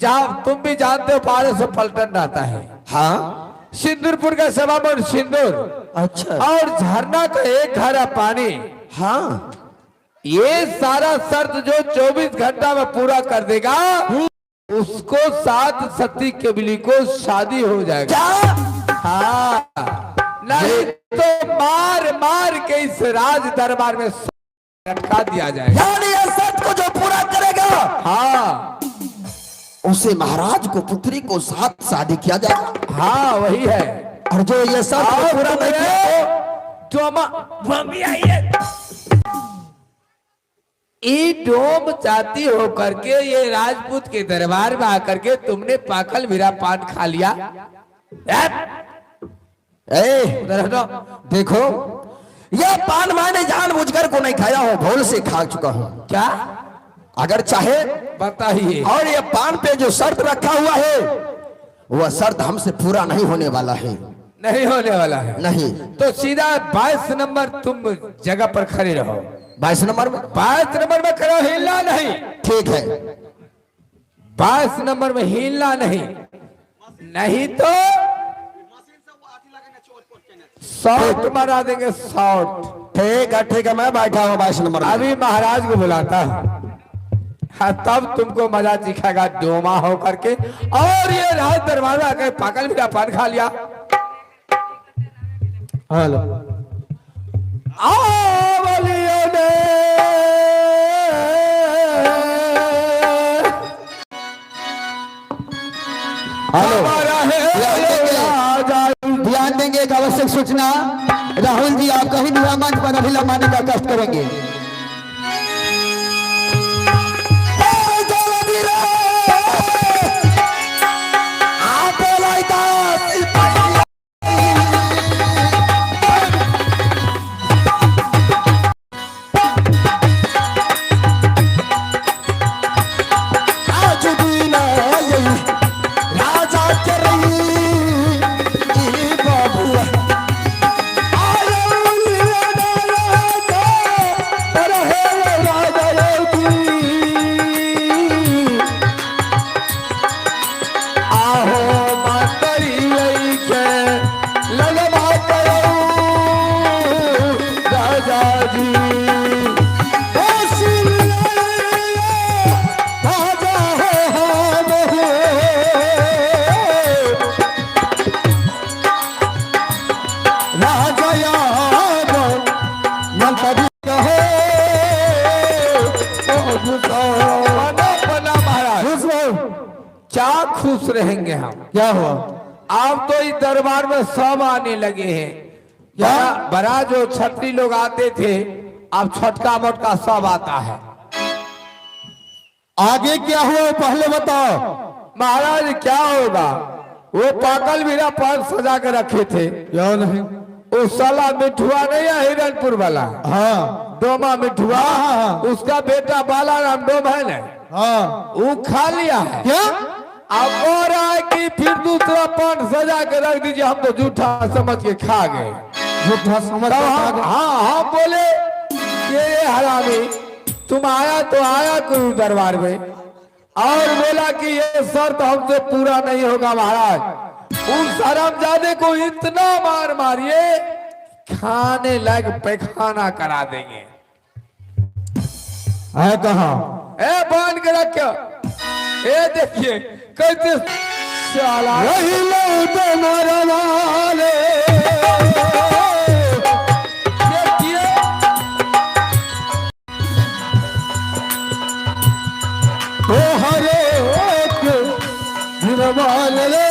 तुम भी जानते हो 1200 पलटन रहता है। हाँ सिंदूरपुर का सभामन सिंदूर, अच्छा और झरना का एक घड़ा पानी। हाँ ये सारा शर्त जो 24 घंटा में पूरा कर देगा उसको 7 सती केवली को शादी हो जाएगा। हाँ, नहीं तो मार मार के इस राज दरबार में लटका दिया जाएगा। यानी ये शर्त को जो पूरा करेगा हाँ, उसे महाराज को पुत्री को साथ शादी किया जाएगा। हाँ वही है। और जो ये शर्त को पूरा नहीं किया डोम जाती हो करके ये राजपूत के दरबार में आकर के तुमने पाकल मेरा पान खा लिया। देखो ये पान मैंने जानबूझकर को नहीं खाया हूँ, भूल से खा चुका हूँ। क्या अगर चाहे बताइए। और ये पान पे जो शर्त रखा हुआ है वह शर्त हमसे पूरा नहीं होने वाला है। नहीं होने वाला है? नहीं तो सीधा 22 नंबर तुम जगह पर खड़े रहो। 22 नंबर में? 22 नंबर में खड़े, हिलना नहीं। ठीक है 22 नंबर में हिलना नहीं, नहीं तो शॉट मरा देंगे, शॉट। ठीक है मैं बैठा हूँ 22 नंबर में। अभी महाराज को बुलाता हूँ। हाँ, तब तुमको मजा दिखाएगा डोमा हो करके। और ये राज दरबार आकर पागल मेरा पान खा लिया। हेलो ध्यान देंगे। एक आवश्यक सूचना, राहुल जी आप कहीं भी मंच पर अभिला माने का कष्ट करेंगे। क्या खुश रहेंगे हम। क्या हुआ? आप तो इस दरबार में सब आने लगे हैं। क्या बड़ा जो छत्री लोग आते थे, अब छटका मोटका सब आता है। आगे क्या हुआ पहले बताओ। महाराज क्या होगा, वो पाकल मेरा पान सजा के रखे थे। क्या नहीं? वो साला मिठुआ नहीं है हिरणपुर वाला? हाँ डोमा मिठुआ। हाँ। उसका बेटा बालाराम डोम है ना, हाँ वो खा लिया है। क्या? अब और रहा है कि फिर दूसरा पान सजा के रख दीजिए, हम तो झूठा समझ के खा गए। झूठा समझ? हाँ बोले ये हरामी तुम आया तो आया कोई दरबार में, और बोला कि ये शर्त हमसे पूरा नहीं होगा महाराज। उस हरामजादे को इतना मार मारिए खाने लायक पैखाना करा देंगे। है कहाँ? ए बांध के रखो। ए देखिए कैसे साला देखिए तो हरे निर्माल रे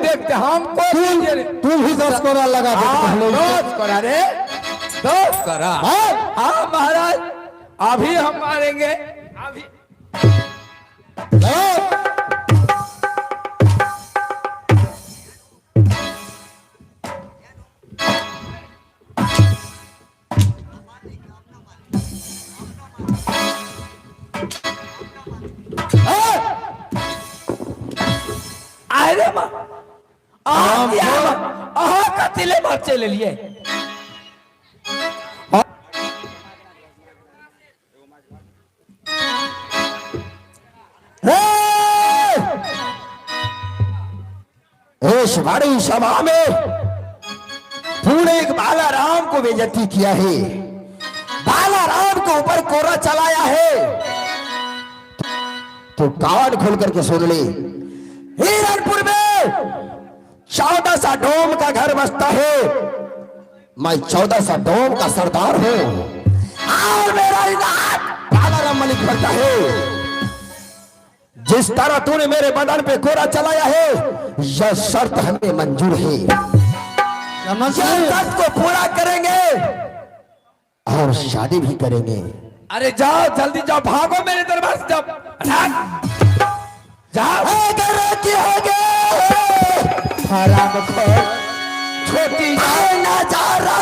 देखते हमको तू भी 10 करोड़ लगा दे। 10 करोड़ रे, 10 करोड़। हाँ महाराज अभी हम मारेंगे। अभी अरे माँ कतिले बच्चे ले लिए इस बड़ी सभा में पूरे एक बाला राम को बेइज्जती किया है, बाला राम के ऊपर कोरा चलाया है। तो कान खोल करके सुन ले, हिरणपुर में 14 सा डोम का घर बसता है। मैं 14 सा डोम का सरदार हूं और मेरा इनाम बाला राम मलिक बनता है। जिस तरह तूने मेरे बदन पे कोरा चलाया है, यह शर्त हमें मंजूर है। शर्त को पूरा करेंगे और शादी भी करेंगे। अरे जाओ जल्दी जाओ, भागो मेरे दरबार से जाओ, जाओ छोटी ना जा रहा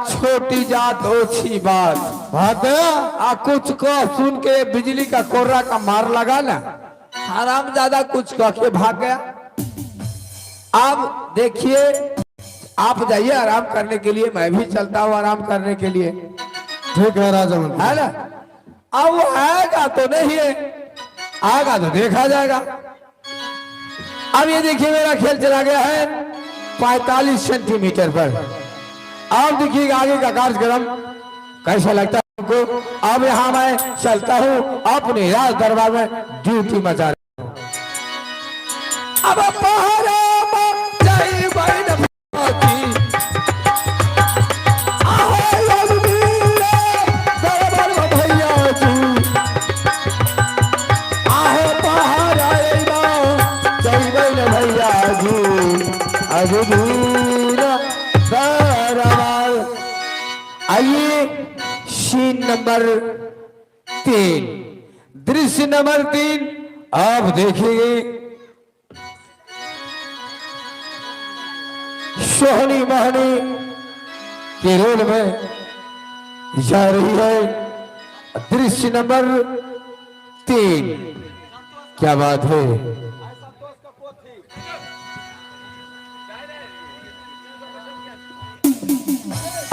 छोटी जात ओछी बात बात कुछ को सुन के बिजली का कोर्रा का मार लगा ना, आराम ज्यादा कुछ कह के भाग गया। अब देखिए आप जाइए आराम करने के लिए, मैं भी चलता हूँ आराम करने के लिए। ठीक है राजा है ना। अब वो आएगा तो नहीं है, आएगा तो देखा जाएगा। अब ये देखिए मेरा खेल चला गया है 45 सेंटीमीटर पर। अब देखिएगा आगे का कार्यक्रम कैसा लगता है हमको। अब यहाँ मैं चलता हूँ अपने राज दरबार में ड्यूटी मचा रहा हूँ। अब पहरा आइए सीन नंबर 3, दृश्य नंबर 3 आप देखिए। सोहनी महनी के रोल में जा रही है दृश्य नंबर 3। क्या बात है।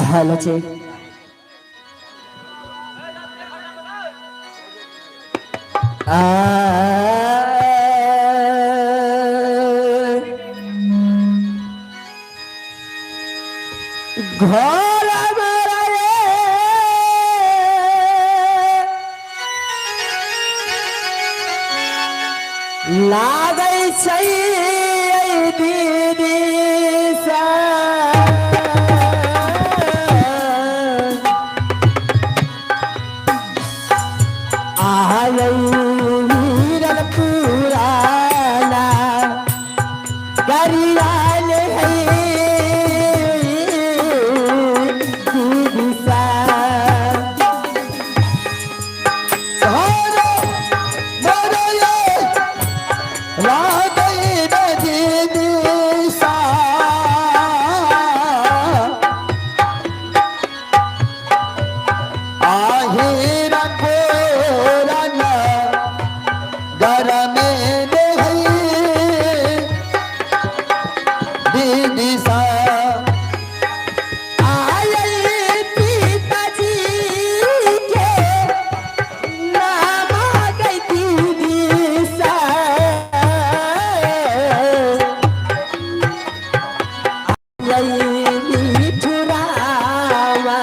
हेलो जी, घर लागै छै दीदी सा पुराना गरियाल है दीदी सा दीदी सा आयल पी यही मिठुरावा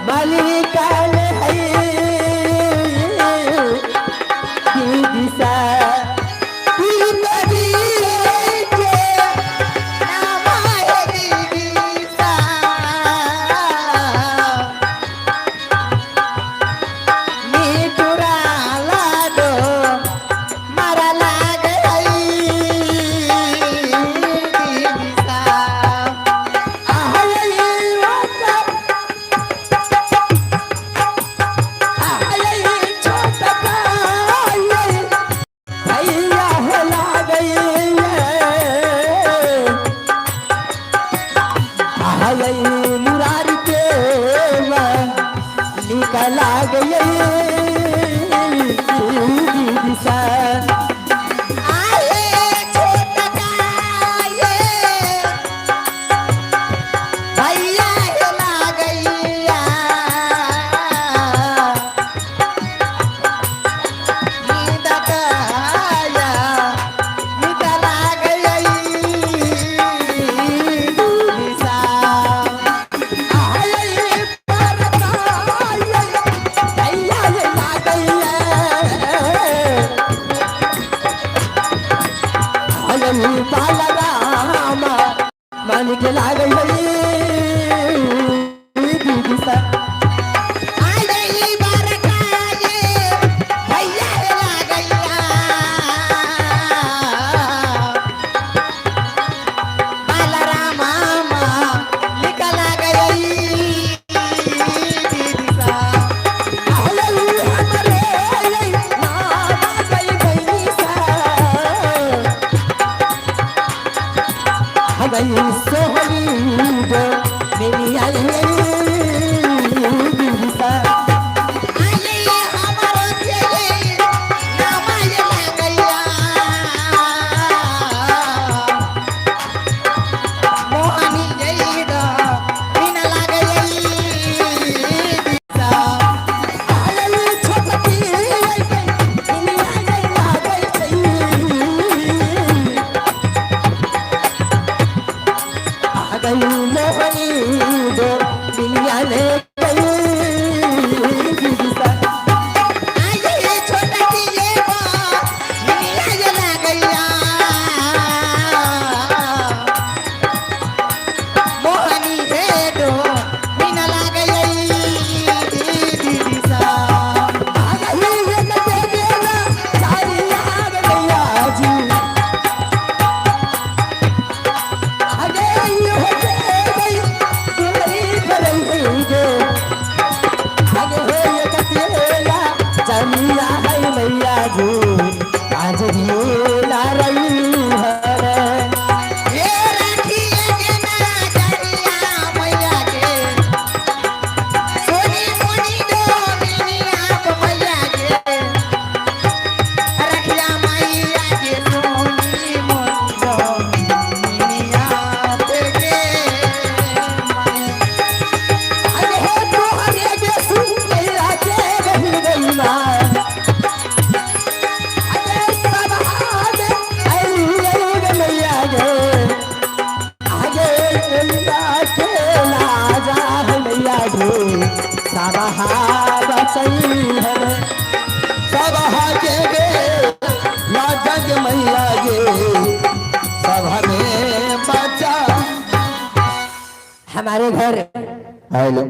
मलिकल है की दिशा की नदी के नाम है दिशा मिठुराला दो मारा लाग दिशा मुरारी के निकला गई दिशा भैया हिला गैया निदकाया निकला गई दिशा मानिक लाग गई दिशा सोहनी दो मेरी आई दिशा हमारे घर हेलो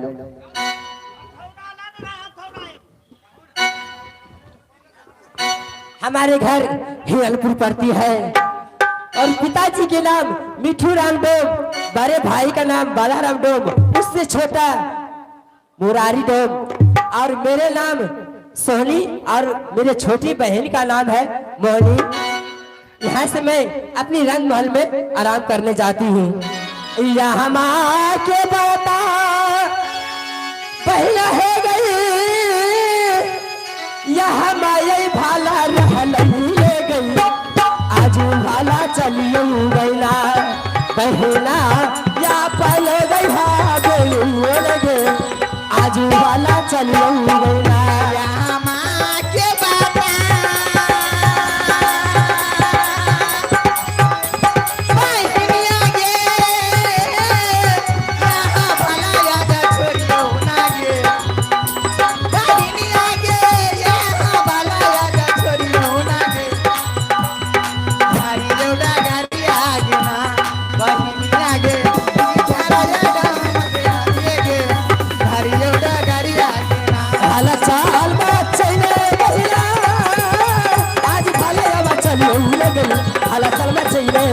हमारे घर हिरनपुर पड़ती है और पिताजी के नाम मिठू राम डोम, बड़े भाई का नाम बालाराम डोम, उससे छोटा मुरारी डोम और मेरे नाम सोहनी और मेरे छोटी बहन का नाम है मोहनी। यहाँ से मैं अपनी रंग महल में आराम करने जाती हूँ। यहाँ माँ के बाता पहला है गई, यहाँ माई भाला ले गई, आज भाला चलिए गैला बहना या पल गई आज भाला चलिए गैला। यहाँ माँ के बाता बहनिया गे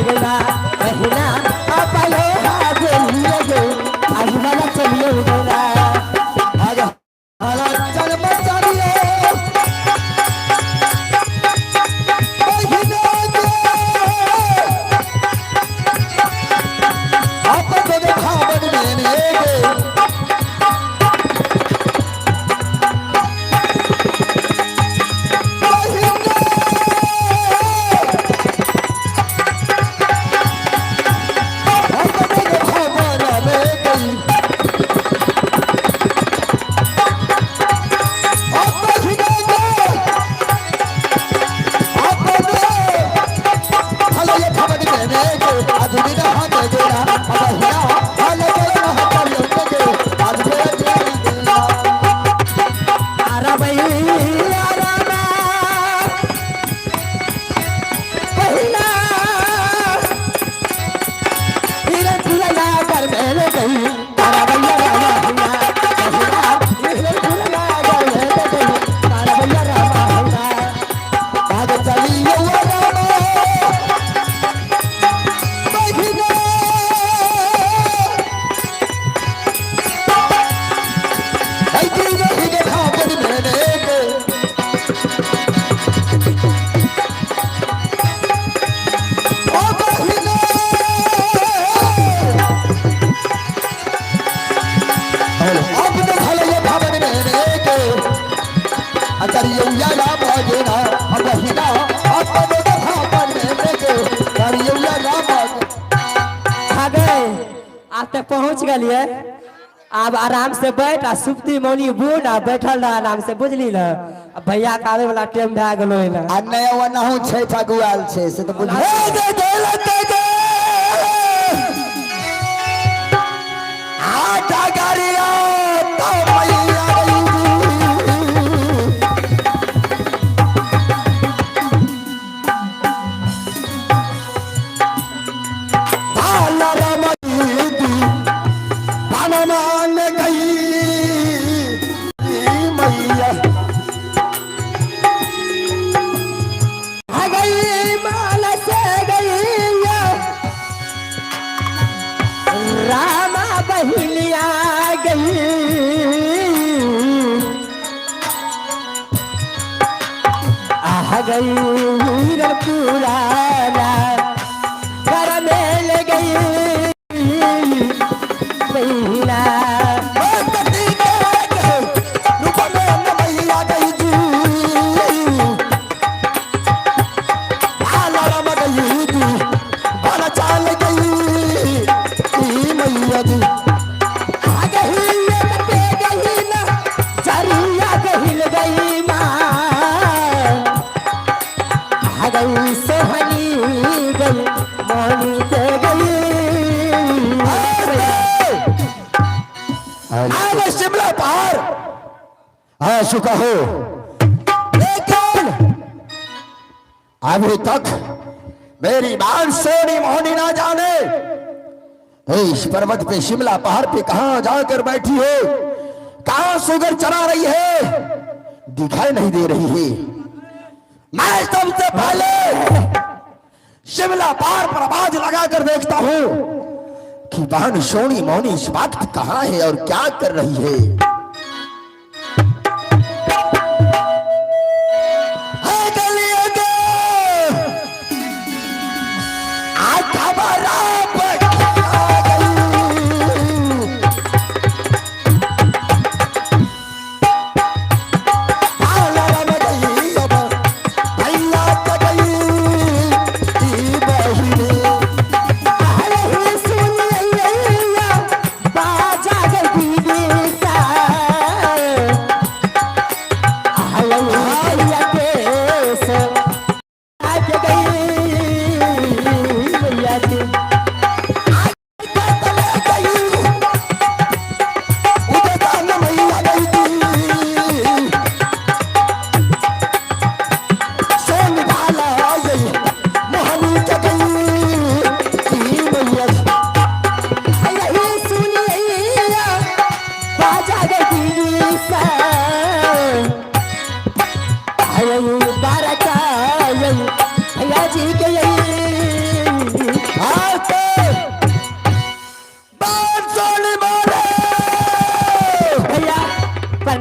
गया महीना अपने हाथ लिए गए आज वाला चलिए गया आजा आला चल मचारिए महीने के आप तो देखा बनने गए आप तक पहुंच गए अब आराम से बैठ आ सुप्ती मौनी बुन आ बैठल रह आराम से बुझली ना अब भैया के आवे वाला टाइम भए गेलो ना आ नया वनहु छै ठगुआल छै से तो बुझ रामा बहिलिया गई आ गई पुराना घर में ले गई महिला शिमला पहाड़ हाँ चुका हो लेकिन अभी तक मेरी बात सोनी मोहनी ना जाने इस पर्वत पे शिमला पहाड़ पे कहां जाकर बैठी हो कहां सुगर चरा रही है दिखाई नहीं दे रही है मैं सबसे पहले शिमला पहाड़ पर आवाज लगाकर देखता हूं कि बहन सोनी मोनी इस वक्त कहां है और क्या कर रही है बाजा गई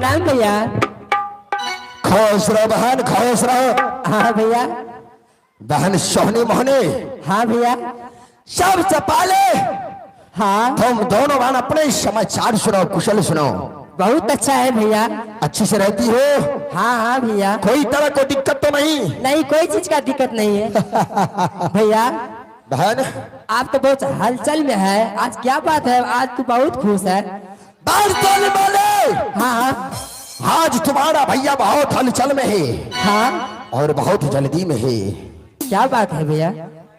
प्रणाम भैया। खुश रहो बहन, खुश रहो। हाँ भैया। बहन सोहनी मोहनी, हाँ भैया। सबसे पहले हाँ तुम दोनों बहन अपने समाचार सुनाओ, कुशल सुनाओ। बहुत अच्छा है भैया। अच्छी से रहती हो? हाँ हाँ भैया। कोई तरह कोई दिक्कत तो नहीं? नहीं, कोई चीज का दिक्कत नहीं है भैया। बहन आप तो बहुत हलचल में है, आज क्या बात है? आज तू बहुत खुश है। बात बोले बोले। हाँ हाँ आज तुम्हारा भैया बहुत हलचल में है हाँ। और बहुत जल्दी में है। क्या बात है भैया?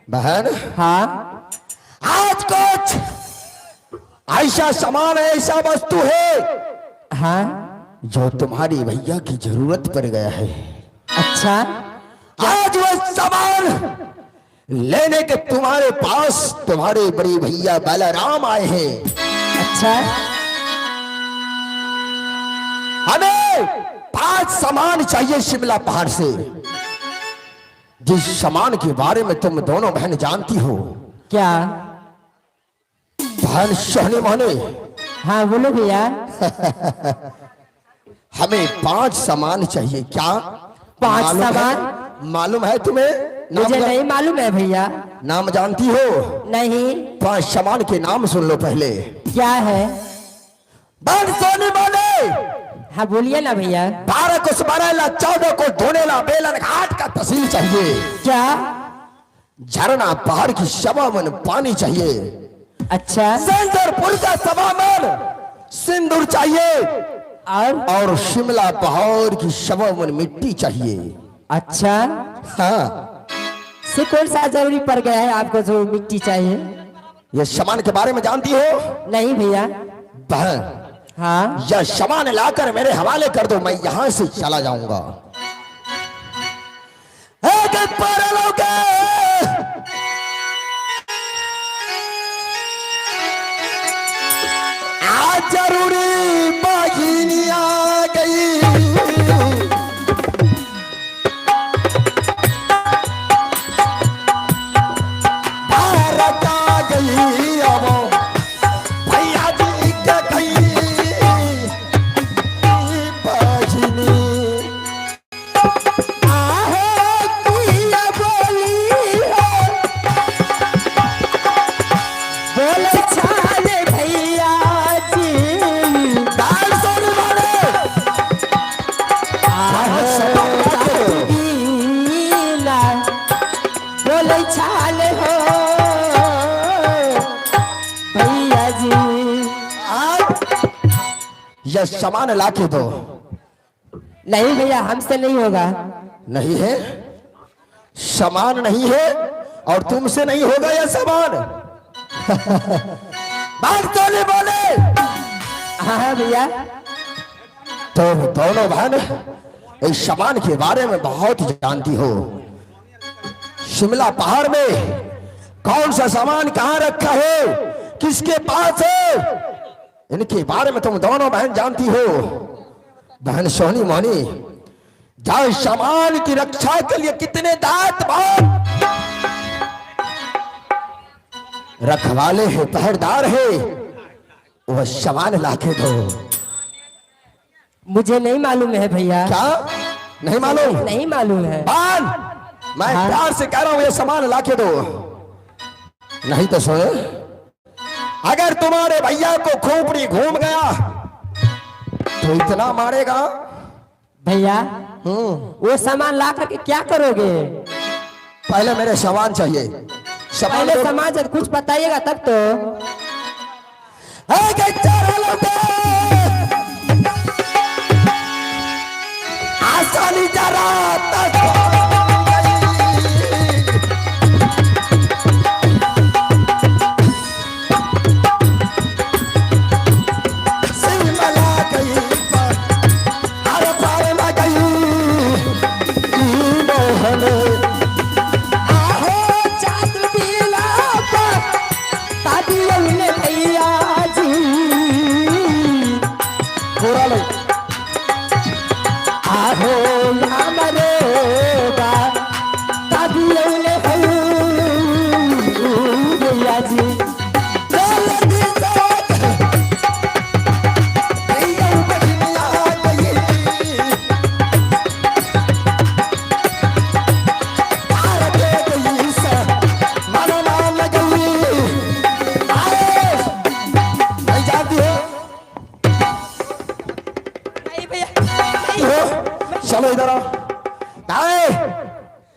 बहन हाँ आज कुछ ऐसा सामान है, ऐसा वस्तु है हाँ। जो तुम्हारी भैया की जरूरत पड़ गया है। अच्छा, आज वो सामान लेने के तुम्हारे पास तुम्हारे बड़े भैया बलराम आए हैं। अच्छा। हमें 5 सामान चाहिए शिमला पहाड़ से, जिस सामान के बारे में तुम दोनों बहन जानती हो। क्या? बहन सोहनी मोहनी, हाँ बोलो भैया। हमें 5 सामान चाहिए। क्या 5 मालूम है? सामान? मालूम है तुम्हें? मुझे नाम नहीं मालूम है भैया। नाम जानती हो? नहीं। 5 सामान के नाम सुन लो पहले। क्या है? बहन सोहनी मोहनी, हाँ बोलिए ना भैया। 12 को सुबरेला, 14 को धोनेला बेलन घाट का तहसील चाहिए। क्या? झरना पहाड़ की 1.25 मन पानी चाहिए। अच्छा। सेंदरपुर का 1.25 मन सिंदूर चाहिए और शिमला पहाड़ की 1.25 मन मिट्टी चाहिए। अच्छा, हाँ, से कौन सा जरूरी पड़ गया है आपको जो मिट्टी चाहिए? ये सामान के बारे में जानती हो? नहीं भैया। बहन हाँ यह सामान लाकर मेरे हवाले कर दो, मैं यहां से चला जाऊंगा। आज जरूरी बागिनी आ गई, भारत आ गई। अब भैया जी क्या कही बागिनी, आहे किया बोली है, बोले छाले भैया जी। दाल सोन वाले। गीला बोले छाले हो भैया जी। यह सामान लाके दो। नहीं भैया, हमसे नहीं होगा। नहीं है, सामान नहीं है और तुमसे नहीं होगा यह सामान। बात तो नहीं बोले। हाँ हाँ भैया। तो दोनों बहन इस सामान के बारे में बहुत जानती हो। शिमला पहाड़ में कौन सा सामान कहां रखा है, किसके पास है, इनके बारे में तुम दोनों बहन जानती हो। बहन सोहनी मोहनी, जाओ सामान की रक्षा के लिए कितने दांत रखवाले हैं, पहरेदार है, वह सामान लाके दो। मुझे नहीं मालूम है भैया। क्या नहीं मालूम? नहीं मालूम है। बान, मैं हाँ? प्यार से कह रहा हूं ये सामान लाके दो, नहीं तो सुन, अगर तुम्हारे भैया को खोपड़ी घूम गया तो इतना मारेगा। भैया वो सामान ला करके क्या करोगे? पहले मेरे सामान चाहिए। सामान पहले दो। सामान से कुछ बताइएगा तब तो। है कि चारों लोग आसानी जरा भैया जी पूरा लो। आहो हमारे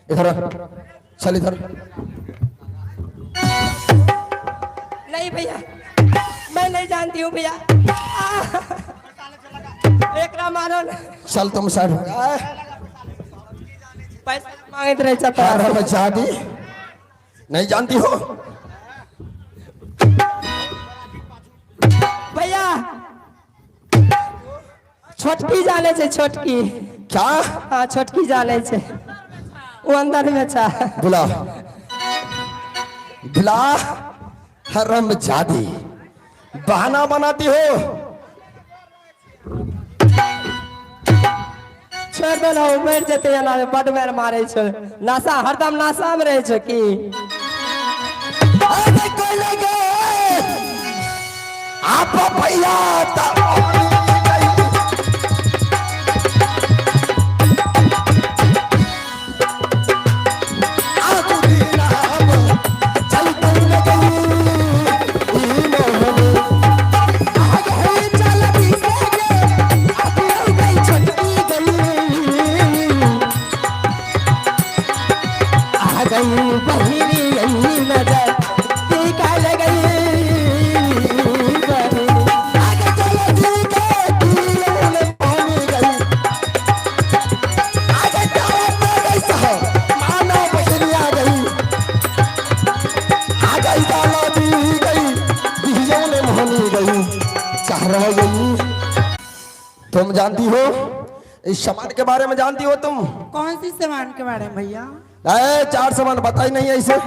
इधर आ। चल इधर। नहीं भैया, मैं नहीं जानती हूँ भैया। एक ना मारो ना। चल तुम साइड हो जा। पैसा मांगे रहे चपा। हरम जादी नहीं जानती हो? भैया छोटकी जाने से, छोटकी। क्या? हाँ छोटकी जाने से, वो अंदर में था। बुला बुला। हरम जादी बहाना बनाती हो। छोड़ दो ना, मर जते ना, बड मेर मारे छो। नासा हरदम नासा में रहे छो की। अरे कोई लगे आप भैया तुम जानती हो इस सामान के बारे में? जानती हो तुम? कौन सी सामान के बारे में भैया? चार सामान बताई नहीं ऐसे।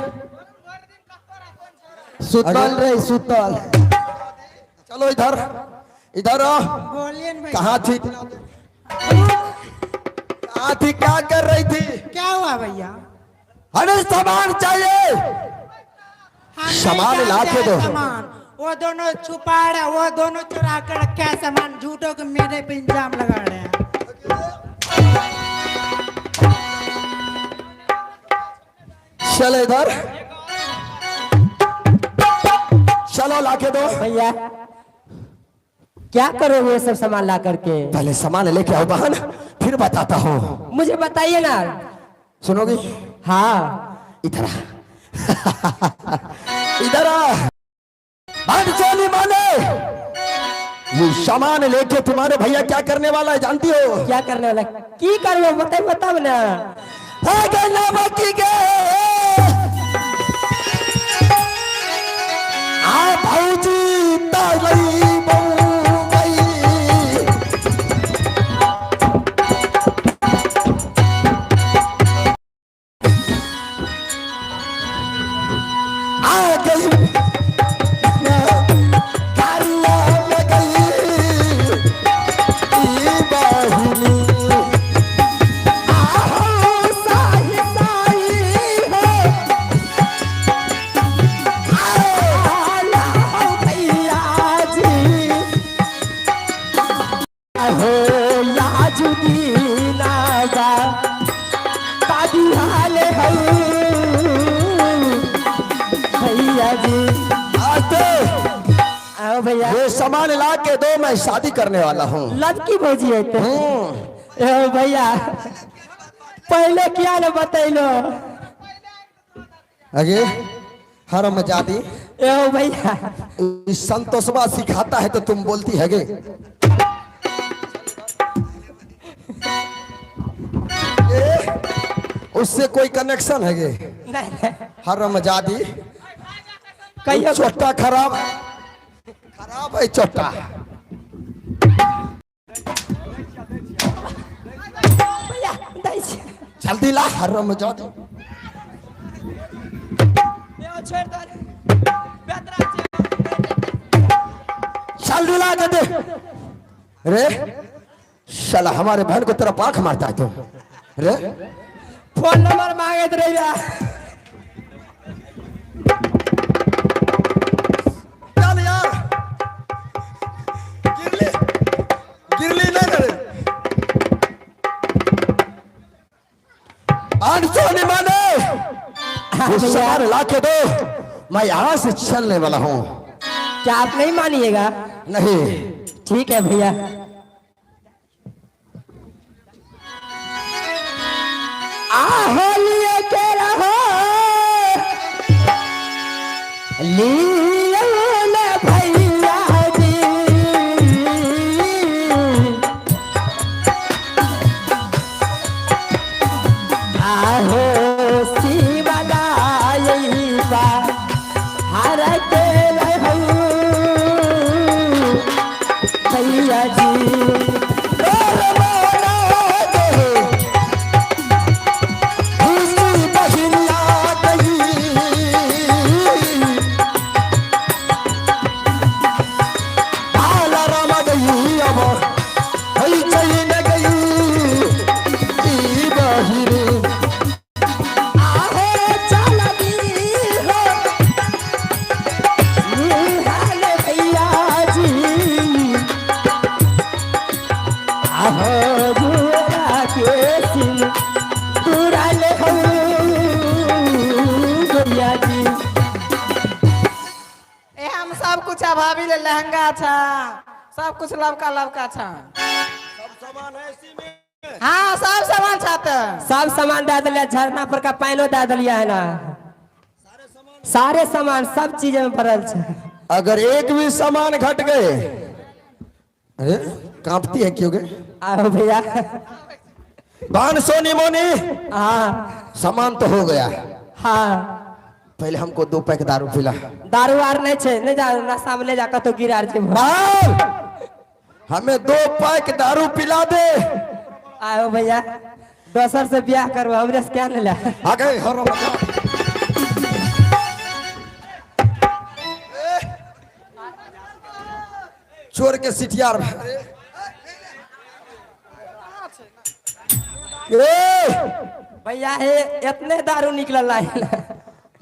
सुतल रहे सुतल। चलो इधर इधर आओ। बोलिए न भैया। कहाँ थी? कहाँ थी? क्या कर रही थी? क्या हुआ भैया? अरे सामान चाहिए। हम नहीं सामान ला जानते के हैं दो। सामान। वो दोनों छुपा रहे, वो दोनों चुरा कर रखे हैं सामान। झूठों के मेरे पे इल्जाम लगा रहे हैं। चलो इधर। चलो लाके दो। भैया क्या करोगे ये सब सामान ला करके? पहले सामान लेके आओ बहन, फिर बताता हूँ। मुझे बताइए ना। सुनोगी? हाँ इधर आ। इधर आ। चोली माने ये सामान लेके तुम्हारे भैया क्या करने वाला है जानती हो? क्या करने वाला? की करबो बताओ, बताओ ना। भौजी ताई बहू गई। आ गई भैया ये सामान ला के दो, मैं शादी करने वाला हूँ। लड़की भौजी है तो। भैया पहले क्या न बतैलो? अगे हरम जादी भैया संतोषवा सिखाता है तो तुम बोलती है गे। उससे कोई कनेक्शन है गे? नहीं हरम जादी कहियो। चोटा खराब है चोटा। भैया दई छै। जल्दी ला हरम जादी। छोड़ दो। जल्दी ला दे। रे साला हमारे बहन को तरफ आंख मारता है तुम। रे फोन नंबर मांगे तो रही। चल यार गिरली नहीं करे। सोनी माने वो सामान ला के दो, मैं यहाँ से चलने वाला हूँ। क्या आप नहीं मानिएगा? नहीं ठीक है भैया। आ लील भैया जी आहो शिवदाई बा हर के रहू भैया जी ए हम सब कुछ भाभी ले लहंगा था सब कुछ लवका लवका था हाँ सब सामान छाते सब सामान दे दिया झरना पर का पाइनो दे दिया है ना सारे सामान सब चीजें में भरल छे अगर एक भी सामान घट गए, अरे कांपती है क्यों गए? आओ भैया बान सोनी मोनी हाँ सामान तो हो गया, हाँ पहले हमको 2 पैक दारू पिला। दारू आर नहीं छे नहीं जा नशा में ले जाकर तो गिरार छे बाल हमें 2 पैक दारू पिला दे। आओ भैया दोसर से ब्याह करो हमरे से क्या ले ला आ गए हरो चोर के सिटियार भैया हे इतने दारू निकल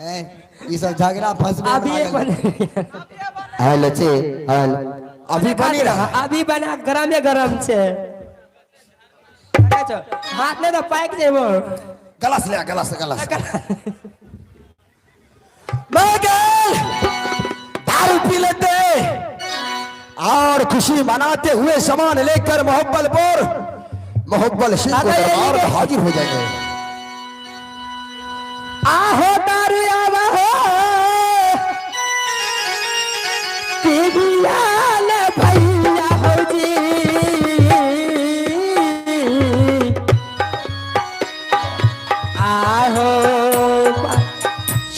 ये सब झगड़ा फंस अभी एक अभी बनी रहा। अभी बना गरमे गरम छे हाथ में तो पैक जेबो गलास ले गलास दारू पी लेते और खुशी मनाते हुए सामान लेकर मोहब्बल सिंह को दरबार में हाजिर हो जाएंगे। आहो दारू आवा हो पिबियाल भैया हो जी आहो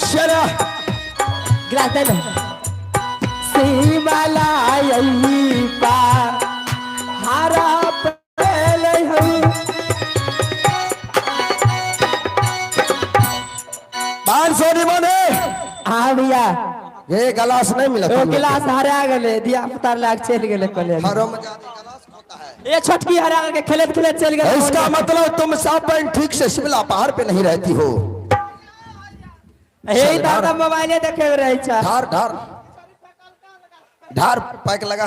शरा गिलास दे ना शिवाला यही पा हारा पहले हम पान सौ निमने हाँ भैया ये गलास नहीं मिला वो गिलास हरा गले दिया पुतार लाग चल गले कले ये छोटकी हरा के खेलत खेलत चल गए। इसका मतलब तुम सब ठीक से शिमला पहाड़ पे नहीं रहती हो। यही दादा मोबाइले देखे रहे छा धार धार धार पैक लगा।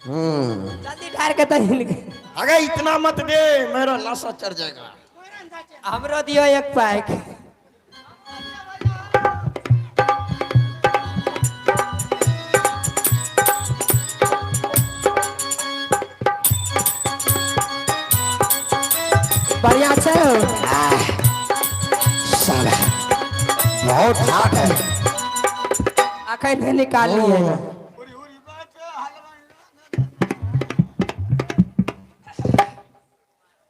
जल्दी ढार के तो हिल गए। अगर इतना मत दे मेरा नशा चढ़ जाएगा। हमरो दियो एक पैक। बढ़िया छे साला बहुत हार्ड है। अखन नहीं निकाल लिए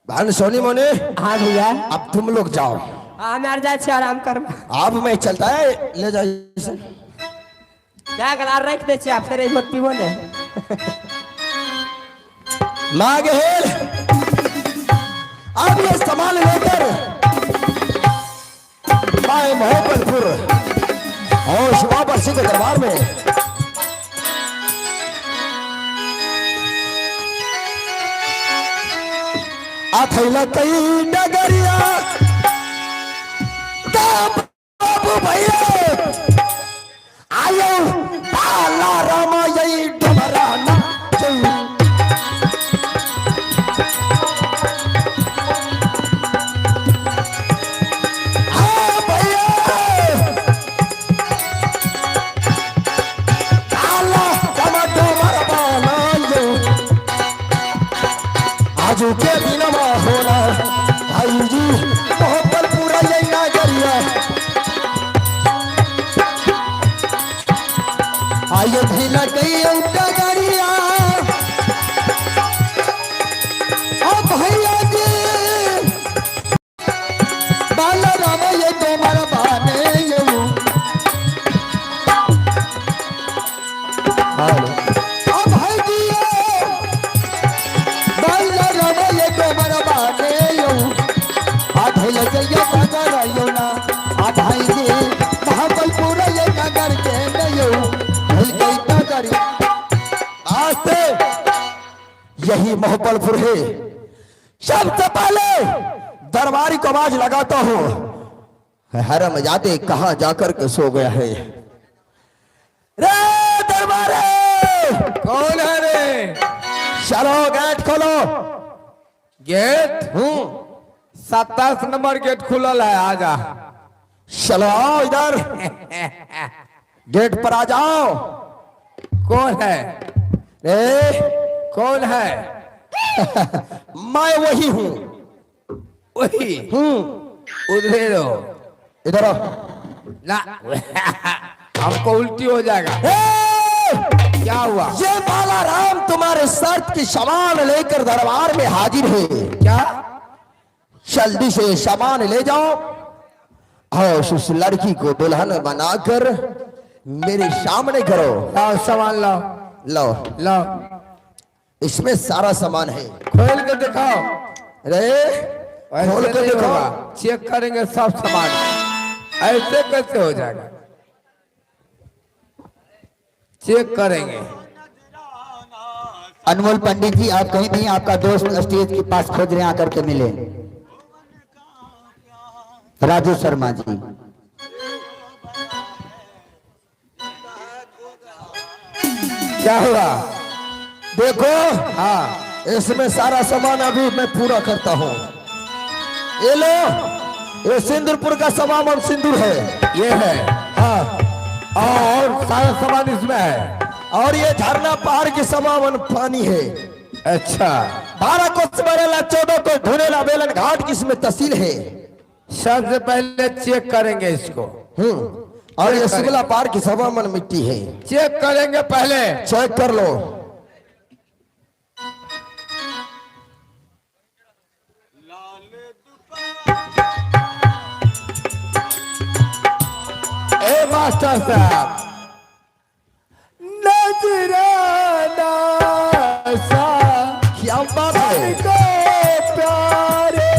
भान सोनी मोने हाँ भैया अब तुम लोग जाओ। हाँ मैं जा छे आराम कर अब मैं चलता है ले जाओ इसे। क्या गला रख दे छे फिर मत पीबो ने नागहेल अब ये सामान लेकर मैं मोहब्बतपुर और शिवापर सिंह के दरबार में अथैला कई नगरिया का बाबू भैया आयो बाला रामा यही डमराना जय के दिन होना भाई जी मोहब्बत पूरा यही ना करिए आइए भैला कई डगरिया ओ भैया जी बाल राम ये डोमर बाने यू ओ भाई जी बाल राम ये डोमर बाने यू आ भैला जइया नगर आयो ना आ भाई जी महाबलपुर ये नगर के नयो भइल गई नगर आज से यही मोहब्बतपुर है। सबसे पहले दरबारी को आवाज लगाता हूँ हरम जाते कहाँ जाकर के सो गया है। रे दरबारी कौन है रे? चलो गेट खोलो। गेट 27 नंबर गेट खुलल है, आजा। चलो आओ इधर गेट पर आ जाओ। कौन है? कौन है? मैं वही हूँ। वही उधर हो। इधर आओ। ना हमको उल्टी हो जाएगा। क्या हुआ? ये बाला राम तुम्हारे शर्त की सामान लेकर दरबार में हाजिर है। क्या? जल्दी से सामान ले जाओ और उस लड़की को दुल्हन बनाकर मेरे सामने करो। लाओ सामान, लाओ लो लाओ। इसमें सारा सामान है। खोल के दिखाओ। अरे खोल ऐसे के नहीं दिखाओ। होगा, चेक करेंगे सब सामान। ऐसे कैसे हो जाएगा? चेक करेंगे। अनमोल पंडित जी आप कहीं नहीं, आपका दोस्त स्टेज के पास खोज रहे हैं, आकर के मिले। राजू शर्मा जी। क्या हुआ? देखो हाँ, इसमें सारा सामान अभी मैं पूरा करता हूँ। ये लो, ये सिंदूरपुर का सामान सिंदूर है। ये है। हाँ और सारा सामान इसमें है। और ये झरना पहाड़ की सामान पानी है। अच्छा, 12 को सवेरेला 14 को धुनेला बेलन घाट की इसमें तहसील है। सबसे पहले चेक करेंगे इसको। और ये शिमला पार की सामान मिट्टी है। चेक करेंगे पहले। चेक कर लो। ए मास्टर साहब, नजराना सा क्या बात है? को प्यारे।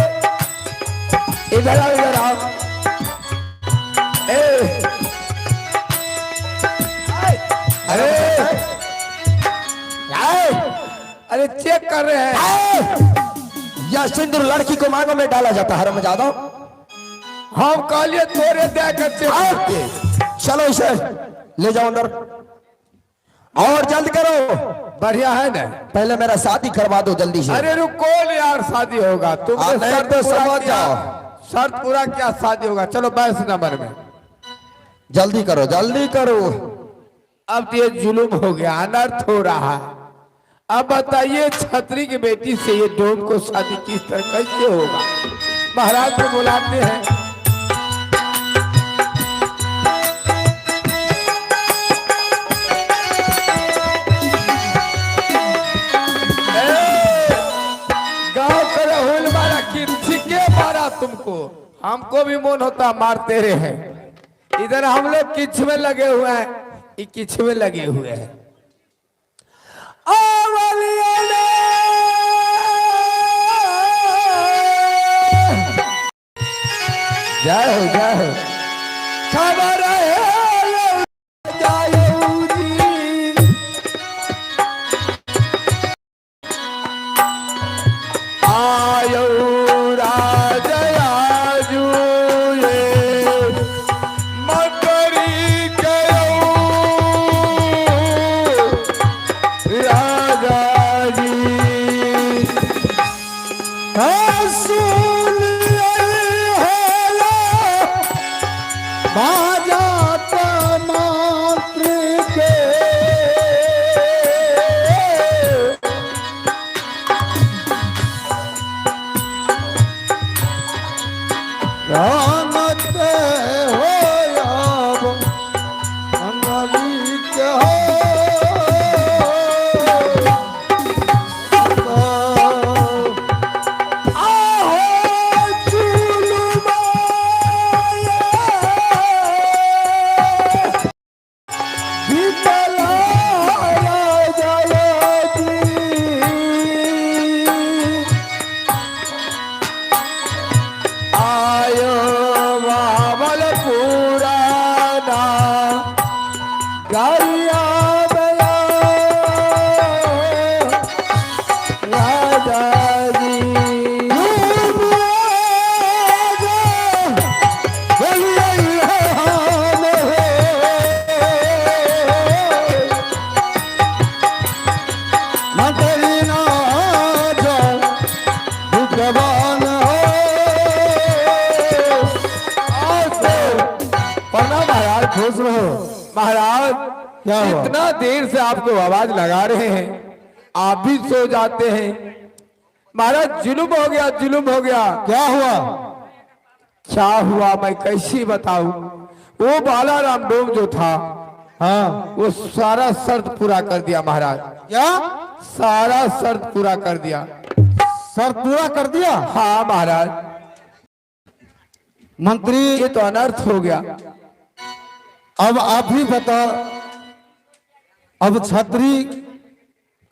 इधर आओ, इधर आओ। अरे अरे चेक कर रहे हैं। यह सिंदूर लड़की को मांगों में डाला जाता है। रमजादा हम कहलिए तोरे देकर चेक करके। चलो इसे ले जाओ अंदर और जल्द करो। बढ़िया है ना? पहले मेरा शादी करवा दो जल्दी से। अरे रुको यार, शादी होगा। तुमने नहीं शर्त तो पूरा समझ किया, जाओ। शर्त पूरा क्या शादी होगा। चलो 22 नंबर में। जल्दी करो, जल्दी करो। अब तो ये जुलुम हो गया, अनर्थ हो रहा है। अब बताइए, छतरी की बेटी से ये डोम को शादी किस तरह कैसे होगा? महाराज को बुलाते हैं। गांव का राहुल मारा किसके मारा तुमको? हमको भी मन होता मारते रहे। इधर हम लोग किच में लगे हुए हैं, ये किच में लगे हुए हैं। जय हो, जय हो। खबर है जायो जी। आयो राजयाजू ये मकरी कयो राजा जी। बाजात मात्र के रामत हो अंगली के हो याद राजा जी खुश रहो महाराज। क्या हुआ? इतना देर से आपको आवाज लगा रहे हैं, आप भी सो जाते हैं। महाराज जुल्म हो गया, जुल्म हो गया। क्या हुआ? क्या हुआ मैं कैसे बताऊं? वो बालाराम डोम जो था, हाँ, वो सारा शर्त पूरा कर दिया महाराज। क्या सारा शर्त पूरा कर दिया। सर पूरा कर दिया? हाँ महाराज, मंत्री ये तो अनर्थ हो गया। अब आप ही बता, अब छत्री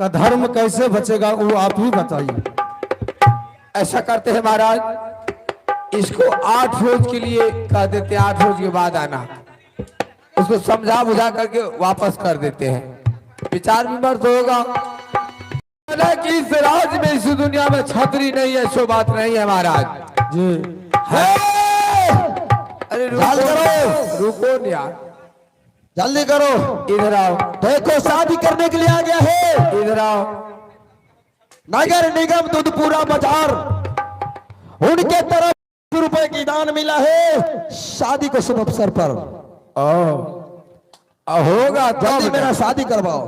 का धर्म कैसे बचेगा वो आप ही बताइए। ऐसा करते हैं महाराज, इसको 8 रोज के लिए कह देते हैं, 8 रोज के बाद आना। उसको समझा बुझा करके वापस कर देते हैं, विचार विमर्श होगा। कि इस राज्य में, इस दुनिया में छतरी नहीं है, सो बात नहीं है महाराज जी। है। अरे रुको नहीं यार, जल्दी करो, इधर आओ। देखो शादी करने के लिए आ गया है। इधर आओ। नगर निगम दूधपुरा बाजार, उनके तरफ ₹100 की दान मिला है शादी को शुभ अवसर पर। होगा जल्दी तब। मेरा शादी करवाओ।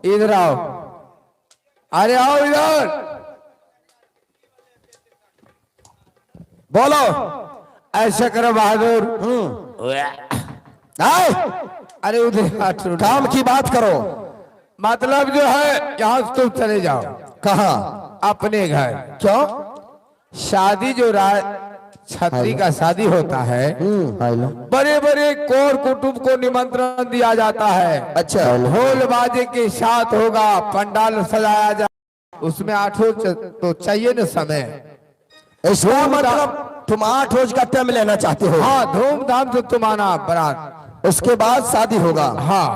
इधर आओ, अरे आओ इधर। बोलो। ऐसा करो बहादुर, आए, अरे उधर हाथ उठा। काम की बात करो। मतलब जो है, यहाँ से तुम चले जाओ। कहा? अपने घर। क्यों? शादी जो छतरी का शादी होता है, बड़े बड़े कौर कुटुंब को निमंत्रण दिया जाता है। अच्छा। ढोल बाजे के साथ होगा, पंडाल सजाया जा, उसमें 8 रोज तो चाहिए न समय। इसका मतलब तुम 8 रोज का टाइम लेना चाहते हो? हाँ, धूमधाम से तुम आना बारात, उसके बाद शादी होगा। हाँ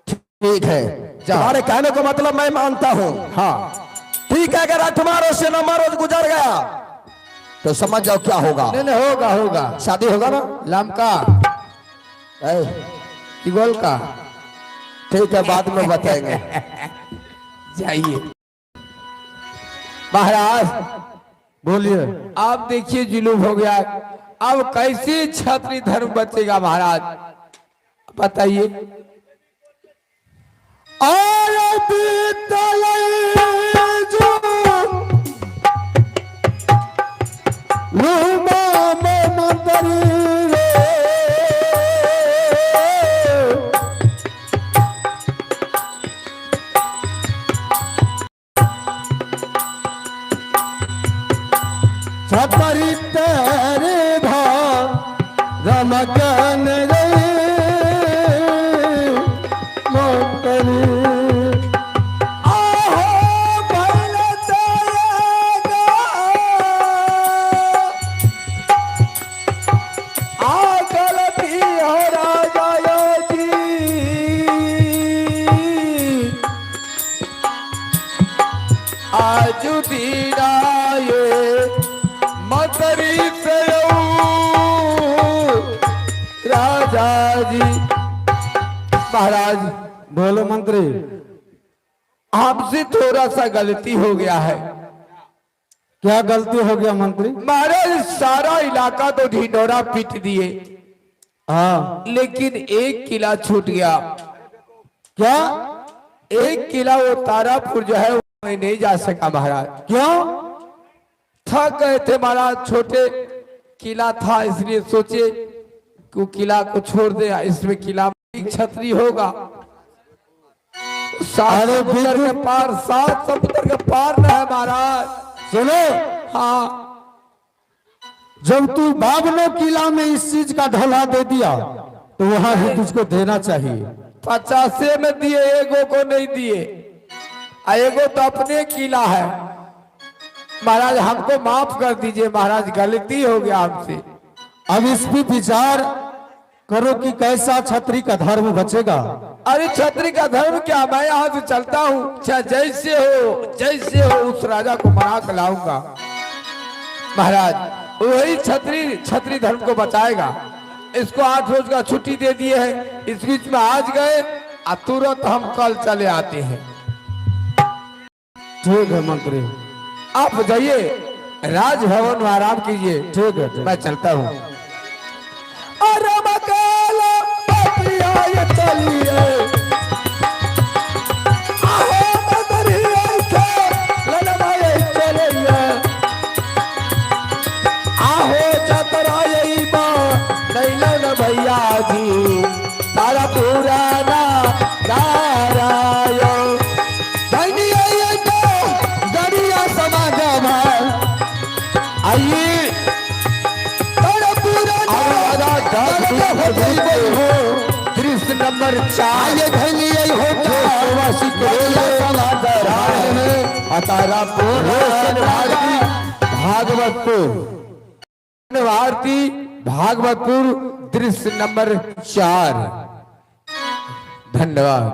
ठीक है, तुम्हारे कहने को मतलब मैं मानता हूँ। हाँ। ठीक है, अगर 8वां रोज से 9वां रोज गुजर गया तो समझ जाओ क्या होगा। नहीं नहीं, होगा होगा, शादी होगा ना? लमका कि गोल का? ठीक है, बाद में बताएंगे। जाइए महाराज। बोलिए। आप देखिए जुलूम हो गया, अब कैसे छत्री धर्म बचेगा महाराज, बताइए। छतरी तेरे रमकन रे मोतरी, आहो भैल तेरे आगल भी हो राजा जी, आज दीना ये मतरी से राजा जी। महाराज बोलो मंत्री। आपसे थोड़ा सा गलती हो गया है। क्या गलती हो गया मंत्री? महाराज सारा इलाका तो ढिंडोरा पीट दिए, हाँ, लेकिन एक किला छूट गया। क्या? एक किला वो तारापुर जो है, वो मैं नहीं जा सका महाराज। क्यों? थक गए थे महाराज, छोटे किला था, इसलिए सोचे कि किला को छोड़ दे, इसमें किला में छतरी होगा। सात समुद्र के पार, 7 समुद्र के पार न है महाराज। सुनो, हाँ, जब तू बाबलो किला में इस चीज का ढला दे दिया तो वहां भी तुझको देना चाहिए। 50 में दिए, एगो को नहीं दिए। एगो तो अपने किला है महाराज, हमको माफ कर दीजिए महाराज, गलती हो गया हमसे। अब इस पे विचार करो कि कैसा छत्री का धर्म बचेगा। अरे छत्री का धर्म क्या, मैं यहाँ से चलता हूँ, जैसे हो उस राजा को मना कर लाऊंगा। महाराज वही छत्री धर्म को बचाएगा। इसको 8 रोज का छुट्टी दे दिए है, इस बीच में आज गए और तुरंत हम कल चले आते हैं। ठीक है मंत्री, आप जाइए राजभवन में आराम कीजिए। ठीक है। मैं चलता हूँ। अरे मकाला पतिया ये चलिए, आहो मदरिया के ललमा ये चलिए, आहो चतरा यही नैलन भैया जी तारा पुराना गारायो धनिया ये तो दरिया समागम है, आइए दृश्य नंबर 4 ये धनिया होता भारती भागवतपुर दृश्य नंबर 4। धन्यवाद।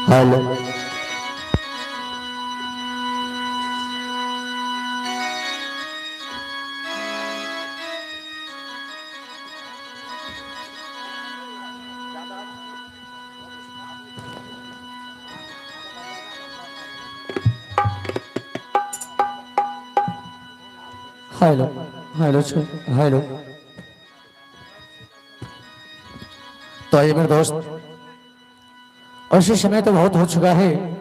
Hello hello hello hello. तो ये मेरे दोस्त, उसी समय तो बहुत हो चुका है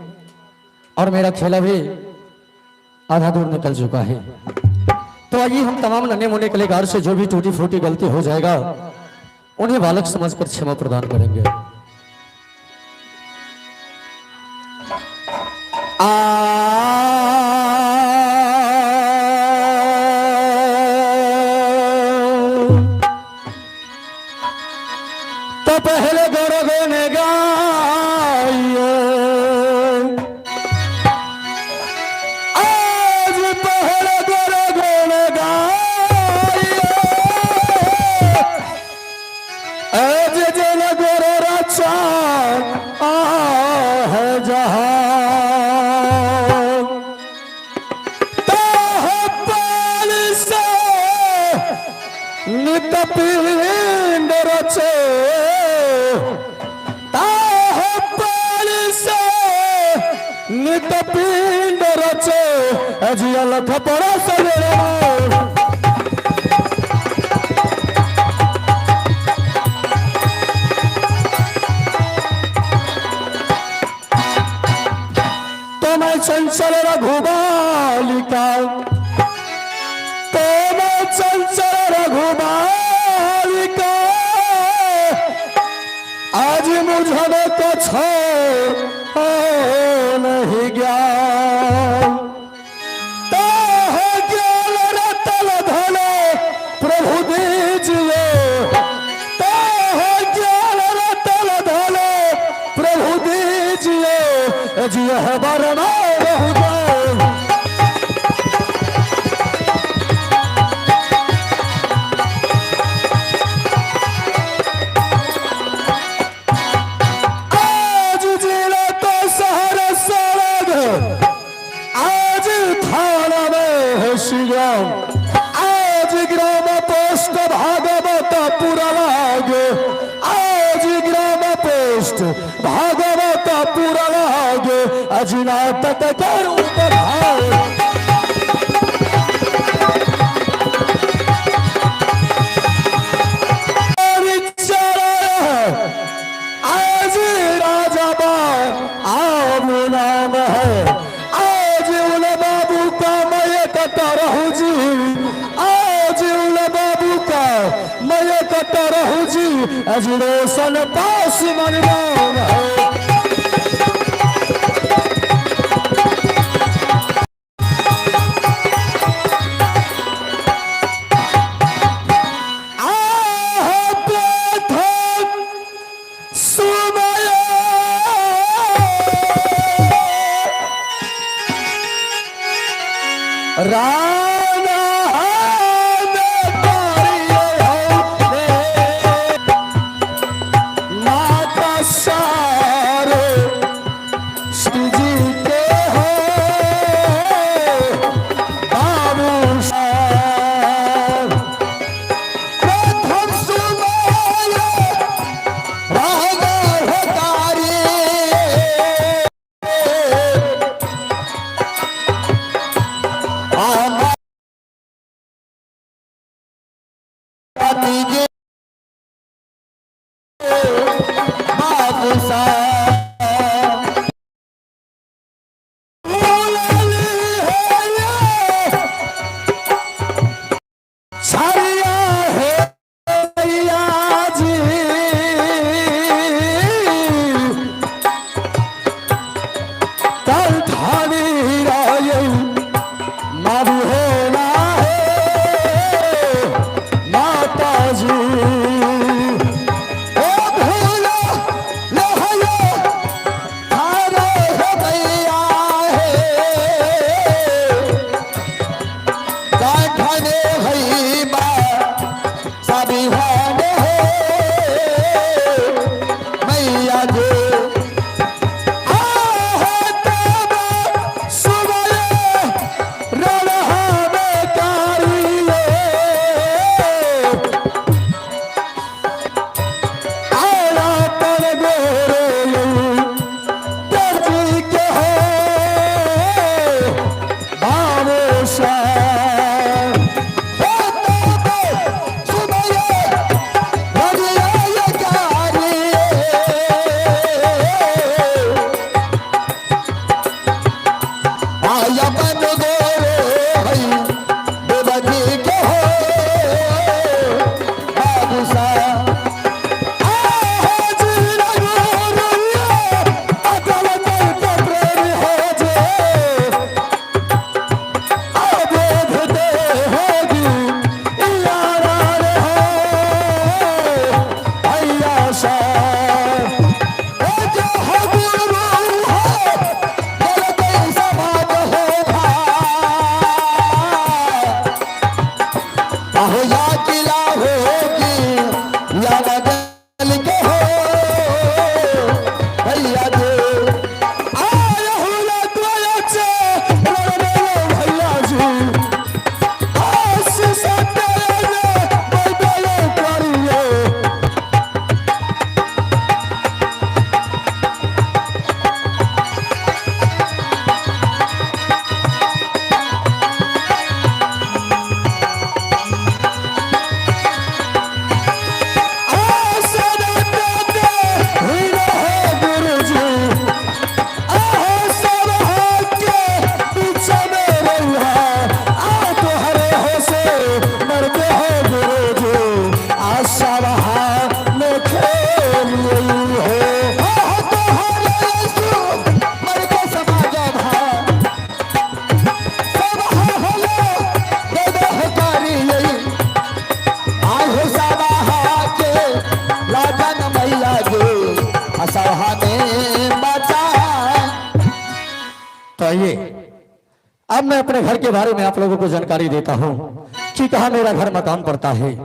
और मेरा खेला भी आधा दूर निकल चुका है। तो आइए हम तमाम नन्हे मुन्ने कलाकार से जो भी टूटी फूटी गलती हो जाएगा उन्हें बालक समझकर क्षमा प्रदान करेंगे। तो पहले गौरव ने गाइए, आज पहले गौरव ने गाइए, आज जन गोरो रचा है जहां नित पिंड रचे, नित पिंड रचे, अजिया लख पड़ा सवेरे तो मैं चंचल रघुबालिका, तो मैं चंचल रघुबालिका, आज मुझे तो छोड़ नहीं ज्ञान, तो है ज्ञान रतन धन प्रभु दीजिए, तो है ज्ञान रतन धन प्रभु दीजिए, जी है बरना आज ग्राम पोस्ट भागवत पुराण, आज ग्राम पोस्ट भागवत पुराण, आज नाटक करूं आज राजा आब नाम है, आज उन बाबू का मैं कटा रहूं जी, आज उन बाबू का मैं कटा रहूं जी, आज रोशन पास मन नाम है। राना आइए अब मैं अपने घर के बारे में आप लोगों को जानकारी देता हूँ कि कहाँ मेरा घर मकान पड़ता है।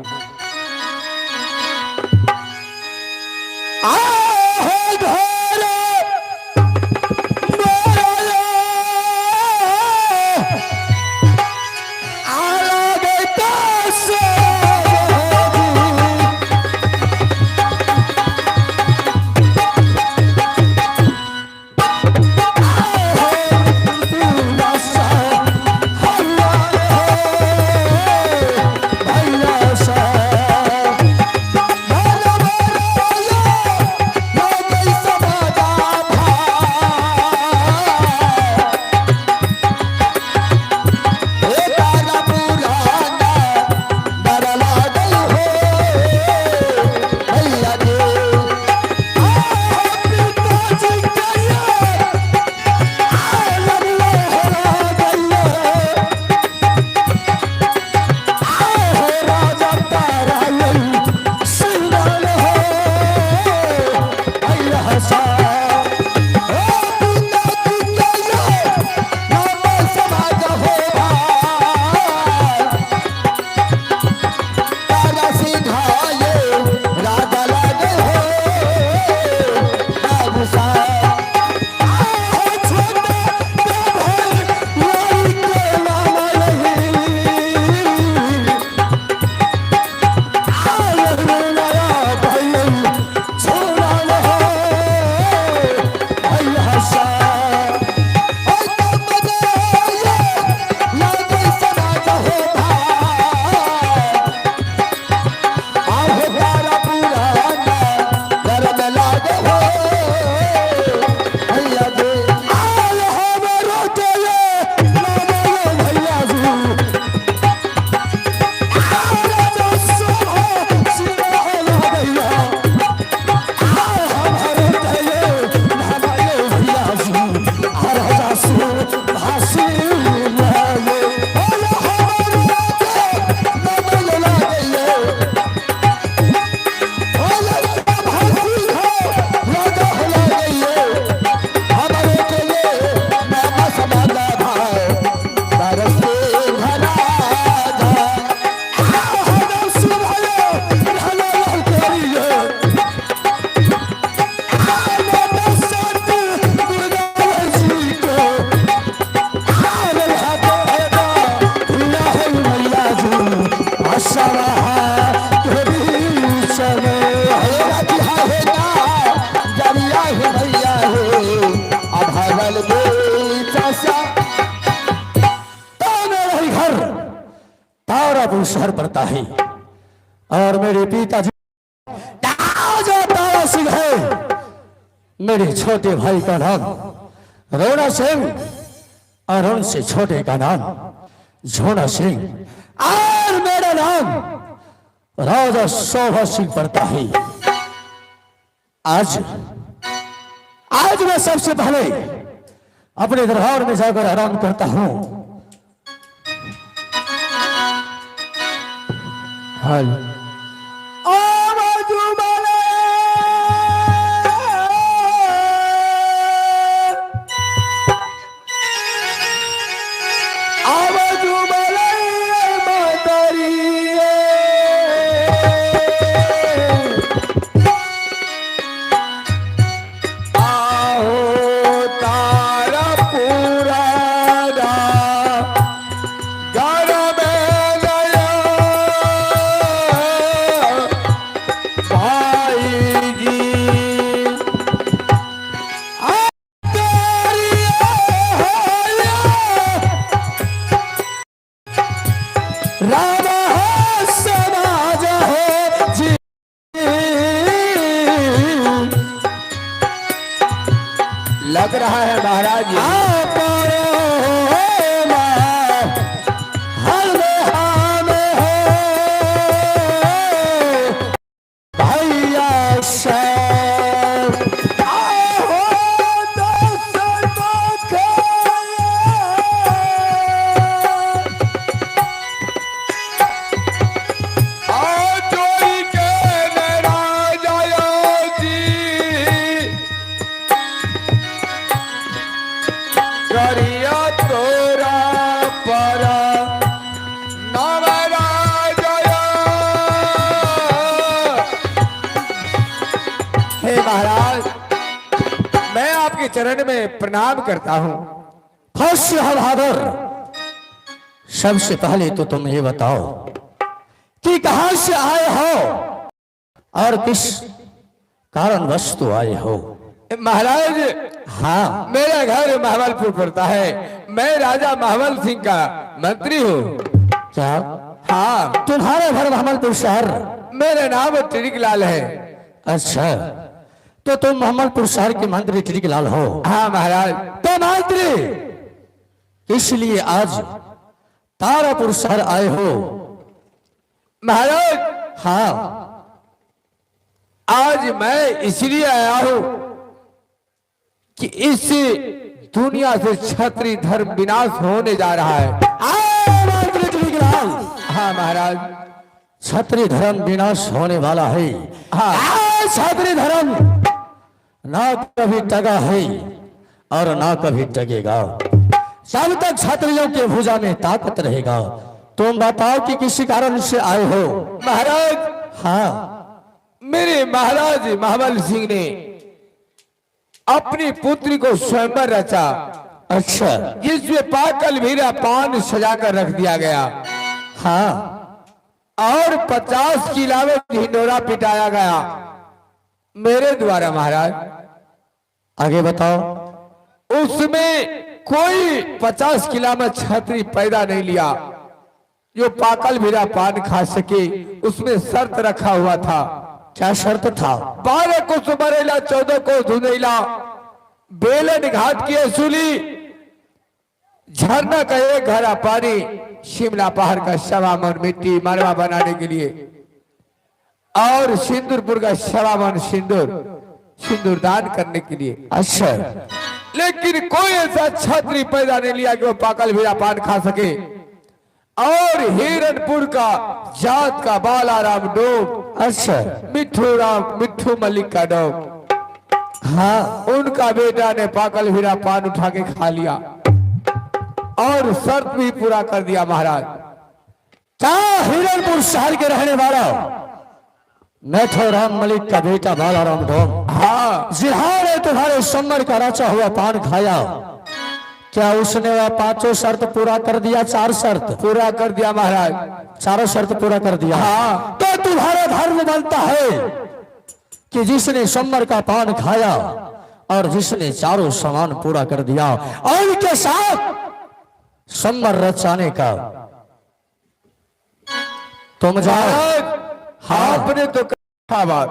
शहर पड़ता है और मेरे पिताजी तारा सिंह है। मेरे छोटे भाई का नाम रोना सिंह और उनसे छोटे का नाम झोना सिंह और मेरा नाम राजा शोभा सिंह पड़ता है। आज मैं सबसे पहले अपने दरबार में जाकर आराम करता हूँ। लग रहा है महाराज जी हे महाराज, मैं आपके चरण में प्रणाम करता हूँ। होश बहादुर, सबसे पहले तो तुम ये बताओ कि कहां से आए हो और किस कारण वस्तु आए हो। महाराज, हाँ, मेरा घर महावलपुर पड़ता है। मैं राजा महावल सिंह का मंत्री हूँ। क्या हाँ, तुम्हारे घर महमलपुर शहर? मेरा नाम टिरिकलाल है। अच्छा, तो तुम महमलपुर शहर के मंत्री टिरिकलाल हो? हाँ महाराज। तो मंत्री इसलिए आज तारापुर शहर आए हो? महाराज, हाँ, आज मैं इसलिए आया हूँ कि इस दुनिया से क्षत्रिय धर्म विनाश होने जा रहा है। मंत्री टिरिकलाल, हाँ महाराज। क्षत्रिय धर्म विनाश होने वाला है। हाँ, क्षत्रिय धर्म ना कभी टगा है और ना कभी टगेगा। जब तक क्षत्रियों के भुजा में ताकत रहेगा। तुम बताओ कि किसी कारण से आए हो? महाराज, हाँ, मेरे महाराज महाबल सिंह ने अपनी पुत्री को स्वयंवर रचा। अच्छा, जिसमें पाकल भीरा पान सजा कर रख दिया गया। हाँ, और 50 किला में ढिंडोरा पिटाया गया मेरे द्वारा। महाराज, आगे बताओ। उसमें कोई 50 किला में छतरी पैदा नहीं लिया जो पाकल भीरा पान खा सके। उसमें शर्त रखा हुआ था। क्या शर्त था? 12 को सुबरेला, 14 को धुनेला, बेलन घाट की असूली, झरना का एक घड़ा पानी, शिमला पहाड़ का सवा मन मिट्टी मरवा बनाने के लिए, और सिंदूरपुर का सवा मन सिंदूर दान करने के लिए। अच्छा, लेकिन कोई ऐसा छतरी पैदा नहीं लिया कि वो पाकल भीरा पान खा सके। और हिरणपुर का जात का बालाराम डोम, अच्छा, मिट्ठू मलिक का डोम, हाँ, उनका बेटा ने पाकल भीरा पान उठा के खा लिया और शर्त भी पूरा कर दिया। महाराज, क्या हिरणपुर शहर के रहने वाला मिट्ठू राम मलिक का बेटा बालाराम डोम, हाँ, जिन्होंने तुम्हारे सम्मर का रचा हुआ पान खाया, क्या उसने वह 5 शर्त पूरा कर दिया? 4 शर्त पूरा कर दिया महाराज। 4 शर्त पूरा कर दिया। हाँ, तो तुम्हारा धर्म बनता है कि जिसने सम्मर का पान खाया और जिसने चारों सामान पूरा कर दिया और उनके साथ सम्मर रचाने का तुम जाओ। महाराज, आपने तो कहा बात,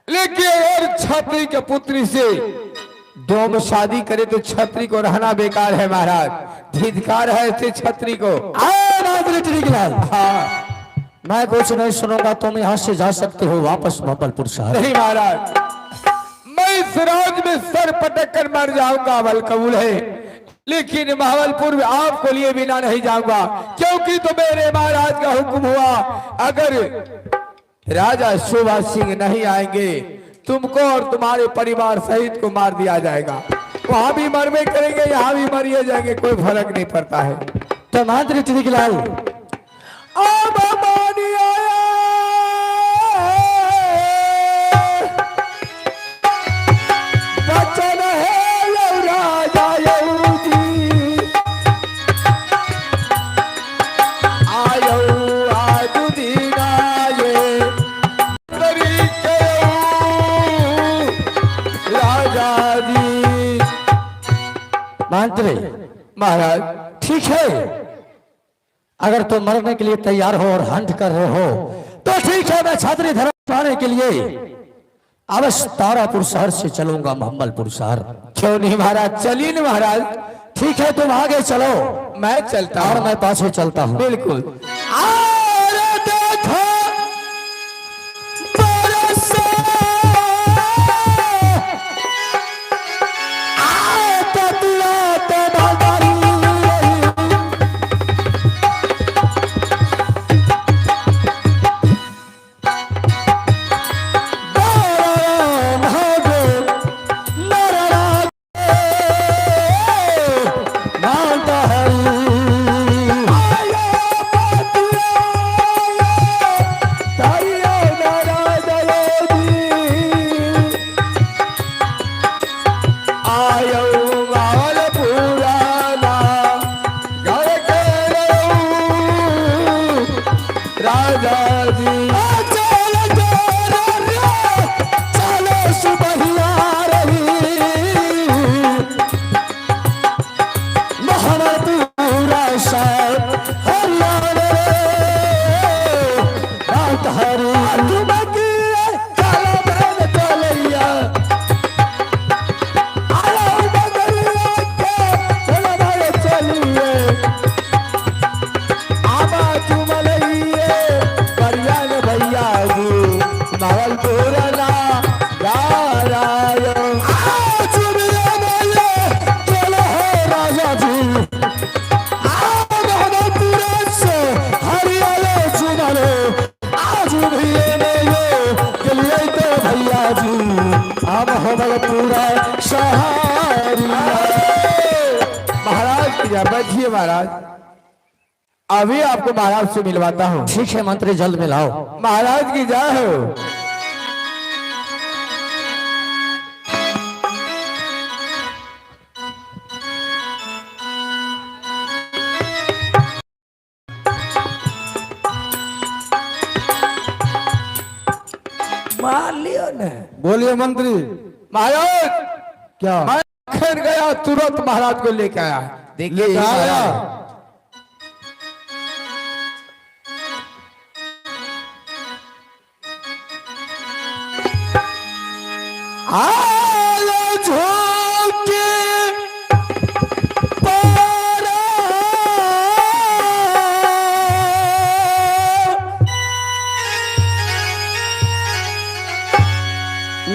लेकिन अगर छत्री के पुत्री से डोम शादी करे तो छत्री को रहना बेकार है। महाराज, धिक्कार है ऐसे छत्री को। हाँ, मैं कुछ नहीं सुनूंगा। तुम यहाँ से जा सकते हो वापस महमलपुर शहर। नहीं महाराज, मैं इस राज में सर पटक कर मर जाऊंगा, अमल कबूल है, लेकिन महावलपुर में आपको लिए बिना नहीं जाऊंगा, क्योंकि तो मेरे महाराज का हुक्म हुआ, अगर राजा शोभा सिंह नहीं आएंगे तुमको और तुम्हारे परिवार सहित को मार दिया जाएगा। वहां भी मरवे करेंगे, यहाँ भी मरिए जाएंगे, कोई फर्क नहीं पड़ता है। तो मंत्री टिरिकलाल, बचन है यौ राजा यौ जी, आयो आज दीना ये तरीके राजा जी। मंत्री महाराज, ठीक है, अगर तुम मरने के लिए तैयार हो और हंट कर रहे हो तो ठीक है, मैं छात्री धर्म पाने के लिए अवश्य तारापुर शहर से चलूंगा महमलपुर शहर। क्यों नहीं महाराज, चलिए ना महाराज। ठीक है, तुम आगे चलो, मैं चलता और हूँ। मैं पाछे चलता हूँ। बिल्कुल। अरे देखो राजा जी अब हो पूरा सहारिया। महाराज की जय, बैठिए महाराज, अभी आपको महाराज से मिलवाता हूँ। ठीक है मंत्री, जल्द मिलाओ। महाराज की जय हो। मान लियो ने। बोलिए मंत्री। महाराज क्या मैं खेल गया, तुरंत महाराज को लेके आया। देखिए लेके आया? आया झोंके पारा,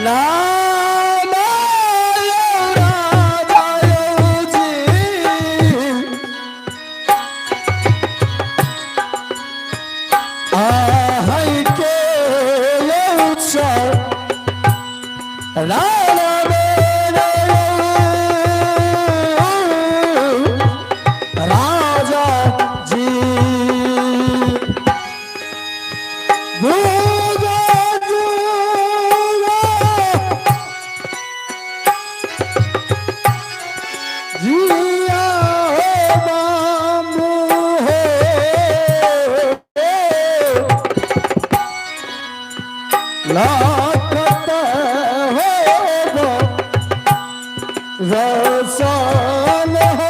नाम आयो राजा जी, आहै के उत्सव राणा मेरे राजा जी। दूगा दूगा जिया हो मामू हो, लाखत होगा रसान हो।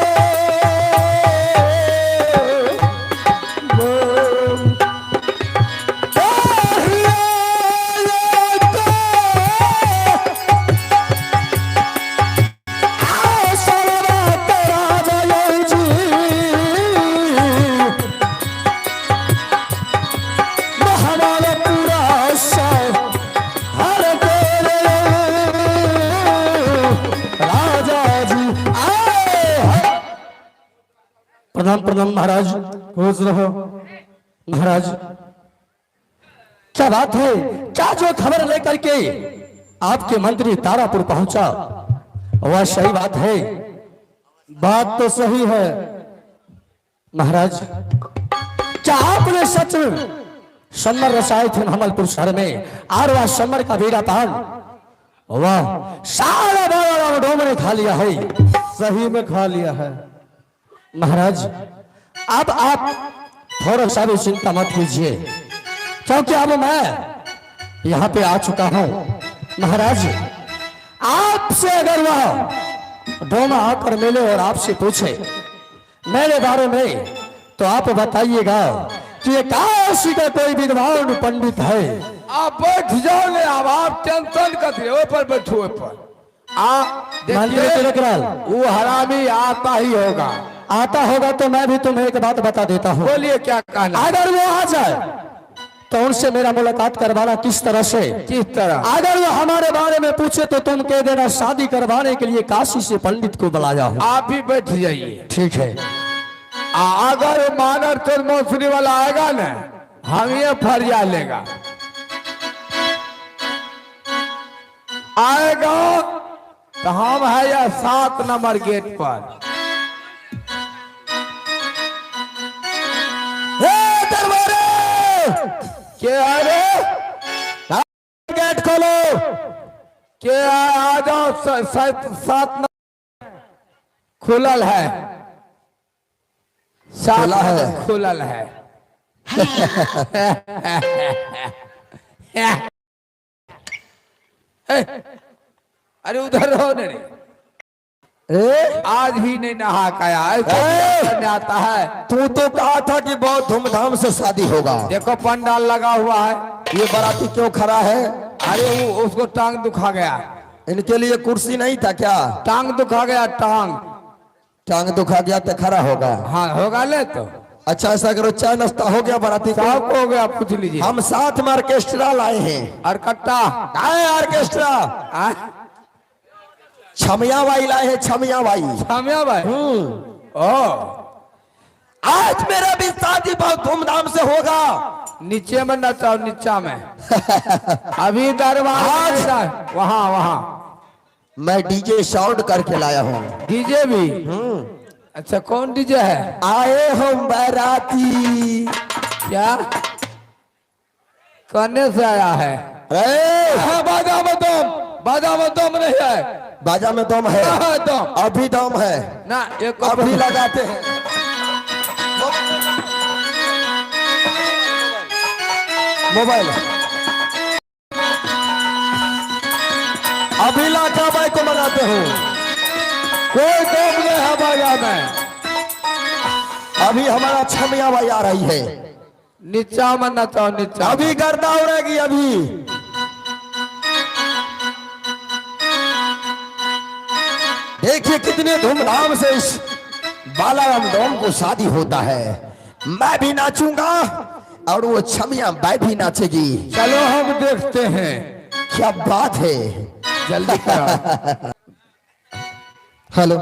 प्रणाम प्रणाम महाराज, खुश रहो। महाराज क्या बात है, क्या जो खबर लेकर के आपके मंत्री तारापुर पहुंचा वह सही बात है? बात तो सही है महाराज। क्या आपने सच सम्मर रसाए थे हमलपुर शहर में, और वह सम्मर का बेड़ा पान वह सारा बारा डोम ने खा लिया है? सही में खा लिया है महाराज। अब आप थोड़ा सा भी चिंता मत कीजिए, क्योंकि अब मैं यहाँ पे आ चुका हूँ महाराज। आपसे अगर वह डोमा आकर मिले और आपसे पूछे मेरे बारे में, तो आप बताइएगा कि ये काशी का कोई विद्वान पंडित है। आप बैठ जाओ ने, अब आप टेंशन करते ऊपर बैठो ऊपर। मंत्री तिलकलाल, वो हरामी आता ही होगा। आता होगा तो मैं भी तुम्हें एक बात बता देता हूँ। बोलिए क्या कहना। अगर वो आ जाए तो उनसे मेरा मुलाकात करवाना किस तरह से? किस तरह? अगर वो हमारे बारे में पूछे तो तुम कह देना शादी करवाने के लिए काशी से पंडित को बुलाया हूँ। आप भी बैठ जाइए। ठीक है। अगर मानर तो मौसरी वाला आएगा ना, हम ये फरिया लेगा। आएगा तो हम है या 7 नंबर गेट पर। क्या रे, गेट खोलो। क्या आ जाओ, 7 नंबर खुलल है। खुला है। खुलल है। अरे उधर रहो नहीं, आज भी नहीं नहा काया आता है। तू तो कहा था कि बहुत धूमधाम से शादी होगा। देखो पंडाल लगा हुआ है। ये बाराती क्यों खड़ा है? अरे वो उसको टांग दुखा गया। इनके लिए कुर्सी नहीं था क्या? टांग दुखा गया, टांग दुखा गया तो खड़ा होगा। हाँ होगा ले तो। अच्छा ऐसा करो, चाय नाश्ता हो गया बाराती का? सब हो गया, पूछ लीजिए। हम साथ में ऑर्केस्ट्रा लाए हैं। और कट्टा आए ऑर्केस्ट्रा, छमिया बाई लाए हैं। छमिया बाई। छमिया भाई। ओ आज मेरा भी शादी बहुत धूमधाम से होगा। नीचे में नचाओ, नीचा में। अभी दरबार में वहाँ वहाँ मैं डीजे साउंड करके लाया हूँ। डीजे भी। अच्छा, कौन डीजे है? आए हम बाराती। क्या करने से आया है? अरे बाजा में दम, बाजा में दम नहीं है। बाजा में दम है, दम अभी दम है ना, एक अभी लगाते हैं। मोबाइल अभी लाटा बाई को मनाते हूँ। कोई दम नहीं है बाजा में। अभी हमारा छमिया बाई आ रही है। नीचा में नचाओ, नीचा। अभी गर्दा उड़ेगी। अभी देखिए कितने धूमधाम से इस बालाराम डोम को शादी होता है। मैं भी नाचूंगा और वो छमिया बाई भी नाचेगी। चलो हम देखते हैं। क्या बात है। जल्दी करो। हेलो,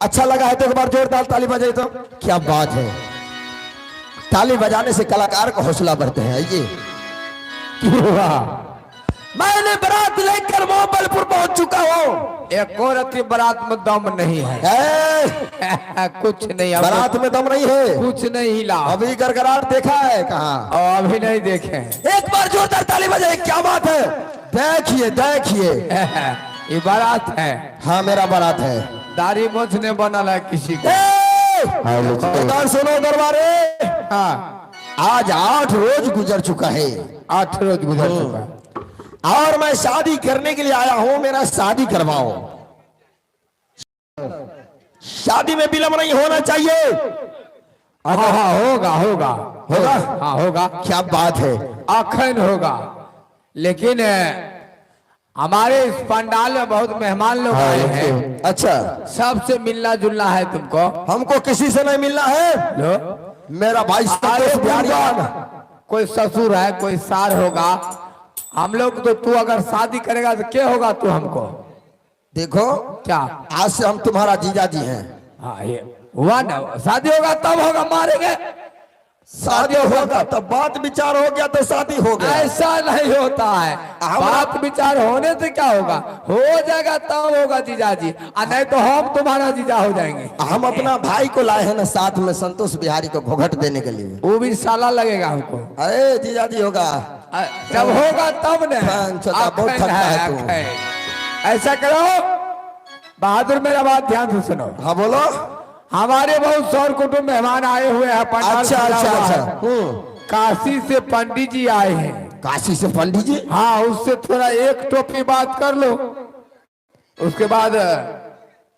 अच्छा लगा है तो एक बार जोरदार ताली बजाइए तो। क्या बात है। ताली बजाने से कलाकार को हौसला बढ़ते हैं। ये मैंने बारात लेकर मोहब्बतपुर पहुंच चुका हूँ। एक और अति बारात में दम नहीं है। कुछ नहीं, बारात में दम नहीं है, कुछ नहीं हिला। अभी गड़गड़ाहट देखा है कहाँ? और अभी नहीं देखे। एक बार जोरदार ताली बजाइए। क्या बात है। देखिए देखिए, ये बारात है। हाँ मेरा बारात है। दाढ़ी मोछ ने बनल है किसी को। खबरदार सुनो दरबारे। हाँ, आज 8 रोज गुजर चुका है। 8 रोज गुजर चुका है। और मैं शादी करने के लिए आया हूं। मेरा शादी करवाओ। शादी में विलंब नहीं होना चाहिए। हाँ हाँ, होगा होगा होगा? हाँ होगा। क्या बात है। अखन होगा। लेकिन हमारे इस पंडाल में बहुत मेहमान लोग आए हैं। अच्छा, सबसे मिलना जुलना है तुमको। हमको किसी से नहीं मिलना है। लो, मेरा भाई संतोष बिहारी कोई ससुर है, कोई सार होगा। हम लोग तो, तू अगर शादी करेगा तो क्या होगा तू हमको? देखो, क्या? आज से हम तुम्हारा जीजा जी हैं। हाँ, ये हुआ ना। शादी होगा तब होगा, मारेंगे। शादी होगा तब बात विचार हो गया तो शादी हो गया। ऐसा नहीं होता है। बात विचार होने से क्या होगा? हो जाएगा तब होगा जीजा जी, और नहीं तो हम तुम्हारा जीजा हो जाएंगे। हम अपना भाई को लाए हैं ना साथ में, संतोष बिहारी को घूंघट देने के लिए। वो भी साला लगेगा हमको। अरे जीजा जी होगा जब होगा तब न। बहुत थकता है तू। ऐसा करो बहादुर, मेरा बात ध्यान से सुनो। हाँ बोलो। हमारे बहुत सौर कुटुंब मेहमान आए हुए हैं। पंडाल अच्छा सजा अच्छा हुआ है। अच्छा। काशी से पंडित जी आए हैं। काशी से पंडित जी? हाँ, उससे थोड़ा एक टोपी बात कर लो, उसके बाद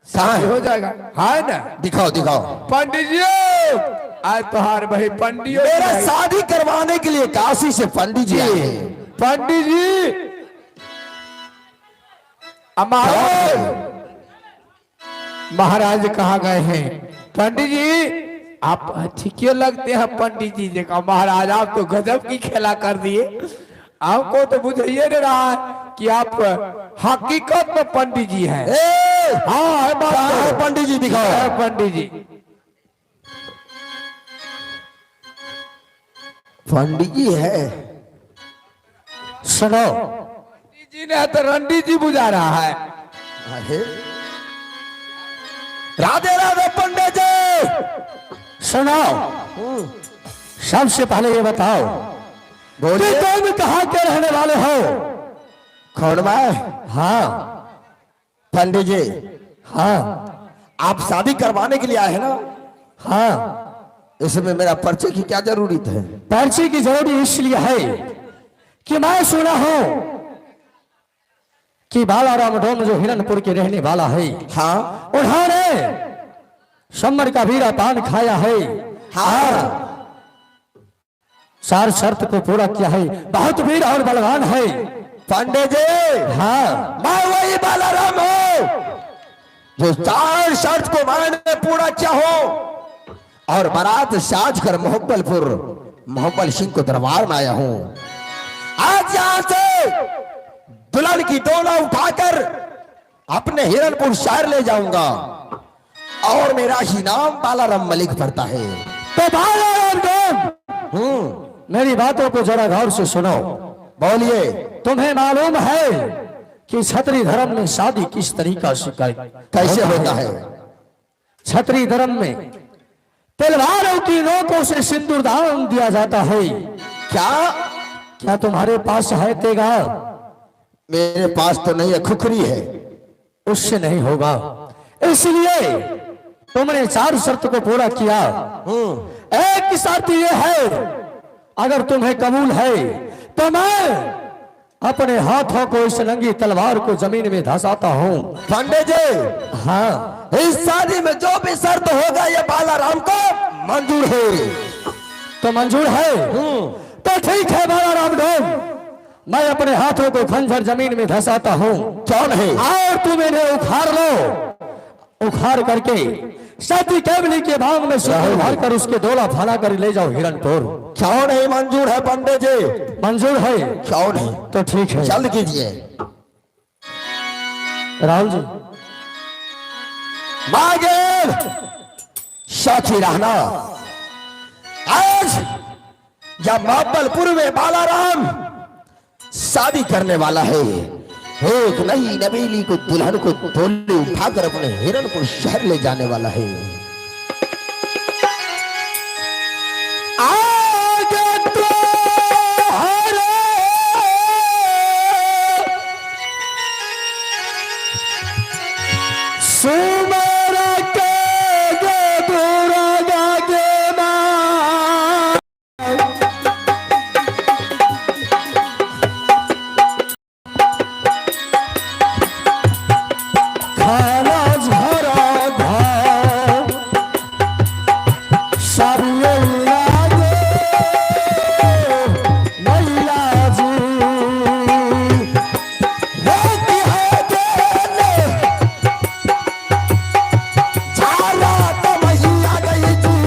शादी हो जाएगा। है ना? दिखाओ दिखाओ। पंडित जी आज तोहार भाई पंडित मेरा शादी करवाने के लिए काशी से पंडित जी आए हैं। पंडित जी महाराज कहाँ गए हैं? पंडित जी आप ठीक लगते हैं। पंडित जी का महाराज आप तो गजब की खेला कर दिए। हमको तो बुझाइए नहीं रहा है कि आप हकीकत में पंडित जी हैं। हाँ है पंडित जी, दिखाओ। पंडित जी, पंडित जी है। सुनो, पंडित जी ने तो रंडी जी बुझा रहा है। अरे राधे राधे पंडित जी। सुनो, सबसे पहले ये बताओ बोलिए। तुम कहाँ के रहने वाले हो? कौन मैं? हाँ पंडित जी, हाँ आप शादी करवाने के लिए आए हैं ना? हाँ। इसमें मेरा परिचय की क्या जरूरत है? पर्ची की जरूरी इसलिए है कि मैं सुना हूं कि बालाराम डोम जो हिरनपुर के रहने वाला है, हाँ उन्होंने समर का वीरा पान खाया है। हाँ। सार शर्त को पूरा किया है। बहुत वीर और बलवान है। पंडित जी, हाँ, मैं वही बालाराम हूँ जो 4 शर्त को मैंने पूरा किया हो और बारात साज कर मोहब्बत सिंह को दरबार में आया हूँ। आज यहाँ से दुल्हन की डोला उठाकर अपने हिरनपुर शहर ले जाऊंगा और मेरा ही नाम बालाराम मलिक पड़ता है। तो बालाराम डोम मेरी बातों को जरा गौर से सुनो। बोलिए। तुम्हें मालूम है कि क्षत्रिय धर्म में शादी किस तरीका से कैसे होता है? क्षत्रिय धर्म में तलवारों की नोकों से सिंदूर दान दिया जाता है। क्या? क्या तुम्हारे पास है तेगा? मेरे पास तो नहीं है, खुखरी है। उससे नहीं होगा, इसलिए तुमने 4 शर्त को पूरा किया। एक की शर्त यह है, अगर तुम्हें कबूल है तो मैं अपने हाथों को इस नंगी तलवार को जमीन में धंसाता हूँ। पंडित जी, हाँ, इस शादी में जो भी शर्त होगा ये बालाराम को मंजूर है। तो मंजूर है? तो ठीक है बालाराम डोम, मैं अपने हाथों को खंजर जमीन में धंसाता हूँ। कौन है? और तुम इन्हें उखाड़ लो, उखाड़ करके सती केवली के भाग में सिंदूर भर कर उसके डोला फना कर ले जाओ हिरणपुर। क्यों नहीं मंजूर है पंडित जी? मंजूर है? क्यों नहीं? तो ठीक है, जल्द कीजिए। राहुल जी। मागे साक्षी रहना, आज जब मापलपुर में बालाराम शादी करने वाला है, एक नई नवेली को दुल्हन को डोली उठाकर अपने हिरणपुर शहर ले जाने वाला है। आगे तो हरे सुमर के गोरा गागे ना खाना झरा धाम सब लागे मैया जी। होती है देने झाला तो मैया गई जी।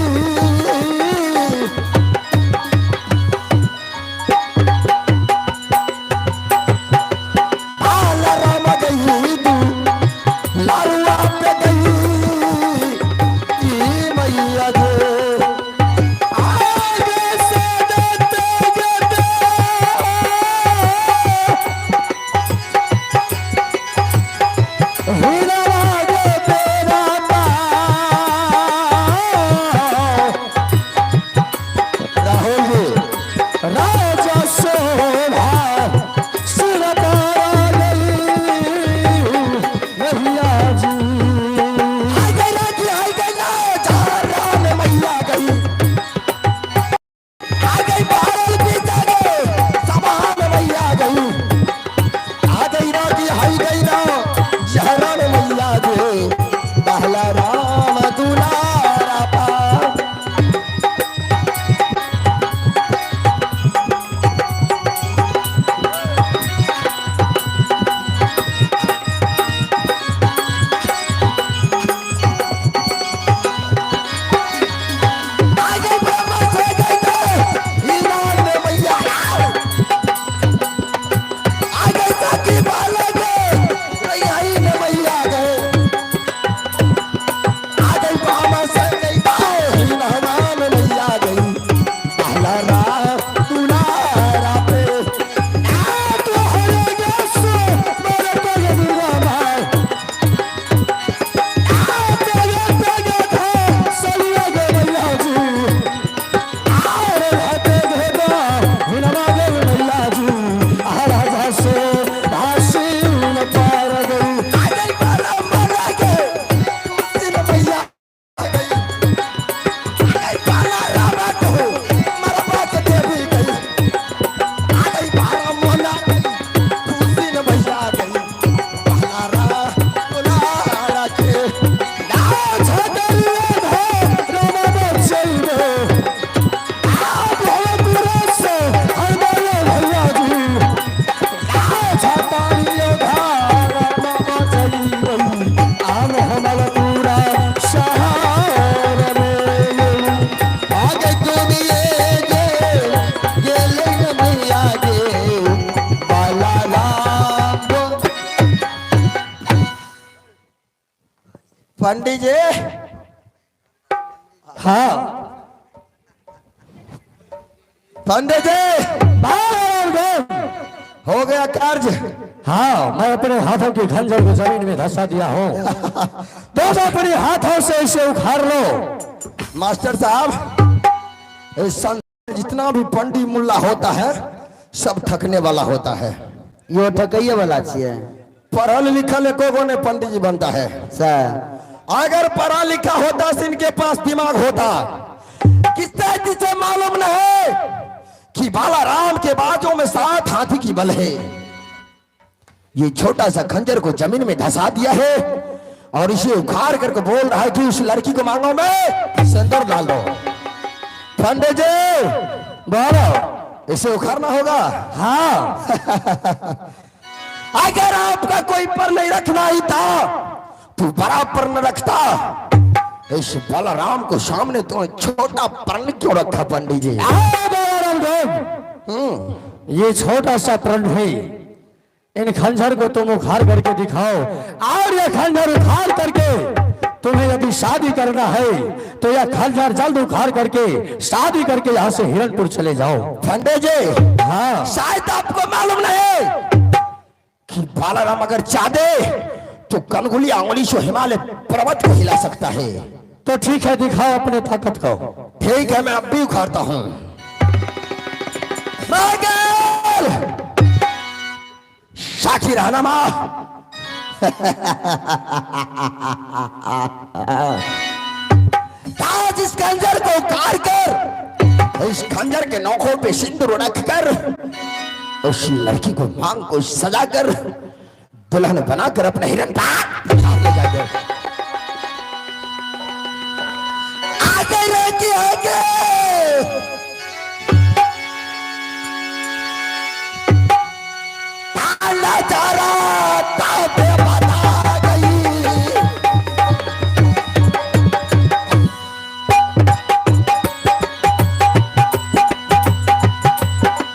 बालाराम गई तू लालवा पे गई ई मैया दे। आगे से देते देते हीरावागे तेरा राहुल जी, राजा शोभा सिरकारा गई मैया जी। आई गई ना जी, आई गई ना, झाला में मैया गई। आ गई बारल की जगह सभा में मैया गई। आ गई ना जी, आई गई ना, जहरा में मैया गई। बहला राम दुलारा पा। आ गई ब्रह्मा से गई तो ईरान में मैया आ गई साकी बाला गए रैयाई में मैया गए। आ गई ब्रह्मा से गई तो हीरान में मैया गई। पहला राम दुलारा पे तो हरे सो मेरे तेरे दुर्गा माँ तेरे तेरे था सलिया गे मैया जी। अरे हटे घेदा हिनवागे मैया जी। राजा से भासी न पार गई। आ गई बाला मारा के दूसरी में मैया आ गई। आ गई बाला रामा को मरवा के देवी गई। आ गई बाला मोला दूसरी में मैया आ गई। बाला दुलारा के नाच हटलिए धो रामा बचैबे। आप हो दूर से हमारे भैया जी। नाच हटलिए धो रामा बचैबे। आम हमर पूरा शहर में। आ गई दुनिया ये लेन मैया गे बाला राम। पंडित जी, हाँ, पंडित जी बालाराम डोम। हो गया कार्य। हाँ, मैं अपने हाथों की खंजर को जमीन में धंसा दिया हूँ। तुम अपने हाथों से इसे उखाड़ लो। मास्टर साहब, इस संसार में जितना भी पंडित मुल्ला होता है सब ठकने वाला होता है। यो ठकैया वाला छियै पढ़ल लिखल एको ने पंडित जी बनता है। सर। अगर पढ़ा लिखा होता तो इनके पास दिमाग होता। किससे जिसे मालूम नहीं कि बालाराम के बाजों में 7 हाथी की बल है। ये छोटा सा खंजर को जमीन में धंसा दिया है और इसे उखाड़ करके बोल रहा है कि उस लड़की को मांगो में सिंदूर डाल दो। पंडित जी बोलो, इसे उखाड़ना होगा। हाँ। अगर आपका कोई पर नहीं रखना ही था तो बराबर न रखता। इस बलराम को सामने तो छोटा प्रण क्यों रखा पंडित जी? बालाराम डोम, ये छोटा सा प्रण है। इन खंजर को तुम उखाड़ करके दिखाओ और यह खंजर उखाड़ करके तुम्हें यदि शादी करना है तो यह खंजर जल्द उखाड़ करके शादी करके यहाँ से हिरणपुर चले जाओ। पंडित जी, हाँ, शायद आपको मालूम नहीं कि बालाराम अगर चाहे तो कनगुली आंगुली से हिमालय पर्वत को हिला सकता है। तो ठीक है, दिखाओ अपने ताकत को। ठीक है, मैं अब भी उखाड़ता हूं। साखी रहना मां। आज इस खंजर को उखाड़ कर इस खंजर के नोकों पे सिंदूर रखकर उस लड़की को मांग को सजाकर दुल्हन बनाकर अपने हिरण पाक ले जाएंगे। आगे रहती आगे ताला चारा ताबे बता गई।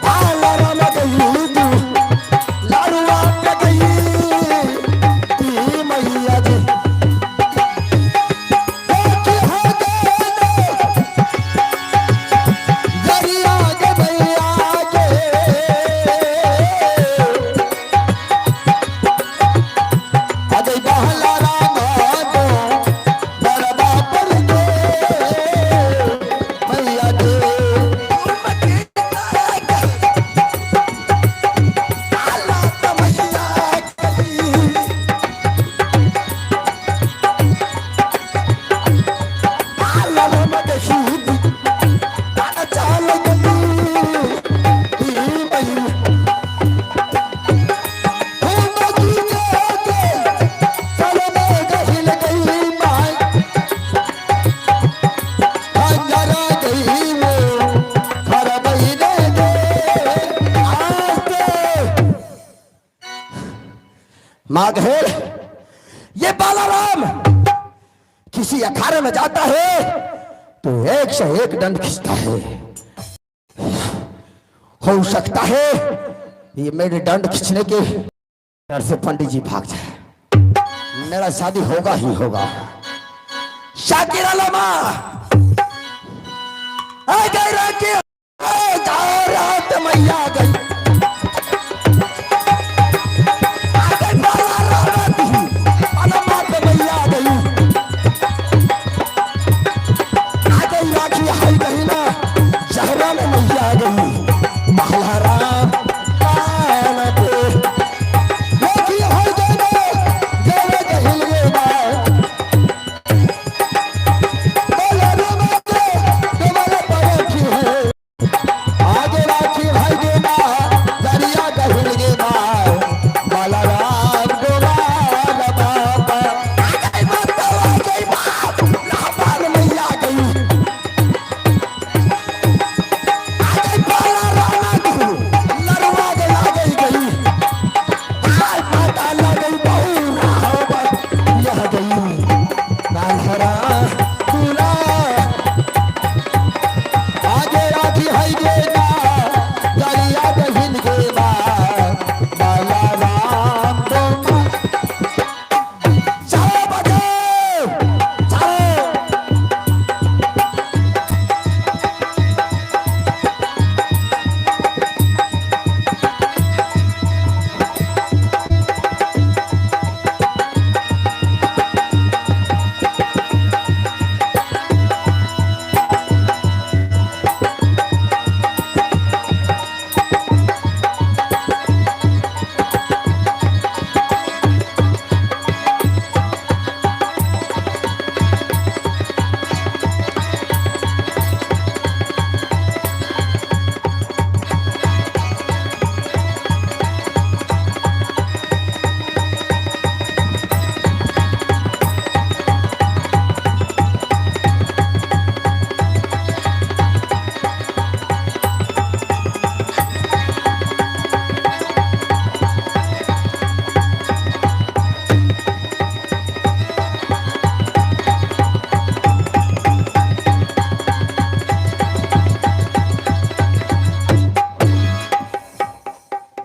बालाराम गई तू लाडवा पे गई ती मैया जी। देखी हो दरिया के भैया के अजय बालाराम को बड़बा पर दे मैया जी। माघेर, ये बालाराम किसी अखाड़े में जाता है तो एक से एक दंड खींचता है। हो सकता है ये मेरे दंड खींचने के डर से पंडित जी भाग जाए। मेरा शादी होगा ही होगा। शाकिर लमा आ गई राखी रात मैया गई। आगे राखी भाई देना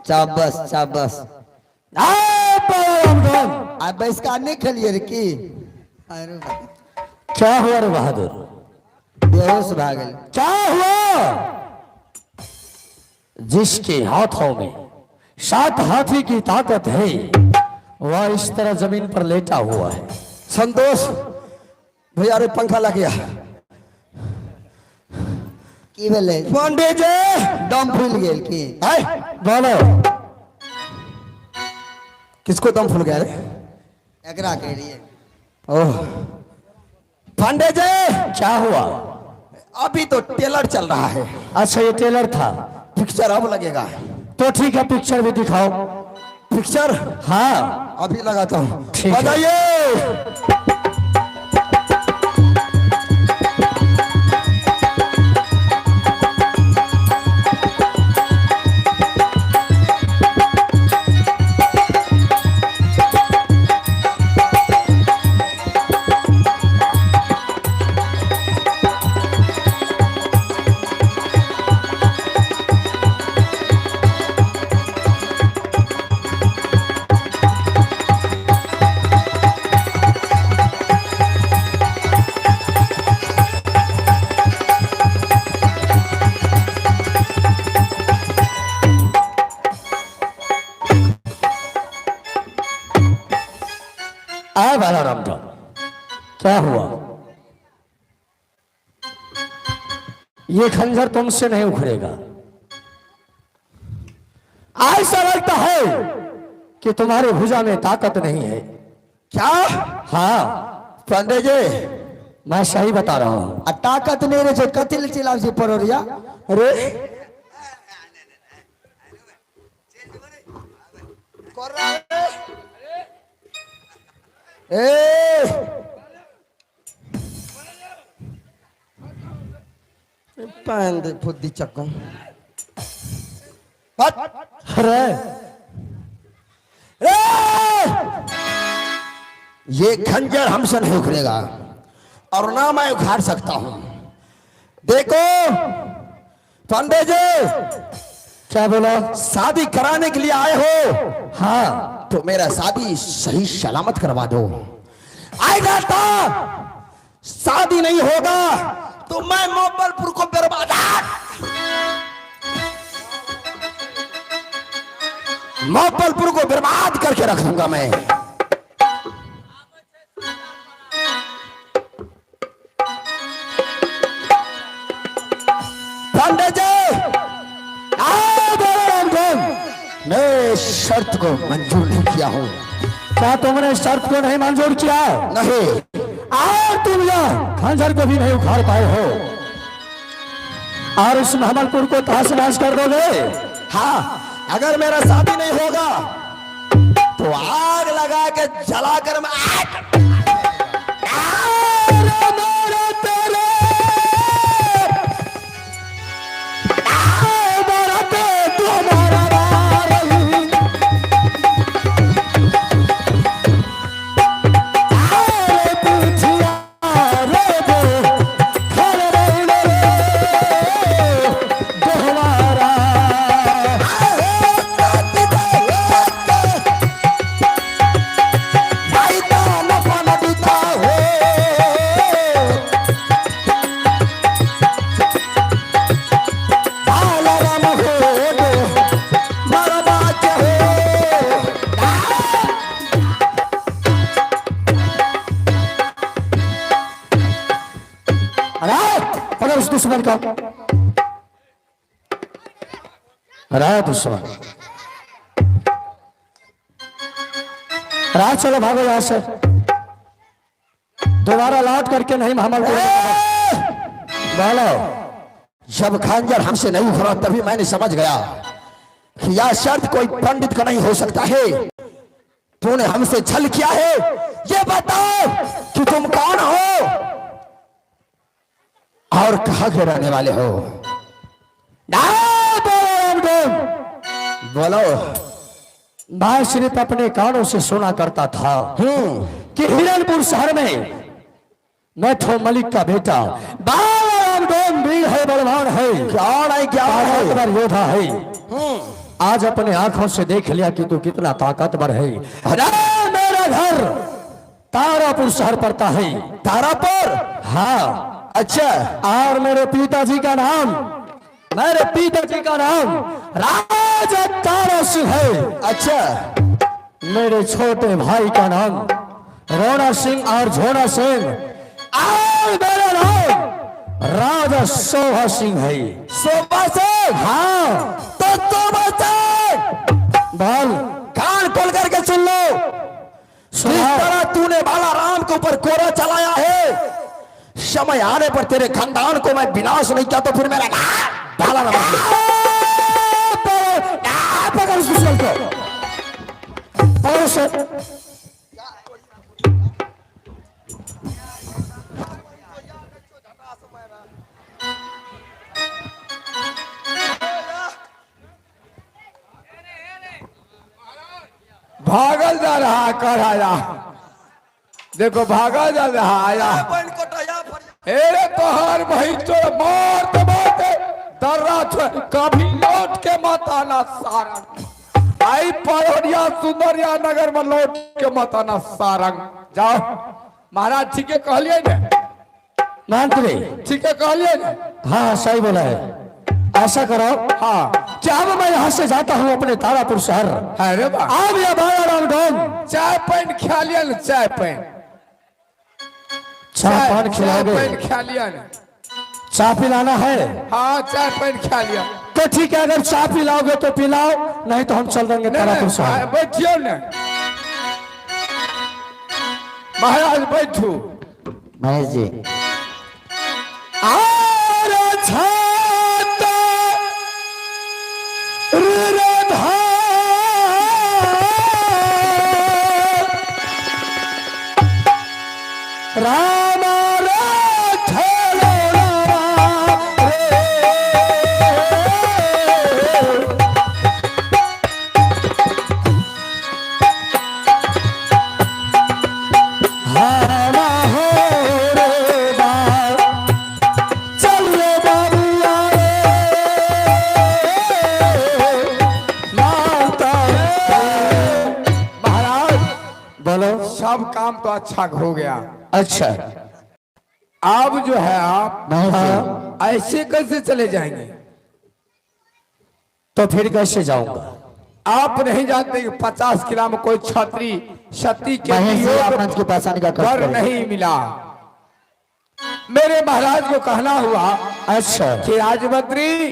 शाबाश शाबाश बलराम डोम अब इसका नहीं खेलिए रे की अरे क्या हुआ रे बहादुर बेहोश भागल क्या हुआ जिसके हाथों में 7 हाथी की ताकत है वह इस तरह जमीन पर लेटा हुआ है। संतोष भैया रे पंखा लग गया की भेले पंडित जी दम फूल गेल की है बोलो किसको दम फूल गया रे एकरा कह रही है ओह पंडित जी क्या हुआ? अभी तो टेलर चल रहा है अच्छा ये टेलर था। पिक्चर अब लगेगा तो ठीक है पिक्चर भी दिखाओ। पिक्चर हाँ अभी लगाता हूँ ठीक है। बताइए आए बलराम डोम क्या हुआ? ये खंजर तुमसे नहीं उखड़ेगा। ऐसा लगता है कि तुम्हारे भुजा में ताकत नहीं है। क्या हाँ पंडित जी मैं सही बता रहा हूँ। आ ताकत नहीं रहे कथिल चिलाव से परोरिया अरे ए पांद फुद्दी चक्कू अरे ये खंजर हमसे नहीं उखड़ेगा और ना मैं उखाड़ सकता हूं। देखो पंडित जी क्या बोला? शादी कराने के लिए आए हो हाँ तो मेरा शादी सही सलामत करवा दो। आएगा तो शादी नहीं होगा तो मैं मोबाइलपुर को बर्बाद मोबाइलपुर को बर्बाद करके रखूंगा मैं। पंडित जी मैं शर्त को मंजूर नहीं किया हूं। क्या तुमने शर्त को नहीं मंजूर किया? नहीं और तुम यह खंजर को भी नहीं उखाड़ पाए हो और इस महमलपुर को तहस नहस कर दोगे। हाँ अगर मेरा शादी नहीं होगा तो आग लगा के जलाकर मैं उस दुश्मन का राय दुश्मन राय चलो भागो यहां से दोबारा लौट करके नहीं महमल बोलो। जब खंजर हमसे नहीं उखड़ा तभी मैंने समझ गया कि यह शर्त कोई पंडित का नहीं हो सकता है। तूने हमसे छल किया है। ये बताओ कि तुम कौन हो और कहां के रहने वाले हो? बोलो। मैं सिर्फ अपने कानों से सुना करता था कि हिरणपुर शहर में मैथो मलिक का बेटा बलराम डोम वीर है, बलवान है, कौन है क्या है? योद्धा है। आज अपने आंखों से देख लिया कि तू कितना ताकतवर है। अरे मेरा घर तारापुर शहर पड़ता है। तारापुर? हाँ। अच्छा। और मेरे पिताजी का नाम राजा तारा सिंह है। अच्छा। मेरे छोटे भाई का नाम रोना सिंह और झोना सिंह और मेरा नाम राजा शोभा सिंह है। शोभा सिंह? हाँ। तो बोल, कान खोल करके सुन लो। जिस तरह तूने बाला राम के ऊपर कोरा चलाया है, समय आने पर तेरे खानदान को मैं विनाश नहीं किया तो फिर मेरा बाला राम पकड़ उसको भागल जा रहा कर आया, देखो भागा जा रहा आया। अरे तोहर भाई तो मारते मारते दर्रा कभी लौट के मत आना सारंग। आई परोरिया सुंदरिया नगर में लौट के मत आना सारंग। जाओ महाराज, ठीक है कहलिए ना मंत्री? ठीक है कहलिए ना? हाँ सही बोला है। ऐसा करो, हाँ जब मैं यहाँ से जाता हूँ अपने तारापुर शहर, अरे बा अब या बाला राम डोम चाय पान खा लिया ना, चाय पान खिलाओगे? खा लिया ना, चाय पिलाना है? हाँ चाय पान खा लिया। तो ठीक है, अगर चाय पिलाओगे तो पिलाओ, नहीं तो हम चल देंगे तारापुर शहर। बैठियो ना महाराज, बैठू। महेश जी सब काम तो अच्छा हो गया। अच्छा, अब जो है आप ऐसे कैसे चले जाएंगे? तो फिर कैसे जाऊंगा? आप नहीं जानते कि 50 किलो में कोई छतरी क्षति के के पास आने का घर नहीं मिला। मेरे महाराज को कहना हुआ अच्छा कि राजमंत्री,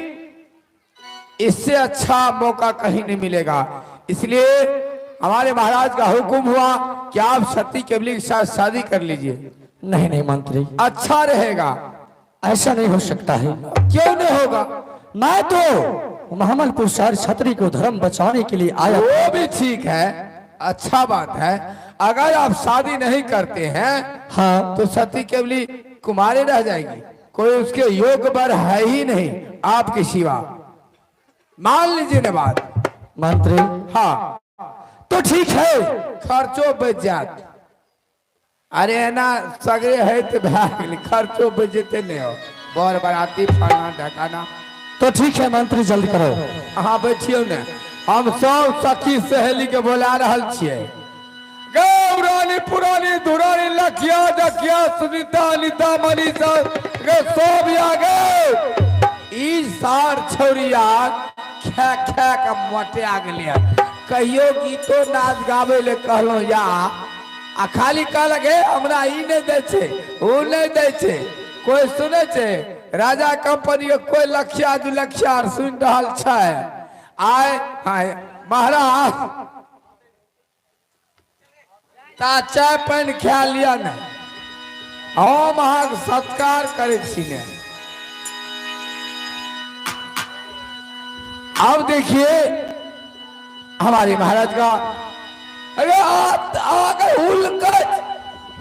इससे अच्छा मौका कहीं नहीं मिलेगा, इसलिए हमारे महाराज का हुक्म हुआ कि आप सती केवली के साथ शादी कर लीजिए। नहीं नहीं मंत्री, अच्छा रहेगा। ऐसा नहीं हो सकता है। क्यों नहीं होगा? मैं तो महमलपुर शहर छतरी को धर्म बचाने के लिए आया। वो भी ठीक है, अच्छा बात है। अगर आप शादी नहीं करते हैं हाँ तो सती केवली कुमारी रह जाएगी, कोई उसके योग्य वर है ही नहीं आपके सिवा। मान लीजिए ना बात मंत्री। हाँ तो ठीक है, खर्चो बच जात। अरे ना सगरे है तो खर्चो बचते नहीं हो, बर बराती फलाना ढकाना। तो ठीक है मंत्री, जल्दी करो। हाँ बैठियो ने, हम सब सखी सहेली के बोला रहल छियै। गौरानी पुरानी धुरानी लखिया डकिया सुनीता अनिता मनीषा सब आ गए। ई सार छौरिया खा खा के मोटे आ गेलिए। कहियो गीतो नाच गावे ले कहलो या आ खाली कहलक हे हमरा ई नहीं दे छे, ओ नहीं दे छे, कोई सुने छे? राजा कंपनी के कोई लखिया दू लखिया सुन रहल छै। आय हाय महाराज, ता चाय पान खा लिया ने, हम अहाँके सत्कार करे छी ने। अब देखिए हमारे महाराज का, अरे आगे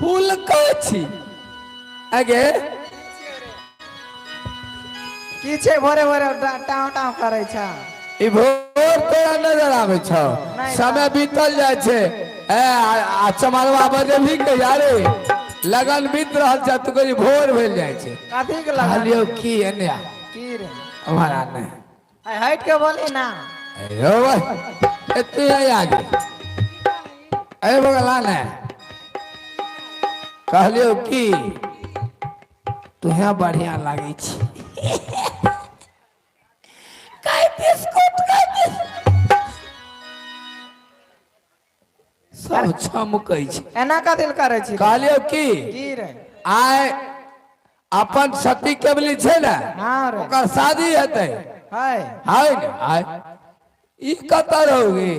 हुलकच आगे की छै भोरे भोरे टाव टाव करे छ। ई भोर तोरा नजर आवे छ, समय बीतल जाय छै। आ चमरवा बजे भी के यारे लगन बीत रहल छ, तू कही भोर भेल जाय छै। कथी के लगा लियो की एने की रे हमारा ने हट के बोली ना। अयो इतने ही आगे अरे बगला ने कहलियो कि तुहे बढ़िया लागे छी सब छमकै छै एना का दिल करे छी कहलियो कि की रे आय अपन सती केवली छै ने हाँ रे ओकर शादी हेतै हाय हाय ने आय ई कतर होगी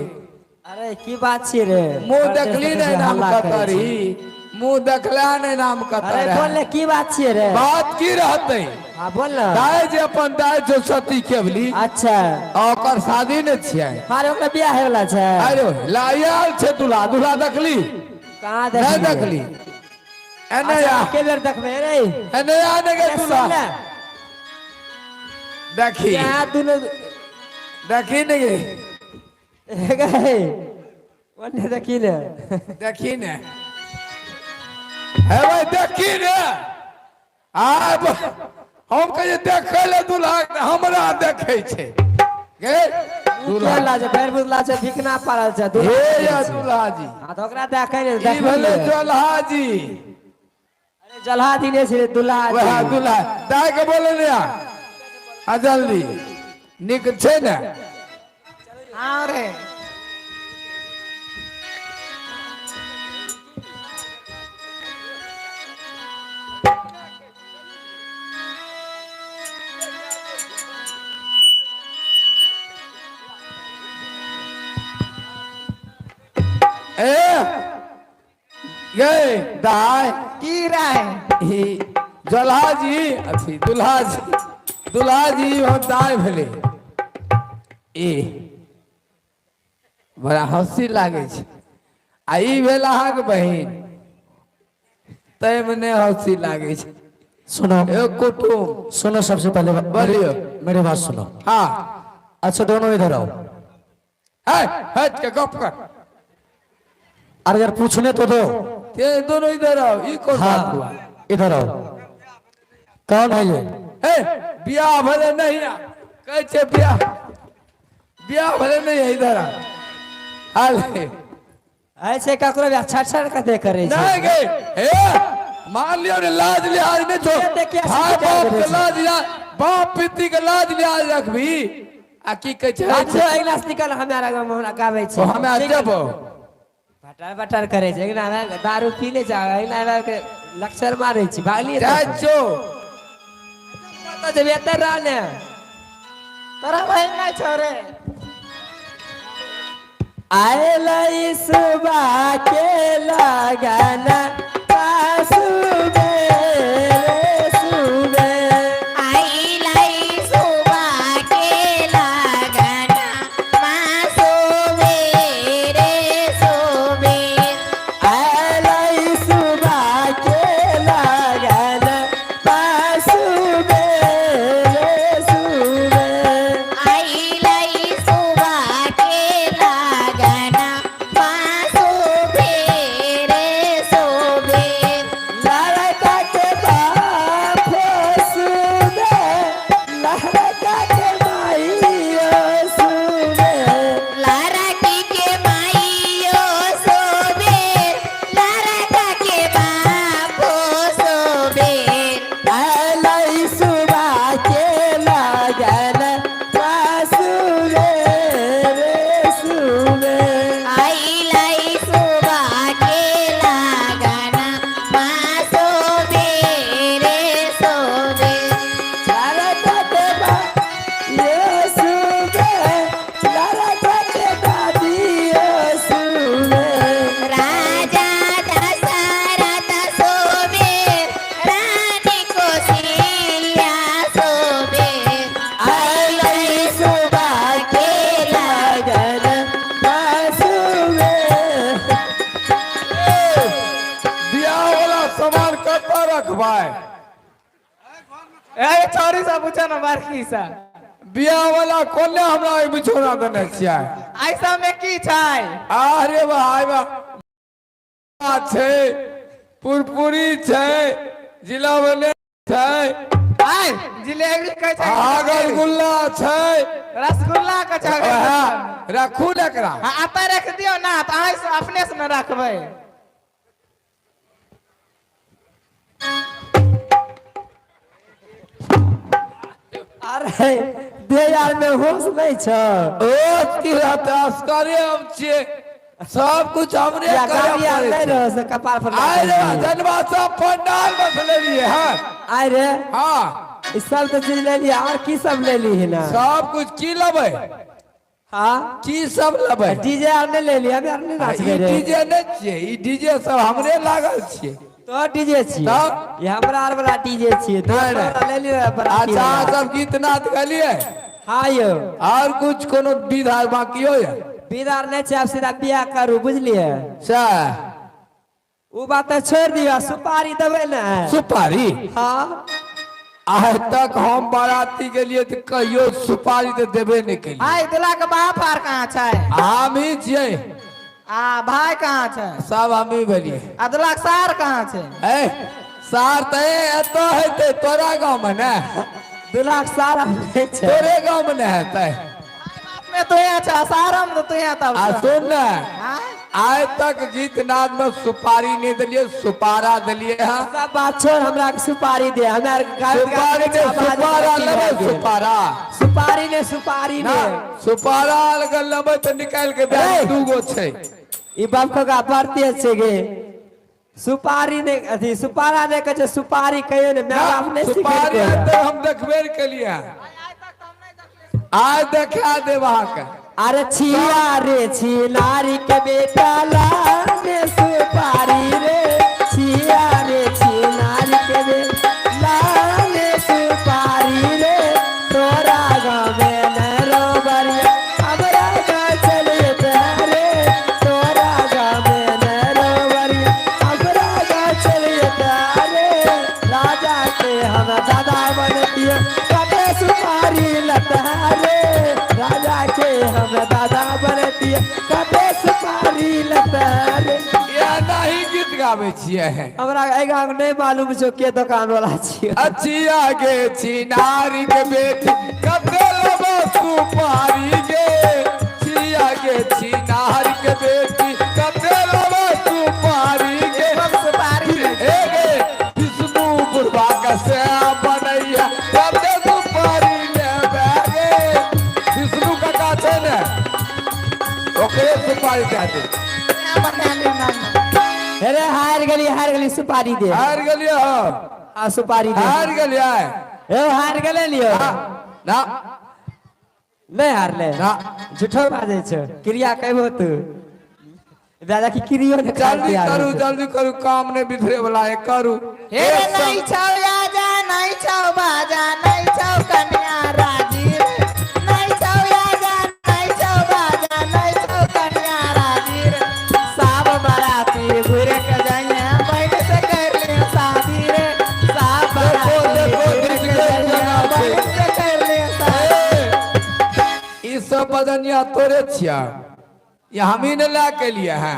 अरे की बात छी रे मुंह देखली नहीं नाम हल्ला करै कतरी छी। मुंह देखला नहीं नाम अरे कतर बोल ले की बात छी रे बात की रहते हाँ बोल ना दाय जे अपन दाय जो सती केवली अच्छा ओकर शादी ने छियै अरे ओकरा बियाह होय वाला छै अरे लायल छै दूल्हा दूल्हा देखली कहाँ नहीं देखली देखली एने आ के बेर देखबे रे एने आने के दूल्हा सुन ले देखी यहाँ दुनो देखी नहीं गए ओने देखी ले देखी ने है भाई देखी ने आब हम कहे देखे ले दूल्हा हमरा देखे छे गे दूल्हा केला जे भैर बुझला छै बिकना पड़ल छै हे या दूल्हा जी हां तो ओकरा देखे ने ई देख भेले दूल्हा जी अरे जलहा दिने छै दुल्हा वह दूल्हा दाय के बोले ने आ जल्दी निक छे ने हाँ रे ए ये दाय की राय ही जल्हा जी अथी दुल्हा जी हम दाय भेले ए बड़ा हंसी लागे छै आ ई भेल अहाँके बहिन तय मने हंसी लागे छै सुनो ए कुटुम सुनो सबसे पहले बोलियो मेरी बात सुनो हाँ अच्छा दोनों इधर आओ है हट के गप कर अरे यार पूछने तो दो ये दोनों इधर आओ ई कौन बात हुआ हाँ इधर आओ कौन है ये ए बियाह भले नहीं आ कहे छे बियाह भले नहीं है इधर आ हाले ऐसे ककरो भी अच्छा अच्छा कहते करे छै नहीं गए ए मान लियो ने लाज लिहाज नहीं छो ये देखिए भाई सीधा बाप करे के छै। लाज लिहाज बाप पिती के लाज लिहाज रखबी आ की कहे छे अच्छा एक लास निकल हमरा गाम हमरा गाबै ओ छै हमें आ जबो बटर बटर करे छै एकना दारू पी ले जा एकना के लक्षर मारे छी भागली चाचो तो जब एते रहने तोरा बहन नहीं छोरे आए सुबह के लगाना पासु मेरे सुबह आई लाई सुबह के लगना मासो मेरे सोबे आए सुबह के लगाना पासु मेरे सुबह आई लाई सुबह के लगना मासो मेरे सोबे लड़का के बाप सुबह लड़का के माइयो सुबह लड़की के माइयो सोबे लड़का के बापो सोबे आलई सुबह के लगन पासुरे रे सुबे आई लाई सुबह के लगना मासो मेरे सोबे लड़का के बाप ये सुबे लड़का के दादी ये सुबे राजा दशरथ सोबे रानी कौशल्या सोबे आलई सुबह के लगन पासुरे बियाह वाला सामान कतऽ रखबाय ए छोरी सा पूछा ना बारकी सा बियाह वाला कोने हमरा ई बिछौना देने छियै ऐसा में की छाय अरे भाई बा छै पुरपुरी छै जिला बने छै आय जिलेबी के छै रसगुल्ला छै रसगुल्ला के छै ओहे, रखू न एकरा हाँ आता रख दियो ना तो अहाँ से अपने से न रखबै अरे दे यार में होश नहीं छ ओ की रहता अस्करे हम छियै सब कुछ हमरे या करे गाड़ी यार पड़ै नहीं छै। रहो से कपार पर आय रे जनवा सब पंडाल बसले रहिए हैं आय रे हाँ ई सब तो चीज ले लिया और की सब ले ली है ना सब कुछ की लेबै हाँ की सब लेबै डीजे आर नहीं ले लिया यार नहीं नाच ई गए डीजे नहीं छियै ई डीजे सब हमरे लागल छियै तो डीजे छिए तब? ये हमरा आर वाला डीजे छिए तो नहीं, नहीं। हमरा ले लियो बराती अच्छा वाला। सब गीत नाद गलिए हाँ यो और कुछ कोनो विधा बाकी हो या बिदार नहीं चाहिए आप सीधा बियाह करू बुझलिए सह वो बात तो छोड़ दियो सुपारी देवे ना सुपारी हाँ आज तक हम बाराती के लिए तो कहियो सुपारी तो देबे नहीं के लिए आय दूल्हा के बाप आर कहाँ छै हम ही छियै आ भाई कहाँ छै सब हम ही भेलिए आ दूल्हा के सार कहाँ छै ए सार तो एतो हेते तोरा गांव में ना दूल्हा के सारा नहीं छै तोरे गांव में ना हेते में तो यहाँ छै सारम तो यहाँ तब आ सुन ना हाँ? आज तक गीत नाद में सुपारी नहीं दिलिए सुपारा दिलिए हाँ सब बात छोड़ हमरा के सुपारी दे हमरा सुपारी ने सुपारा लेबे सुपारा सुपारी ने सुपारी ना ने सुपारा लगे लेबे तो निकाल के दे ए! दूगो छै ई बाप का बढ़ते छै गे सुपारी ने अथी सुपारा ने कहे सुपारी कहियो ने मैं बाप ने सुपारी सिखेलकै तो हम देखबे के लिए आज देखा दे वहां का अरे छिया रे छिनारी के बेटा लाने सुपारी रे छिया रे छिनारी के बेटा लाने सुपारी रे तोरा गाँव में नरो बरिया हमरा गाँव चले तारे तोरा गाँव में नरो बरिया हमरा गाँव चले तारे राजा के हम दादा बनतियो कटे सुपारी लतारे राजा के हम दादा बनतियो कटे सुपारी लतारे ये नहीं गीत गावे छिए है हमरा एगा नहीं मालूम छो के दुकान वाला छियो अच्छी आगे छिनारी के बेटी कते लेबो सुपारी गे छी आगे छिनारी के बेटी कते लेबो सुपारी गे सुपारी ए गे विष्णु बुढ़वा का से बनैया कते सुपारी लेबे गे विष्णु काका छै ने ओकरे सुपारी दे दे यहाँ बता लियो नाम अरे हार गली सुपारी दे हार गेलिए हम हाँ सुपारी दे हार गेलिए ए हार गले लियो ना नहीं हारले ना झूठो बाजे छो क्रिया कहबो तू दादा की क्रियो ने जल्दी करू काम ने बिखरे वाला है करू हे रे नहीं छौ आजा नहीं छौ बाजा नहीं छौ कन्या राजी रे नहीं छौ आजा नहीं छौ बाजा नहीं छौ कन्या राजी रे साब बराती घुरे के जाइए बैठ से कर ले शादी रे साब बराती घुरे के जाइए बैठ से कर ले शादी ई सब बदनिया तोरे छिया ये हम ही ने ला के लिए हैं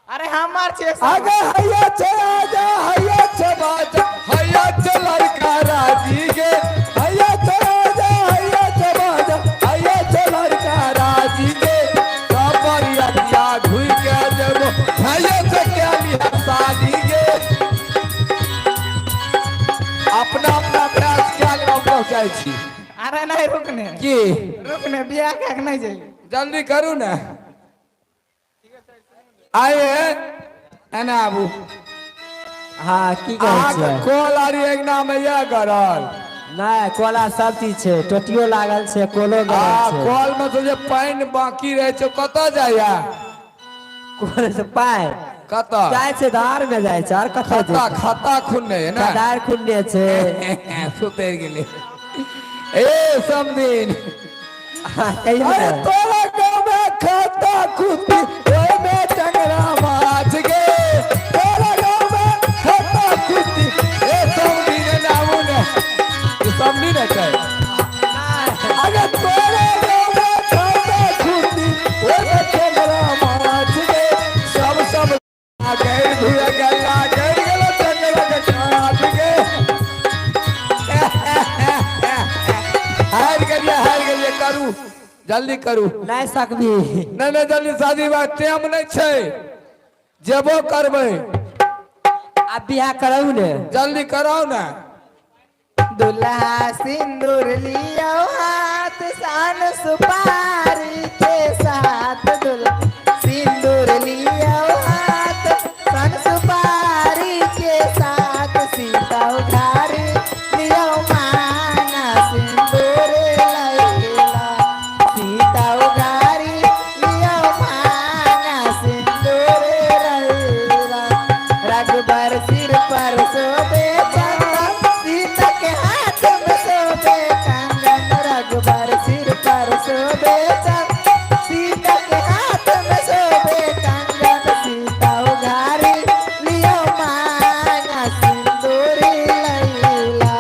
अरे हमार छे आगे हैया छे आजा हैया छे बाजा हैया छे लड़का राजी गे हैया छे आजा हैया छे बाजा हैया छे लड़का राजी गे सब परिया दिया धुई के जब हैया छे क्या लिया शादी गे अपना अपना प्रयास क्या ले पहुंचाई छी अरे नहीं रुकने की रुकने बियाह के नहीं जाइए जल्दी करू ना आए एना आबू हाँ की कहै अहाँ छै कॉल आरी एक नाम है करल नहीं कोला सब चीज छै टोटियो लागल छै कोलो आ लागल छै कॉल में तो जे पानी बाकी रहे छै कत जाया कोले से पाए कत जाय छै धार में जाय छै और कतौ खाता खाता खुन्ने है ना धार खुन्ने छै सुतर गेले ए समदिन कहियो अरे ने तोरा गाँव में खाता खुदी ओए में टंगरा माछ गे तोरा गाँव में खाता खुदी ए समदिन नामू ने ई समदिन है काय अगर तोरे गाँव में खाता खुदी ओए में टंगरा माछ गे सब आ गए भूया गल्ला गए गेलो टंगरा के काट गे जल्दी करू नहीं सकबी नहीं नहीं जल्दी शादी बा टाइम नहीं छे जेबो करबे अब बियाह कराऊ ने जल्दी कराओ ना दुल्हा सिंदूर लियो हाथ सान सुपारी के साथ दुल्हा सिंदूर लियो हाथ सान सुपारी के साथ सीता उधारी लियो माना सिंदूर लैला सीता उधारी लियो माना सिंदूर लैला रघुबर सिर पर शोभे चंदन सीता के हाथ में शोभे कंगन रघुबर सिर पर शोभे चंदन सीता के हाथ में शोभे कंगन सीता उधारी लियो मांगा सिंदूर लैला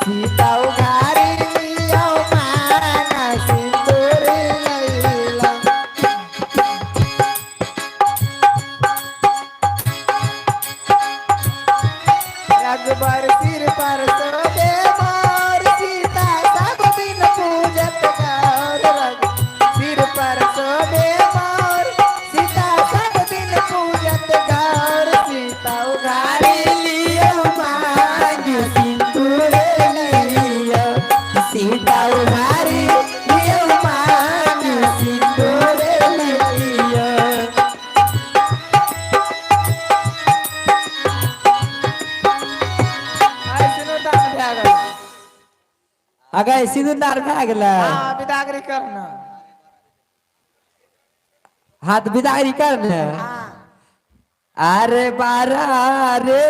सीता उधारी लियो मांगा सिंदूर लैला रघुबर सिर पर शोभे मोर सीता सब दिन पूजत गौर रघु सिर पर शोभे मोर सीता सब दिन पूजत गौर सीता उधारी लियो मांगी सिंदूर लियो सीता उधारी लियो मांगी सिंदूर लियो अगर सिंदूरदार भए गेलै हाँ विदागरी करना हाथ बिदागरी करने हाँ अरे बारा रे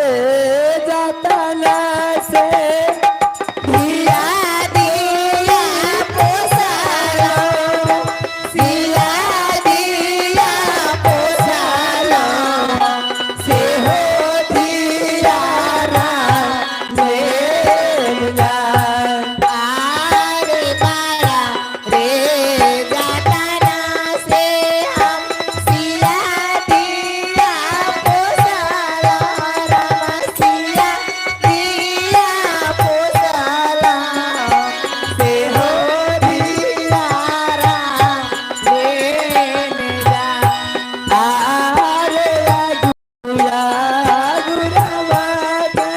जतन से दिया दिया पोसालो सिया दिया पोसालो से हो दिया राम लेला आरे बारा रे जाताना से हम सिया दिया पोसालो राम सिया दिया पोसालो से हो दिया राम लेने जा आरे गुया गुरवा दे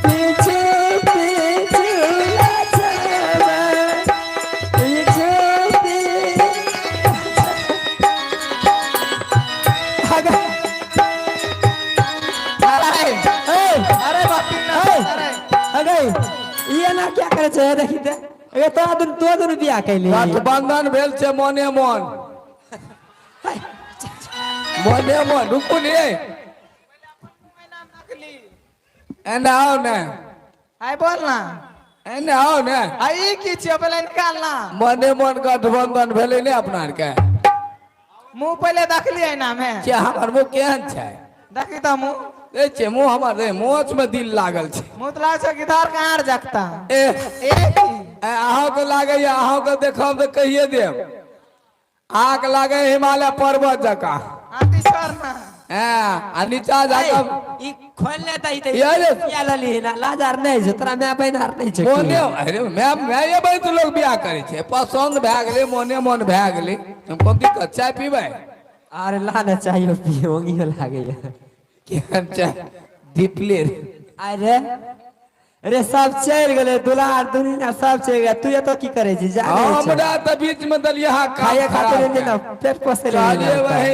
पीछे पीछे लचवा पीछे अरे बापी ना अरे अरे ये ना क्या करे छे देखी ते अगे तो दुन बियाह कैली गठबंधन भेल छे मोने मन मोने मन रुकू ने एने आओ ने आई बोल ना एने आओ ने आई की छियो पहले निकालना मोने मन गठबंधन भेले ने अपना आर के मुंह पहले देख लिया ना मैं के हमर मुंह केहन छै देखी तो मुंह ए छे मुंह हमर रे मोच में दिल लागल छै मुंह तो लाग छे किधर कहाँ जगता ए एक ही अहाँ के लागे या अहाँ के देखब तो कहिए देब अहाँ के लागे हिमालय पर्वत जका हाथी छोड़ना आ नीचा जाकर ई खोल लेता ही ते ये रे। क्या लली ना लाजार नहीं छै तोरा मैं बहनार नहीं छै मोने अरे मैं ये बहुत लोग बियाह करे छे पसंद भए गेले मोने मन भए गेले हम कोन दिक्कत चाय पीबै अरे लाना चाहिए पियोगी लागे केहन चाय दीपले अरे अरे सब चल गेले दुलार दुनिया सब चल गया तू ये तो की करे छी जा हमरा त बीच में दलिया खाए खातिर नहीं ना पेट पोसे चलिए वही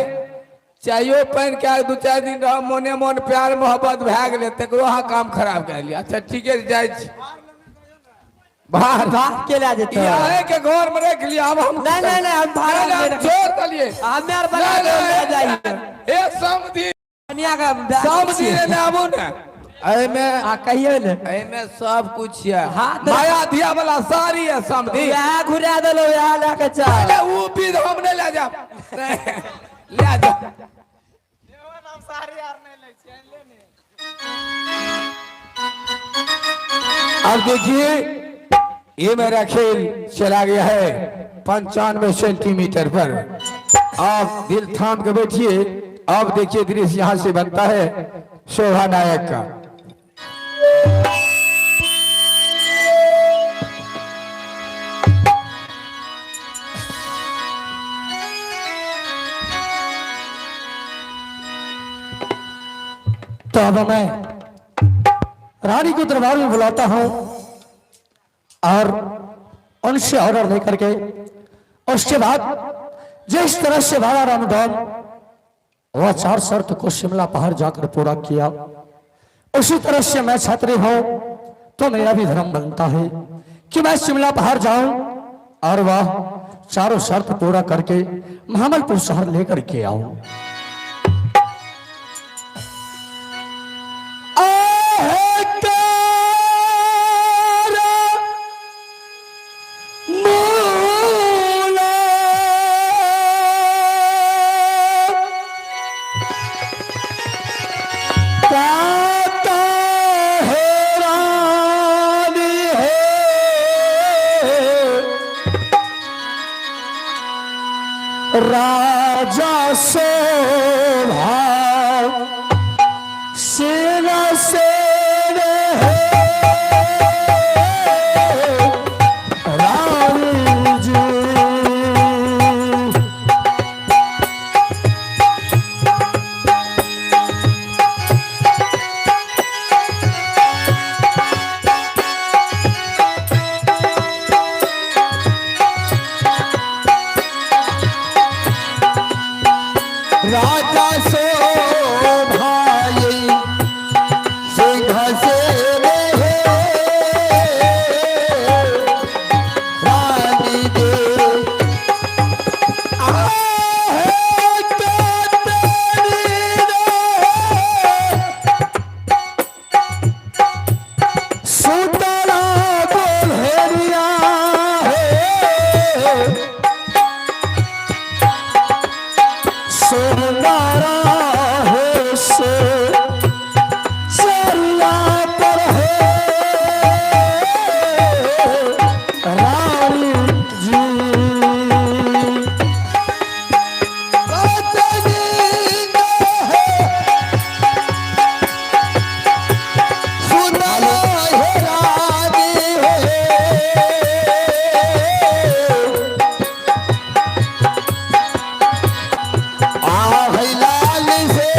चायो पानि के दू चार दिन रह मोने मन प्यार मोहब्बत भए गेले तकरो अहाँ काम खराब कर लिया अच्छा ठीके छै, जाइ छी बाहर बाहर के ला जेते यहाँ के घर में रख लिया अब हम नहीं नहीं नहीं हम भाड़ा नहीं, में नहीं, छोड़ दलिए हम यार बना के ले जाइए एक समझी दुनिया का समझी ने आबू ने एमे आ कहियो ने एमे सब कुछ है हाँ, तो- माया दिया वाला सारी है समझी यहाँ घुरा दलो यहाँ लाके चल पहले वो भी हम नहीं ले जा ले जा नाम सारी यार नहीं ले चैन लेने अब देखिए ये मेरा खेल चला गया है 95 सेंटीमीटर पर। आप दिल थाम के बैठिए। अब देखिए दृश्य यहाँ से बनता है शोभा नायक का। तो अब मैं रानी को दरबार में बुलाता हूं और उनसे ऑर्डर लेकर के उसके बाद जिस तरह से बाला रामदान वह 4 शर्त को शिमला पहाड़ जाकर पूरा किया, उसी तरह से मैं छात्री हूं तो मेरा भी धर्म बनता है कि मैं शिमला पहाड़ जाऊं और वह 4 शर्त पूरा करके महामलपुर शहर लेकर के आऊं। राजा शोभा सेना से रानी जी राजा शोभा सिंह से रानी दे सुतरा गोल्हेरिया सोनारा है से चला पर है रानी जी सुनारा है रानी है लाल से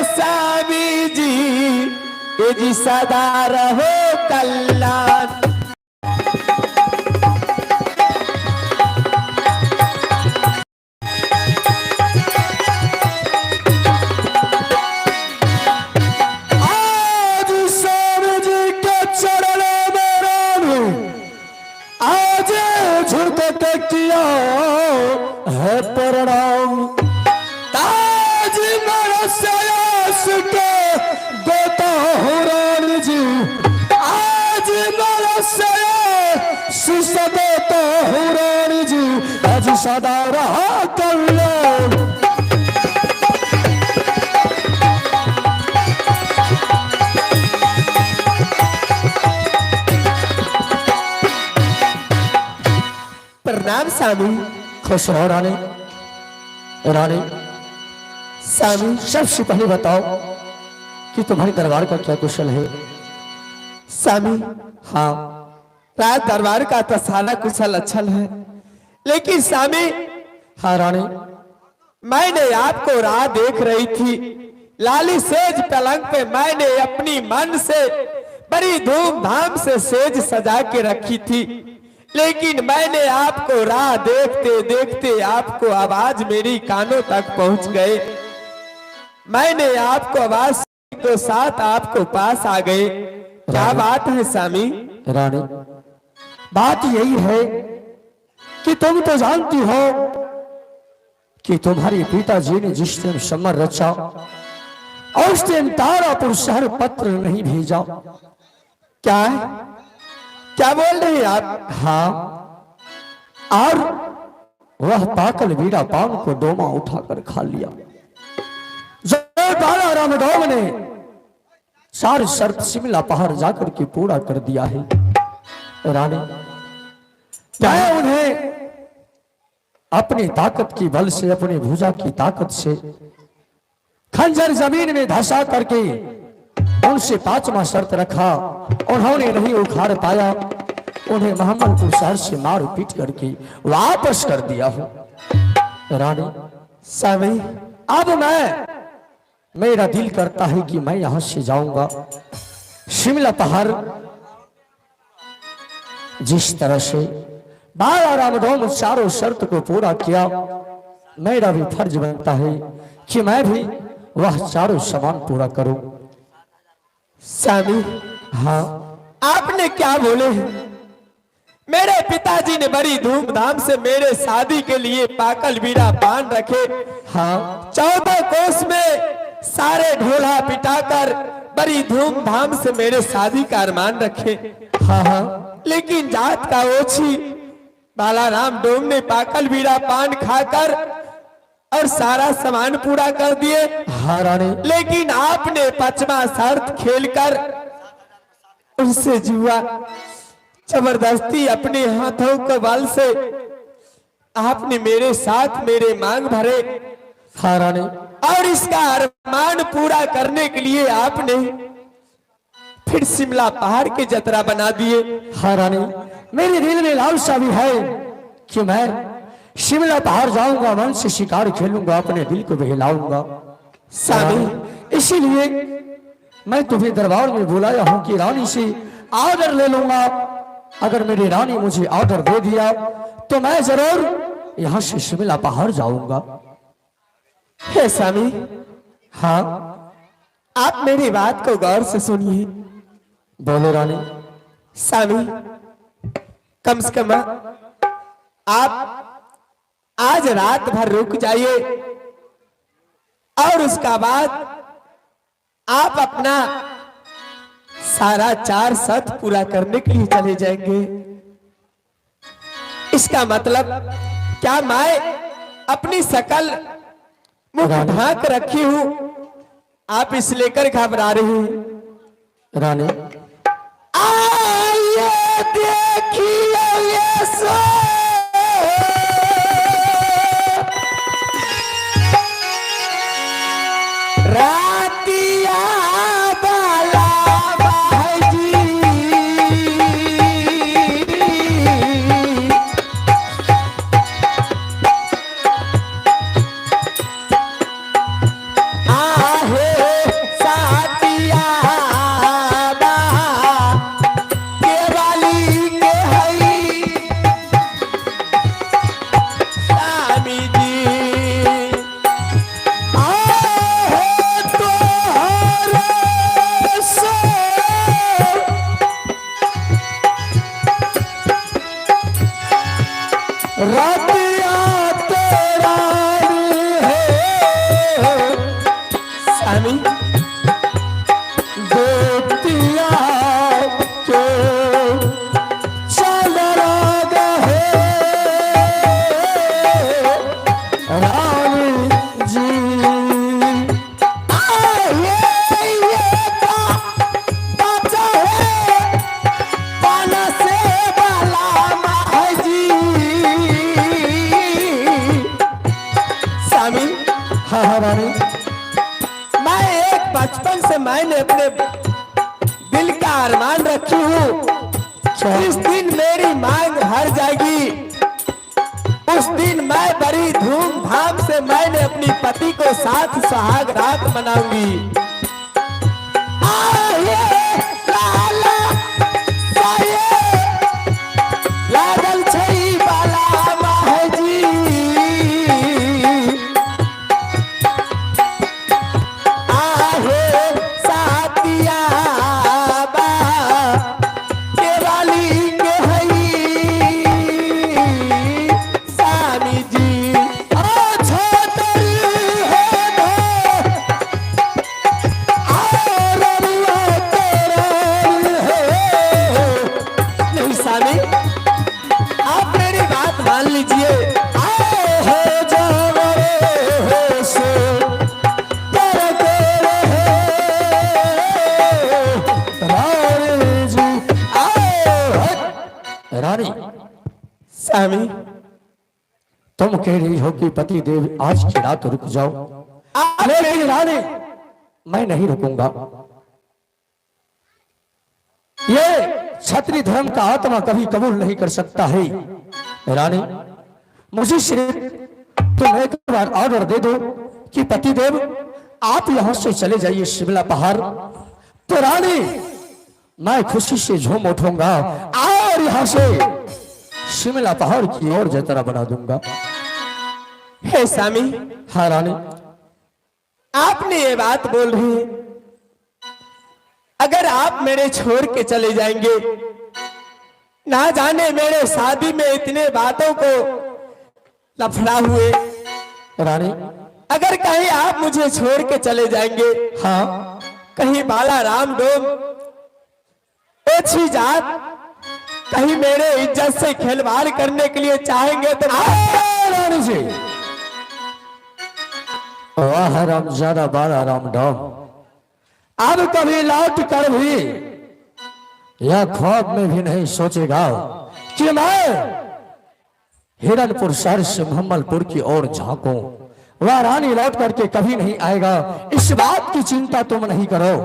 स्वामी जी ये जी सदा रहो कल्याण। आज स्वामी जी के चरणों में राम आज झुक के किया है प्रणाम। ताज नरसयास के देता हूँ रानी जी आज नरसयास देता हूँ रानी जी आज सदा रहा कल्याण। प्रणाम स्वामी। खुश रहो रानी। रानी स्वामी सबसे पहले बताओ कि तुम्हारे दरबार का क्या कुशल है। स्वामी हाँ राज दरबार का तो सारा कुशल अच्छल है, लेकिन स्वामी हाँ रानी मैंने आपको राह देख रही थी। लाली सेज पलंग पे मैंने अपनी मन से बड़ी धूमधाम से सेज सजा के रखी थी, लेकिन मैंने आपको राह देखते देखते आपको आवाज मेरी कानों तक पहुंच गए। मैंने आपको आवाज के साथ आपको पास आ गए। क्या बात है स्वामी? रानी बात यही है कि तुम तो जानती हो कि तुम्हारे पिताजी ने जिस दिन समर रचा और उस दिन तारापुर शहर पत्र नहीं भेजा। क्या है? क्या बोल रहे हैं आप? हाँ और वह पाकल बीड़ा पान को डोमा उठाकर खा लिया। जो बाला रामडोम ने सारी शर्त शिमला पहाड़ जाकर के पूरा कर दिया है। रानी मैं उन्हें अपनी ताकत की बल से अपनी भुजा की ताकत से खंजर जमीन में धंसा करके उनसे पांचवा शर्त रखा। उन्होंने नहीं उखाड़ पाया, उन्हें मोहम्मदपुर शहर से मार पीट करके वापस कर दिया हो। रानी स्वामी अब मेरा दिल करता है कि मैं यहां से जाऊंगा शिमला पहाड़। जिस तरह से बाला रामडोम चारों शर्त को पूरा किया, मेरा भी फर्ज बनता है कि मैं भी वह चारों सामान पूरा करूं। स्वामी हाँ आपने क्या बोले? मेरे पिताजी ने बड़ी धूमधाम से मेरे शादी के लिए पाकल बीड़ा पान रखे। हाँ 14 कोस में सारे ढोला पिटाकर बड़ी धूमधाम से मेरे शादी का अरमान रखे। हाँ हाँ लेकिन जात का ओछी बालाराम डोम ने पाकल बीड़ा पान खाकर और सारा सामान पूरा कर दिए। हाँ रानी लेकिन आपने पांचवा शर्त खेलकर उनसे जुआ जबरदस्ती अपने हाथों के बल से आपने मेरे साथ मेरे मांग भरे। हाँ रानी और इसका अरमान पूरा करने के लिए आपने फिर शिमला पहाड़ के जतरा बना दिए। हाँ रानी मेरे दिल में लालसा भी है कि मैं शिमला पहाड़ जाऊंगा, मन से शिकार खेलूंगा, अपने दिल को बहलाऊंगा। स्वामी इसीलिए मैं तुम्हें दरबार में बुलाया हूं कि रानी से ऑर्डर ले लूंगा। अगर मेरी रानी मुझे ऑर्डर दे दिया तो मैं जरूर यहां से शिमला पहाड़ जाऊंगा। हे स्वामी हाँ आप मेरी बात को गौर से सुनिए। बोलो रानी। स्वामी कम से कम आप आज रात भर रुक जाइए और उसका बाद आप अपना सारा 4 शर्त पूरा करने के लिए चले जाएंगे। इसका मतलब क्या मैं अपनी शकल मुख ढांक रखी हूं, आप इस लेकर घबरा रही हैं? रानी आइए देखिए ये सो रातिया बाला बाजी आहे स्वामी बेटिया के चंद्रा गहे रानी जी ये बच्चा है पान से बाला माँ जी। स्वामी हाँ हाँ रानी, मैं एक बचपन से मैंने अपने दिल का अरमान रखी हूँ, इस दिन मेरी मांग हर जाएगी, उस दिन मैं बड़ी धूमधाम से मैंने अपनी पति को साथ सुहाग रात मनाऊंगी। लागल छै बाला महजी आहे साथिया बा के वाली के हई स्वामी जी। नहीं स्वामी, आप मेरी बात मान लीजिए। रानी, स्वामी तुम कह रही हो कि पति देव आज की रात रुक जाओ, लेकिन रानी मैं नहीं रुकूंगा। ये क्षत्रिय धर्म का आत्मा कभी कबूल नहीं कर सकता है। रानी, मुझे सिर्फ तुम एक बार ऑर्डर दे दो कि पति देव आप यहां से चले जाइए शिमला पहाड़, तो रानी मैं खुशी से झूम उठूंगा और यहां से शिमला पहाड़ की ओर जतरा बना दूंगा। हे स्वामी, हाँ रानी, आपने ये बात बोल रही है, अगर आप मेरे छोड़ के चले जाएंगे, ना जाने मेरे शादी में इतने बातों को लफड़ा हुए, रानी, अगर कहीं आप मुझे छोड़ के चले जाएंगे, हाँ कहीं बाला राम डोम अच्छी जात कहीं मेरे इज्जत से खिलवाड़ करने के लिए चाहेंगे तो रानी जी, वाह राम ज्यादा बाला राम डॉम, अब कभी लौट कर भी यह ख्वाब में भी नहीं सोचेगा कि मैं हिरनपुर शहर से मोहम्मदपुर की ओर झांकूं। वह रानी लौट करके कभी नहीं आएगा, इस बात की चिंता तुम नहीं करो।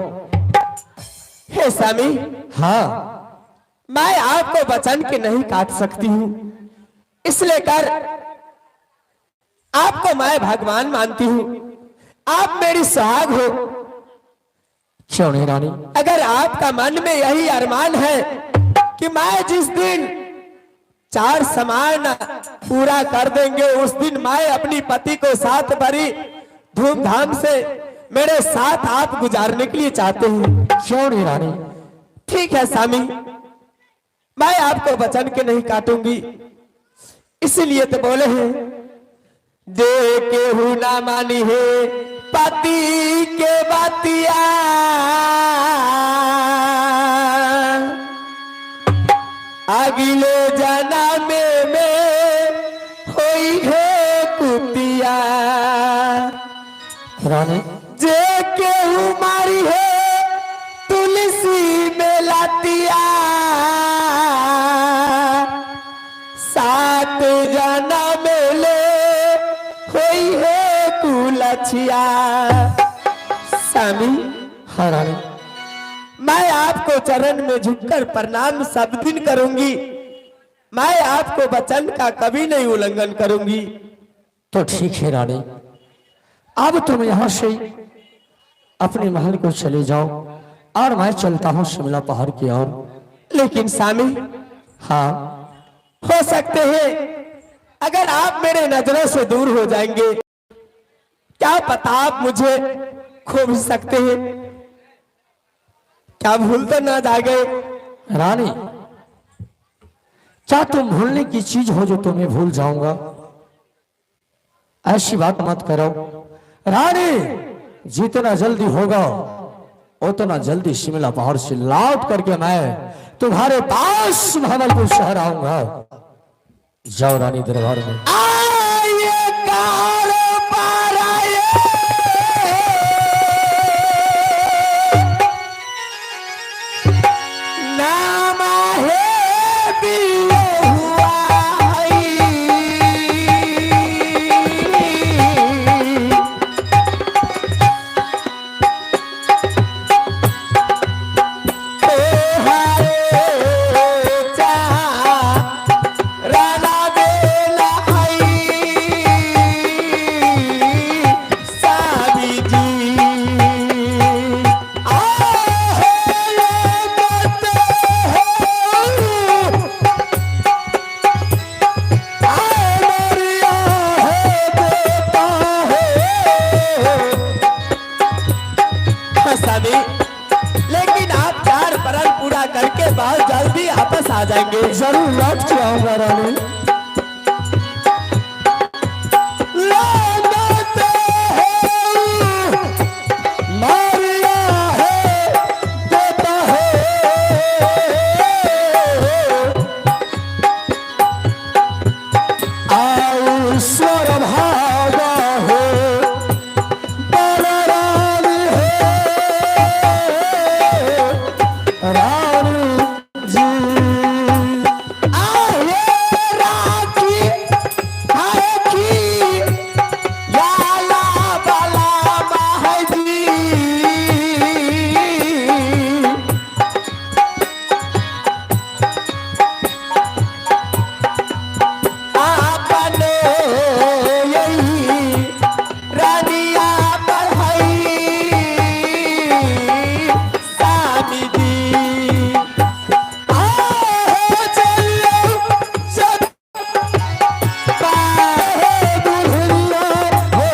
हे स्वामी, हाँ मैं आपको वचन के नहीं काट सकती हूँ, इसलिए कर आपको मैं भगवान मानती हूँ, आप मेरी सुहाग हो। क्यों नहीं रानी, अगर आपका मन में यही अरमान है कि मैं जिस दिन 4 सामान पूरा कर देंगे उस दिन मैं अपनी पति को साथ बड़ी धूमधाम से मेरे साथ आप गुजारने के लिए चाहते हैं, क्यों नहीं रानी, ठीक है स्वामी, मैं आपको वचन के नहीं काटूंगी, इसीलिए तो बोले हैं दे के हूं ना मानी है पति के बतिया, अगले जन्म में होई है कुतिया, रानी जे केहू मारी है तुलसी में लतिया, 7 जन्म ले होई है कुलछिया। स्वामी, हाँ रानी, मैं आपको चरण में झुककर प्रणाम सब दिन करूंगी, मैं आपको वचन का कभी नहीं उल्लंघन करूंगी। तो ठीक है रानी, अब तुम यहां से अपने महल को चले जाओ और मैं चलता हूँ शिमला पहाड़ की ओर। लेकिन स्वामी, हाँ हो सकते हैं अगर आप मेरे नजरों से दूर हो जाएंगे, क्या पता आप मुझे खो भी सकते हैं, क्या भूल तो ना जागे। रानी, क्या तुम भूलने की चीज हो जो तुम्हें भूल जाऊंगा? ऐसी बात मत करो रानी, जितना जल्दी होगा उतना जल्दी शिमला पहाड़ से लौट करके मैं तुम्हारे पास भागलपुर शहर आऊंगा। जाओ रानी दरबार में। आइए कारोबार आइए, नाम है बिलो हुआ है। लेकिन आप चार परल पूरा करके बहुत जल्दी वापस आ जाएंगे। जरूर लौट के आऊंगा रानी। मारिया है देता है, आओ स्वर भागा हो बलराम है रानी जी। आए राखी है की लाला बाला महाजी। आपने यही रानिया बढ़ाई स्वामी जी। आओ चलो सब बाहे दुल्हनिया हो।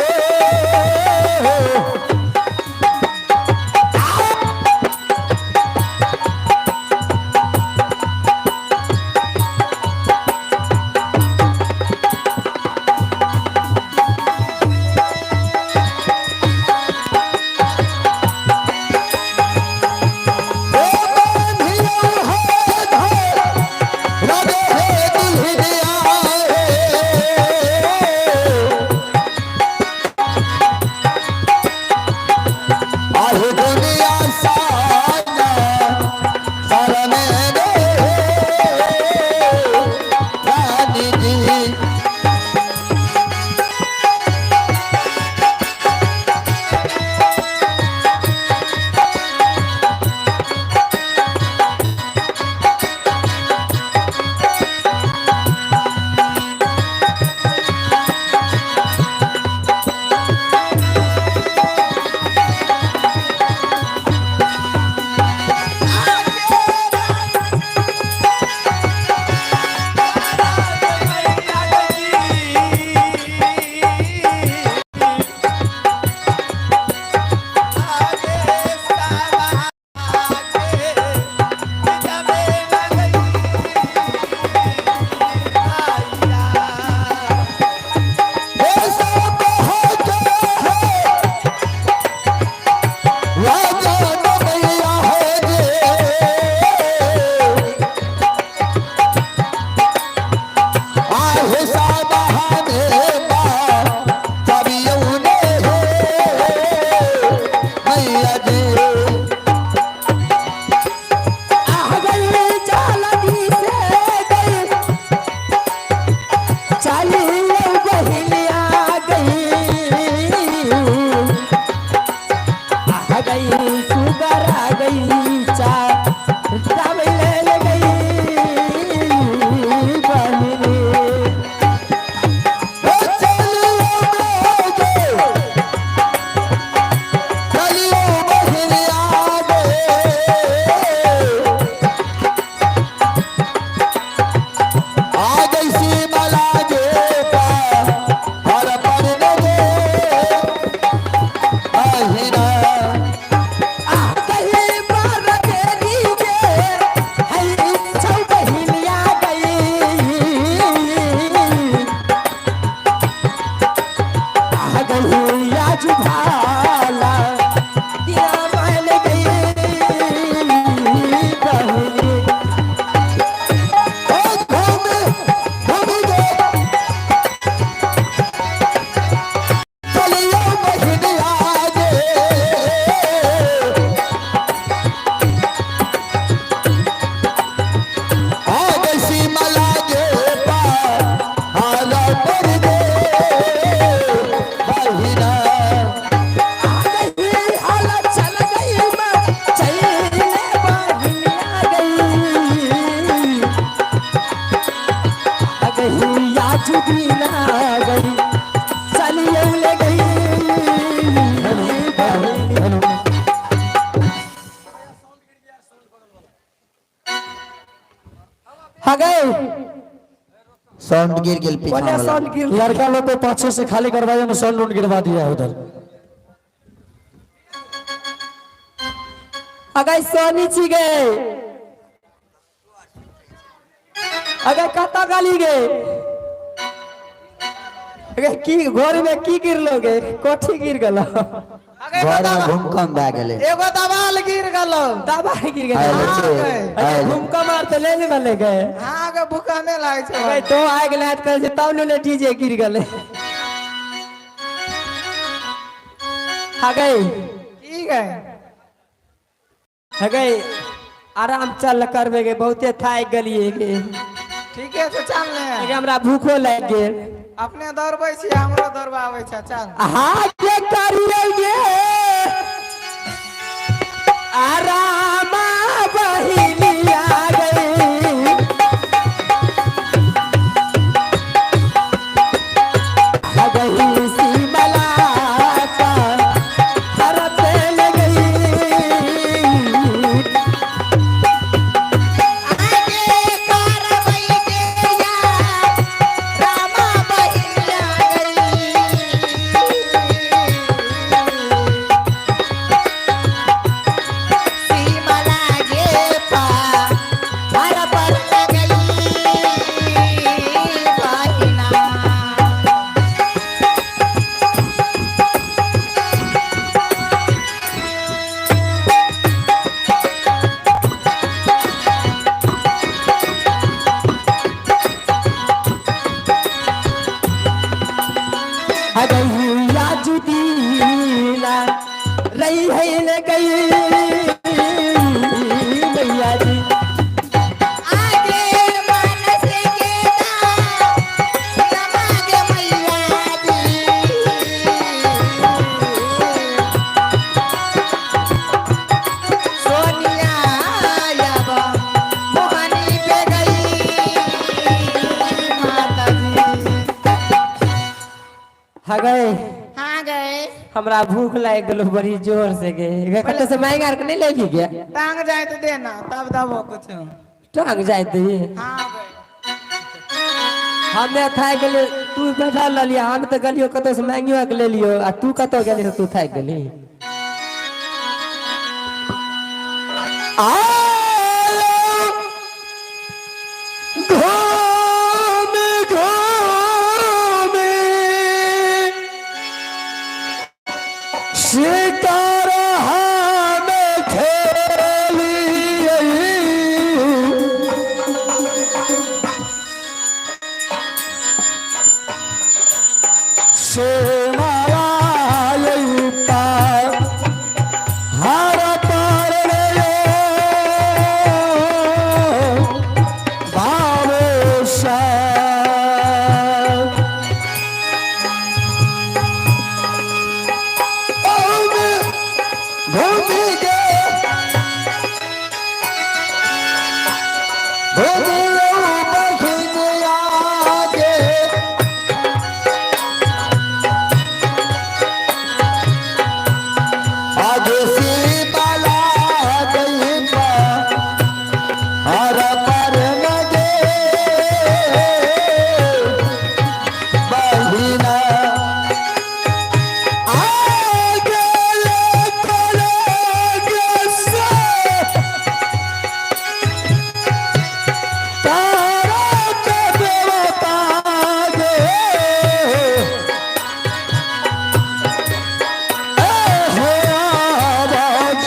कहीं पर हाँ गए साउंड गिर गेल पीछा बोले वाला साउंड गिर लड़का लोग को पाछे से खाली करवाया ना साउंड उंड गिरवा दिया है उधर। अगर सोनी छी गए अगर कता गाली गए अगर की घर में की गिर लोगे कोठी गिर गलो घर में भूकंप आ गेले एगो दवाल गिर गलो दबा गिर आए गए लचे आए घूमका मारते लेने वाले गए हाँ के भूकने लागे छै अगर तो आए गए हाथ कर से तब ने डीजे गिर गले हाँ गए ठीक है गए आराम चल करबे गे बहुते थाक गलिए गे ठीक है तो चल ले गे हमरा भूखो लग गेल अपने दौड़बै छी हमरो दौड़बा आबै छै चल हाँ के करिए गे आराम बहिलिया गई गई सिमला का हरते गई आगे कारवाई के यार रामा बहिया सीमला गे पा हर पर गई बहिना हगैया जुदीना रही है न गई मैया जी आगे मन से गेला नमागे मैया दी सोनिया याबा मोहनी पे गई माता जी हगै हाँ गए हमरा भूख लाग गेलो बड़ी जोर से गे कते से महंगा के नहीं लेगी गे टांग जाए तो देना तब दबो कुछ टांग जाए दी हाँ गए हमे थाक गेले तू बैठा ललिया हम तो गलियो कतो से महंगियो के ले लियो आ तू कतो गेली से तू थाक गेली शिकार हमें खेली से मारा यही पार हर पार बाबूशाह भूमि के आगे से बाला गई हर पर लगे बहिना आगे खोलेगे से तारा के देवता गे हे आवाज़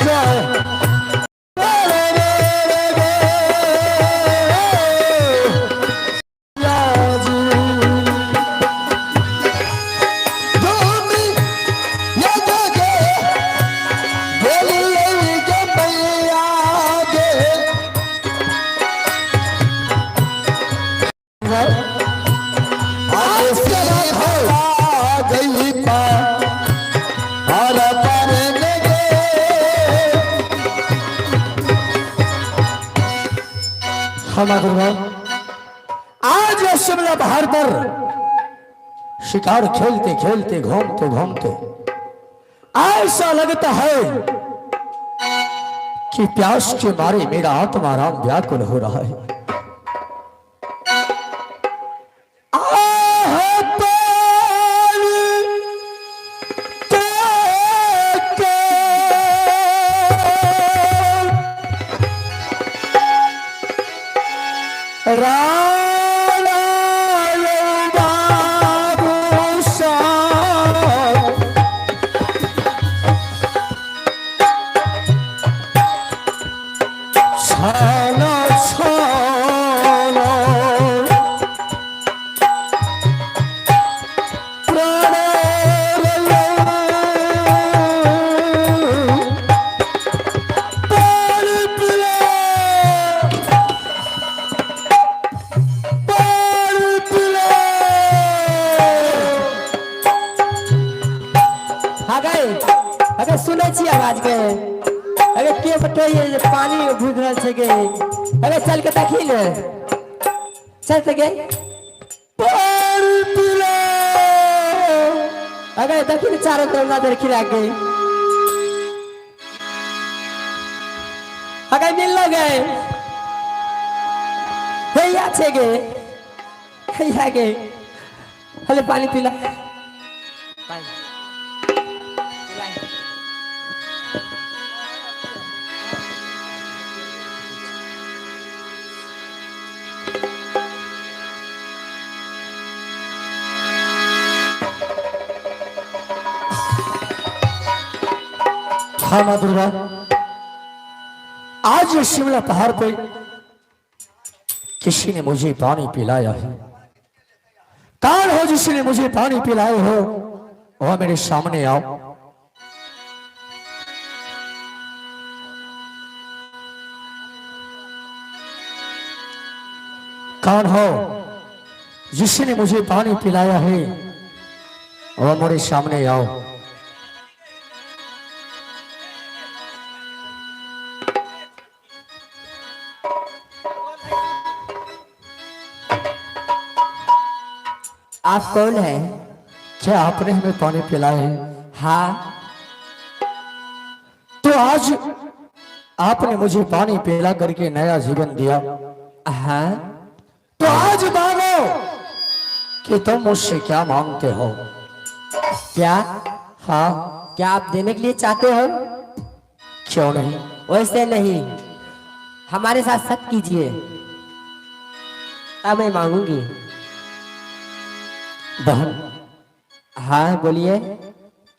आज ये शिमला पहाड़ पर शिकार खेलते खेलते घूमते घूमते ऐसा लगता है कि प्यास के मारे मेरा आत्माराम व्याकुल हो रहा है। आह, पानी के राणा बाबू साहब छाना छाना अगर सुनै छी आवाज के अगर के बटोइए जे पानी भूख रहल छै के अगर चल के देखी ले चल सके अगर देखी ले चारों तरफ नजर खिला के अगर मिल गए भैया छे गे भैया गे हले पानी पिला हाँ माँ दुर्गा, आज ये शिमला पहाड़ पे किसी ने मुझे पानी पिलाया है। कौन हो जिसने मुझे पानी पिलाए हो, वह मेरे सामने आओ। कौन हो जिसने मुझे पानी पिलाया है, वह मेरे सामने आओ। आप कौन है? क्या आपने हमें पानी पिलाया है? हाँ। तो आज आपने मुझे पानी पिला करके नया जीवन दिया। हाँ। तो आज मांगो कि तुम मुझसे क्या मांगते हो। क्या? हाँ। क्या आप देने के लिए चाहते हो? क्यों नहीं? वैसे नहीं, हमारे साथ सत्य कीजिए तब मैं मांगूंगी। बहन। हाँ बोलिए।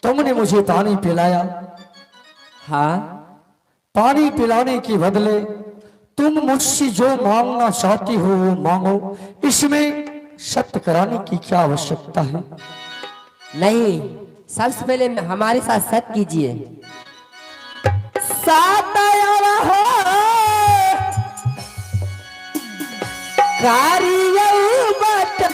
तुमने मुझे पानी पिलाया। हाँ। पानी पिलाने के बदले तुम मुझसे जो मांगना चाहती हो वो मांगो। इसमें सत्य कराने की क्या आवश्यकता है? नहीं, सबसे पहले हमारे साथ सत्य कीजिए। साथ आया हो कारिया बट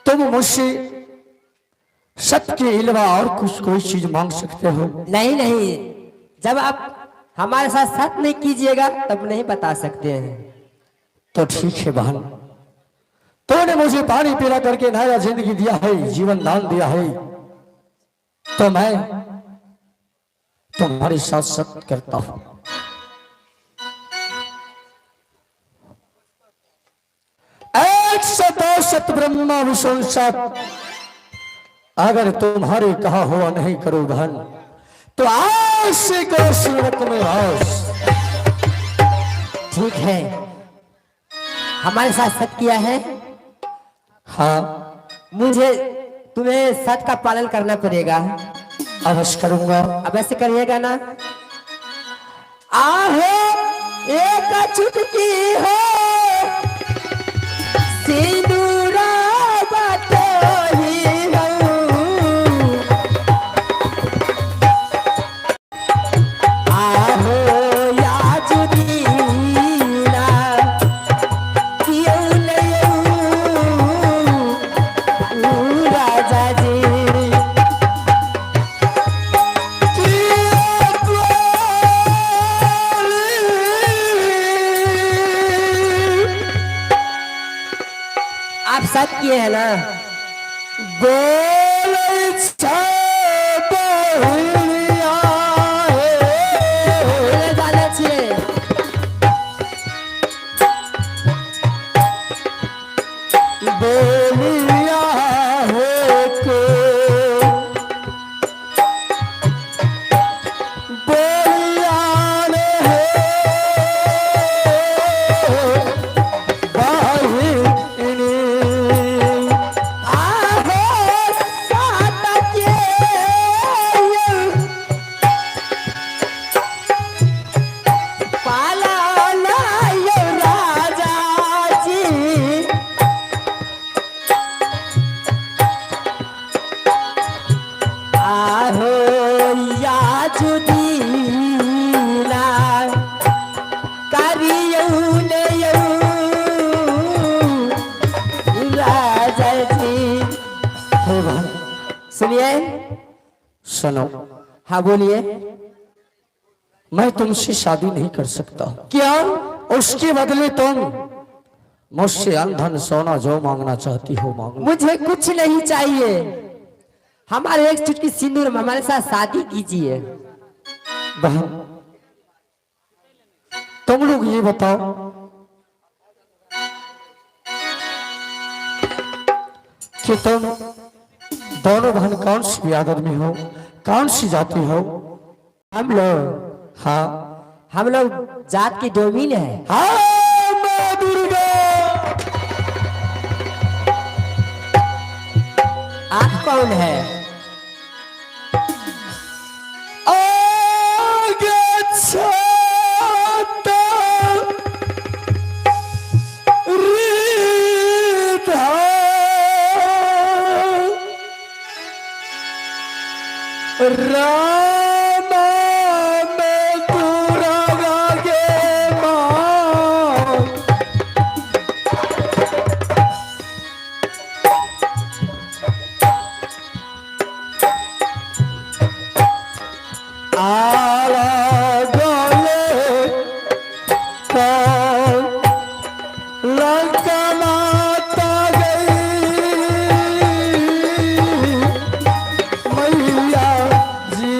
तुम मुझसे सत्य के अलावा और कुछ कोई चीज मांग सकते हो? नहीं नहीं, जब आप हमारे साथ सत्य नहीं कीजिएगा तब नहीं बता सकते हैं। तो ठीक है बहन, तूने मुझे पानी पिला करके नया जिंदगी दिया है, जीवन दान दिया है, तो मैं तुम्हारे साथ सत्य करता हूं। सत ब्रह्मा विष्णु सत, अगर तुम्हारे कहा हुआ नहीं करो धन, तो आज से करो सूरत में वास। ठीक है, हमारे साथ सत्य किया है, हाँ मुझे तुम्हें सत्य का पालन करना पड़ेगा। अवश्य करूंगा। अब ऐसे करिएगा ना। आहे एक चुटकी है सिंदूरा बटोही हूँ, आहो या जुदीना क्यों नहीं राजा जी। आप सच किए हैं ना? बोले गाना चाहिए। बोलिया है को बोलिया है बाहिनी, आहो साथ के पाला लायो राजा जी। आहो या जुदीना करियौ नयौ राजा जी। हे भाई सुनिए। सुनो, हाँ बोलिए। मैं तुमसे शादी नहीं कर सकता। क्यों? उसके बदले तुम मुझसे अंधन सोना जो मांगना चाहती हो मांगो। मुझे कुछ नहीं चाहिए, हमारे एक चुटकी सिंदूर में हमारे साथ शादी कीजिए। बहन तुम लोग ये बताओ कि तुम दोनों बहन कौन सी बिरादर में हो, कौन सी जाति हो? हम लोग हाँ जात की डोमिन है। हाँ माँ दुर्गा। आप कौन है? आगे छाता रीता रामा में दुर्गा के माँ। आला गले कौन लंका माता गई मैया जी।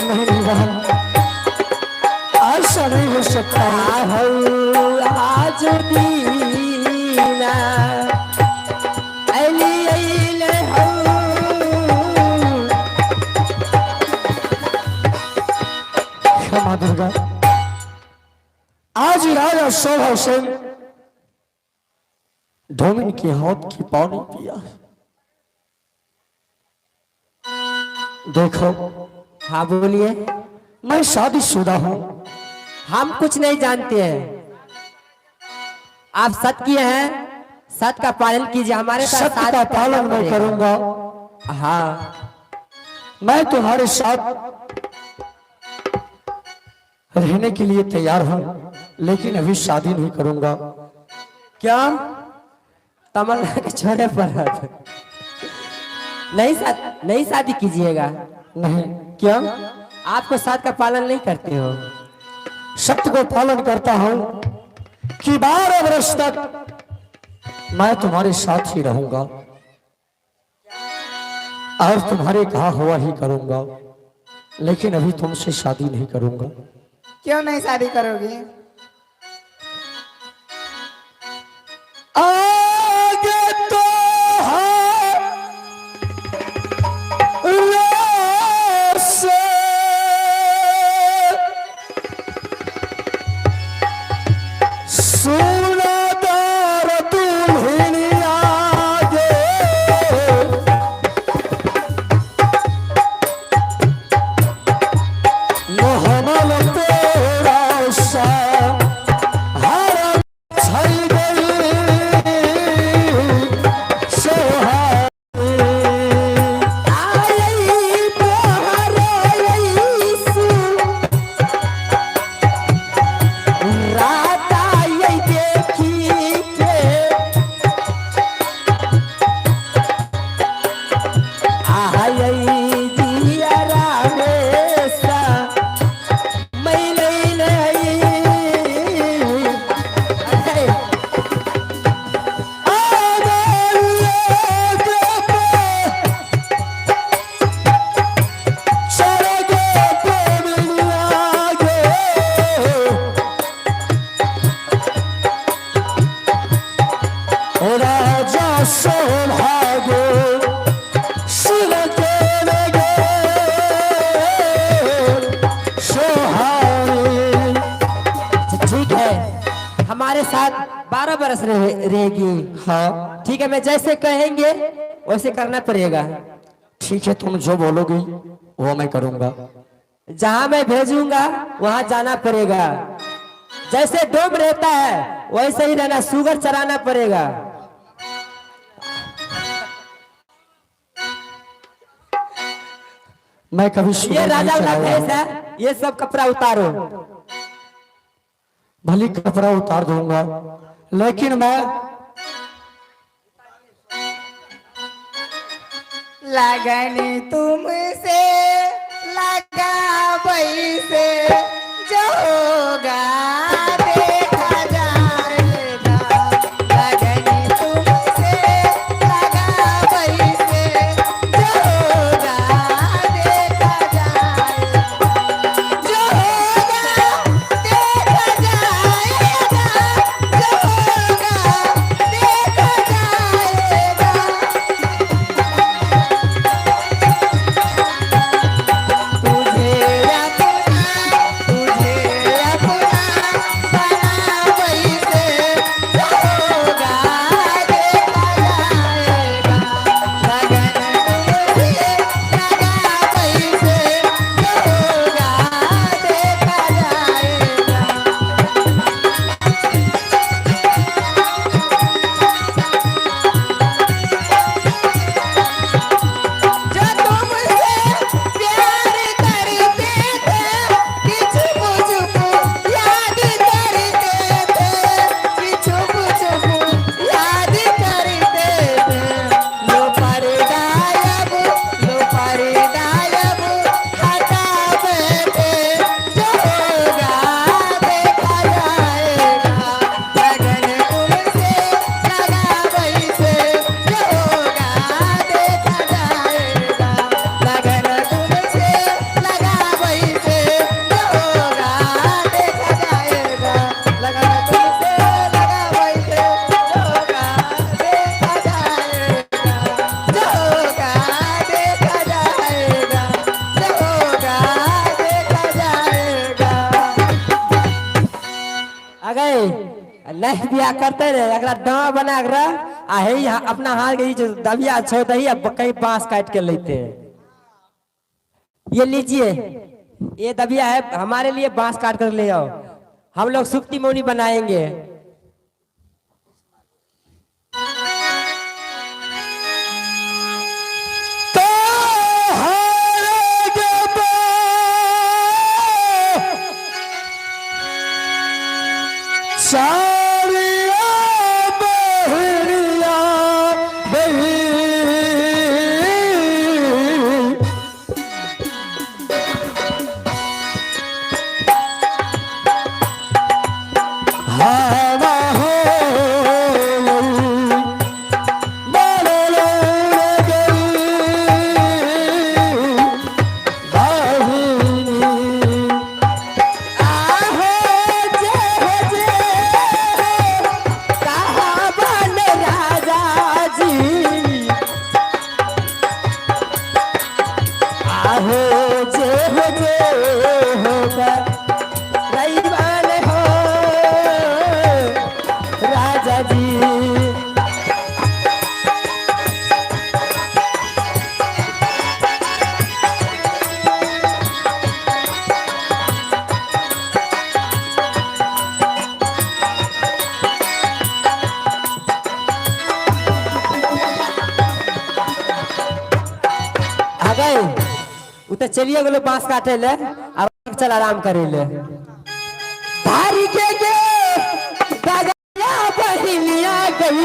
नहीं बहन, ऐसा नहीं हो सकता। क्षमा दुर्गा। आज राजा शोभा सिंह धोमिन के हाथ की पानी पिया। देखो हाँ बोलिए। मैं शादीशुदा हूँ। हम कुछ नहीं जानते हैं, आप सत्य किए हैं, सत्य का पालन कीजिए। हमारे साथ सत्य का पालन मैं करूंगा। हाँ मैं तुम्हारे साथ रहने के लिए तैयार हूँ, लेकिन अभी शादी नहीं करूंगा। क्या तमन्ना के छोड़े पर नहीं शादी कीजिएगा? नहीं। क्यों? आपको साथ का पालन नहीं करते हो? सत्य को पालन करता हूँ कि 12 वर्ष तक मैं तुम्हारे साथ ही रहूंगा और तुम्हारे कहा हुआ ही करूंगा, लेकिन अभी तुमसे शादी नहीं करूंगा। क्यों नहीं शादी करोगे? आगे तो से सुनादार दुल्हनिया गे, मोहनल तेरा सा हर छई गई सोहानी। आई बहरइसु रात आई देखी के आई दियरा मेसा मैं नहीं राजा सोभागो सुन के लगे सोहानी। ठीक है, हमारे साथ 12 बरस रहेगी। हाँ ठीक है, मैं जैसे कहेंगे वैसे करना पड़ेगा। ठीक है, तुम जो बोलोगी वो मैं करूंगा। जहां मैं भेजूंगा वहां जाना पड़ेगा। जैसे डोम रहता है वैसे ही रहना, शुगर चलाना पड़ेगा। मैं कभी ये शुगर राजा नहीं वाला चलाया भेष है, ये सब कपड़ा उतारो। भली कपड़ा उतार दूंगा, लेकिन मैं लगन तुमसे लगा वैसे जो होगा देखा जाएगा। लगन तुमसे लगा वैसे जो होगा देखा जाएगा। जो होगा देखा जाएगा। जो होगा देखा जाएगा। नहीं बिया करते रहे, अगला डाँव बना कर आ है यहाँ अपना हाथ के जो दबिया छोड़ ही कहीं बांस काट के लेते हैं। ये लीजिए, ये दबिया है, हमारे लिए बांस काट कर ले आओ, हम लोग सुक्ति मौनी बनाएंगे। सारिया बहरिया बही हाँ गए वो तो चलिए गेलो बांस काटे ले अब चल आराम करे ले धारी के दादा बहिलिया गई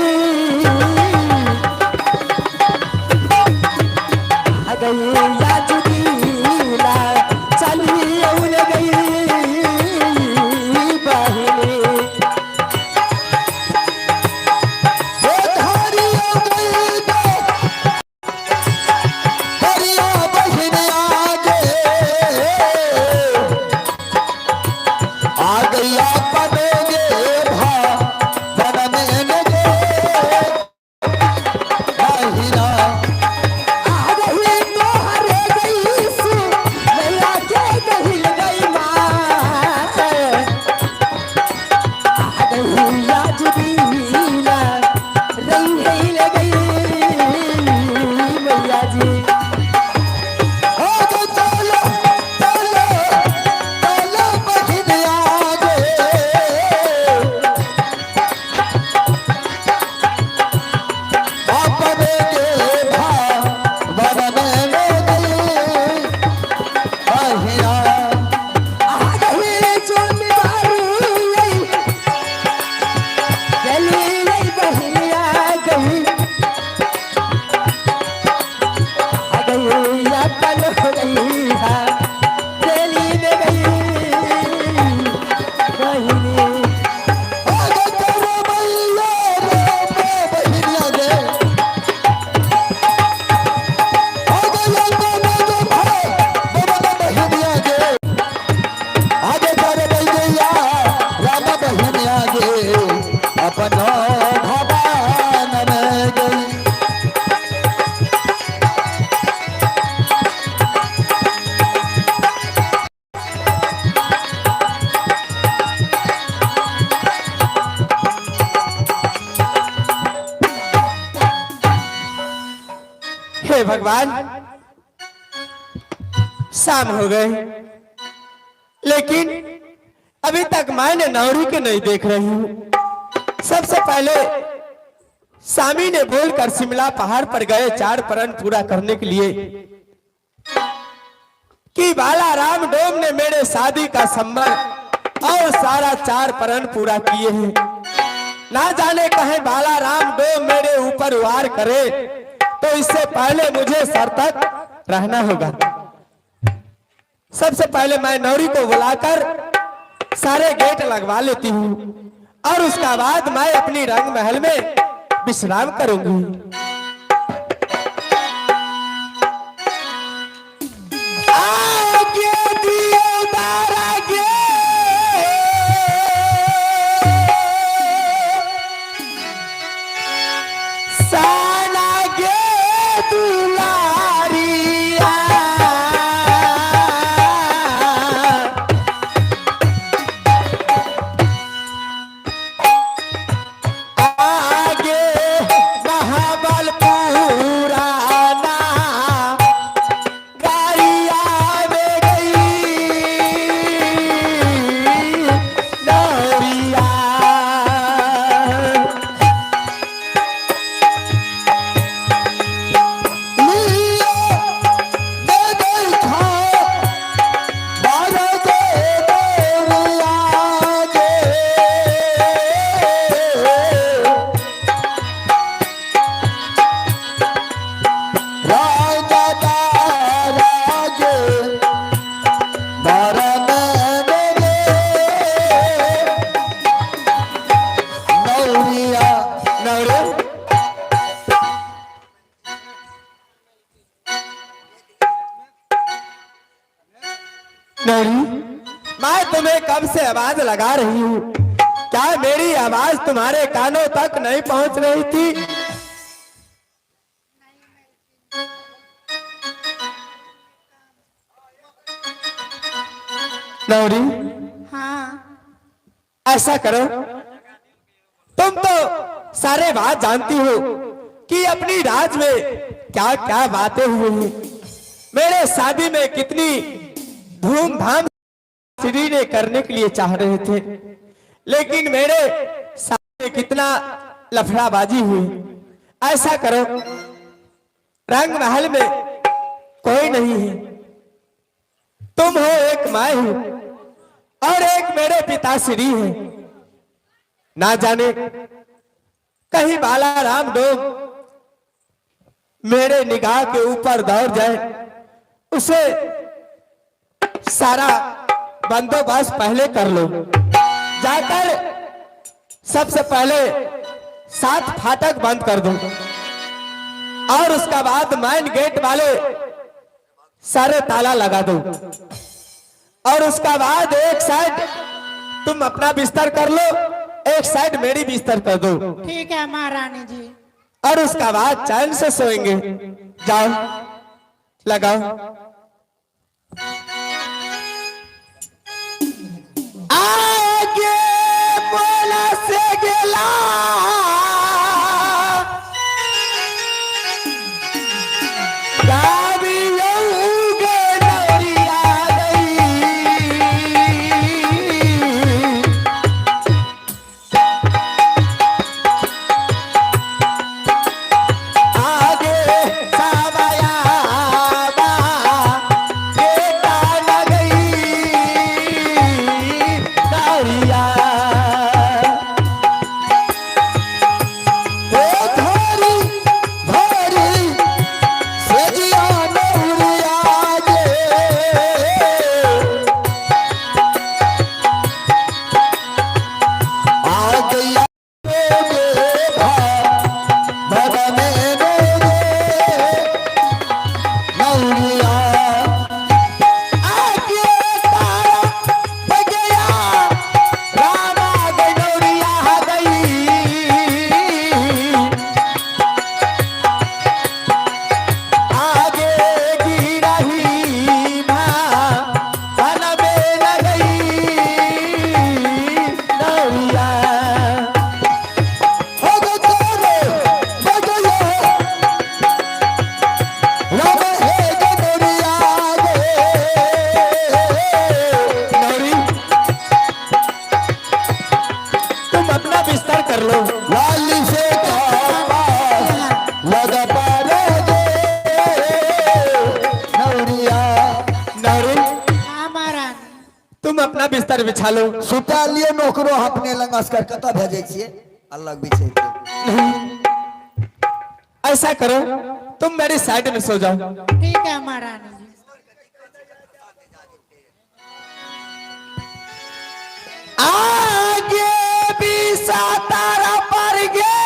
आ गई या जुदीला चली उल गई बहिनी हे भगवान शाम हो गए लेकिन अभी तक मैंने नौरी के नहीं देख रही हूं। सबसे पहले स्वामी ने बोलकर शिमला पहाड़ पर गए 4 प्रण पूरा करने के लिए कि बाला राम डोम ने मेरे शादी का संबंध और सारा 4 प्रण पूरा किए हैं। ना जाने कहे बाला राम डोम मेरे ऊपर वार करे तो इससे पहले मुझे सतर्क रहना होगा। सबसे पहले मैं नौरी को बुलाकर सारे गेट लगवा लेती हूँ और उसका बाद मैं अपनी रंग महल में विश्राम करूंगी। मैं तुम्हें कब से आवाज लगा रही हूँ, क्या मेरी आवाज तुम्हारे कानों तक नहीं पहुंच रही थी? नौरी, हाँ ऐसा करो, तुम तो सारे बात जानती हो कि अपनी राज में क्या क्या बातें हुई हैं। मेरे शादी में कितनी धूमधाम श्री ने करने के लिए चाह रहे थे, लेकिन मेरे साथ में कितना लफड़ाबाजी हुई। ऐसा करो, रंग महल में कोई नहीं है। तुम हो, एक मैं हूं और एक मेरे पिताश्री है। ना जाने कहीं बाला राम डोम मेरे निगाह के ऊपर दौड़ जाए, उसे सारा बंदोबस्त पहले कर लो। जाकर सबसे पहले 7 फाटक बंद कर दो और उसका बाद मेन गेट वाले सारे ताला लगा दो और उसका बाद एक साइड तुम अपना बिस्तर कर लो, एक साइड मेरी बिस्तर कर दो ठीक है महारानी जी। और उसका बाद चैन से सोएंगे। जाओ लगाओ। आगे बोला से गेला अपना बिस्तर बिछा लो। सुता लिए नौकरो अपने लंगास कर कता भेजे छिए अलग बिछे के। ऐसा करो तुम मेरी साइड में सो जाओ। ठीक है महारानी जी। आगे भी सातारा पर गे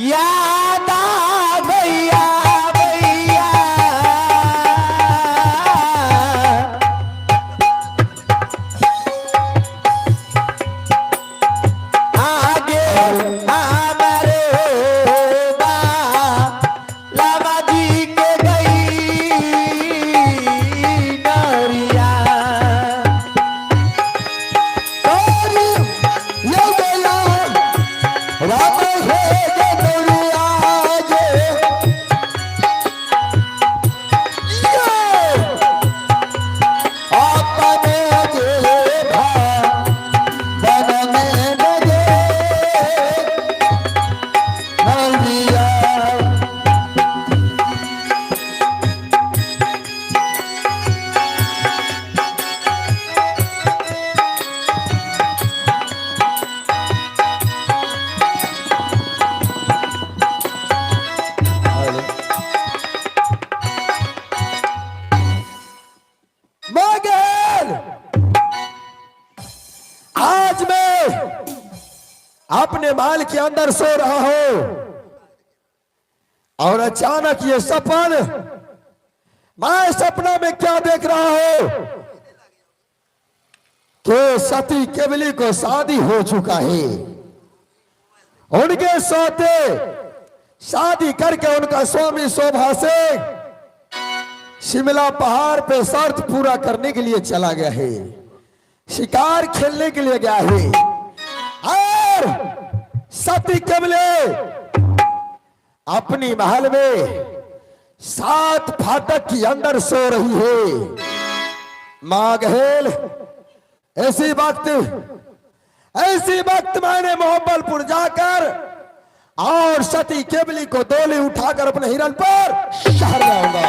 याद आ भैया भैया आगे हमारे बा लामा जी के गई नरिया और यो गया राम है जो नरिया जे यो अपने जे भा बनने लगे नरिया मगर आज मैं अपने माल के अंदर सो रहा हूं और अचानक ये सपन मैं सपना में क्या देख रहा हूं कि सती केवली को शादी हो चुका है। उनके सोते शादी करके उनका स्वामी शोभा से शिमला पहाड़ पे शर्त पूरा करने के लिए चला गया है, शिकार खेलने के लिए गया है और सती केवले अपनी महल में 7 फाटक के अंदर सो रही है। मां गहेल ऐसी वक्त मैंने मोहब्बलपुर जाकर और सती केवली को डोली उठाकर अपने हिरन पर शहर लाऊंगा।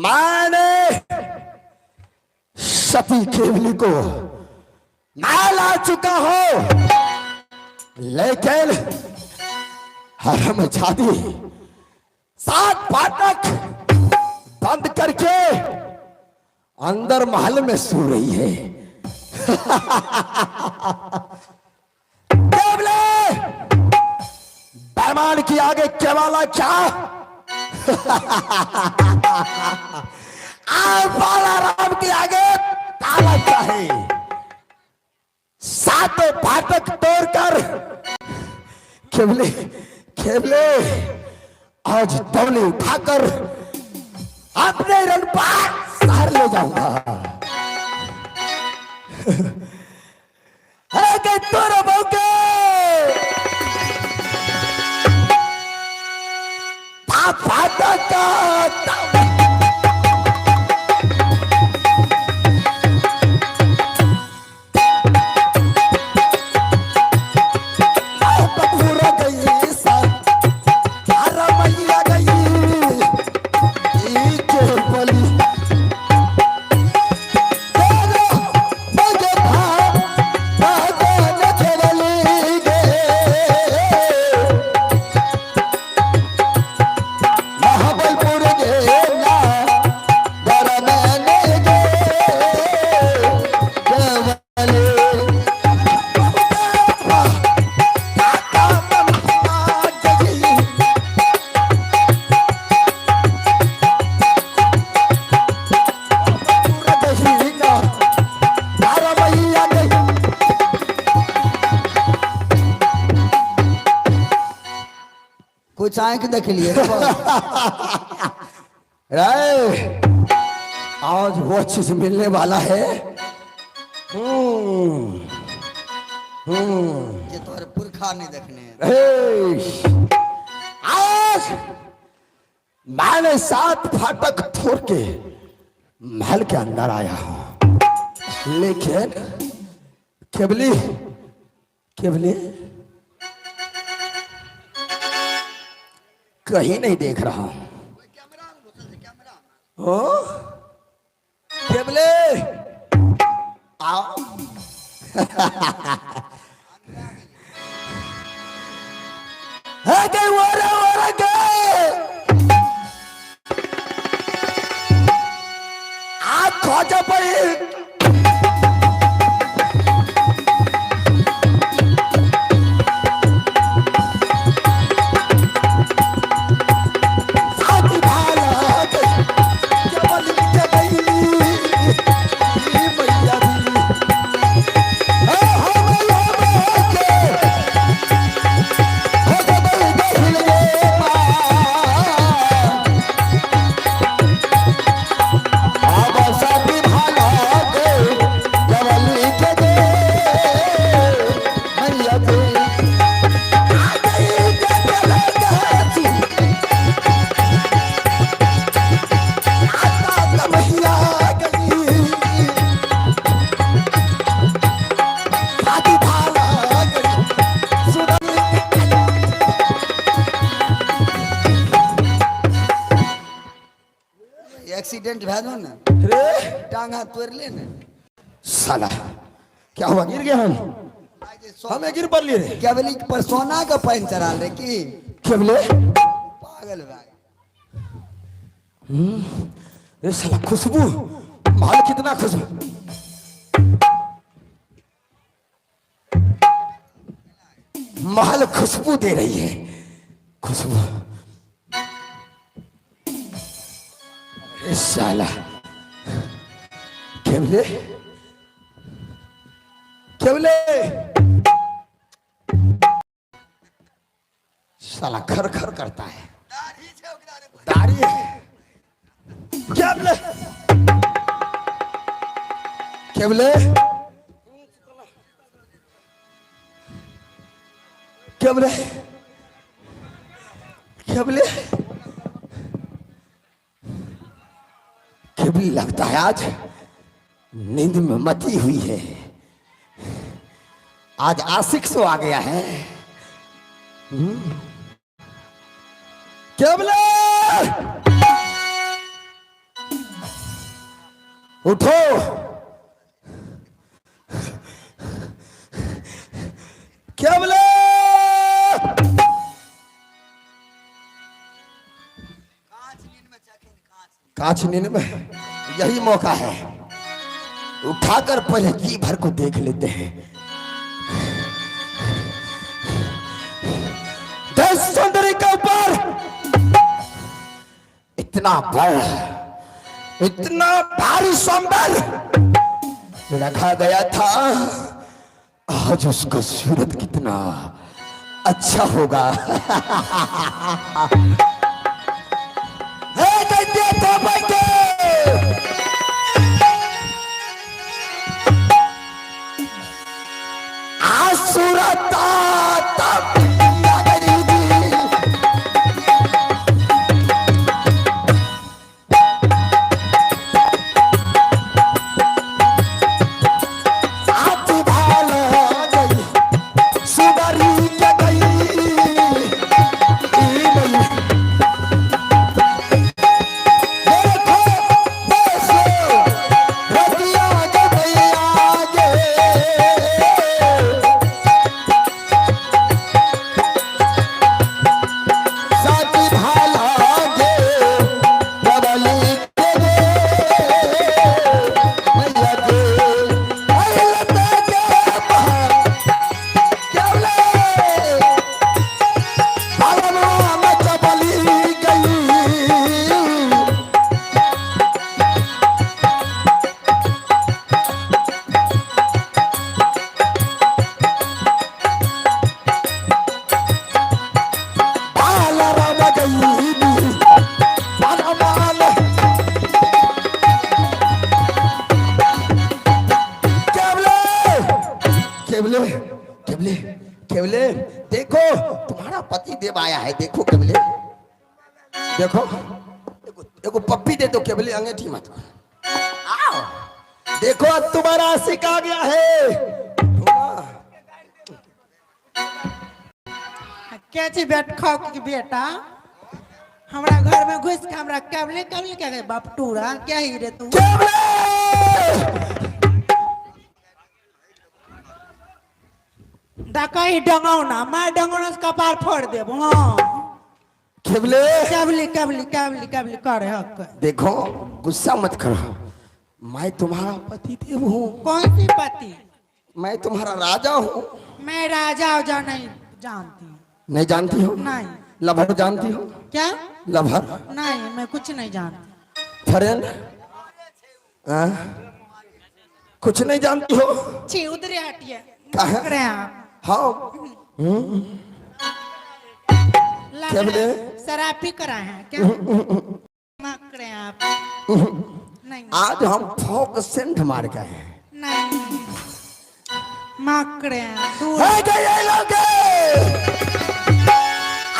मैंने सती केवली को मैं ला चुका हूं, लेकिन हरम जादी 7 फाटक बंद करके अंदर महल में सो रही है। केवले बैमान की आगे केवाला क्या बालाराम के आगे ताला क्या है। 7 फाटक तोड़कर केवले केवले आज दौली उठाकर अपने रणपाट शहर ले जाऊंगा। है तोरा मौके फाटक का कुछ आंख देख लिए। आज वो चीज मिलने वाला है। ये तो पुरखा नहीं देखने। आज मैंने 7 फाटक तोड़ के महल के अंदर आया हूं, लेकिन केवली केवली कहीं नहीं देख रहा हूं। केवले आओ। है गई ओरे गए आज खोजा पड़ी एक्सीडेंट भै दो ना टांग हाथ तोड़ ले ना साला क्या हुआ गिर गया हमें गिर पड़ लिए रे क्या बोली परसोना का पैन चढ़ा रहे की क्या बोले पागल भाई ये साला खुशबू माल कितना खुशबू महल खुशबू दे रही है खुशबू ये साला केवले केवले साला खर खर करता है दाढ़ी है केवले केवले केवले केवले केवले लगता है आज नींद में मती हुई है आज आशिक सो आ गया है केवले उठो केवले कांच नींद में यही मौका है उठाकर पहले जी भर को देख लेते हैं दस सुंदरी के ऊपर इतना बड़ा इतना भारी संबल रखा गया था आज उसका सूरत कितना अच्छा होगा तो बैठे सूरत केवले केवले केवले देखो तुम्हारा पति देव आया है देखो केवले देखो देखो पप्पी दे दो केवले अंगूठी मत आओ देखो अब तुम्हारा आशिक आ गया है कैची बैठ खाओ की बेटा हमारा घर में घुस के हमरा केवले केवले क्या कहे बाप टूरा क्या ही रे तू डकई डंगाओ ना मैं डंगोना से कपार फोड़ देब हाँ केवले कबली कबली कबली कबली करे हक देखो गुस्सा मत करो, मैं तुम्हारा पति देव हूँ, कौन सी पति मैं तुम्हारा राजा हूँ। मैं राजा उजा नहीं जानती नहीं जानती हो? नहीं लभर जानती हो? क्या लभर नहीं मैं कुछ नहीं जानती फ्रेंड कुछ नहीं जानती हो? छी उधर हटिए कहाँ? करे आप हाँ लग क्या रहा बोले? है, शराब पी कर आए हैं क्या मक रहे हैं आप नहीं आज हम फोक सेंट मार गए हैं। नहीं मक रहे हैं दूर है क्या ये लोग?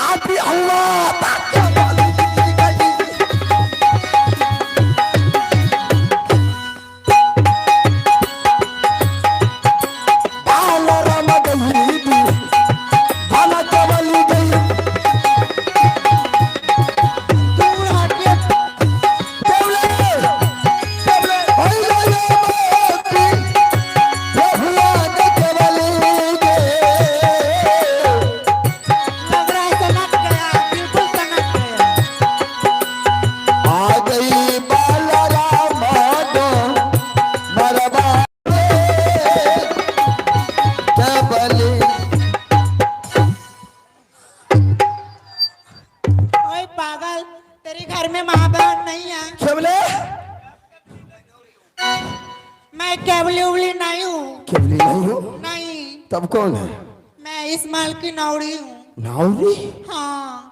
आप भी दूर हटिए लग रहा है सनक गया बिल्कुल सनक गया ओए पागल तेरे घर में माँ बहन नहीं है मैं केवली उबली नहीं हूँ नहीं हो? नहीं तब कौन है? मैं इस्माइल की नौड़ी हूँ नाउरी? हाँ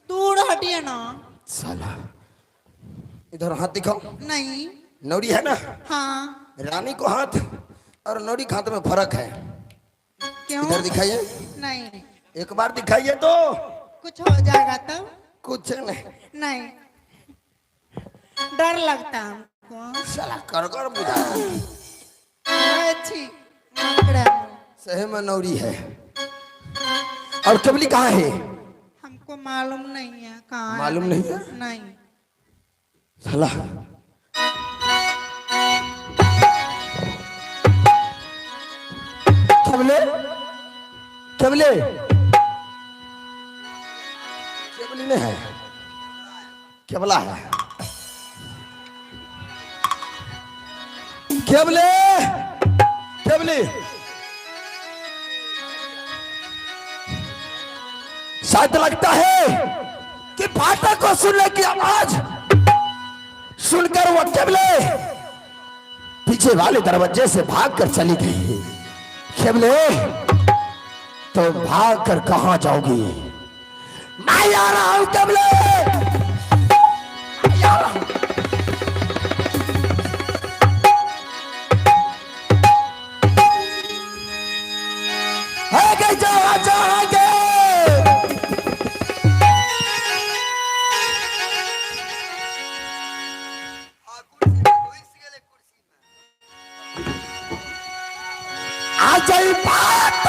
दूर हटिए ना साला इधर हाथ दिखाओ। नहीं नौरी है ना? हाँ रानी को हाथ और नौरी के हाथ में फर्क है। क्यों इधर दिखाइए, नहीं एक बार दिखाइए तो। कुछ हो जाएगा तब कुछ नहीं, नहीं डर लगता है हमको साला कर बुझा। अच्छी मकड़ा हूँ। सही में नौरी है। और कबली कहाँ है? हमको मालूम नहीं है कहाँ है। मालूम नहीं है? नहीं साला कबले कबले कबली नहीं है, केवला है। केवले केवली शायद लगता है कि फाटक को सुनने की आवाज सुनकर वो केवले पीछे वाले दरवाजे से भागकर चली गई। केवले तो भागकर कहां जाओगी? मैं आ रहा हूं केवले, मैं आ रहा हूं। है कि जहाँ जाएंगे आ जाई बात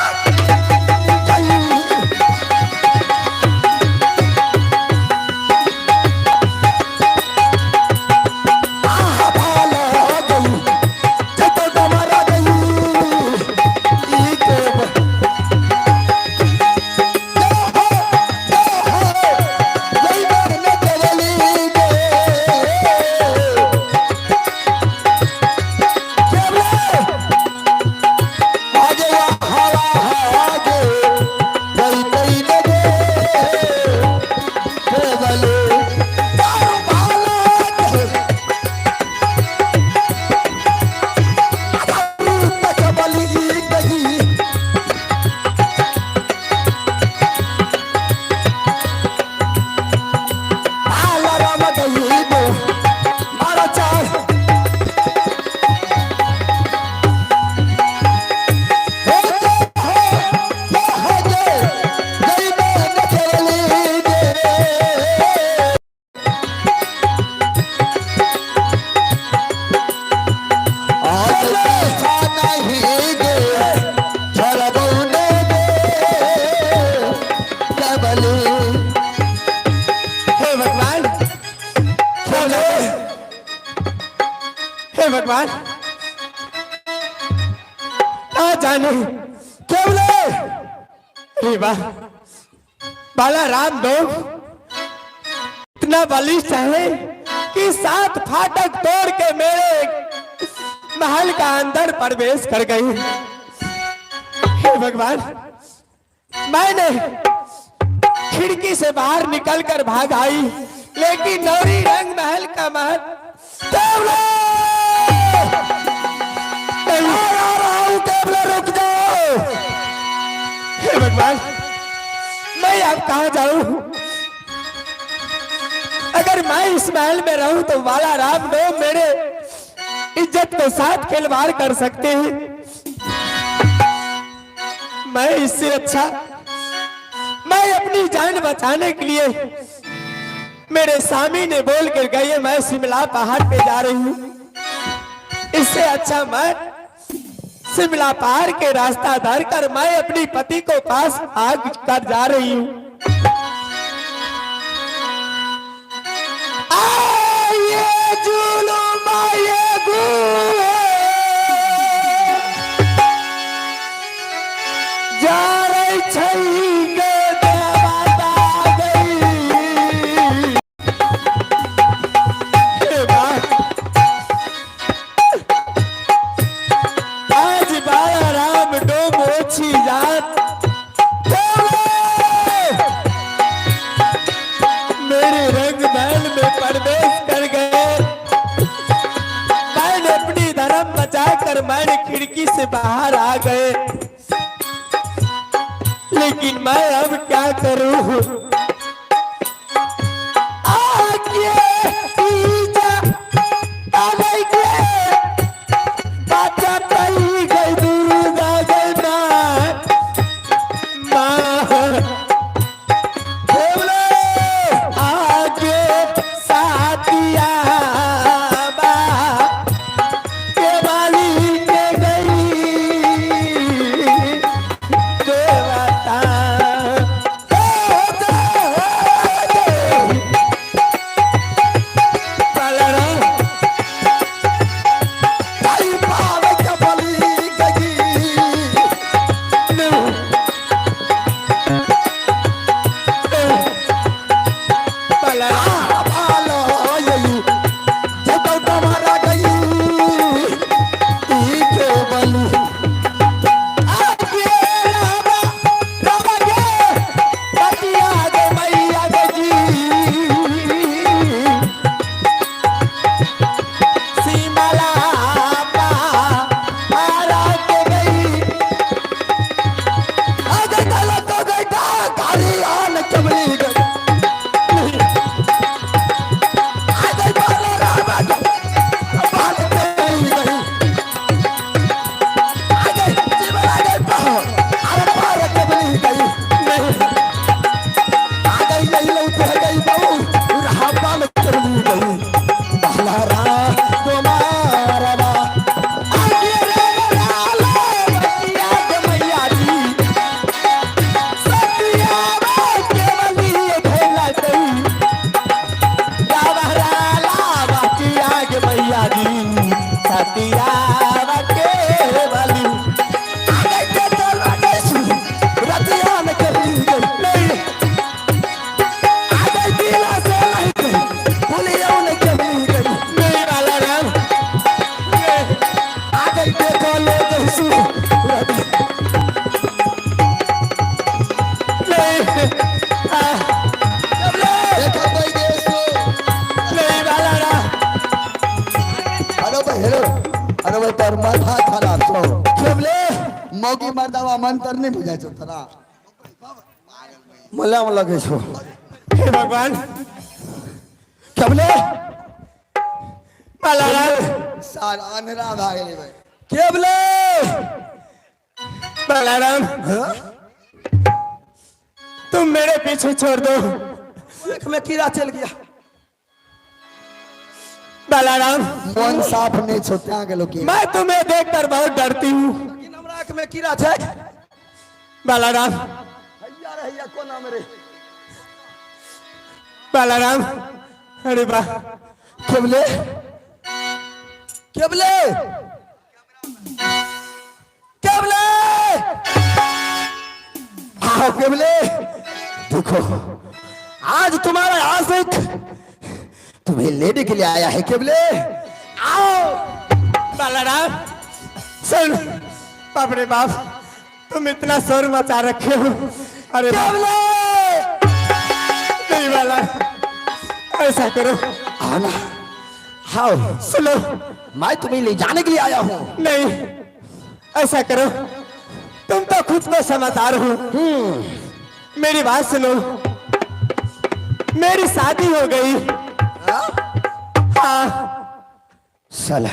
हवा है मैंने केवले अरे वाह बालाराम डोम इतना बलिष्ठ है कि 7 फाटक तोड़ के मेरे महल का अंदर प्रवेश कर गई। हे भगवान मैंने खिड़की से बाहर निकलकर भाग आई, लेकिन नौरी रंग महल का महल रुक जाओ। हे भगवान मैं अब कहां जाऊं? अगर मैं इस महल में रहूं तो बालाराम डोम मेरे इज्जत के साथ खिलवाड़ कर सकते हैं। मैं इससे अच्छा मैं अपनी जान बचाने के लिए मेरे स्वामी ने बोल कर गए मैं शिमला पहाड़ पे जा रही हूँ, इससे अच्छा मैं शिमला पहाड़ के रास्ता धरकर मैं अपनी पति को पास आग कर जा रही हूँ। ये जुलूम ये गुए जा रही छई के देवता गई। हे बात आज बालाराम डोम ओछी जात मेरे रंग महल में प्रवेश कर गए। मैंने अपनी धर्म बचाकर मैंने खिड़की से बाहर आ गए, लेकिन मैं अब क्या करूं? मौगी मर्दावा मंत्र नहीं बुझाय छो तोरा मला लगे छो। हे भगवान कबले बालाराम सार अंधेरा भाग गेलै भाई केवले बालाराम तुम मेरे पीछे छोड़ दो। आँख में कीड़ा चल गया बालाराम मन साफ नहीं छोटा गेलो की मैं तुम्हें देखकर बहुत डरती हूँ। लेकिन हमरा आँख में कीड़ा छै बालाराम हैया रे हैया कोना में रे बालाराम अरे वाह केवले केवले केवले केवले देखो आज तुम्हारा आशिक तुम्हें लेने के लिए आया है केवले। आओ बालाराम सुन, बाप रे बाप, तुम इतना शोर मचा रखे हो। अरे केवले नहीं बाला, ऐसा करो, आना आओ सुनो, मैं तुम्हें ले जाने के लिए आया हूँ। नहीं ऐसा करो, तुम तो खुद को समझदार हो। मेरी बात सुनो, मेरी शादी हो गई। हाँ साला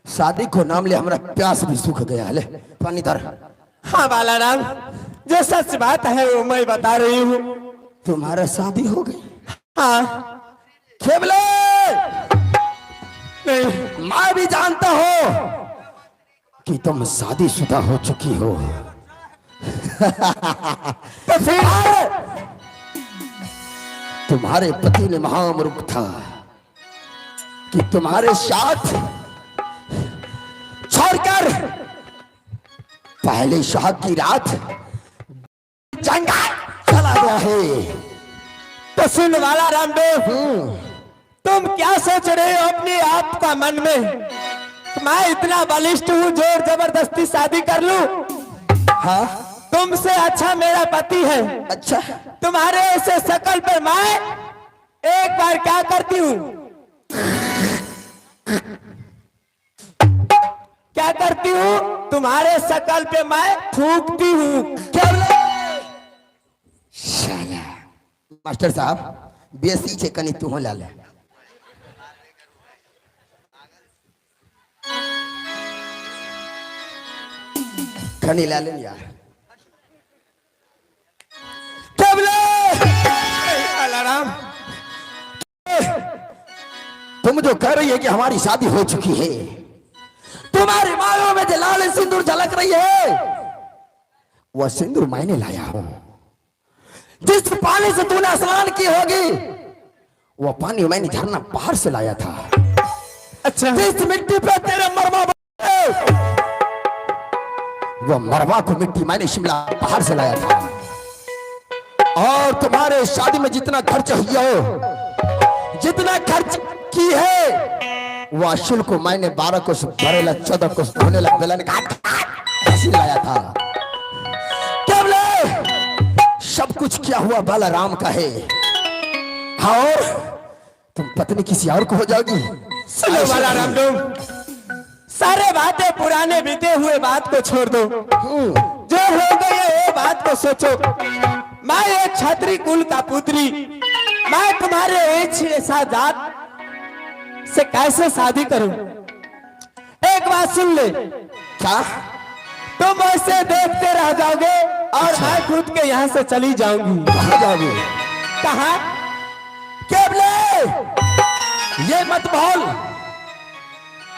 शादी को नाम ले हमारा प्यास भी सूख गया। ले पानी धर। हाँ बालाराम, जो सच बात है वो मैं बता रही हूँ। तुम्हारा शादी हो गई? हाँ केवले नहीं, मैं भी जानता हूँ कि तुम शादीशुदा हो चुकी हो। तो फिर तुम्हारे पति ने महामूर्ख था कि तुम्हारे साथ छोड़कर पहले सुहाग की रात जंगल चला गया है। तो सुन वाला रामदेव, तुम क्या सोच रहे हो अपने आप का मन में? मैं इतना बलिष्ठ हूँ, जोर जबरदस्ती शादी कर लूं? हाँ तुमसे अच्छा मेरा पति है। अच्छा तुम्हारे ऐसे शकल पर मैं एक बार क्या करती हूँ, क्या करती हूँ, तुम्हारे शकल पे मैं थूकती हूँ। शाला मास्टर साहब बेसी छे कनी तू हो लाले। कनी लाले यार। बालाराम, तुम जो कह रही है कि हमारी शादी हो चुकी है, तुम्हारी मांगों में जो लाल सिंदूर झलक रही है वह सिंदूर मैंने लाया हूं। जिस पानी से तूने स्नान की होगी वह पानी मैंने झरना पहाड़ से लाया था। अच्छा, जिस मिट्टी पे तेरे मरवा बने, वह मरवा को मिट्टी मैंने शिमला पहाड़ से लाया था। और तुम्हारे शादी में जितना खर्च हुआ हो, जितना खर्च की है, वह शुल्क को मैंने 12 कोस भरेला 14 कोस होने लग बेलन ऐसी लाया था। केवल सब कुछ क्या हुआ बालाराम का है। और तुम पत्नी किसी और को हो जाओगी। सुनो बालाराम, सारे बातें पुराने बीते हुए बात को छोड़ दो, जो हो गई है वो बात को सोचो। मैं एक क्षत्रिय कुल का पुत्री, मैं तुम्हारे एक साथ जात से कैसे शादी करूं? एक बात सुन ले, क्या तुम ऐसे देखते रह जाओगे और मैं खुद के यहाँ से चली जाऊंगी। कहाँ जाओगी? कहा? केवले ये मत बोल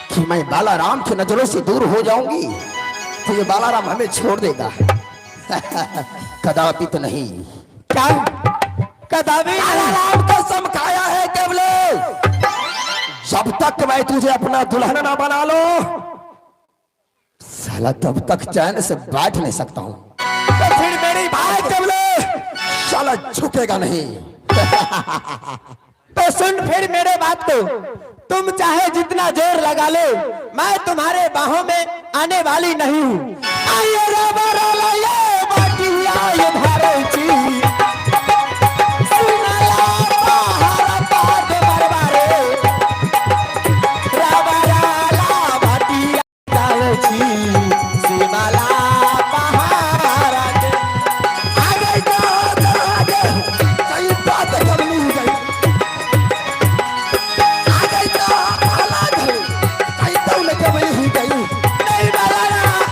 कि मैं बालाराम की नजरों से दूर हो जाऊंगी तो ये बालाराम हमें छोड़ देगा। कदापि तो नहीं। क्या कदापि? बालाराम को समझाया है केवले, जब तक मैं तुझे अपना दुल्हन ना बना लो साला तब तक चैन से बैठ नहीं सकता हूं। तो फिर मेरी बात केवले साला झुकेगा नहीं। तो सुन फिर मेरे बात को, तुम चाहे जितना जोर लगा लो, मैं तुम्हारे बाहों में आने वाली नहीं हूँ। आइए रे बरोला ये बाटिया ये भारती, सुनला बाहर बात बरबारे, राबराला बाटिया भारती, सुनला बाहर आगे जाओ आगे, कहीं बात कब नहीं गई। आगे जाओ अलग है, कहीं तो कब नहीं गई। नहीं बालाराम,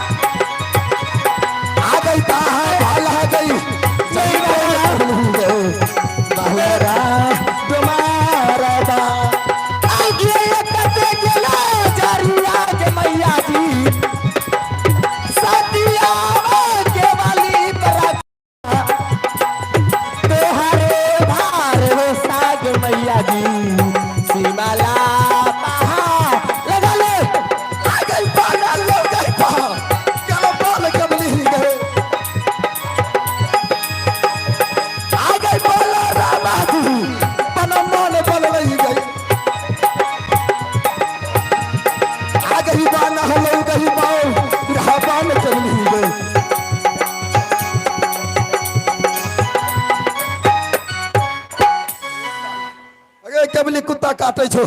कुत्ता काटे छो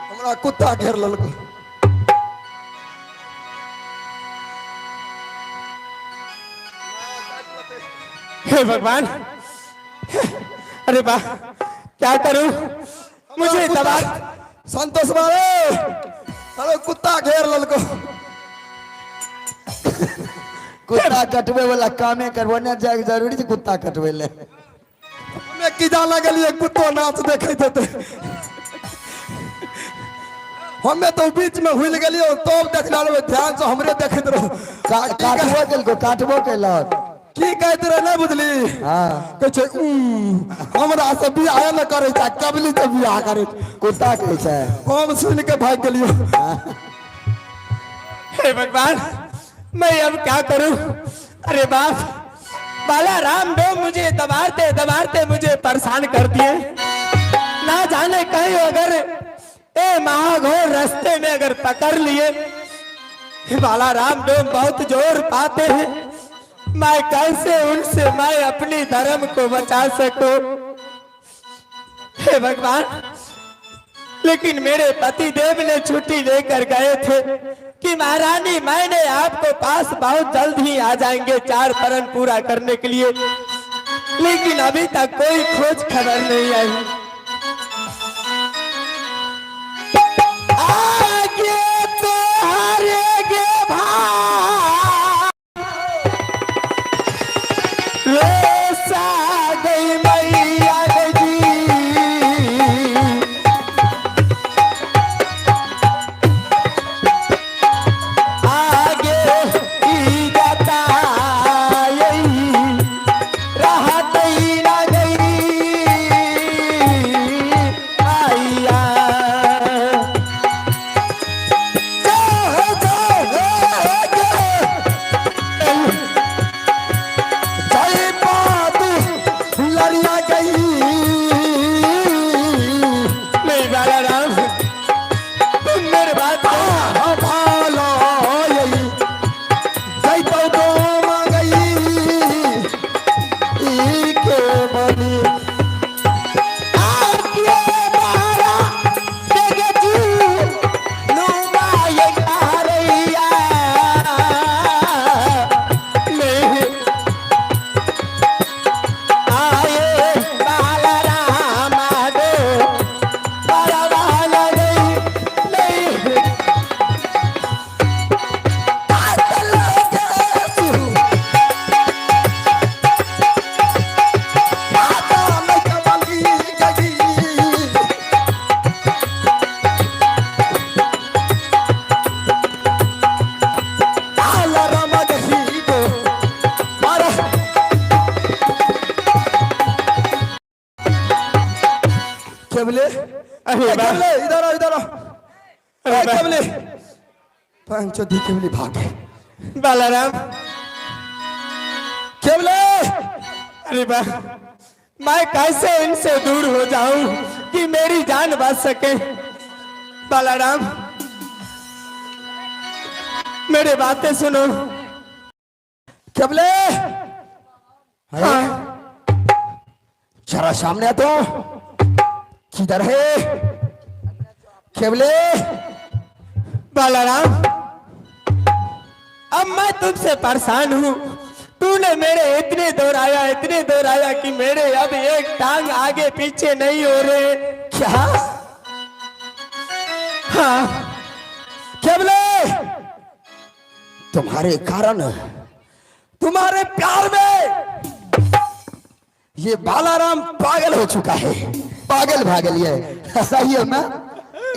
हमरा कुत्ता घेर ललको हे भगवान, अरे वाह, क्या करूं, मुझे दबा। संतोष बारे अरे कुत्ता घेर ललको कुत्ता कटवे वाला कामे करवाने जाए जरूरी है कुत्ता कटवे ले मैं की जाना गलिए कुत्तो नाच देखे थे हमें तो बीच में हुल गलियो तो देखला रे ध्यान से हमरे देखत रहो काटबो केल को काटबो केलक की कहत रहे ना बुझली हां कह छे हमरा से बियाह न करे छा कबली से बियाह करे कुत्ता कहै छै हम सुन के भाग गलियो हे भगवान, मैं अब क्या करूं। अरे बाप, बाला राम डोम मुझे दबाते दबाते मुझे परेशान कर दिए। ना जाने कहीं अगर ए महाघोर रास्ते में अगर पकड़ लिए, बाला राम डोम बहुत जोर पाते हैं, मैं कैसे उनसे मैं अपनी धर्म को बचा सकूं। हे भगवान, लेकिन मेरे पति देव ने छुट्टी लेकर गए थे कि महारानी मैंने आपको पास बहुत जल्द ही आ जाएंगे 4 परन पूरा करने के लिए, लेकिन अभी तक कोई खोज खबर नहीं आई। आगे तो हारेंगे भाई, रोसा गई मैया जी, केवले अरे वाह। केवले इधर आओ इधर आओ केवले पंचोदी केवले भागे बालाराम, केवले अरे वाह, मैं कैसे इनसे दूर हो जाऊं कि मेरी जान बच सके। बालाराम, मेरे बातें सुनो। केवले हाँ, जरा सामने आ तो किधर है केवले बालाराम, अब मैं तुमसे परेशान हूँ। तूने मेरे इतने दौड़ाया कि मेरे अब एक टांग आगे पीछे नहीं हो रहे। क्या हाँ, केवले तुम्हारे कारण तुम्हारे प्यार में ये बालाराम पागल हो चुका है पागल भागल ये सही है ना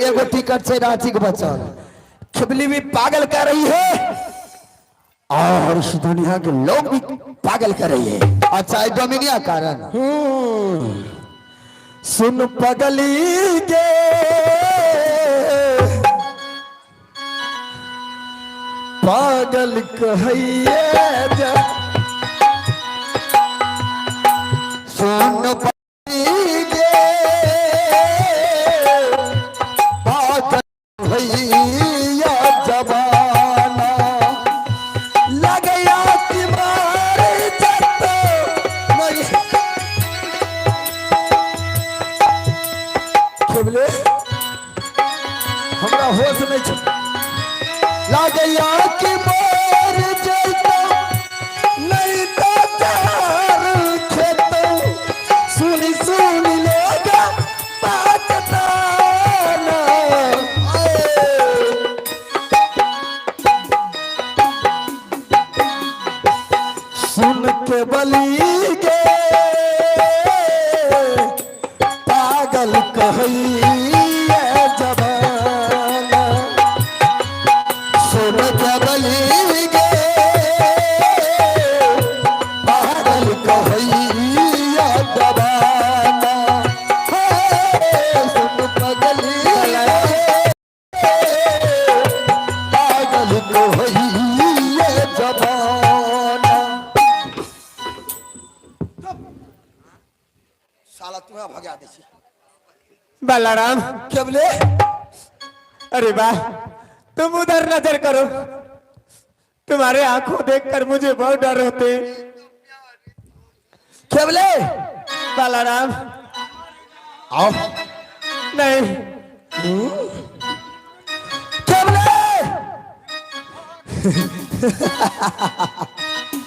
एगो टिकट से रांची के बचल खिबली भी पागल कर रही है और इस दुनिया के लोग भी पागल कर रही है अच्छा डोमिनिया कारण सुन पगली के पागल कहिए जा सुन पगली के पागल भैया जवाना लगया कि मारे जब बाकी मोर जैतो नहीं तो चार खेतो सुनी सुनी लेगा पाकिस्तान सुन के बली गे पागल कहिए जबाना सुन के बली गे पागल कहिए जबाना सुन के बली पागल कहिए जबाना साला तुम्हें भगा दे बलराम क्या बोले अरे वाह तुम उधर नजर करो तुम्हारे आंखों देखकर मुझे बहुत डर होते क्या बोले बलराम आओ नहीं क्या बोले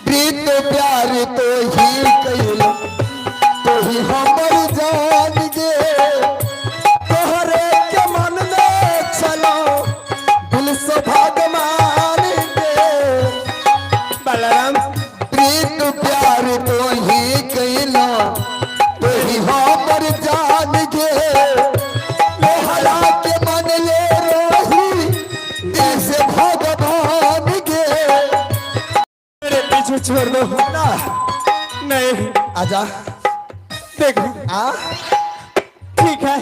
प्रीत प्यार तो ही कैलो तो ही हमर जान गे तोहरे के मन में चलो दिल से भगवान गे बलराम प्रीत प्यार तो ही कैलो तो ही हमर जान गे लोहरा के मन ले रोही दिल से भगवान गे मेरे पीछे छोड़ दो ना नहीं आजा देखो आ ठीक है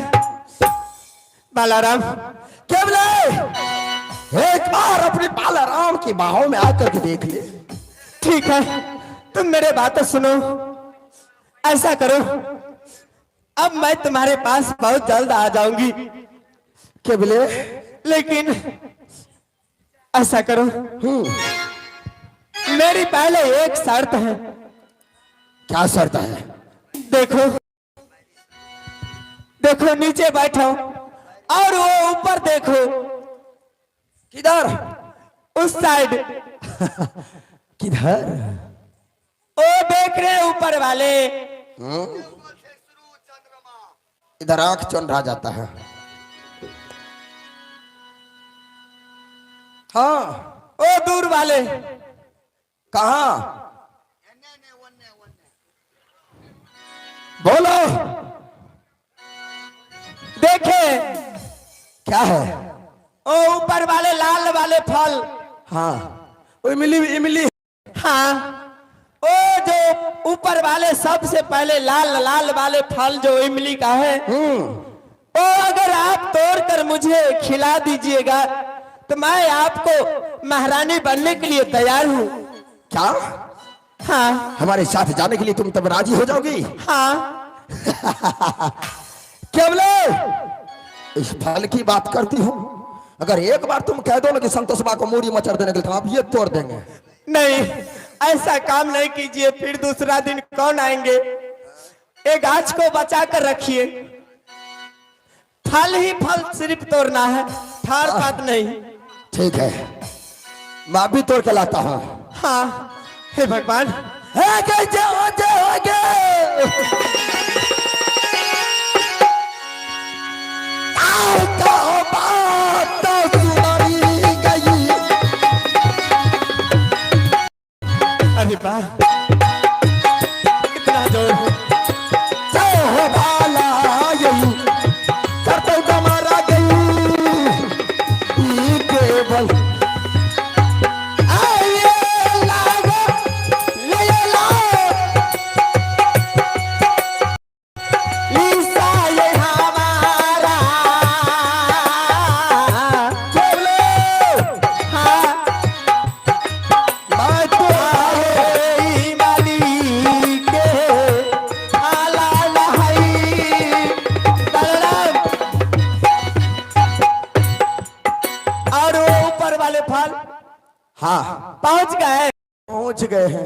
बलराम क्या बोले एक बार अपने बालाराम की बाहों में आकर के देख ले ठीक है तुम मेरे बातें सुनो ऐसा करो अब मैं तुम्हारे पास बहुत जल्द आ जाऊंगी क्या बोले लेकिन ऐसा करो मेरी पहले एक शर्त है क्या शर्त है देखो देखो नीचे बैठो और वो ऊपर देखो किधर उस साइड किधर वो देख रहे ऊपर वाले इधर आंख चौंधा जाता है हाँ वो दूर वाले कहा बोलो देखे क्या है वो ऊपर वाले लाल वाले फल हाँ वो इमली इमली हाँ वो जो ऊपर वाले सबसे पहले लाल लाल वाले फल जो इमली का है वो अगर आप तोड़कर मुझे खिला दीजिएगा तो मैं आपको महारानी बनने के लिए तैयार हूँ क्या हाँ हमारे साथ जाने के लिए तुम तब राजी हो जाओगी हाँ क्या बोले इस फल की बात करती हूँ अगर एक बार तुम कह दो ना कि संतोषबा को मूड़ी मचर देने के लिए तो आप ये तोड़ देंगे नहीं ऐसा काम नहीं कीजिए फिर दूसरा दिन कौन आएंगे एक गाछ को बचा कर रखिए फल ही फल सिर्फ तोड़ना है ठार पात नहीं ठीक है मैं भी तोड़ के लाता हूँ हाँ हे भगवान अरे वाह कितना जोर हाँ पहुंच गए हैं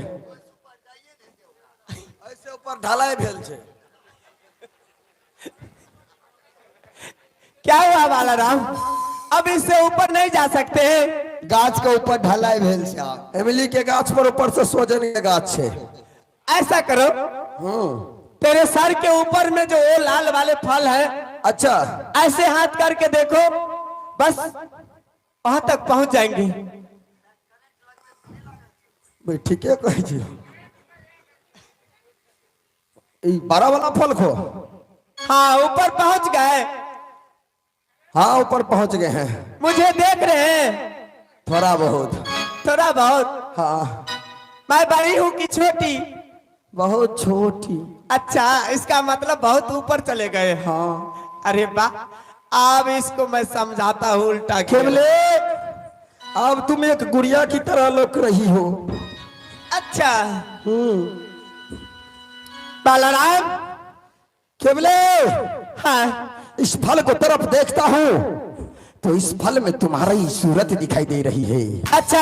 ऐसे ऊपर ढलाई भेल छे क्या हुआ बालाराम अब इससे ऊपर नहीं जा सकते हैं। गाछ के ऊपर ढलाई भेल से आप। इमली के गाछ पर ऊपर से सोजन के गाछ है। ऐसा करो, तेरे सर के ऊपर में जो वो लाल वाले फल है, अच्छा ऐसे हाथ करके देखो, बस वहां तक पहुंच जाएंगे। भाई ठीक है कह जी। बड़ा वाला फल खो। हाँ ऊपर पहुंच गए। हाँ ऊपर पहुंच गए हैं। मुझे देख रहे हैं? थोड़ा बहुत। थोड़ा बहुत? हाँ मैं बड़ी हूँ कि छोटी? बहुत छोटी। अच्छा, इसका मतलब बहुत ऊपर चले गए। हाँ अरे वाह, अब इसको मैं समझाता हूँ उल्टा केवले, अब तुम एक गुड़िया की तरह लग रही हो। अच्छा बालाराम, केवले, हाँ इस फल को तरफ देखता हूँ तो इस फल में तुम्हारी सूरत दिखाई दे रही है। अच्छा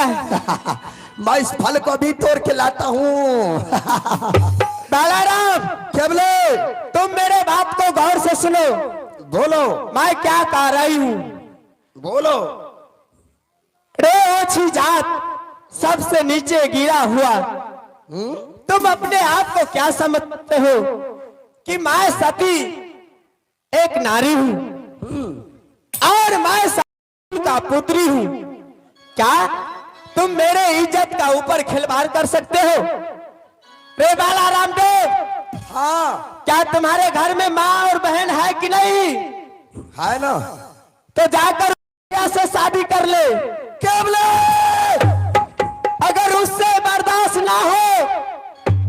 मैं इस फल को भी तोड़ के लाता हूँ। बालाराम, केवले, तुम मेरे बात को गौर से सुनो। बोलो। मैं क्या कह रही हूँ? बोलो। रे ओछी जात, सबसे नीचे गिरा हुआ, तुम अपने आप को क्या समझते हो कि मैं सती एक नारी हूं और मैं सती का पुत्री हूं? क्या तुम मेरे इज्जत का ऊपर खिलवाड़ कर सकते हो? रे बालाराम देव, हाँ क्या तुम्हारे घर में माँ और बहन है कि नहीं? है ना। तो जाकर से शादी कर ले। केवले, अगर उससे बर्दाश्त ना हो,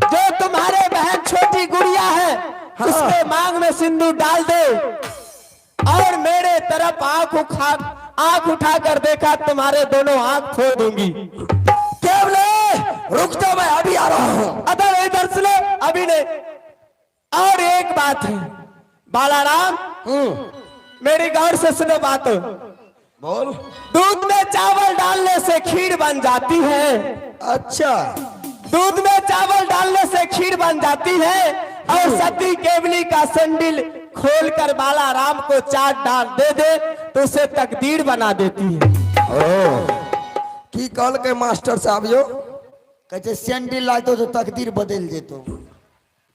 जो तुम्हारे बहन छोटी गुड़िया है, हाँ। उसके मांग में सिंदूर डाल दे और मेरे तरफ आंख उठा कर देखा, तुम्हारे दोनों आंख फोड़ दूंगी। केवले, रुक जाओ, मैं अभी आ रहा हूँ। अगर इधर से लो, अभी नहीं। और एक बात है बालाराम, मेरी गौर से सुनो बात। बोल। दूध में चावल डालने से खीर बन जाती है। अच्छा, दूध में चावल डालने से खीर बन जाती है और सती केवली का संडिल खोलकर बालाराम को चाट डाल दे तो उसे तकदीर बना देती है। की कल के मास्टर साहब यो कहते सैंडल लातो तो तकदीर बदल जेतो।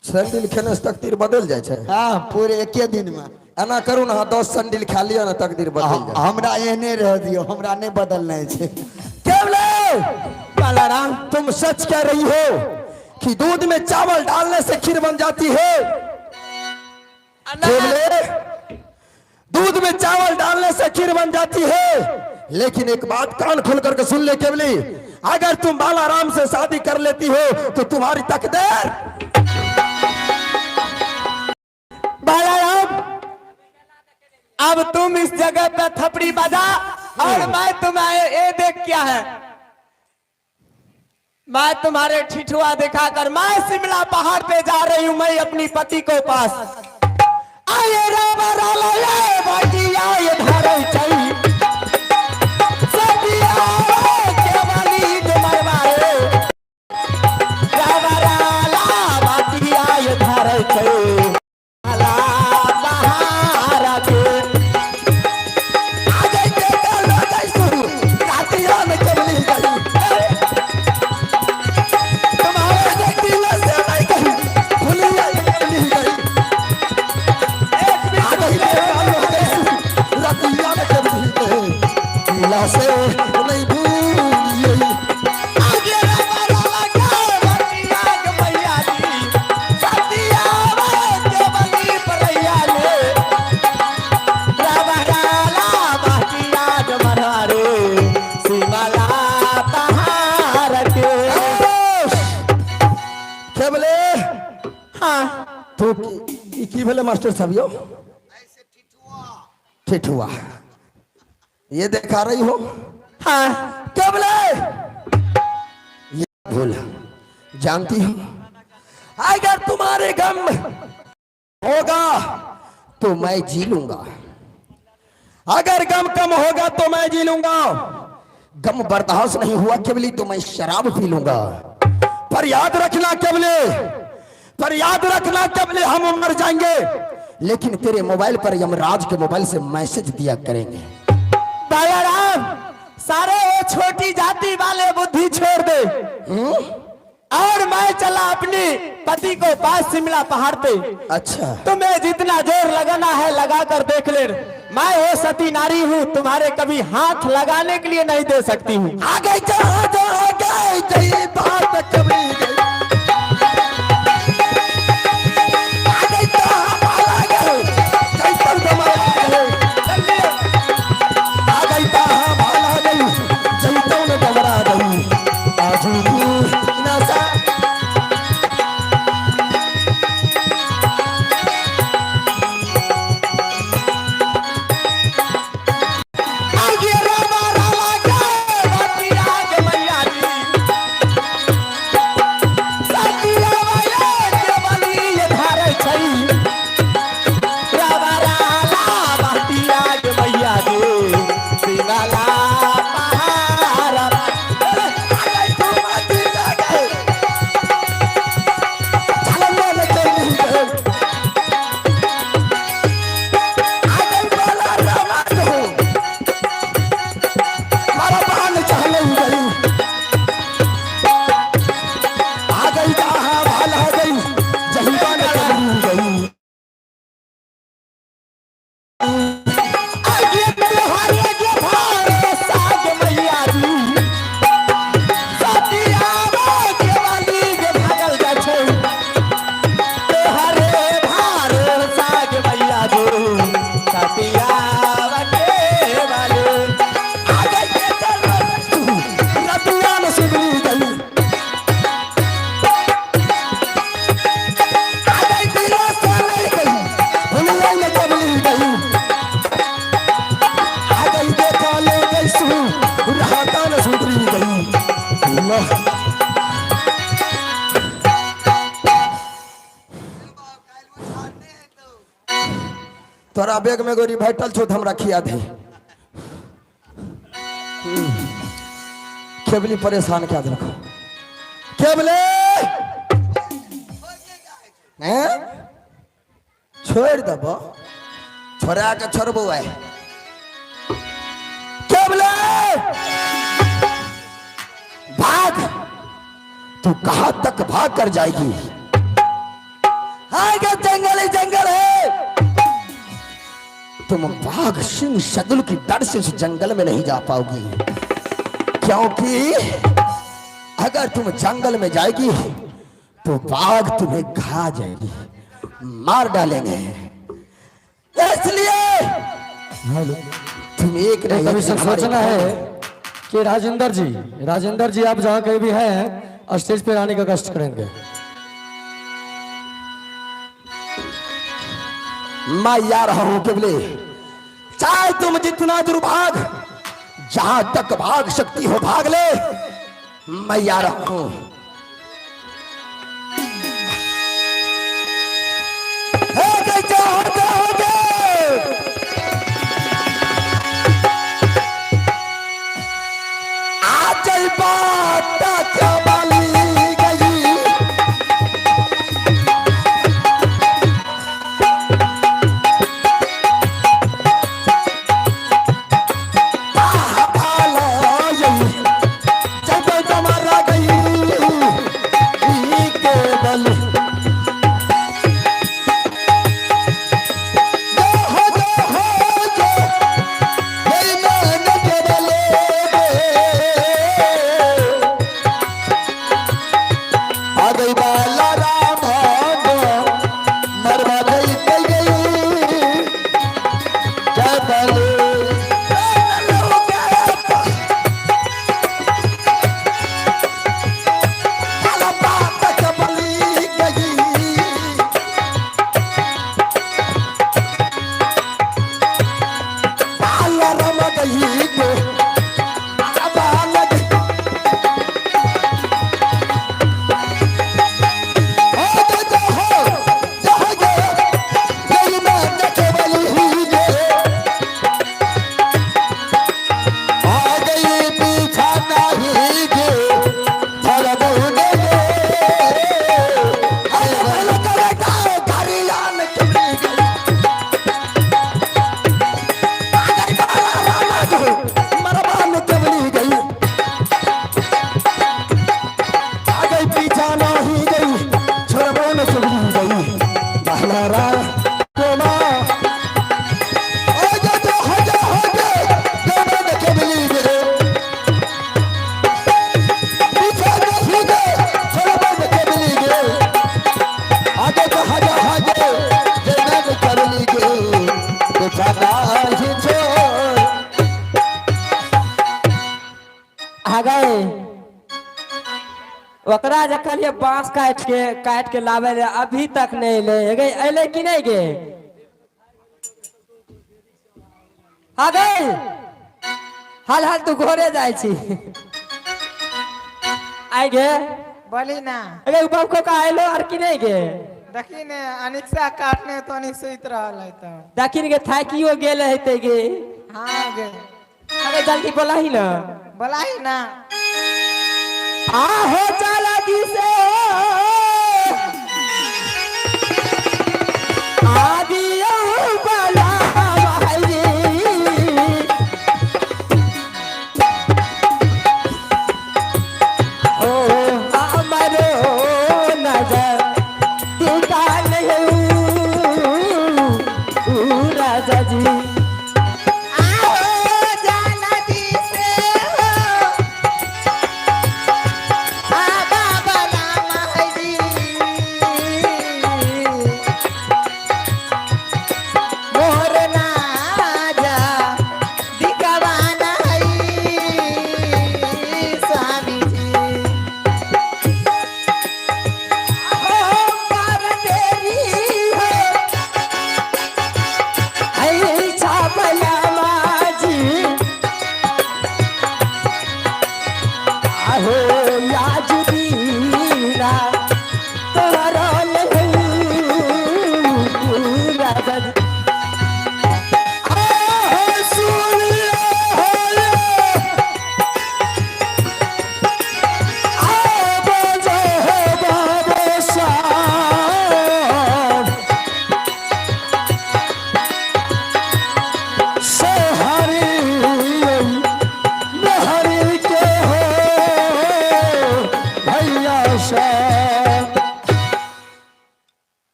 सैंडल खेने से तकदीर बदल जाए छे। हाँ पूरे एके दिन में। एना करू ना, 10 सैंडल खा लियो ना, तकदीर बदल जाए। हमरा एहने रह दियो, हमरा नहीं बदलना है। केवले, बालाराम, तुम सच कह रही हो कि दूध में चावल डालने से खीर बन जाती है? केवले, दूध में चावल डालने से खीर बन जाती है, लेकिन एक बात कान खोल करके सुन ले केवली, अगर तुम बालाराम से शादी कर लेती हो तो तुम्हारी तकदीर। बालाराम, अब तुम इस जगह पे थपड़ी बजा और मैं तुम्हें ये देख क्या है, मैं तुम्हारे ठिठुआ दिखाकर मैं शिमला पहाड़ पे जा रही हूं, मैं अपनी पति को पास। आये राम राला ये बाटिया ये धारे चाहिए, सदिया केवली डुमरवाए, राम राला बाटिया ये धारे चाहिए, आला बहार के आगे के कर लो जैसू, कातिया में केवली गई। तुम्हारे देखती में से नहीं गई, भूलिया केवली गई। आगे के कर लो जैसू, रतिया में केवली गई। भूला से नहीं भूली। आगे राला के बाटिया के मैया जी, सदिया केवली परैया ले, राम राला बाटिया डुमरवाए, शिमला पहाड़ के। केवले, हाँ तो की भेले मास्टर साहब यो? ठिठुआ ये देखा रही हो? हाँ केवले, ये भूल जानती हो, अगर तुम्हारे गम होगा तो मैं जी लूंगा, अगर गम कम होगा तो मैं जी लूंगा, गम बर्दाश्त नहीं हुआ केवली तो मैं शराब पी लूंगा। पर याद रखना केवले, पर याद रखना केवले, हम मर जाएंगे लेकिन तेरे मोबाइल पर यमराज के मोबाइल से मैसेज दिया करेंगे। बाबा राम सारे वो छोटी जाति वाले बुद्धि छोड़ दे और मैं चला अपने पति को पास शिमला पहाड़ पे। अच्छा तुम्हें जितना जोर लगाना है लगा कर देख ले। मैं वो सती नारी हूँ, तुम्हारे कभी हाथ लगाने के लिए नहीं दे सकती हूँ। आ गई जय बात कबरी गई आ गई तो हम आ गए जय पर दमाया गए आ गई तो हम आ गई जय तो न दमरा गई आजू ना सा तोरा बैग में गोरी बैठल छो हमरा खिया दे केबली परेशान क्या देखो केबले हैं छोड़ दबो छोड़ा के छोड़बो है केबले भाग तू कहां तक भाग कर जाएगी आगे जंगल ही जंगल है तुम बाघ सिंह शगुल की डर से उस जंगल में नहीं जा पाओगी क्योंकि अगर तुम जंगल में जाएगी तो बाघ तुम्हें खा जाएगी मार डालेंगे इसलिए तुम एक नहीं कभी सोचना है कि राजेंद्र जी आप जहाँ कहीं भी हैं स्टेज पे आने का कष्ट करेंगे। मैं या रहा हूं केवले चाहे तुम जितना दूर भाग जहां तक भाग शक्ति हो भाग ले मैं या रहा हूं आज बात क्या बाली गई ओकरा जखन ये बांस काट के लावे ले अभी तक नहीं ले गए अले कि नहीं गे आ गए हाल हाल तू घरे जाय छी आइ गे बोली ना अरे बाप को का आइलो और कि नहीं गे देखी ने अनिक्षा काटने तो अनिक सुइत रहल है तो दखिन के थाकियो गेल हेते गे हाँ गे अरे जल्दी बोला ही ना बोलाई ना आ हो चला दी से आदियो बला भाई ओ हमरो नजर दिखाल राजा जी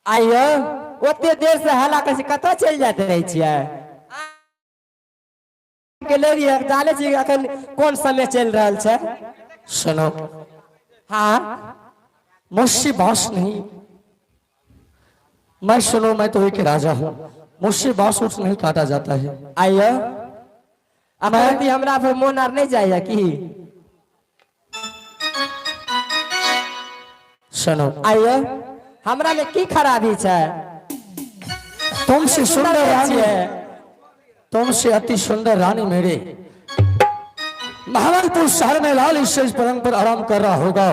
आइयो ओते देर से हला के कत चल जाते रहे छियै के ले रही जाने छी अखन कौन समय चल रहल छै सुनो हाँ मुझसे बांस नहीं मैं सुनो मैं तो एक राजा हूँ मुझसे बांस उठ नहीं काटा जाता है आइयो अमरती हमरा पर मोन आर नहीं जाइए कि सुनो आइयो हमरा में की खराबी छै तुमसे सुंदर रानी छियै तुमसे अति सुंदर रानी मेरे महावनपुर शहर में लाल स्टेज पलंग पर आराम कर रहा होगा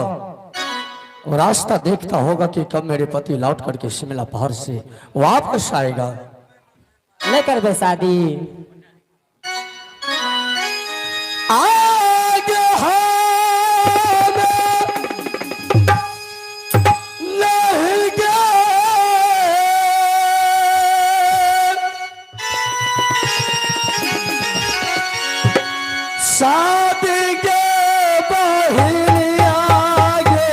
और रास्ता देखता होगा कि कब मेरे पति लौट करके शिमला पहाड़ से वापस आएगा नहीं करबे शादी आगे नहीं गए शादी के बहिनी आगे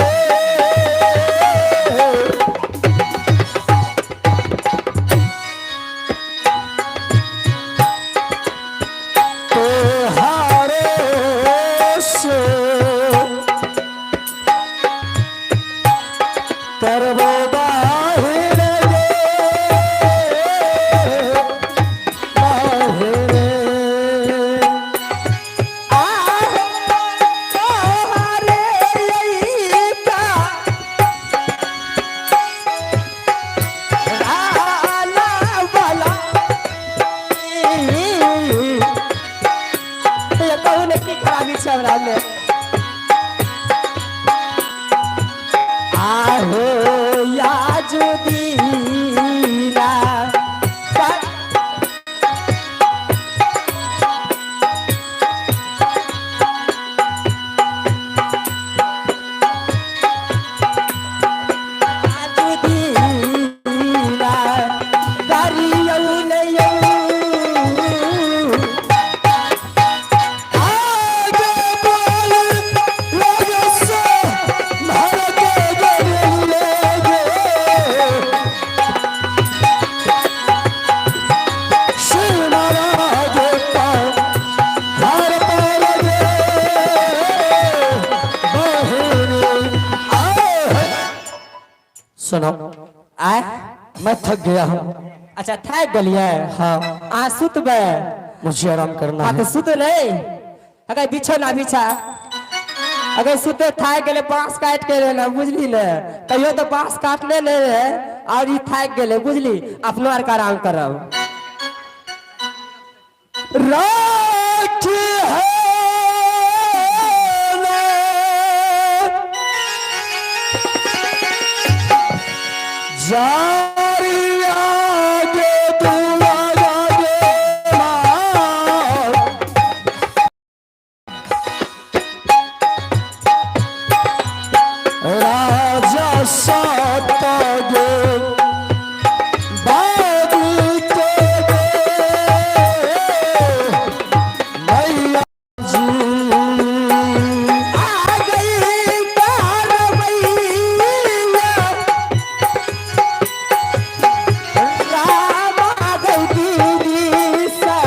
तोहारे से करबो बाहिर गे बाहिर आहो याज दीना आगे बोल लगे से भर के गले शिवनारा देता हर पर गे बहिनी सुनो आय मैं थक गया हूँ अच्छा थक गलिए हाँ आ सुतबे मुझे आराम करना हाँ है तो सुत नहीं अगर बिछो ना बिछा अगर सुते थाक गेले बांस काट के लेना बुझली ने कहियो तो बांस काटने ले रहे और ई थाक गेले बुझली अपनो आर का आराम करब राख है जारी आगे तू आगे मार राजा सतगे बाबू तेरे मैया जी आ गई कारवैया राम आ गई दीदी से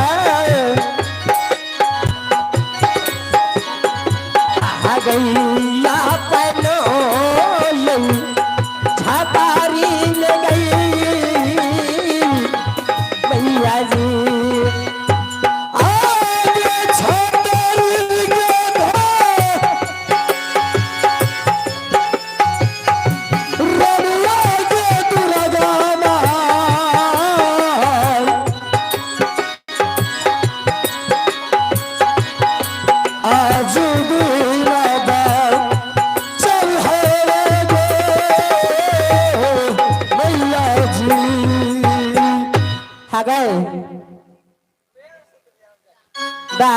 आ गई अपनो छातारी ले गई मैया जी आगे छातारी के रड़िया के दुर्गाना आज दूरा चल है गे मैया जी हा गए दा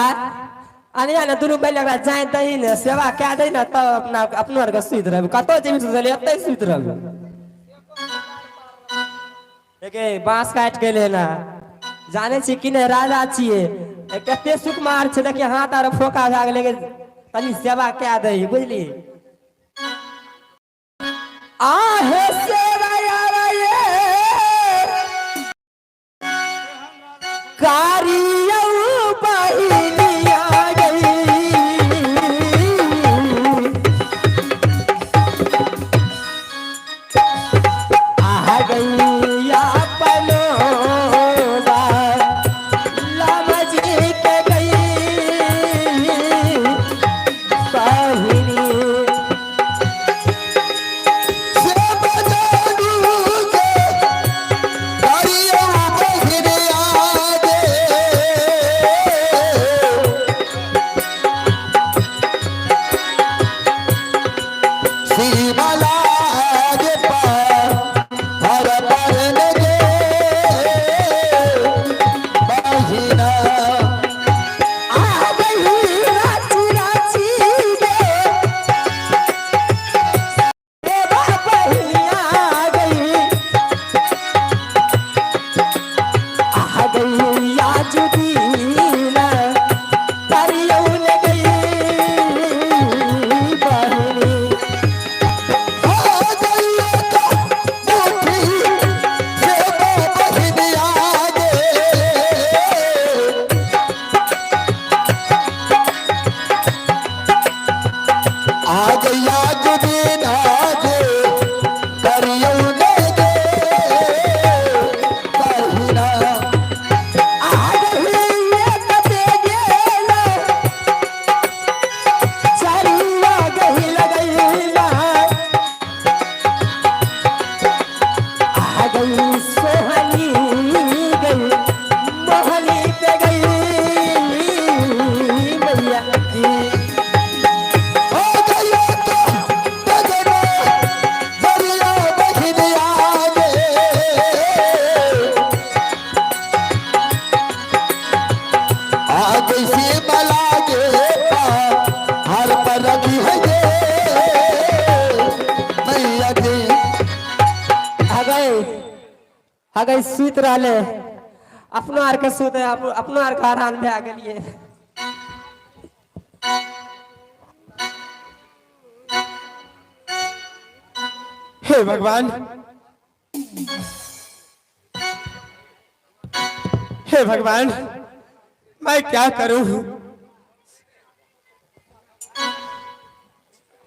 आने आने दुनु बैल लगा जाए दही ने सेवा क्या दे ना तब अपना अपनो आर के सुत रहब कतो जेबी सुतले एतै सुत रहब एके बांस काट के लेना जाने छी कि ने राजा छिए कते सुख मार छै देखिए हाथ आर फोका भाग लेके तनी सेवा क्या दही बुझली आहे सेवा रे कारिया बहिनिया गई आ गई अपनो लामजी के गई बहिनी से बजानू के करियो बहिर आगे श्रीमाला आगे पार हर पर लगे बहिना आ गई राची राची गे सेवा बहिनिया गई आ गई आज दीना करियो ले गई बहिनी आ गई तो मुट्ठी से बहिर आगे आ गया जुबीन आगे करियो ले गे बहिना आ गई एक ते गेला चरिया गई लगैला आ गई सोहनी गई मोहनी पे गई मैया की आ गया तो बजना बरिया बहिर आगे आ गई से बलागे हर पर रखी है ये मैया जी आ गई सुत रहले अपनो आर के सुते अपनो आर के आराम भए गेलिए हे भगवान हे भगवान मैं क्या करूं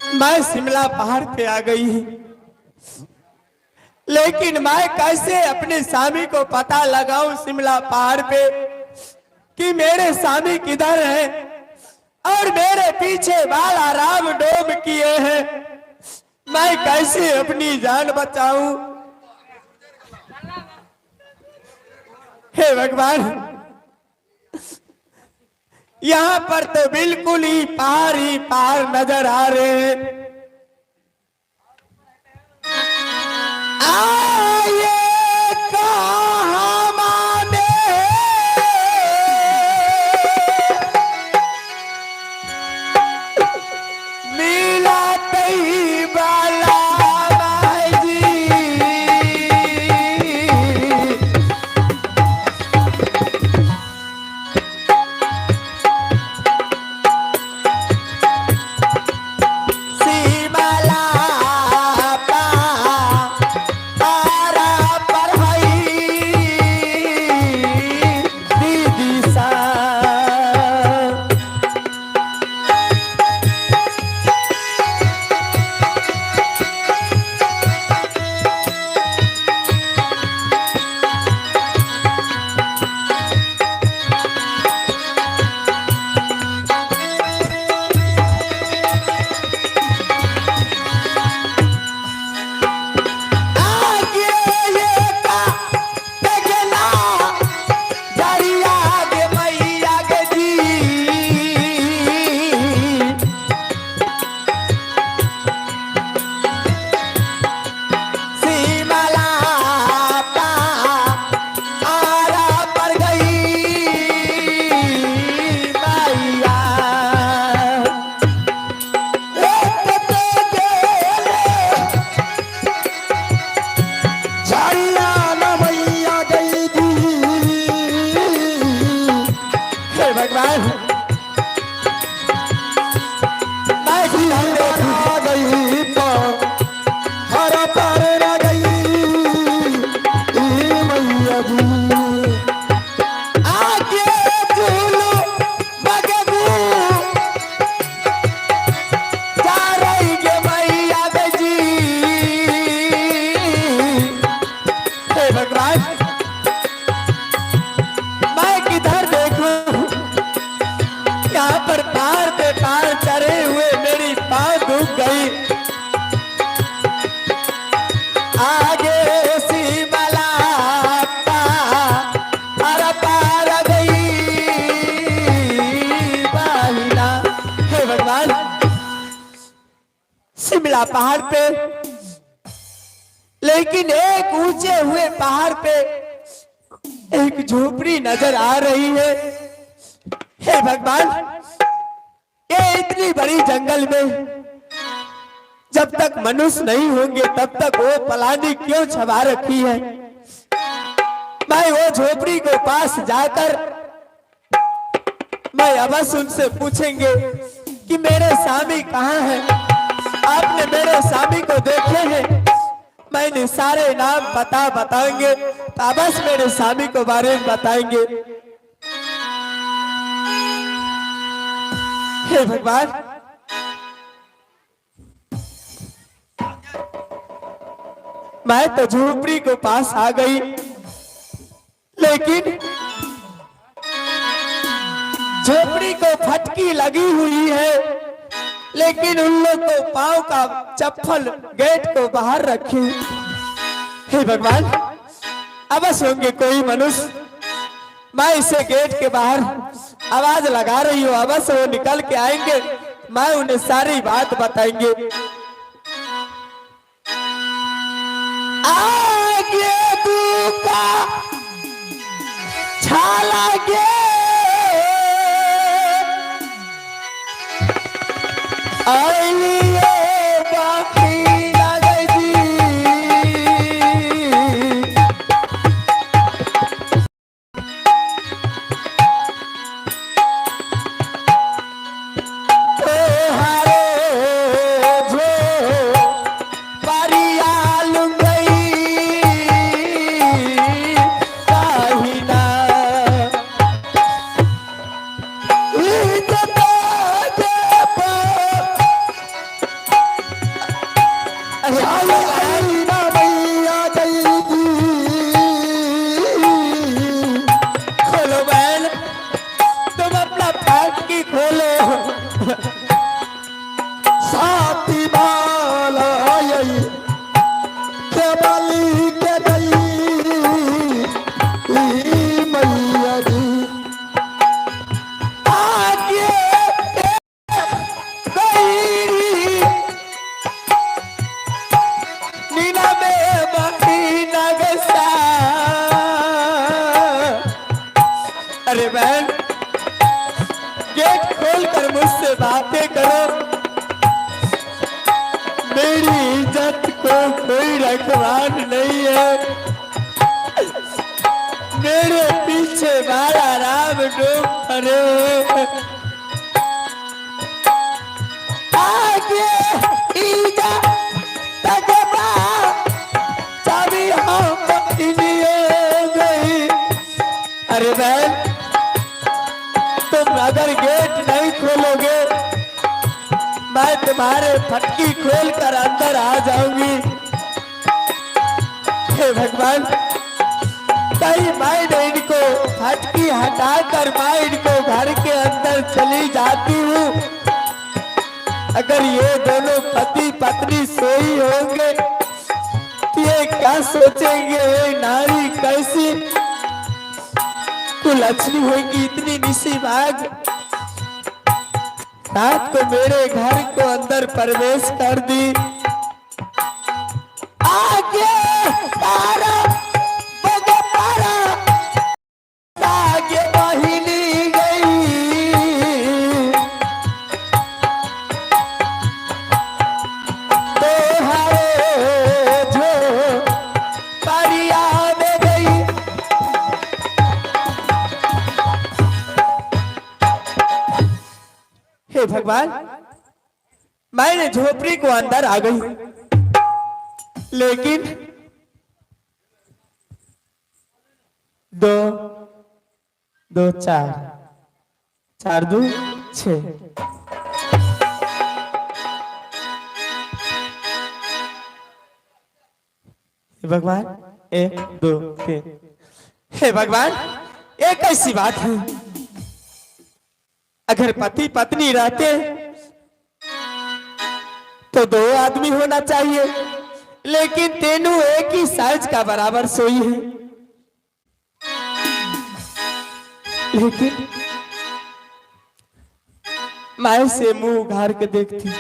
मैं शिमला पहाड़ पे आ गई लेकिन मैं कैसे अपने स्वामी को पता लगाऊं शिमला पहाड़ पे कि मेरे स्वामी किधर है और मेरे पीछे बाला राम डोम किए हैं। मैं कैसे अपनी जान बचाऊं? हे भगवान, यहाँ पर तो बिल्कुल ही पहाड़ नजर आ रहे हैं। आए कहाँ माने मिला तई बाला माई जी। सीमाला पारा पर हई दीदी सा। आगे ये का देखना दरिया गे मैया गे जी। सीमाला पारा पर गई मैया। झरिया न मैया गई दी हे भगवान, मैं आ गई तो हर पर न गई मैया जी आगे झूलो बगबू जा रही गे मैया गे जी। हे भगवान, मैं किधर देखूं? यहाँ पर पार पे पार चढ़े हुए मेरी पाँव दुख गई। आगे सीमला पार गई बाहिला। हे भगवान, शिमला पहाड़ पे, लेकिन एक ऊंचे हुए पहाड़ पे एक झोपड़ी नजर आ रही है। हे भगवान, ये इतनी बड़ी जंगल में जब तक मनुष्य नहीं होंगे तब तक वो पलानी क्यों छुपा रखी है? मैं वो झोपड़ी के पास जाकर मैं अवश्य उनसे पूछेंगे कि मेरे स्वामी कहाँ हैं? आपने मेरे स्वामी को देखे हैं? मैंने सारे नाम बताएंगे तो अवश्य मेरे स्वामी को बारे में बताएंगे। हे भगवान, मैं तो झोपड़ी के पास आ गई, लेकिन झोपड़ी को फटकी लगी हुई है, लेकिन उन लोग को पांव का चप्पल गेट को बाहर रखे। हे भगवान, अवश्य होंगे कोई मनुष्य। मैं इसे गेट के बाहर आवाज लगा रही हूँ, अवश्य वो निकल के आएंगे, मैं उन्हें सारी बात बताएंगे। आगे तू का छाला गे आइलिए बाकी लगे जी। खोलो बहन, तुम अपना फाटकी खोलो। बातें करो। मेरी इज्जत को कोई रखवार नहीं है। मेरे पीछे बाला राम डूब पड़े हैं। आगे ईजा तजबा चाबी हम इनिए गई। अरे बहन, तुम अगर गेट नहीं खोलोगे मैं तुम्हारे फटकी खोल कर अंदर आ जाऊंगी। हे भगवान, कहीं मैं इनको फटकी हटाकर मैं इनको घर के अंदर चली जाती हूँ। अगर ये दोनों पति पत्नी सोई होंगे तो ये क्या सोचेंगे, ये नारी कैसी कुलक्षणी होगी, इतनी निशी भाग रात को मेरे घर को अंदर प्रवेश कर दी। आगे तारा बगे तारा आगे बहिनी गई। तोहरे जो परिया में गई। हे भगवान, मैंने झोपड़ी को अंदर आ गई, लेकिन दो दो चार, चार दो छह। हे भगवान, एक दो तीन। हे भगवान, ये कैसी बात है? अगर पति पत्नी रहते तो दो आदमी होना चाहिए, लेकिन तीनों एक ही साइज का बराबर सोई है। लेकिन मैं से मुंह उघार के देखती,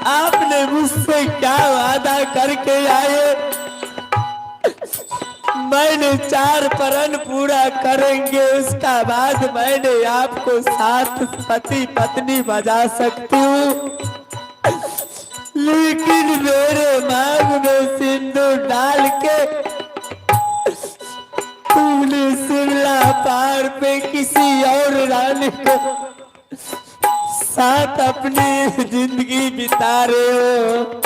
आपने मुझसे क्या वादा करके आए? मैंने 4 प्रण पूरा करेंगे, उसका बाद मैंने आपको 7 पति पत्नी बजा सकती हूँ, लेकिन मेरे मांग में सिंदूर डाल के तुमने शिमला पार पे किसी और रानी को साथ अपनी जिंदगी बिता रहे हो।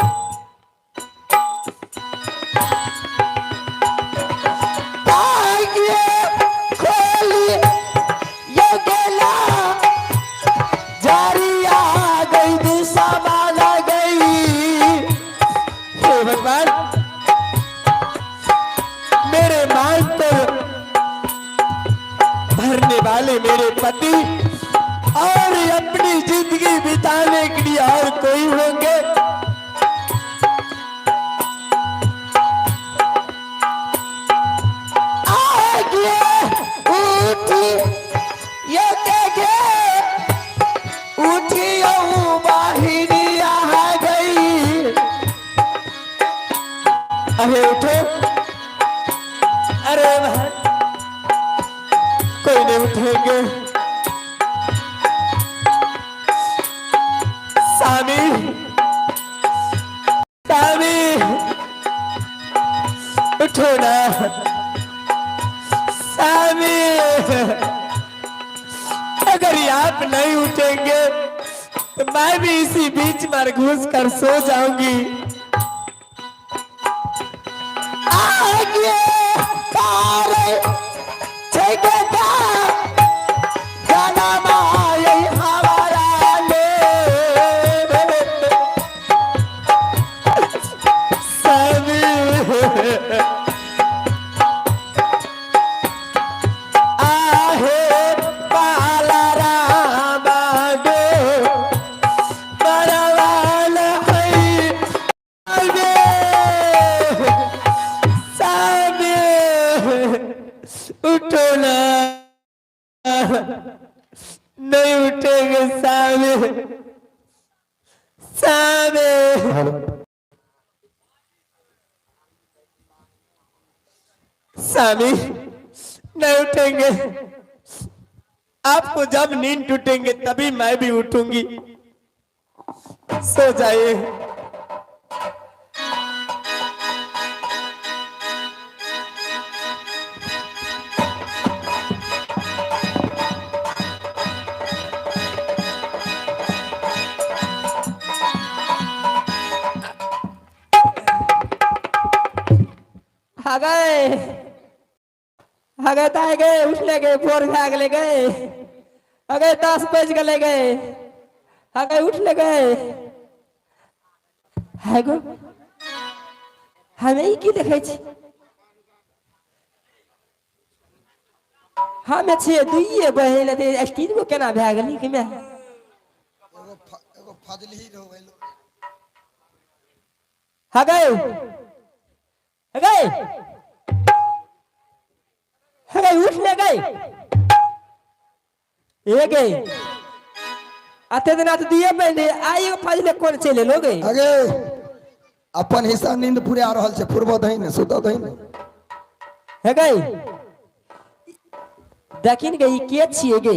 भगवान मेरे मांग को भरने वाले मेरे पति और अपनी जिंदगी बिताने के लिए और कोई होंगे? अरे उठो, अरे भाई कोई नहीं उठेंगे। सामी सामी उठो ना सामी, अगर आप नहीं उठेंगे तो मैं भी इसी बीच में घुस कर सो जाऊंगी। उठो ना, नहीं उठेंगे सामे सामे। सामी नहीं उठेंगे, आपको जब नींद टूटेंगे तभी मैं भी उठूंगी। सो जाइए। गए ताए गए उठले गए भोर भाग ले गए, अगे 10 बज गए गए, अगे उठले गए। है गो हमें की देखे छी, हमें छे दुइये बहन दे स्टील को केना भाग गली कि मैं एगो फजली रहो गेलो। हगे हगे हगे उठले गए ये गए आते दिन आते दिए बहन आई फजले कौन चले लो गए। अगे अपन हिस्सा नींद पूरे आ रहल छे, फुरबो दही ने सुतो दही ने। है गए दखिन गई के छिए गे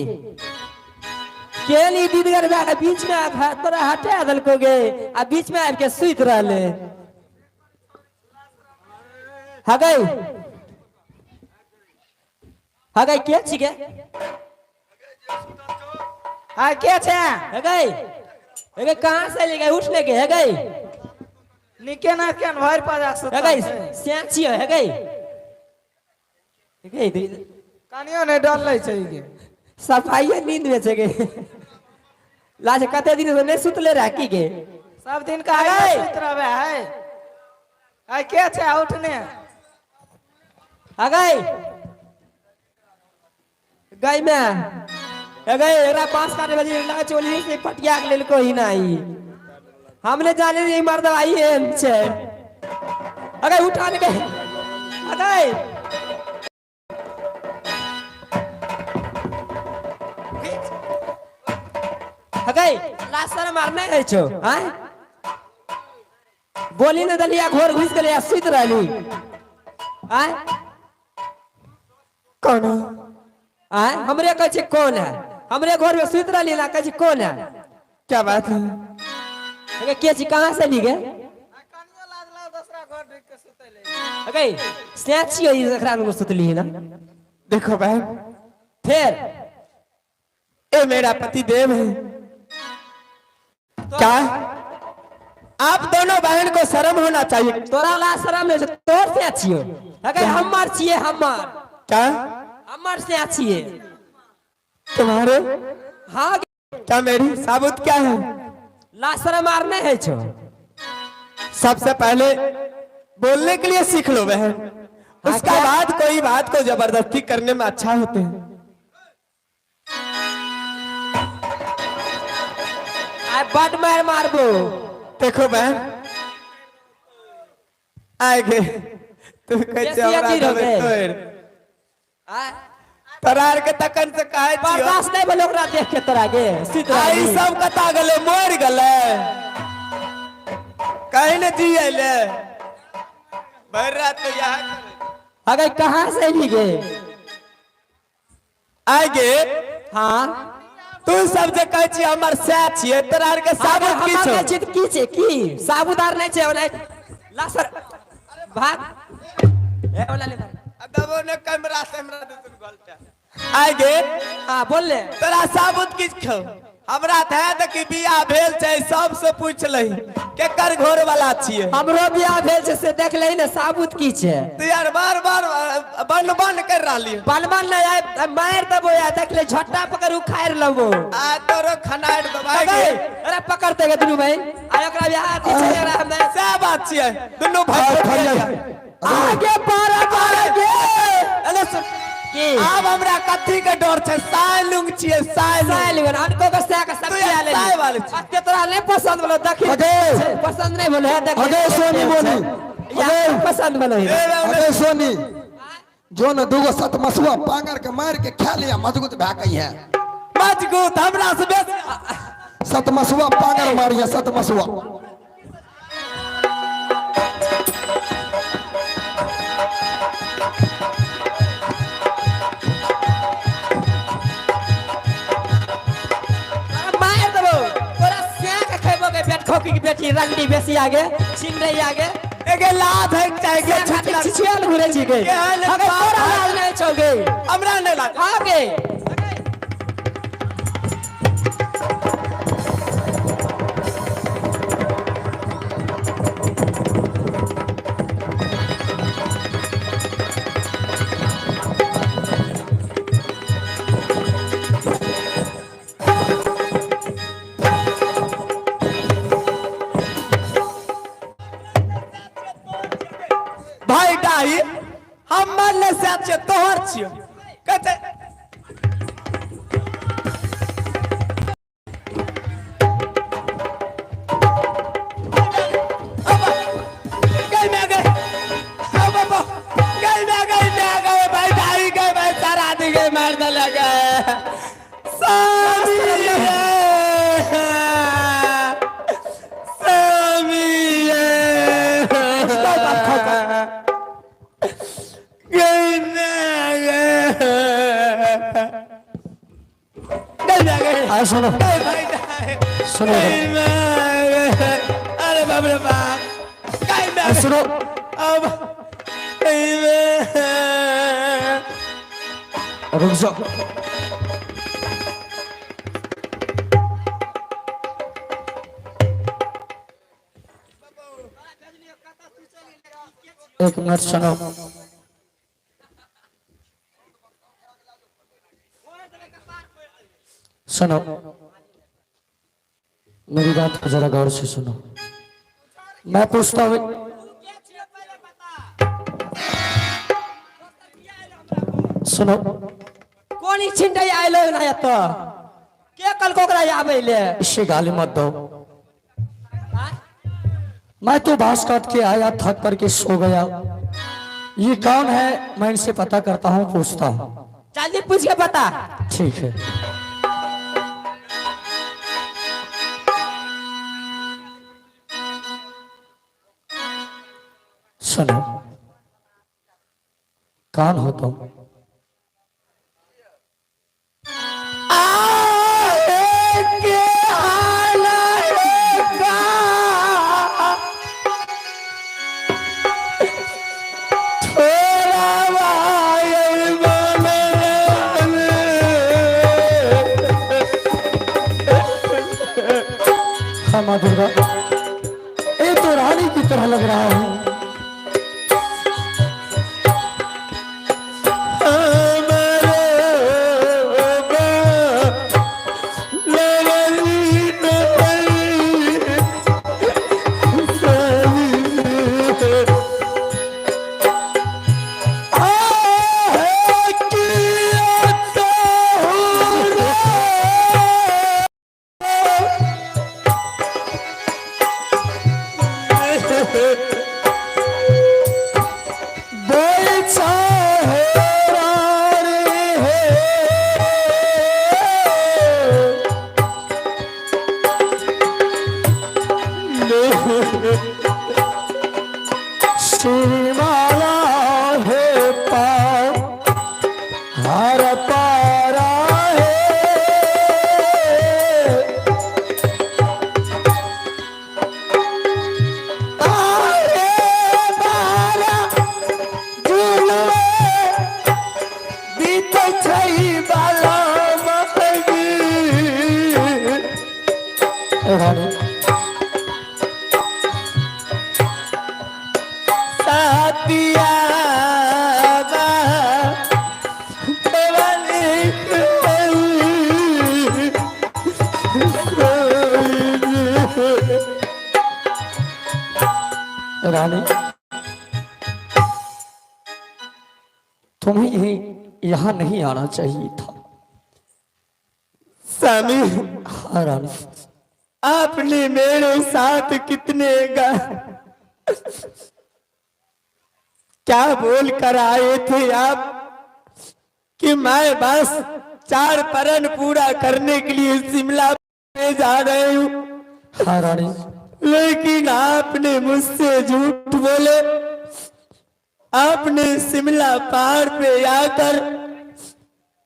केली दीदगर बा बीच में आ तोरा हटा दल को गे आ बीच में आब के सुइत रहले। है गए है गए के छी गे आ के छे है गए कहां से ले गए उठले गे है गए निके ना केन भर पाजा है गए से छिए है गए कानियो ने डर ले छै गे सफाई नींद में छे गे लाज कते दिन से नहीं सुतले रह की गे सब दिन का है सुत रहबे है आ के छै उठने आ गए गई में है गए एकरा 5 बजे लगा चोली से पटिया के लेल कोई नहीं हमने जाने नहीं मर्द आई है छे अगर उठा ले गए अगर हगई लासर मारने है छो हैं बोली न दलिया घोर घुस गले सुत रहली हैं कौन हैं हमरे कह छे कौन है हमरे घर में सुत रहली ना कह छे कौन है क्या बात है अगे के छी कहां से ली गे कानियो लाज लाओ दूसरा घर ढूंढ के सुतैले अगे स्नैच यो एकरा में सुतली है ना देखो बहन फिर ए मेरा पति देव है क्या आप दोनों बहन को शर्म होना चाहिए। तोरा ला शरम है तोर से अच्छी हो अगर हमार छिए हमार क्या हमार से अच्छी है तुम्हारे हाँ क्या मेरी साबुत क्या है? ला शरम मारने है छो सबसे पहले बोलने के लिए सीख लो बहन, उसका क्या? बाद कोई बात को जबरदस्ती करने में अच्छा होते हैं। बट मार मारबो देखो बहन आगे तू कैसे कैसी हमरा अथी दबे रहे? तोड़ तरार के तकन से काहे छियो? बर्दाश्त नहीं बोलो ओकरा देख के तोरा गे सीधा आई सब कता गले मोर गले कहीं न जी आइले भर रात तो यहाँ अगर कहाँ से ली गे आगे हाँ तू सब जे कहै छी हमर सै छियै तरार के साबुत की छौ? चित की छे की साबुदार नहीं छे ओने लासर भाग ए ओला ले भाग दबो ने कैमरा से हमरा दे तू गलता आगे हां बोल ले तोरा साबुत की छौ? हमरा थे त कि बियाह भेल छै सब से पूछ लही केकर घर वाला छियै? हमरो बियाह भेल छे से देख ले ने साबुत की छे तू यार बार बार बन बन कर रहली बनबन नहीं आए मार देबो या देख ले झट्टा पकड़ उखाड़ लेबो आ तोरो खनाड़ दबाई अरे पकड़ते गे दुनु भाई आ ओकरा बियाह अथी छे ओकरा हम से बात छियै दुनु भाई आगे पारा पारा गे अरे सुन की आब हमरा कथी के डर छै? साइलुंग छियै साइलुंग साइल अनको को से का सब किया ले साइ वाले छी। अते तोरा नहीं पसंद बोलो देख पसंद नहीं बोले है देख अगे सोनी बोली या पसंद बोलो अगे सोनी जो न दूगो सतमसुआ पांगर के मार के खा लिया मजबूत भै गई है। मजबूत हमरा से बेसी सतमसुआ पांगर मारिया सतमसुआ मार देबो तोरा से का खेबो के पेट खोकी की बेटी रंडी बेसी आगे छिन रही आगे एगे लाज है चाहिए छटला छिछियाल घुरे छी गए केहन अगर बात तोरा है? लाज नहीं छोगे हमरा नहीं लाज आगे भाई डाही हम मरले से अच्छे तोहर छियो कहते गई में गए भाई डाही गए भाई सारा दी गए मार दे लगे सुनो सुनो अरे बाप रे बाप सुनो अब रुक जाओ एक मिनट सुनो सुनो मेरी बात को जरा गौर से सुनो मैं पूछता हूँ सुनो कौन छिंडई आइलो ना तो के कल कोकरा आवे ले इससे गाली मत दो मैं तो बांस काट के आया थक करके सो गया ये कौन है मैं इनसे पता करता हूँ पूछता हूँ जल्दी पूछ के बता ठीक है सुनो कौन हो तुम दुर्गा, ये तो रानी की तरह लग रहा है। श्रीमाला है पार हर पारा है, आरे बारा झूलवे बीत छई बाला महगी। साथिया रानी, तुम्हें यहाँ नहीं आना चाहिए था। स्वामी, हाँ रानी, आपने मेरे साथ कितने क्या बोल कर आए थे आप कि मैं बस 4 परन पूरा करने के लिए शिमला में जा रहे हूँ, हाँ रानी, लेकिन आपने मुझसे झूठ बोले। आपने शिमला पहाड़ पे आकर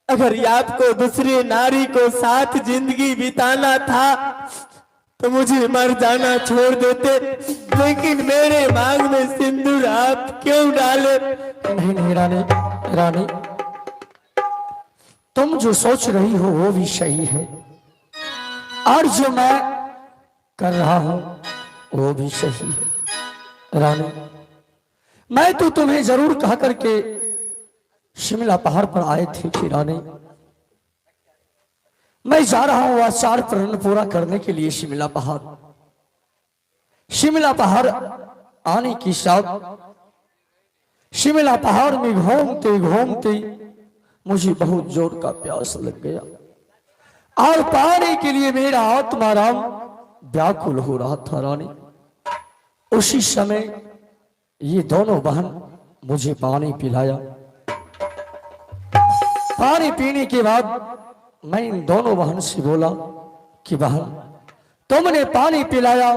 अगर आपको दूसरी नारी को साथ जिंदगी बिताना था तो मुझे मर जाना छोड़ देते, लेकिन मेरे मांग में सिंदूर आप क्यों डाले? नहीं नहीं रानी, रानी तुम जो सोच रही हो वो भी सही है, और जो मैं कर रहा हूं वो भी सही है। रानी, मैं तो तुम्हें जरूर कहा करके शिमला पहाड़ पर आए थे कि रानी मैं जा रहा हूं वह 4 प्रण पूरा करने के लिए शिमला पहाड़। शिमला पहाड़ आने की साथ शिमला पहाड़ में घूमते घूमते मुझे बहुत जोर का प्यास लग गया, और पानी के लिए मेरा आत्माराम व्याकुल हो रहा था। रानी, उसी समय ये दोनों बहन मुझे पानी पिलाया। पानी पीने के बाद मैं इन दोनों बहन से बोला कि बहन, तुमने पानी पिलाया,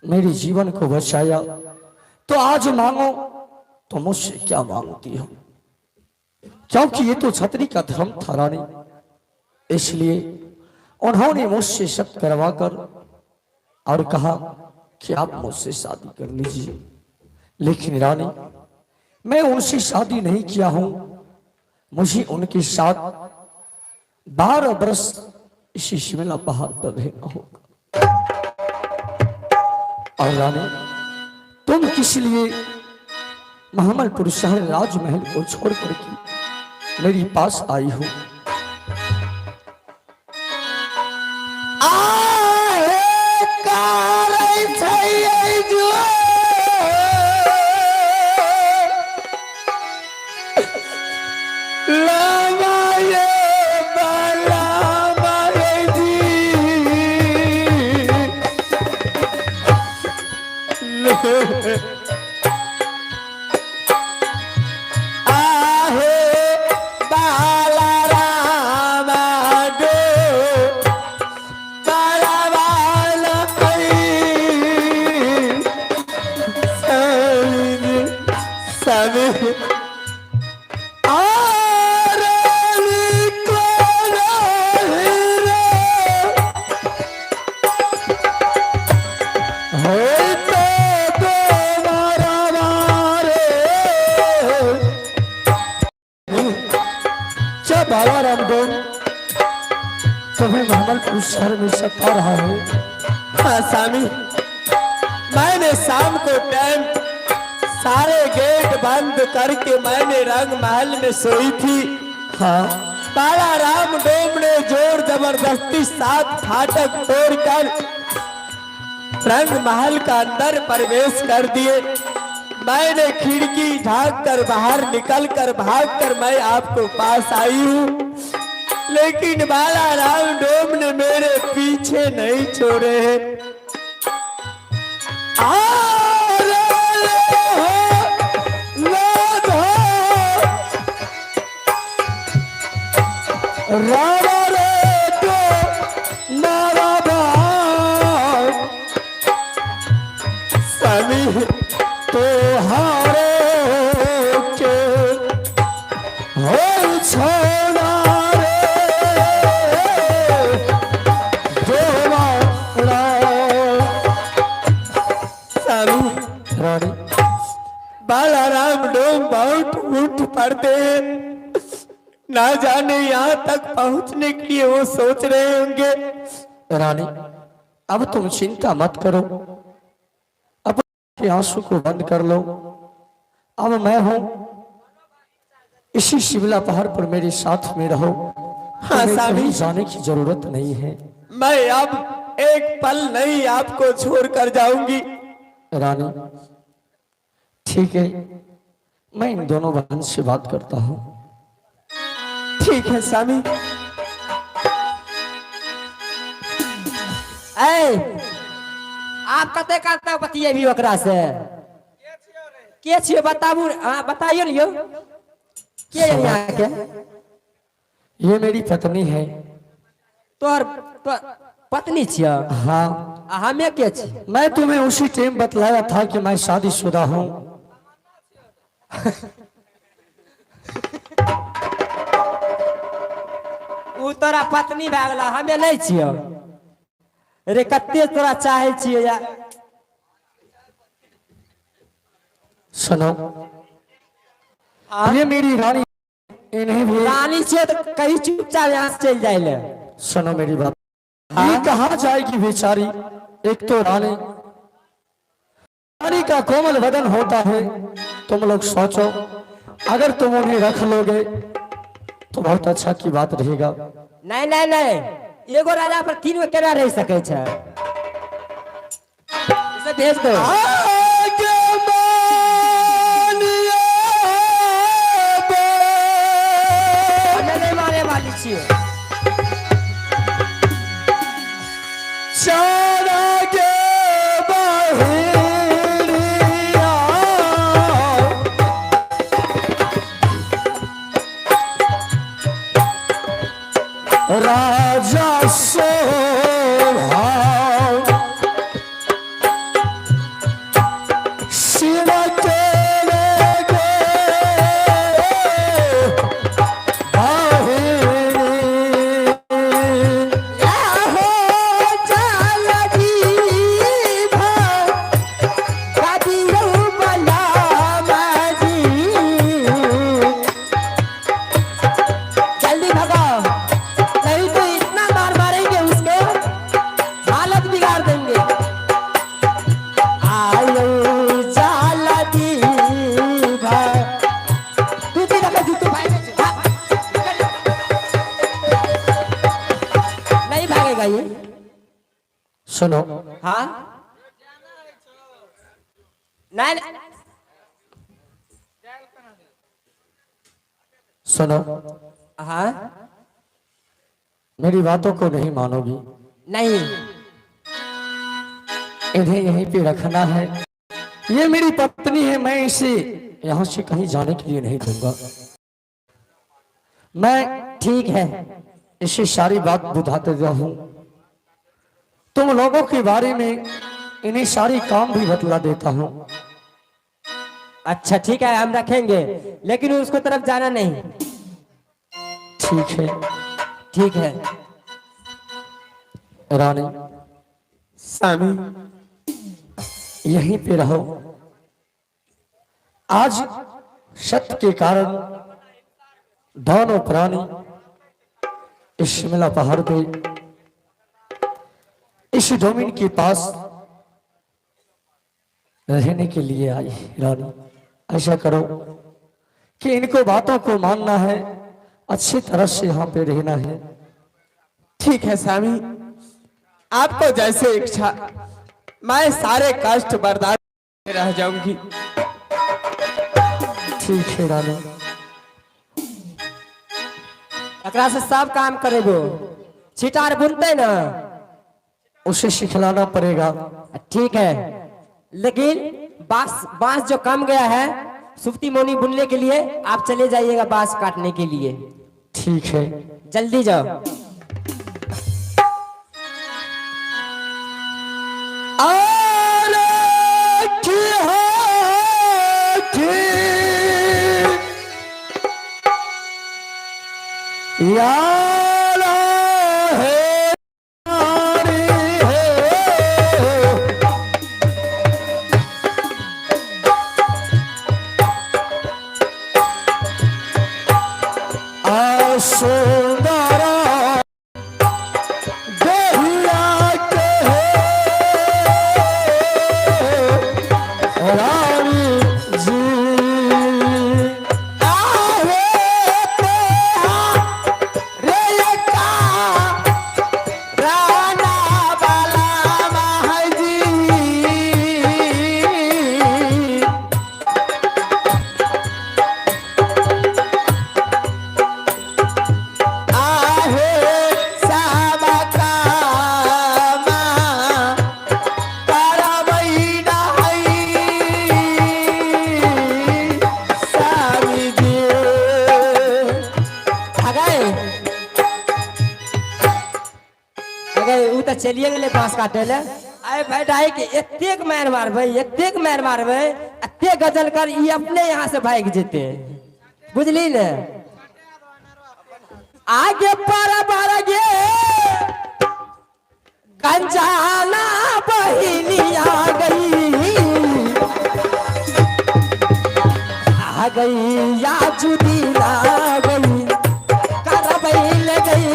मेरे जीवन को बचाया, तो आज मांगो तो मुझसे क्या मांगती हो? क्योंकि ये तो छतरी का धर्म था रानी, इसलिए उन्होंने मुझसे शब्द करवाकर और कहा कि आप मुझसे शादी कर लीजिए। लेकिन रानी, मैं उनसे शादी नहीं किया हूं, मुझे उनके साथ 12 बरस इसी शिमला पहाड़ पर रहना होगा। और रानी, तुम किस लिए महमलपुर शहर राजमहल को छोड़ करके मेरे पास आई हो? बाला रामदेव तुम्हें महमलपुर शहर में सता रहा है, हाँ स्वामी, मैंने शाम को टाइम सारे गेट बंद करके मैंने रंग महल में सोई थी। हाँ, बाला राम डोम ने जोर जबरदस्ती 7 फाटक तोड़कर रंग महल का अंदर प्रवेश कर दिए। मैंने खिड़की झांक कर बाहर निकल कर भाग कर मैं आपको पास आई हूँ, लेकिन बाला राम डोम ने मेरे पीछे नहीं छोड़े हैं। रारा रे तो नारा भाई स्वामी तो हारे के हो छोड़ा रे स्वामी, रानी बाला राम डोम बहुत ऊंट पड़ते हैं, ना जाने यहाँ तक पहुंचने के लिए वो सोच रहे होंगे। रानी, अब तुम चिंता मत करो, अपने आंसू को बंद कर लो। अब मैं हूं, इसी शिमला पहाड़ पर मेरे साथ में रहो। हाँ तुम्हें स्वामी, कहीं जाने की जरूरत नहीं है। मैं अब एक पल नहीं आपको छोड़कर जाऊंगी। रानी ठीक है, मैं इन दोनों बहन से बात करता हूँ। ठीक है स्वामी। ए, आप कते करता बतिये भी ओकरा से के छियो बताबू। हाँ बताइयो यो के है यहाँ के। ये मेरी पत्नी है। तोहर पत्नी छियो? हाँ, आ हमें के छी? मैं तुम्हें उसी टाइम बतलाया था कि मैं शादीशुदा हूँ। उ तोरा पत्नी भए गेला, हमें नहीं छियो। रे कते तोरा चाहे छियो या। सुनो, ये मेरी रानी, इन्हें भी रानी छियो तो कहीं चुपचाप यहाँ से चल जाए ले। सुनो मेरी बात, ये कहाँ जाएगी बेचारी। एक तो रानी, रानी का कोमल बदन होता है। तुम लोग सोचो, अगर तुम उन्हें रख लोगे तो बहुत अच्छा की बात रहेगा। नहीं नहीं नहीं, एगो राजा पर 3 गो केना रह सके छे। इसे भेज दो। हमें नहीं मारे वाली छियो। राजा शिव के जल्दी भगाओ, नहीं तो इतना मार मारेंगे उसके हालत बिगाड़ देंगे। आयो जाला दी भाई, तू भी लगा जूतू भाई में से। हाँ। नहीं भागेगा ये। सुनो, हाँ नहीं नहीं। सुनो, हाँ मेरी बातों को नहीं मानोगी। नहीं, इन्हें यहीं पे रखना है। ये मेरी पत्नी है, मैं इसे यहाँ से कहीं जाने के लिए नहीं दूंगा। मैं ठीक है। इसे सारी बात बुझाते रहूं। तुम लोगों के बारे में इन्हें सारी काम भी बतला देता हूँ। अच्छा ठीक है, हम रखेंगे, लेकिन उसको तरफ जाना नहीं। ठीक है ठीक है रानी, स्वामी। यहीं पे रहो। आज सत्य के कारण दोनों प्राणी इस शिमला पहाड़ पे इस डोमिन के पास रहने के लिए आई रानी। ऐसा करो कि इनको बातों को मानना है, अच्छी तरह से यहाँ पे रहना है। ठीक है स्वामी, आपको जैसे इच्छा, मैं सारे कष्ट बर्दाश्त करके रह जाऊंगी। ठीक है रानी। एकरा से सब काम करेगो, छिटार बुनते ना, उसे सिखलाना पड़ेगा। ठीक है, लेकिन बांस जो कम गया है सुफ्ती मोनी बुनने के लिए, आप चले जाइएगा बांस काटने के लिए। ठीक है, जल्दी जाओ। चलिए गए बांस काटे ले, आए बैठाई के एतेक मार मारबे, एतेक मार मारबे, एते गजल कर ई अपने यहाँ से भाग जेते, बुझली ने। आगे पारा पारा गे गंजाना बहिनी आ गई या जुदी आ गई, करबई ले गई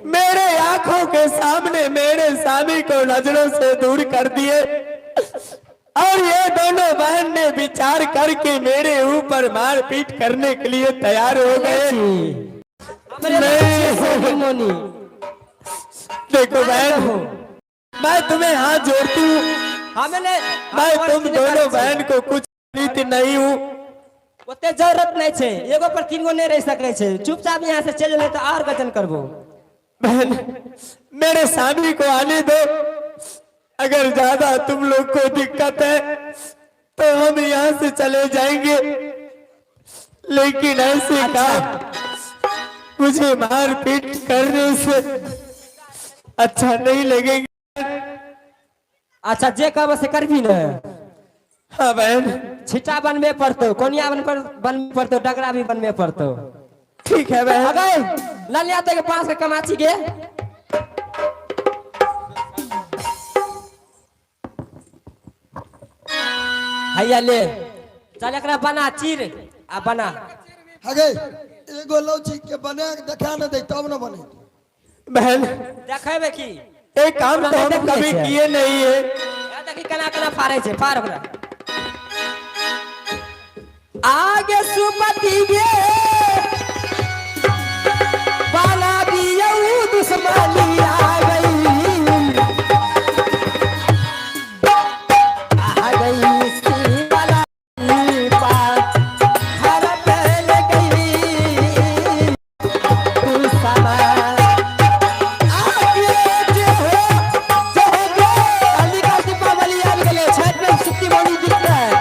मेरे आंखों के सामने मेरे स्वामी को नजरों से दूर कर दिए, और ये दोनों बहन ने विचार करके मेरे ऊपर मारपीट करने के लिए तैयार हो गए। देखो बहन, मैं तुम्हें हाथ जोड़ती हूँ, मैं तुम दोनों बहन को कुछ नहीं हूँ, ओते जरूरत नहीं छे, एगो पर तीन गो नहीं रह सके छे, चुपचाप यहाँ से चल ले तो और गजन करबो। बहन मेरे स्वामी को आने दो, अगर ज्यादा तुम लोग को दिक्कत है तो हम यहाँ से चले जाएंगे, लेकिन ऐसे काम मुझे मारपीट करने से अच्छा नहीं लगेगा। अच्छा जे कब से कर भी ना, हाँ बहन छिटा बन में पड़तो, कोनिया बन में पड़तो, डगरा भी बन में पड़तो। ठीक है बहन। अबे ललिया तो के पास के कमाची गे। हैया ले चल एकरा बना चीर आ बना। हगे एगो लौची के बना के देखा न दे तब न बने। बहन देखेबे की एक काम तो हम कभी किए नहीं है। या देखी कना कना फाड़े छे, फाड़ हमरा। आगे सुपति गे बाला दियऊ दुश्मनी आ गई सी बाला पार हर पहल गई तू समा आगे जो अली का दीपावली आ गए छठ में सुक्ति बनी दिख रहा है।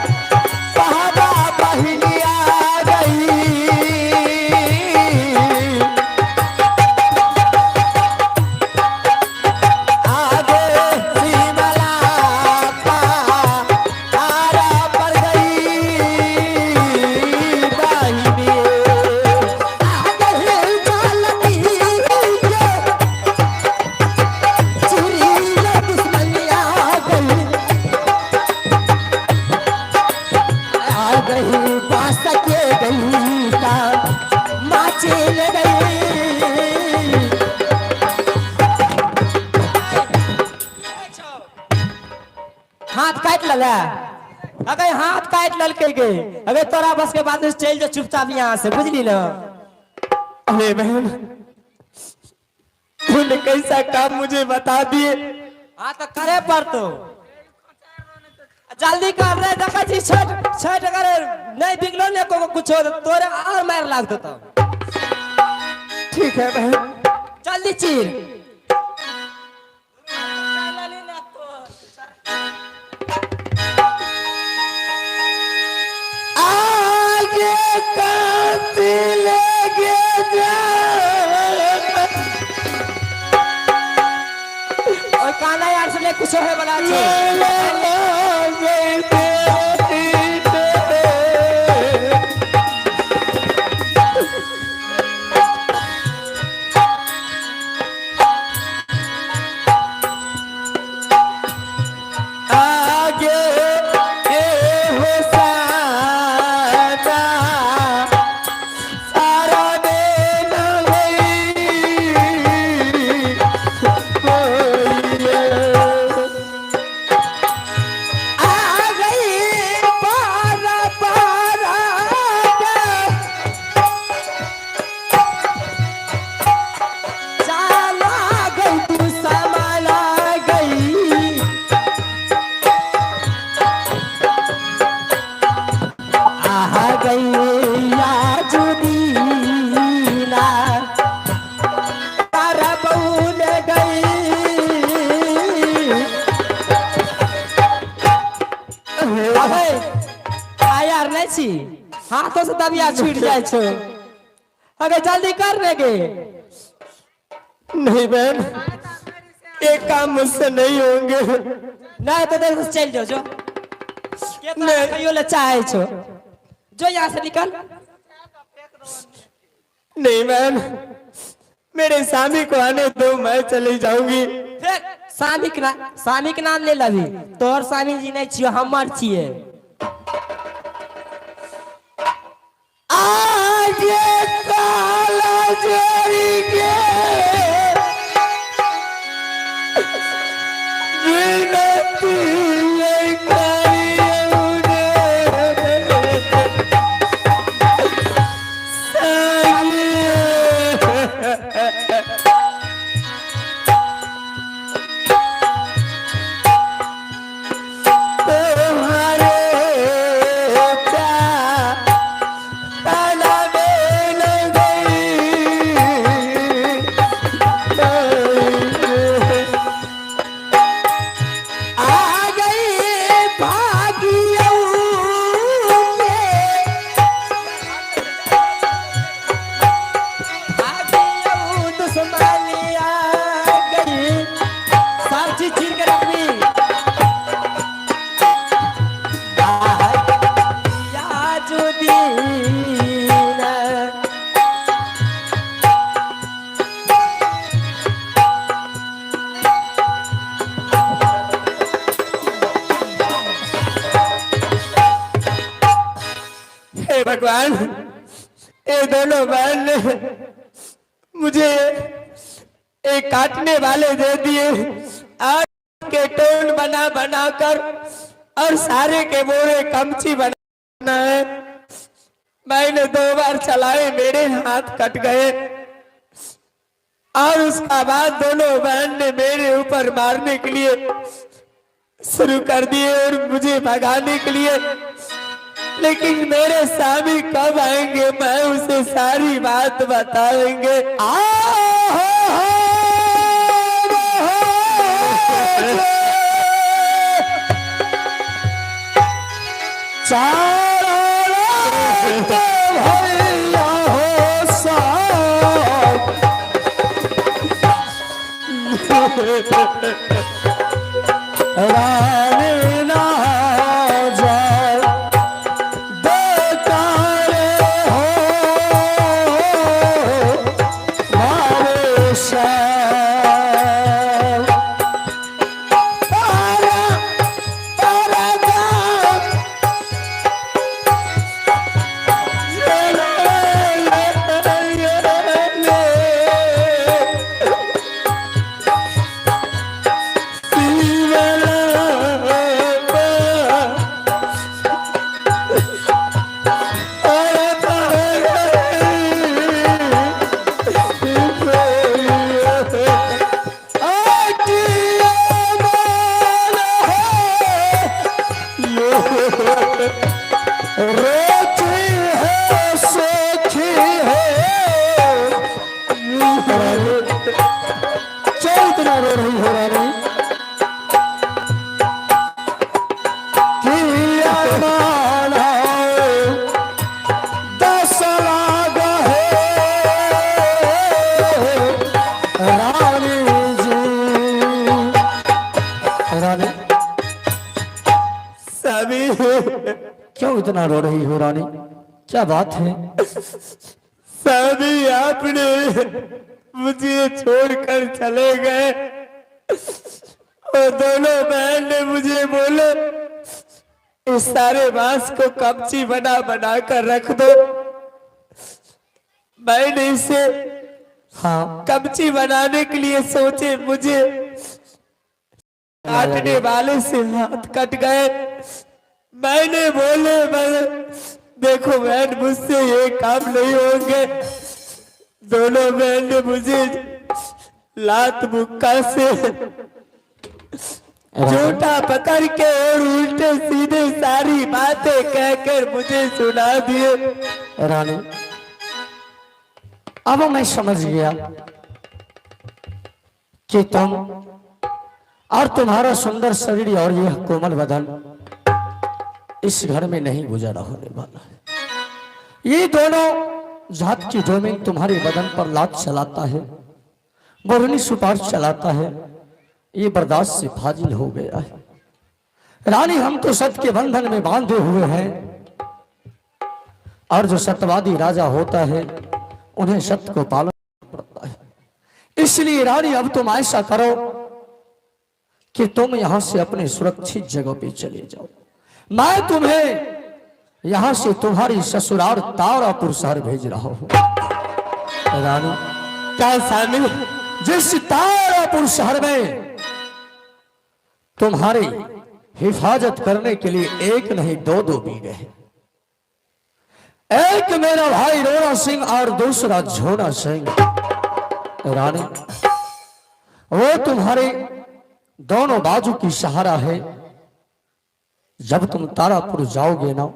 पहाड़ा बहिनी आ गई आगे सीमला पहाड़ा पर गई बहिनी आगे चलती चुरी दुश्मनी आ गई बास के गई का माचे ले गई। हाथ काट लला अगर हाथ काट लल के गए अगर तोरा बस के बाद चल जा चुपचाप यहाँ से, बुझली ना। अरे बहन तूने कैसा काम मुझे बता दिए। हाँ तो करे पड़तो, जल्दी कर रे। देखा छी छठ छठ अगर नहीं बिगलो ने को कुछ हो तोरे और मार लागतो तो। ठीक है बहन। जल्दी चीर। आगे कांति लगे जा और काना यार से ले कुछ है बना छे। आगे ये हो सारा सारा दिन आ गई पारा पारा चला गई तू समाला गई आ गई या जुदीना तारा बउल गई। अबे यार नहीं छी हाथों से दबिया छूट जाए छो। अगर जल्दी कर लेगे। नहीं बहन ये काम मुझसे नहीं होंगे। नहीं तो देर से चल जाओ जो नहीं कहियो ले चाहे छो जो यहाँ से निकल। नहीं बहन मेरे स्वामी को आने दो, मैं चली जाऊंगी। फिर स्वामी के नाम ले लभी। तोहर स्वामी जी नहीं छियो, हमर छिए। आगे काला जोड़ी के विनती ये करियौने तुम्हारे भगवान, ये दोनों बहन ने मुझे एक काटने वाले दे दिए, आज के टोन बना बना कर और सारे के बोरे कमची बना है। मैंने 2 बार चलाए, मेरे हाथ कट गए और उसका बाद दोनों बहन ने मेरे ऊपर मारने के लिए शुरू कर दिए और मुझे भगाने के लिए। लेकिन मेरे स्वामी कब आएंगे, मैं उसे सारी बात बताएंगे। क्यों इतना रो रही हो रानी, क्या बात है? स्वामी आपने मुझे छोड़कर चले गए और दोनों बहन ने मुझे बोले इस सारे बांस को कमची बना बना कर रख दो। मैंने इसे कमची बनाने के लिए सोचे, मुझे काटने वाले से हाथ कट गए। मैंने बोले देखो बहन, मुझसे ये काम नहीं होंगे। दोनों बहन ने मुझे लात मुक्का से झूठा पकड़ के और उल्टे सीधे सारी बातें कहकर मुझे सुना दिए। रानी, अब मैं समझ गया कि तुम और तुम्हारा सुंदर शरीर और यह कोमल बदन इस घर में नहीं गुजारा होने वाला है। ये दोनों जात की डोमिन तुम्हारे बदन पर लात चलाता है, बोरनी सुपार चलाता है, ये बर्दाश्त से फाजिल हो गया है। रानी, हम तो सत्य के बंधन में बांधे हुए हैं और जो सत्यवादी राजा होता है उन्हें सत्य को पालन पड़ता है। इसलिए रानी, अब तुम ऐसा करो कि तुम यहां से अपने सुरक्षित जगह पे चले जाओ। मैं तुम्हें यहां से तुम्हारी ससुराल तारापुर शहर भेज रहा हूं। रानी, क्या स्वामी? जिस तारापुर शहर में तुम्हारी हिफाजत करने के लिए एक नहीं 2 बीघे हैं। एक मेरा भाई रोना सिंह और दूसरा झोना सिंह। रानी, वो तुम्हारे दोनों बाजू की सहारा है। जब तुम तारापुर जाओगे ना,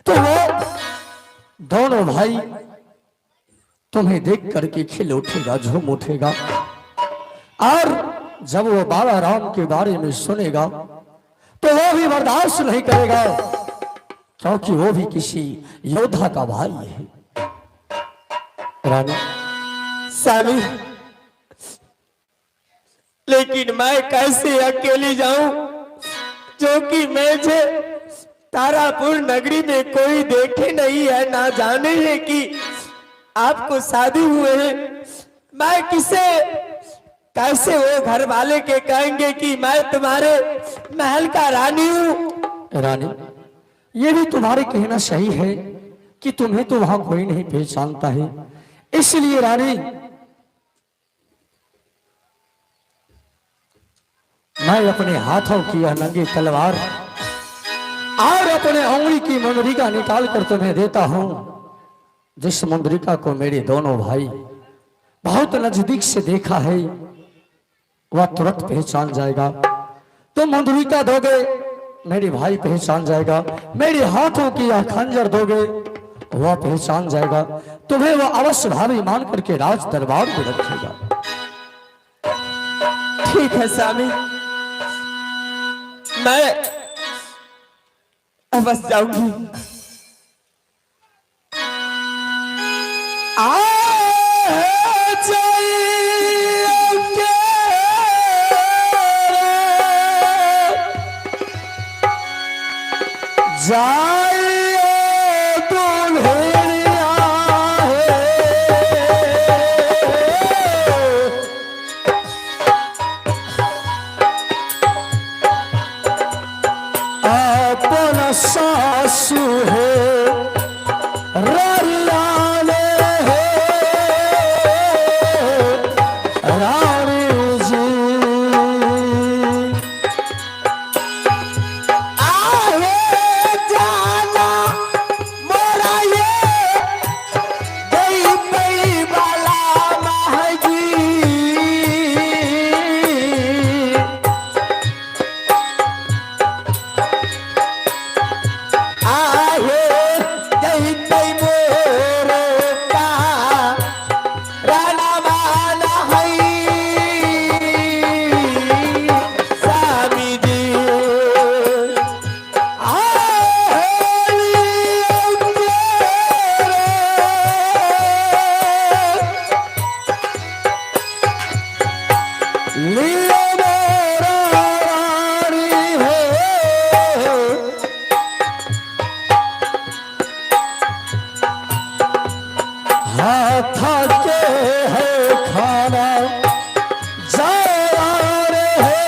तो वो दोनों भाई तुम्हें देख करके खिल उठेगा, झूम उठेगा। और जब वो बाबा राम के बारे में सुनेगा तो वो भी बर्दाश्त नहीं करेगा, क्योंकि वो भी किसी योद्धा का भाई है। रानी, स्वामी, लेकिन मैं कैसे अकेली जाऊं, जो कि मुझे तारापुर नगरी में कोई देखे नहीं है, ना जाने है कि आपको शादी हुए हैं। मैं कैसे वो घर वाले के कहेंगे कि मैं तुम्हारे महल का रानी हूं। रानी, ये भी तुम्हारे कहना सही है, कि तुम्हें तो वहां कोई नहीं पहचानता है। इसलिए रानी मैं अपने हाथों की यह नंगी तलवार और अपने उंगली की मुंदरिका निकाल कर तुम्हें देता हूं। जिस मुंदरिका को मेरे दोनों भाई बहुत नजदीक से देखा है वह तुरंत पहचान जाएगा। तुम मुंदरिका दोगे मेरे भाई पहचान जाएगा। मेरे हाथों की यह खंजर दोगे वह पहचान जाएगा। तुम्हें वह अवश्य भावी मान करके राज दरबार में रखेगा। ठीक है स्वामी, मैं अवश्य जाऊंगी। सासू है रानी जी आहे जाना मोरा ये गई गई बाला महजी आहे गई गई मोरो का राणा माना हई स्वामी जी हाथ के है खाना जार है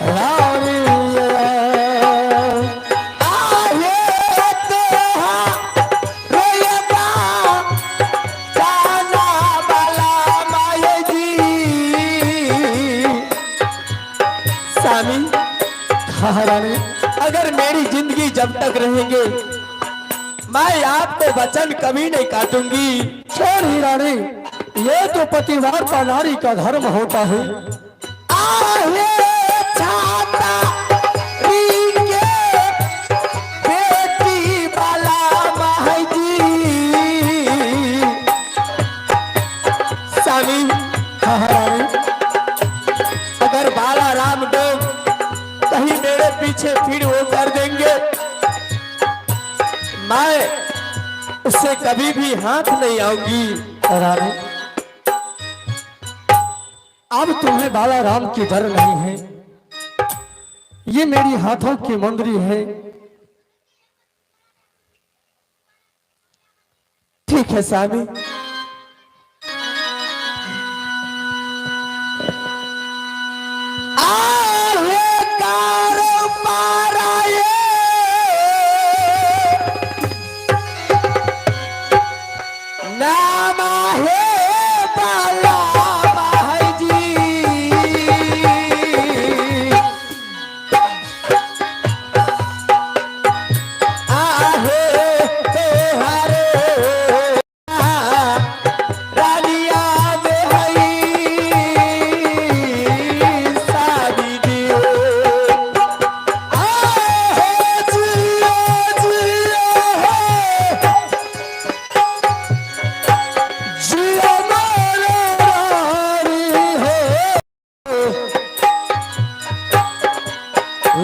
रानी आहे तोहा रोयबा जाना बाला माये जी स्वामी, हाँ रानी अगर मेरी जिंदगी जब तक रहेंगे मैं आपको वचन कभी नहीं काटूंगी। छोड़ी रानी, ये तो पतिवार का नारी का धर्म होता है। आहे छाता रीके बेटी बाला महजी स्वामी, हाँ रानी अगर बाला राम डोम कहीं मेरे पीछे फिर वो कर देंगे मैं उससे कभी भी हाथ नहीं आऊंगी। रानी अब तुम्हें बाला राम की डर नहीं है। ये मेरी हाथों की मुंदरी है। ठीक है स्वामी, आहे कारो पाराये नाम आहे बाला महजी आहे तोहारे रानिया में हई सारी दियो आहे जियो जियो जिया मारे रानी है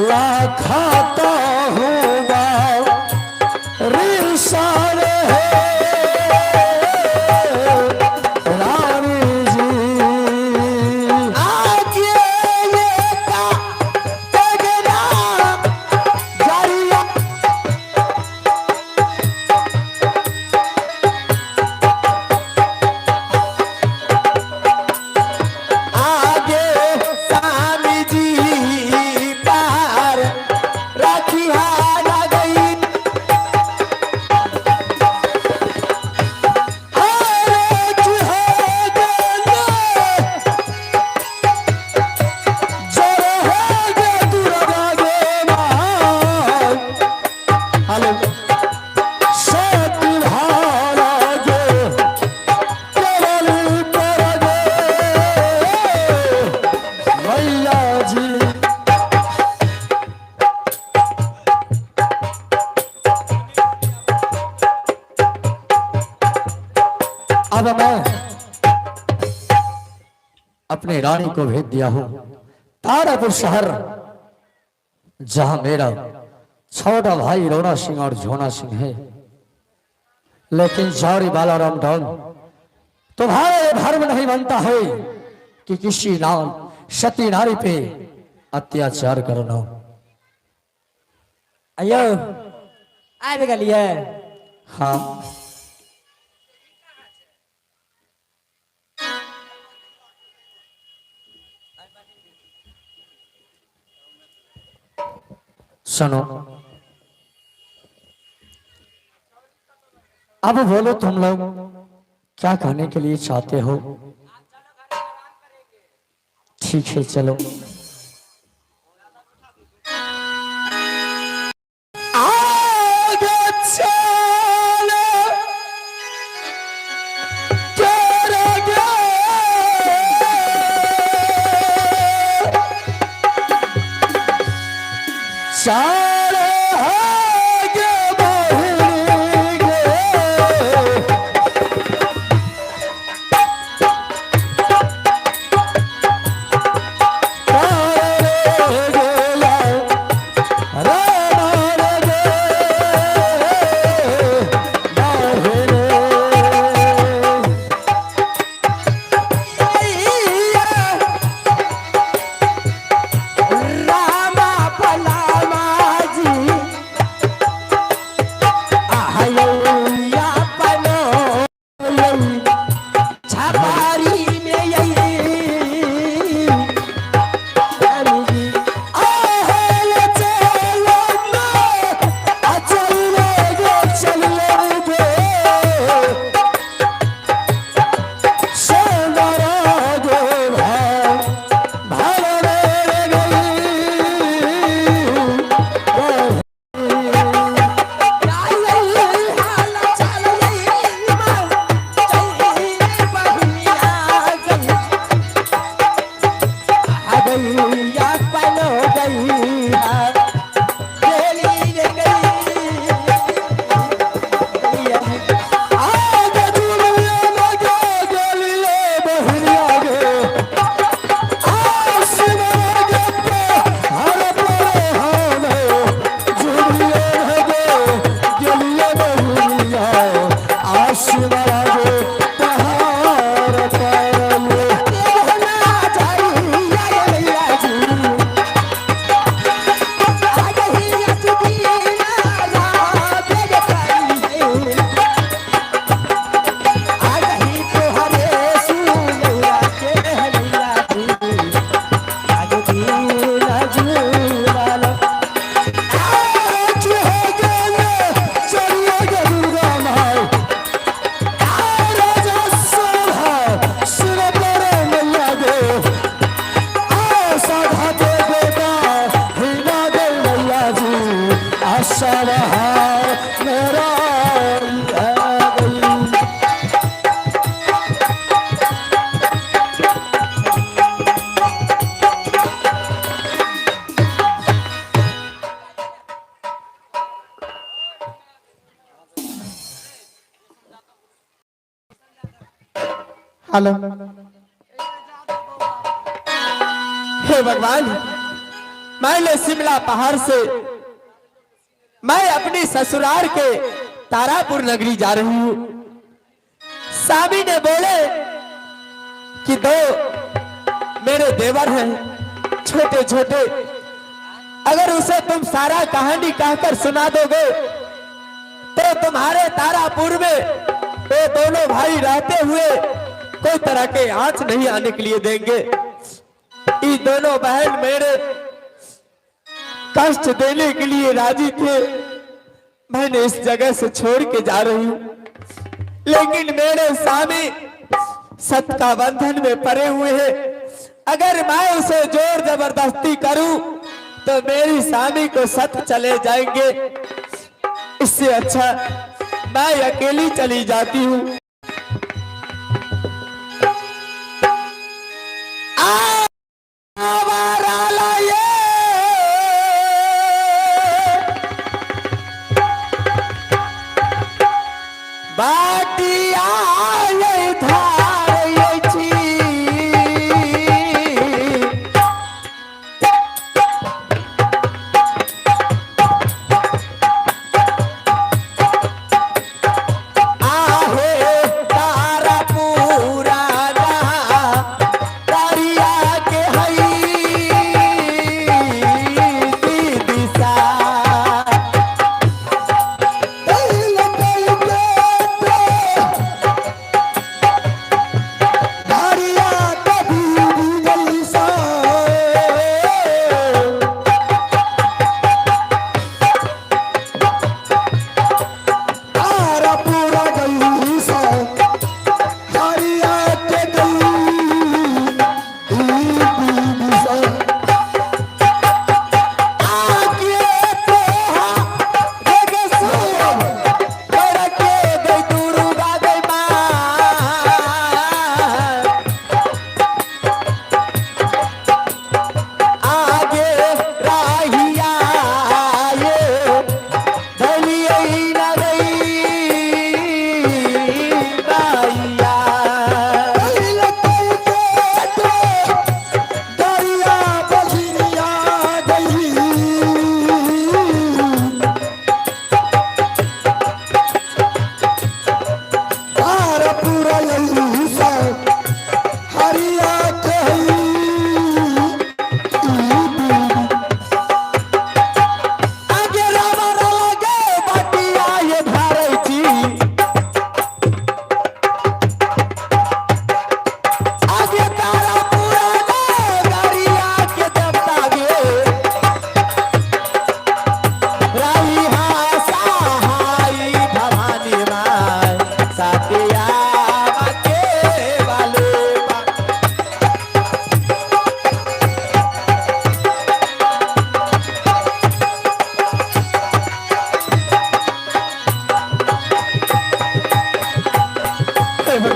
लाखाता हूँ रिसार है अब मैं अपने रानी को भेज दिया हूं तारापुर शहर, जहां मेरा छोटा भाई रोना सिंह और झोना सिंह है। लेकिन जौहरी बालाराम डॉन, तुम्हारे धर्म नहीं बनता है कि किसी नाम सती नारी पे अत्याचार करना। अयो आए भी गलिए हाँ, सुनो, अब बोलो तुम लोग क्या कहने के लिए चाहते हो? ठीक है चलो। आगे चलो, करोगे चारों आगे बढ़ेंगे। रामा फलामा जी आयो या पनो छपारी में यही आहल चलो ना, चलोगे चलोगे, सोनारोगे या पनो गई आगे दुनिया लगे गलिए बहरिया गे, आसमाने पे हर परे हाने, जुड़िए लगे गलिए बहरिया, आसमाने पहाड़ पर ले मेरा हेलो हे भगवान, मैंने शिमला पहाड़ से मैं अपनी ससुराल के तारापुर नगरी जा रही हूँ। स्वामी ने बोले कि दो मेरे देवर हैं छोटे छोटे, अगर उसे तुम सारा कहानी कहकर सुना दोगे तो तुम्हारे तारापुर में वो दोनों भाई रहते हुए कोई तरह के आंच नहीं आने के लिए देंगे। ये दोनों बहन मेरे कष्ट देने के लिए राजी थे। मैंने इस जगह से छोड़ के जा रही हूँ, लेकिन मेरे स्वामी सत का बंधन में पड़े हुए हैं। अगर मैं उसे जोर जबरदस्ती करूं तो मेरी स्वामी को सत चले जाएंगे। इससे अच्छा मैं अकेली चली जाती हूँ। बाटिया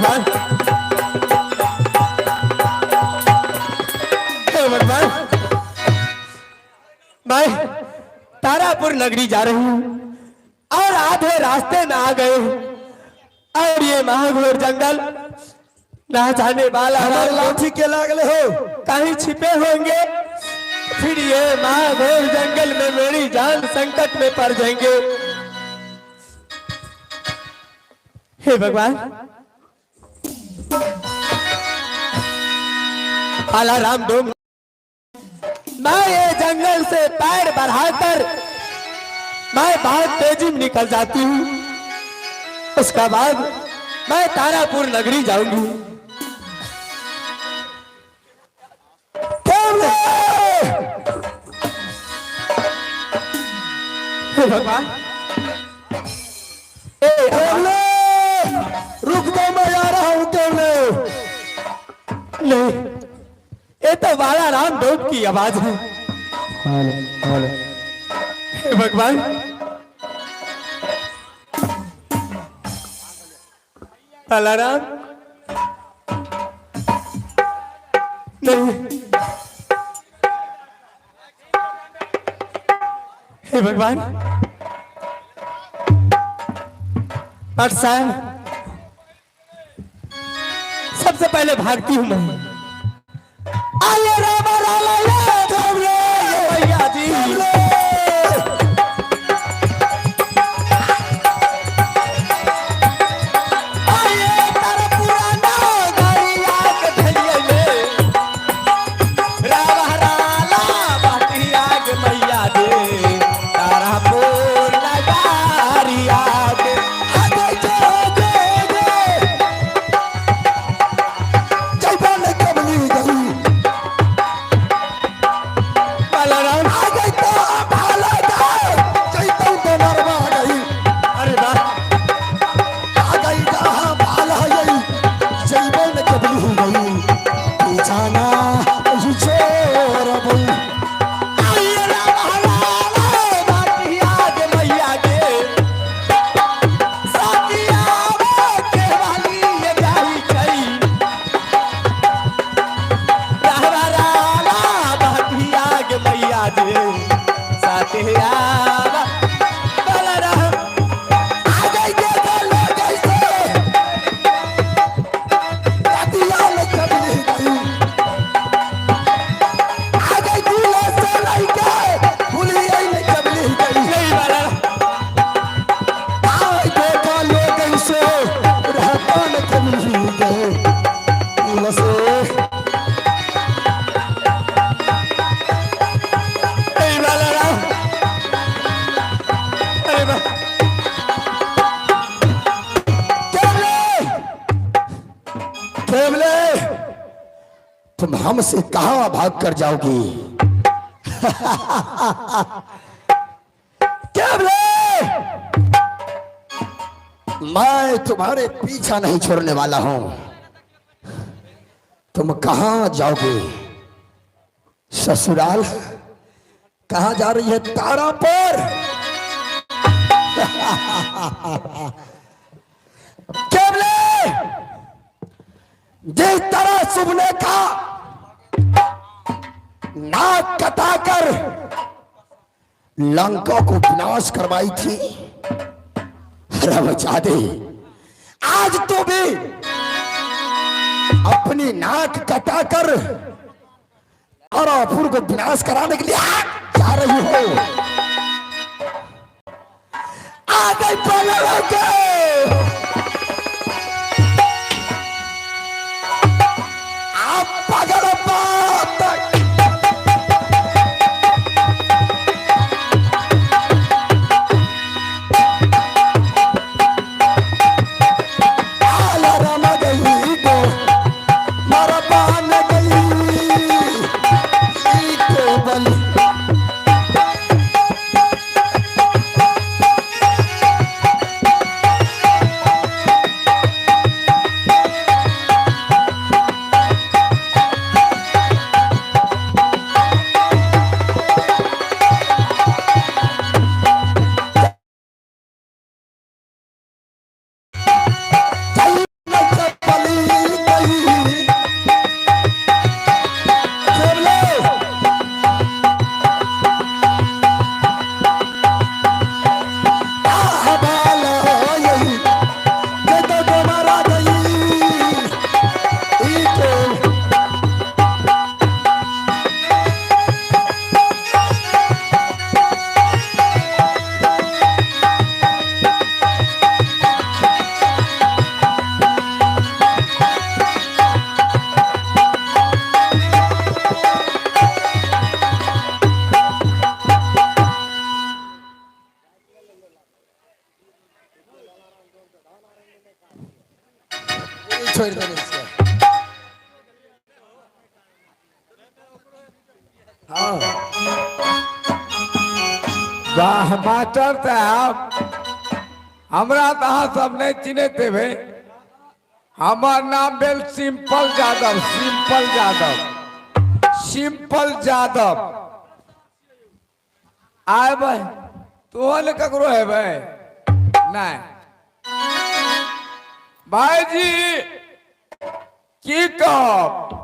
भगवान, हे भगवान, मैं तारापुर नगरी जा रही हूँ और आधे रास्ते में आ गए और ये महाघोर जंगल ना जाने वाला लाठी के लागले हो कहीं छिपे होंगे, फिर ये महाघोर जंगल में मेरी जान संकट में पड़ जाएंगे। हे भगवान, आलाराम डोम, मैं ये जंगल से पैर बढ़ाकर मैं बहुत तेजी में निकल जाती हूँ। उसका बाद मैं तारापुर नगरी जाऊंगी। हे भगवान, रुक दो, मैं आ रहा हूं। नहीं, ये तो बाला राम डोब की आवाज है। हे भगवान, बालाराम, नहीं, हे भगवान, और साहब सबसे पहले भागती हूं मैं। आइए रामा रामा भैया जी, तुम हमसे कहां भाग कर जाओगी? मैं तुम्हारे पीछा नहीं छोड़ने वाला हूं। तुम कहां जाओगे? ससुराल? कहां जा रही है? तारापुर? जिस तरह सुबह का नाक कटाकर लंका को विनाश करवाई थी, रमजादे आज तो भी अपनी नाक कटाकर तारापुर को विनाश कराने के लिए जा रही हो। आ गई पलट छोड़ दे इसको। वाह मास्टर साहब, हमरा तो अहाँ सब नहीं चिन्हते भे। हमार नाम भेल simple Yadav, simple Yadav, simple Yadav. आए भाई तोहन ककरो है भाई नहीं भाई जी की कह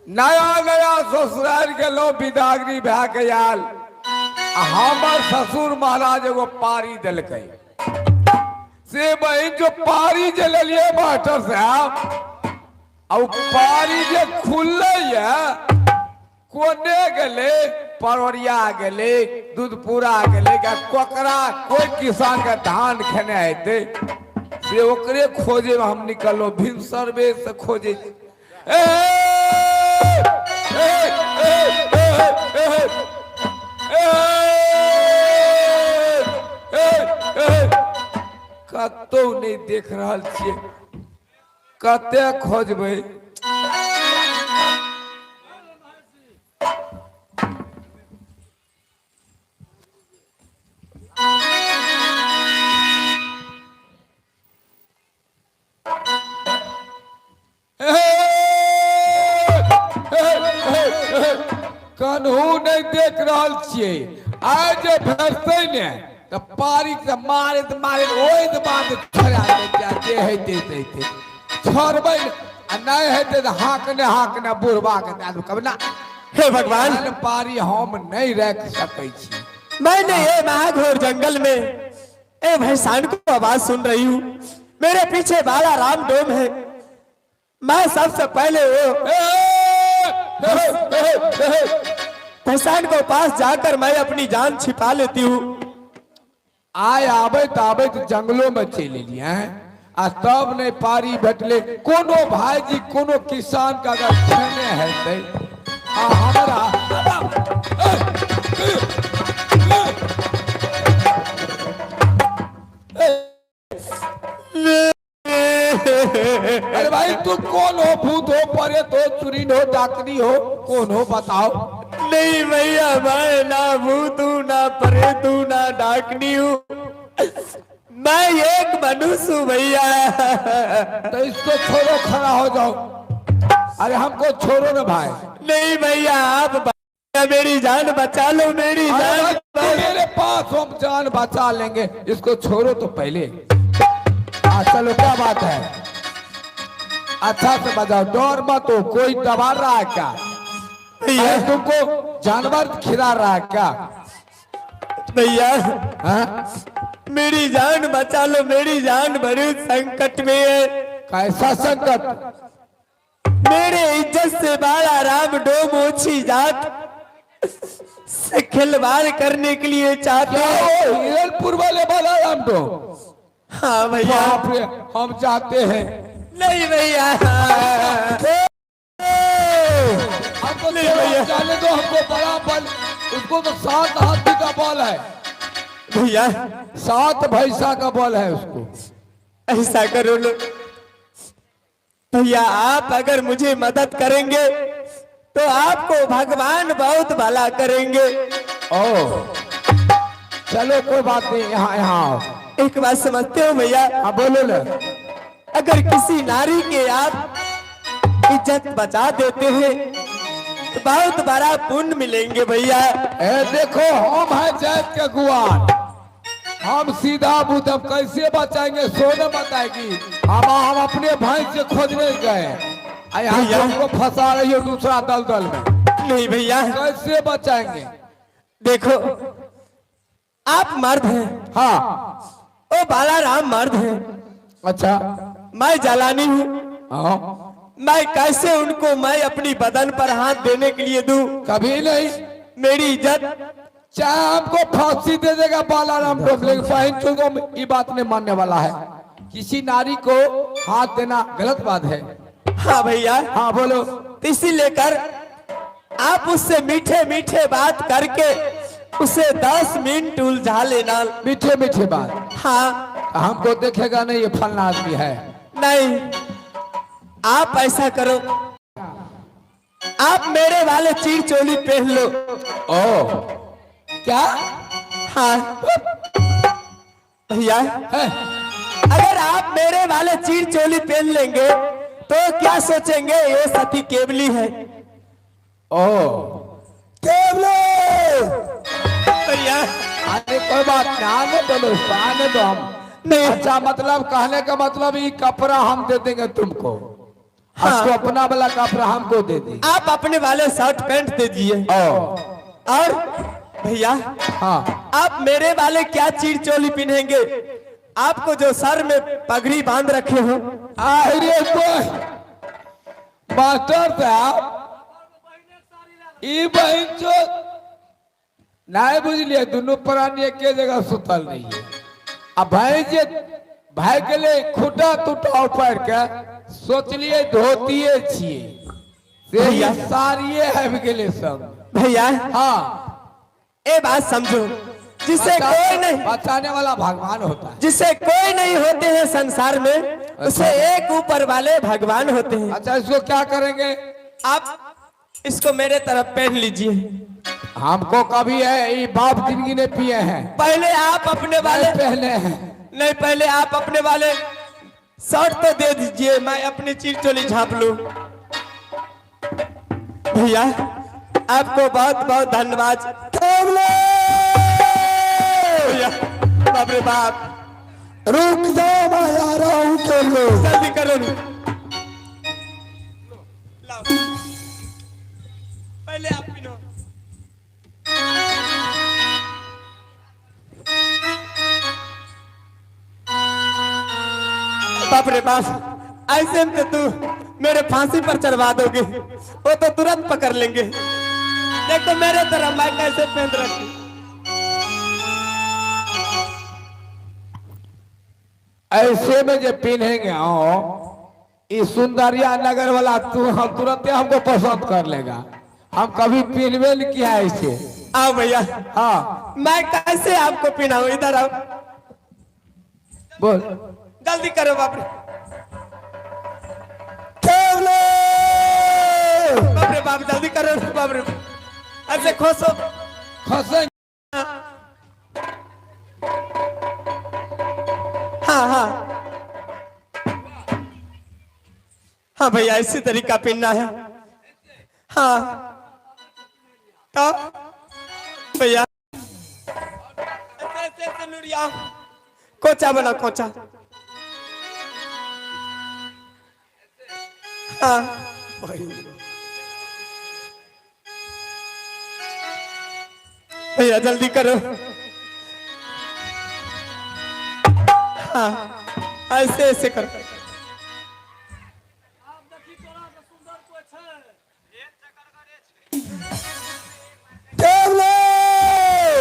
नया नया ससुराल के लो बिदागरी भै के आल। हमार ससुर महाराज एगो पारी दिलकै से बहन जो पारी जे लिये मास्टर साहब, और पारी जे खुलले कोने गेले, परवरिया गेले, दूधपुरा गेले, कोकरा कोई किसान का धान खेने आते से ओकरे खोजे में हम निकलो भिनसरवे से खोजे। कतो नहीं देख रहा छे, कते खोजबे। कन्हू नहीं देख रहा छे, आज भरते ने तो पारी से मारे तो मारे ओए तो बात छड़ा दे हेते देते छोड़बै नहीं हेते तो हाकने बुढ़वा के दादू कब ना। हे भगवान, पारी हम नहीं रख सकै छी। मैंने ये महाघोर जंगल में ए भैंसान को आवाज सुन रही हूँ। मेरे पीछे बाला राम डोम है। मैं सबसे पहले वो भैंसान को पास जाकर मैं अपनी जान छिपा लेती हूँ। आय आबे तो जंगलों में चले लिए हैं आ तब नहीं पारी भेटले। कोनो भाई जी कोनो किसान का अगर खेने है हमारा अरे भाई तू कौन हो? भूत हो, परे तो चुरीन हो, डाकनी हो, कौन हो बताओ? नहीं भैया, मैं ना भूत हूँ, ना प्रेत हूँ, ना डाकनी हूँ। मैं एक मनुष्य हूँ भैया। तो इसको छोड़ो, खड़ा हो जाओ। अरे हमको छोड़ो ना भाई। नहीं भैया, आप मेरी जान बचा लो, मेरी जान। मेरे पास हम जान बचा लेंगे, इसको छोड़ो तो पहले। चलो क्या बात है, अच्छा से बजाओ, डर मत हो। कोई दबा रहा है क्या? भैया तुमको जानवर खिला रहा है क्या? भैया हाँ? मेरी जान बचा लो, मेरी जान बड़ी संकट में है। कैसा संकट? मेरे इज्जत से बाला राम डोम ओछी जात से खिलवाड़ करने के लिए चाहते हो। हिरनपुर वाले बाला राम डोम? हाँ भैया, हम चाहते हैं। नहीं भैया, हमको नहीं भैया, जाने दो। हमको बड़ा बल, उसको तो 7 हाथी का बल है भैया, 7 भैंसा का बल है उसको। ऐसा करो लो भैया, आप अगर मुझे मदद करेंगे तो आपको भगवान बहुत भला करेंगे। ओ चलो कोई बात नहीं, यहाँ आओ। एक बात समझते हो भैया? हाँ बोलो ना। अगर किसी नारी के आप इज्जत बचा देते हैं तो बहुत बड़ा पुण्य मिलेंगे भैया। देखो हम है जैत के गुआर, हम सीधा बुद्धम कैसे बचाएंगे? सोने बताएगी। हम अपने भाई से खोजने गए, यहाँ हमको फंसा रही हो दूसरा दलदल में। नहीं भैया, कैसे बचाएंगे? देखो आप मर्द हैं, हाँ। ओ बाला राम मर्द हैं, अच्छा, मैं जलानी हूँ। हाँ। मैं कैसे उनको मैं अपनी बदन पर हाथ देने के लिए दूं? कभी नहीं। मेरी इज्जत चाहे हमको फांसी दे देगा बाला राम डोम, लेकिन बहन चोदो ये बात नहीं मानने वाला है। किसी नारी को हाथ देना गलत बात है। हाँ भैया, हाँ बोलो। तो इसी लेकर आप उससे मीठे मीठे बात करके उसे 10 मिनट उलझा लेना। मीठे मीठे बात? हाँ। हमको देखेगा नहीं ये फलना आदमी है। नहीं, आप ऐसा करो, आप मेरे वाले चीर चोली पहन लो। ओ क्या हाँ भैया, अगर आप मेरे वाले चीर चोली पहन लेंगे तो क्या सोचेंगे, ये सती केवली है। ओ केवले भैया अरे कोई बात नहीं, आने दो दोस्तों, आने दो हम नहीं। अच्छा मतलब कहने का मतलब ये कपड़ा हम दे देंगे तुमको, उसको अपना वाला कपड़ा हमको दे दी। आप अपने वाले शर्ट पैंट दे दिए। और भैया हाँ आप मेरे वाले क्या चीर चोली पहनेंगे, आपको जो सर में पगड़ी बांध रखे हो। अरे मास्टर साहब ई बहन चो नहीं बुझलिए, दोनों प्राणी एक जगह सुतल नहीं है। अब भाई जे भाई के लिए खुटा टूटा ऊपर के सोचलिए धोतिए छिए से भैया। सारिये है के लिए सब। भैया हाँ ये बात समझो, जिसे कोई नहीं, बचाने वाला भगवान होता है। जिसे कोई नहीं होते हैं संसार में, उसे एक ऊपर वाले भगवान होते हैं। अच्छा इसको क्या करेंगे? आप इसको मेरे तरफ पहन लीजिए। हमको कभी है ये बाप जिंदगी ने पिए हैं, पहले आप अपने वाले पहले हैं। नहीं, पहले आप अपने वाले शर्ट तो दे दीजिए, मैं अपनी चीर चोली झाँप लूं। भैया आपको बहुत बहुत धन्यवाद। भैया बाप रे बाप, रुक जाओ मैं आ रहा हूँ केवले। जल्दी करो। लाओ। पहले आप पिनो। बाप रे बाप, ऐसे में तो तू मेरे फांसी पर चढ़वा दोगे, वो तो तुरंत पकड़ लेंगे। देखो मेरे तरह मैं कैसे पहन रखी। ऐसे में जो पिन्हेंगे इस सुंदरिया नगर वाला तू हम तुरंत हमको पसंद कर लेगा। हम कभी पिनवे नहीं किया ऐसे। आओ भैया, हाँ मैं कैसे आपको पिनाऊं, इधर आओ। बोल। जल्दी करो बाप रे। बाप रे बाप, जल्दी करो बाप रे। ऐसे खोसो। खसे हाँ हाँ हाँ भैया, इसी तरीका पहनना है। हाँ तो भैया ऐसे लुड़िया, कोचा बना कोचा। हाँ भैया जल्दी करो। हाँ ऐसे ऐसे करो।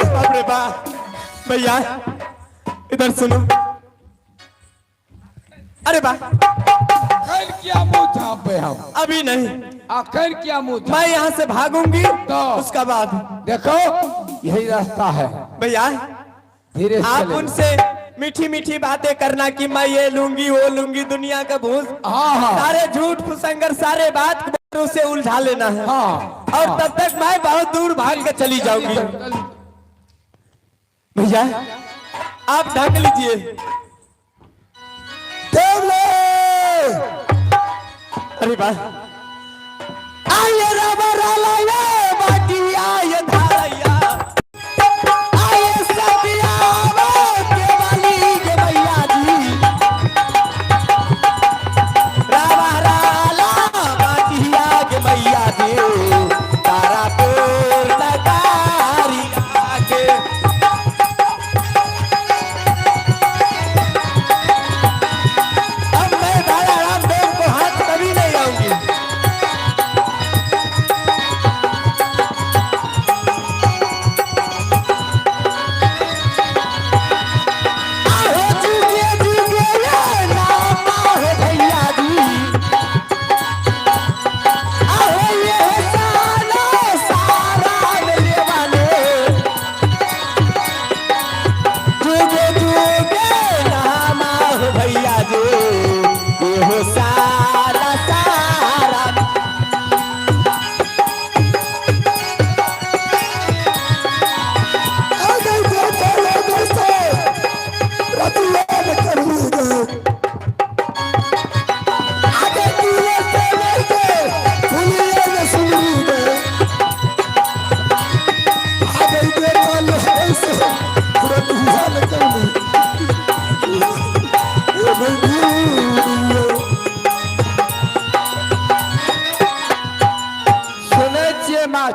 बाप रे बाप, भैया इधर सुनो। अरे बा, आखिर क्या मुंह छापे हम? अभी नहीं, आखिर क्या मुंह छापे? मैं यहाँ से भागूंगी तो उसका बाद। देखो यही रास्ता है, भैया धीरे से आप चलेंगे। उनसे मीठी मीठी बातें करना कि मैं ये लूंगी वो लूंगी, दुनिया का भूत, हाँ हाँ सारे झूठ फुसंगर सारे बात उसे उलझा लेना है। हाँ और तब तक मैं बहुत दूर भाग के चली जाऊंगी। भैया आप ढक लीजिए। अरे वाह, आइए रबरा लाइए बाटी आइए धारैया, आइए सदिया के वाली के भैया जी, रबरा ला बाटी आगे भैया जी, तारा तोर लगारी आगे। अब मैं भाड़ा रामदेव को हाथ कभी नहीं आऊंगी।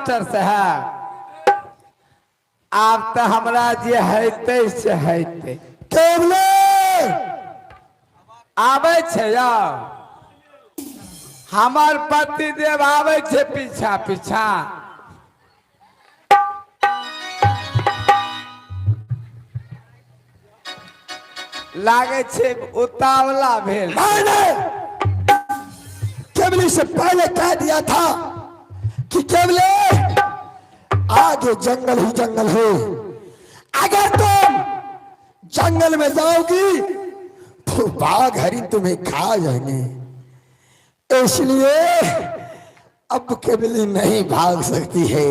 मास्टर साहब आप तो हमरा जे हैते से हैते केवले आवे छे या हमार पति देव आवे छे पीछा पीछा लागे छे उतावला भेल। मैंने केवली से पहले कह दिया था कि केवले आगे जंगल ही जंगल है, अगर तुम जंगल में जाओगी तो बाघ हरिन तुम्हें खा जाएंगे, इसलिए अब केवली नहीं भाग सकती है।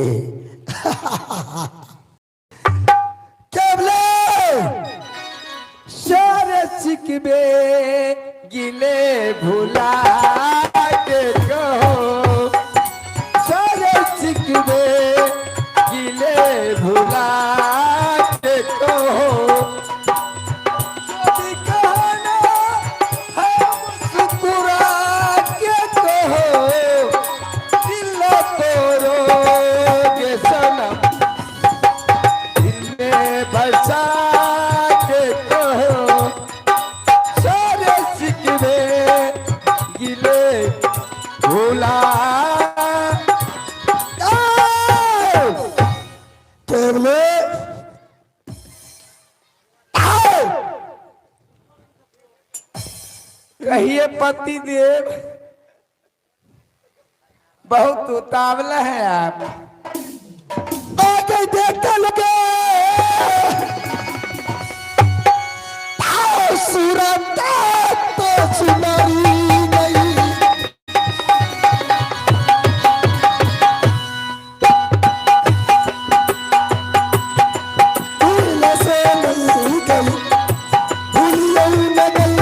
केवले सारे चिकबे गिले भुला के कहो, सारे चिकबे गिले भुला के कहो, यदि कहना हम मुस्कुरा के कहो, दिल तोड़ोगे सनम, दिल में बसा के कहो, सारे सिकवे गिले भुला। केवले कहिए पति देव बहुत उतावला है आप। आगे देखते लगे सूरत तो सुनारी नहीं, भूल से नहीं गई, भूल न गई,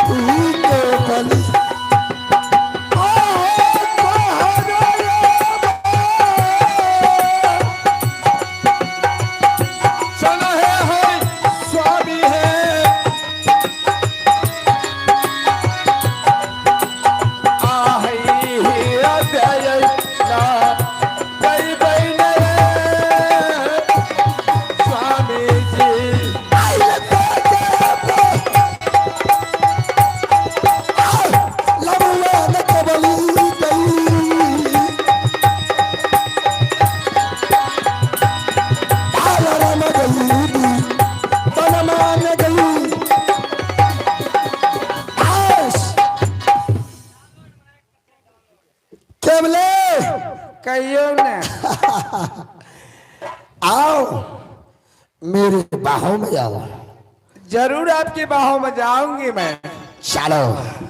भूल के बली चलो है स्वामी है आई अध्याय ना कई बहन स्वामी जी लबुआ न कबली गई, आलरा न गई, पनमा न गई, आश केवले कहियो ने आओ मेरे बाहों में आओ, जरूर आपकी बाहों में जाऊंगी मैं, चलो।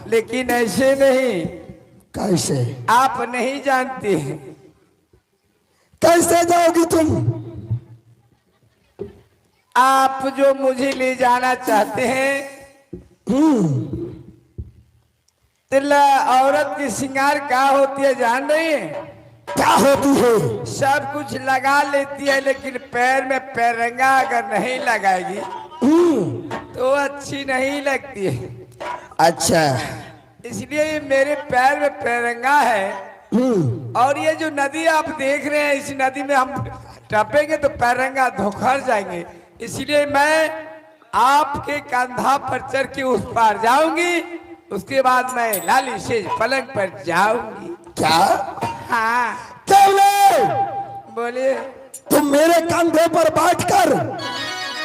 लेकिन ऐसे नहीं, कैसे आप नहीं जानती हैं। कैसे जाओगी तुम? आप जो मुझे ले जाना चाहते हैं तिल्ला औरत की श्रृंगार क्या होती है जान रही है? क्या होती है? सब कुछ लगा लेती है लेकिन पैर में पैरंगा अगर नहीं लगाएगी तो अच्छी नहीं लगती है। अच्छा इसलिए ये मेरे पैर में पैरंगा है और ये जो नदी आप देख रहे हैं इस नदी में हम टपेंगे तो पैरंगा धोखर जाएंगे, इसलिए मैं आपके कंधा पर चढ़ के उस पार जाऊंगी, उसके बाद मैं लाली से पलंग पर जाऊंगी। क्या? हाँ केवले बोलिए। तुम मेरे कंधे पर बैठकर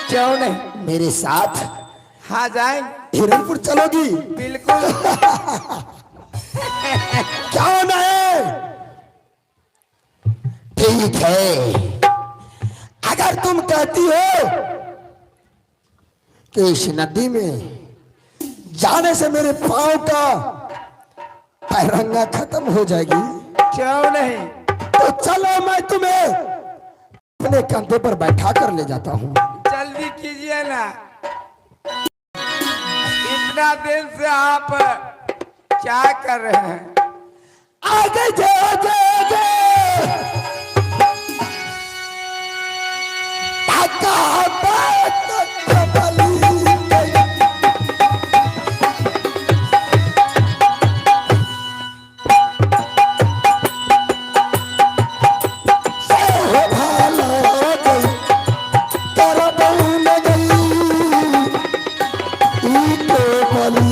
क्यों नहीं? मेरे साथ हाँ जाएंगे। हिरणपुर चलोगी? बिल्कुल। क्यों नहीं? ठीक है, अगर तुम कहती हो कि इस नदी में जाने से मेरे पांव का पैरंगा खत्म हो जाएगी, क्यों नहीं? तो चलो मैं तुम्हें अपने कंधे पर बैठा कर ले जाता हूँ। जल्दी कीजिए ना, इतना दिन से आप क्या कर रहे हैं? आगे जाओ जाओ के बलि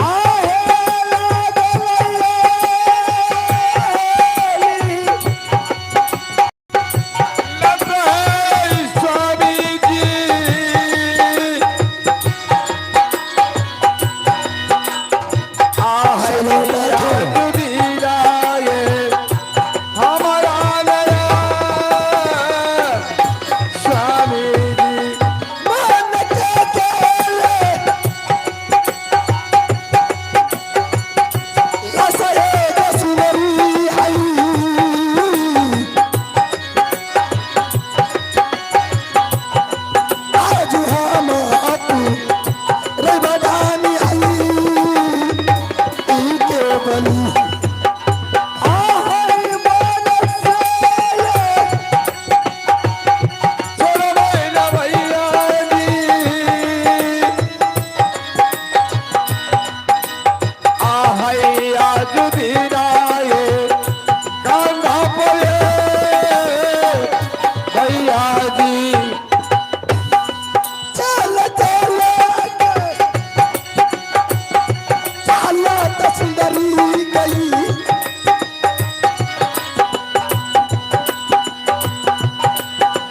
आहे लागल स्वामी जी हमारा स्वामी जी मन के केले रसए रसुवरी हई आज हम अपू रे बदानी हई के बलि आहई मन से चलो भैया भैया जी आहै आज दिनाए कांधा पड़े भैया जी चल चल चल सुंदरी गई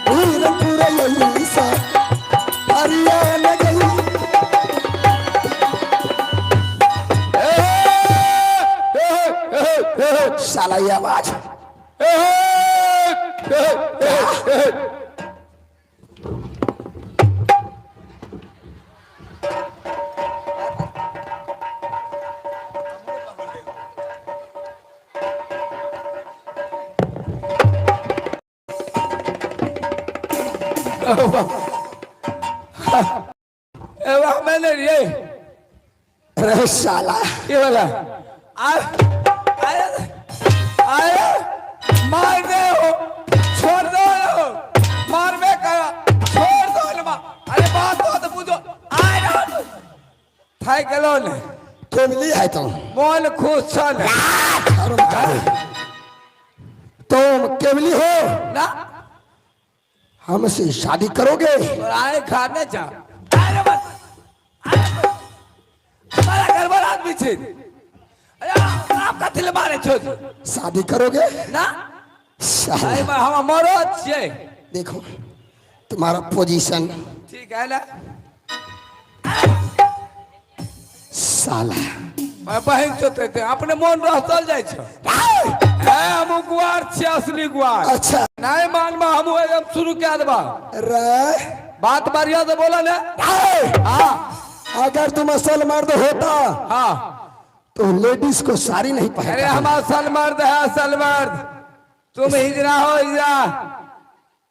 वीरपुर यही सा हरियाणा गई साला ये आवाज मैंने ये अरे साला ये वाला आए आए मार दे हो छोड़ दो मार में करा छोड़ दो अरे बात तो बुझो आए ना थाई गलो ने केमली है तुम मोल खुश छन तुम केमली हो ना हमसे शादी करोगे और आए खाने जा अरे बस हमारा घर वाला आदमी छे अरे आपका दिल मारे छोड़ शादी करोगे ना साला अरे हम मरद छे देखो तुम्हारा पोजीशन ठीक है ना साला मैं बहन चोते थे अपने मन रह चल जाए छो है हम गुआर छे असली गुआर अच्छा नहीं मानबा हम एकदम शुरू कर देबा रे बात बढ़िया से बोला ना हाँ अगर तुम असल मर्द होता हाँ तो लेडीज को साड़ी नहीं अरे पहनता हम असल मर्द है असल मर्द तुम हिजरा हो हिजरा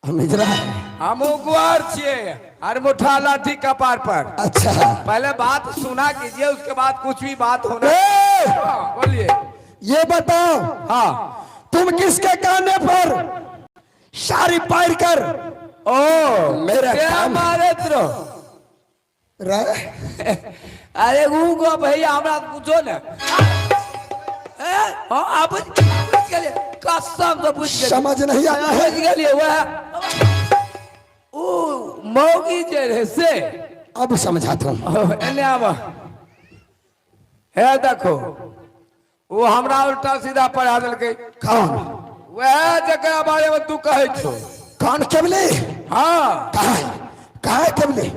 हम इधर हम गुआर छे हर मुठा लाठी कपार पर अच्छा पहले बात सुना कीजिए उसके बाद कुछ भी बात होना ए, हाँ, बोलिए ये बताओ हाँ तुम किसके कहने पर साड़ी पहन कर ओ मेरा क्या काम मारे रो रे अरे गो भैया हमरा पूछो ना आप बुझ गेलिए कसम से बुझ गेलिए समझ नहीं आया है बुझ गेलिए वह ओ मौगी जे रहे से अब समझाता हूँ एने आब हे देखो वो हमरा उल्टा सीधा पढ़ा देलकै कौन वह जगह बारे में तू कहे छो कौन केवली हाँ कहाँ है केवली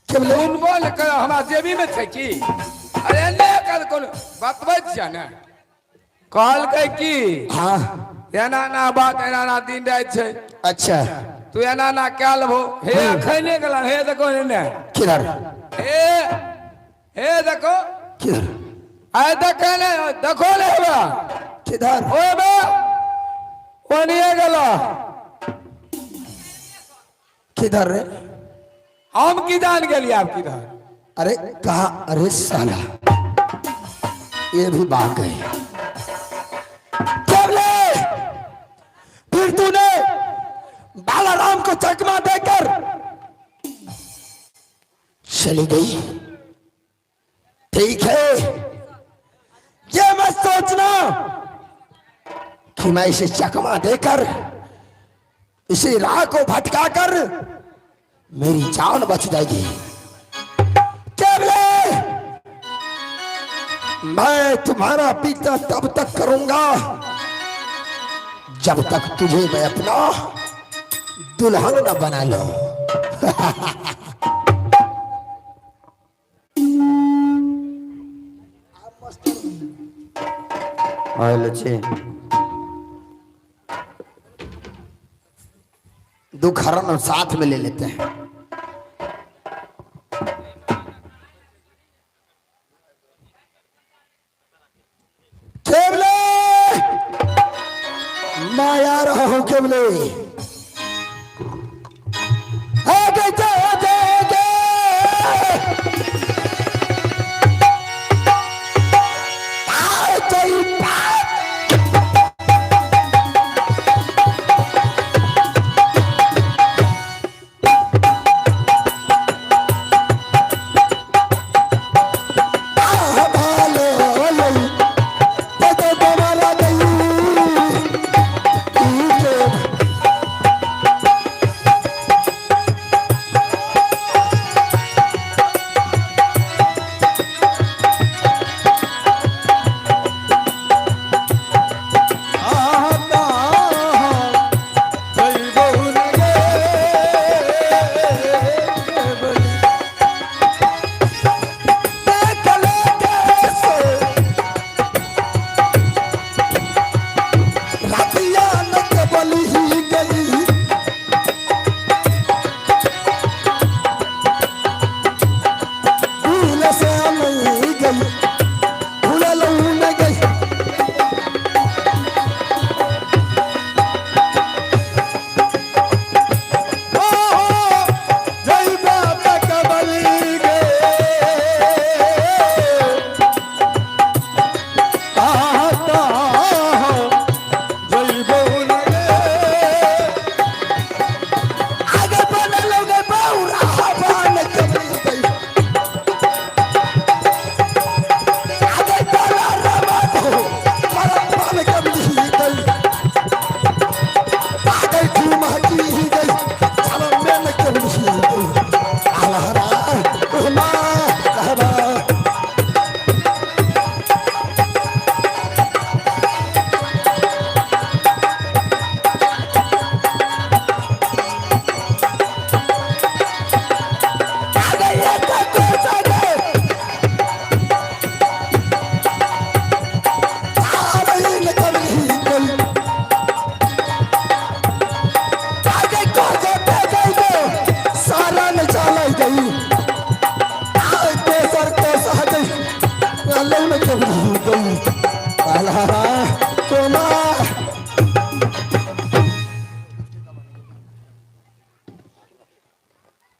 केवली उन बोल कर हमरा जेबी में छै की अरे ले कर कोन बतबै छ ने कहलकै की हाँ एना ना बात एना ना दिन रात छै अच्छा तू एना ना कह लेबो हे खैने गेला हे देखो ने किधर हे देखो किधर आय देखे ने देखो ले बा किधर ओए बा ओनिए गेला किधर रे हम किदान गेलिए आप किधर अरे कहा अरे साला ये भी भाग गए केवले फिर तूने बालाराम को चकमा देकर चली गई ठीक है ये मत सोचना कि मैं इसे चकमा देकर इसी राह को भटका कर मेरी जान बच जाएगी। केवले मैं तुम्हारा पीछा तब तक करूंगा जब तक तुझे मैं अपना दुल्हन न बना लो। दो खरन साथ में ले लेते हैं। केवले मैं आ रहा हूं। केवले आगे जाओ देगे।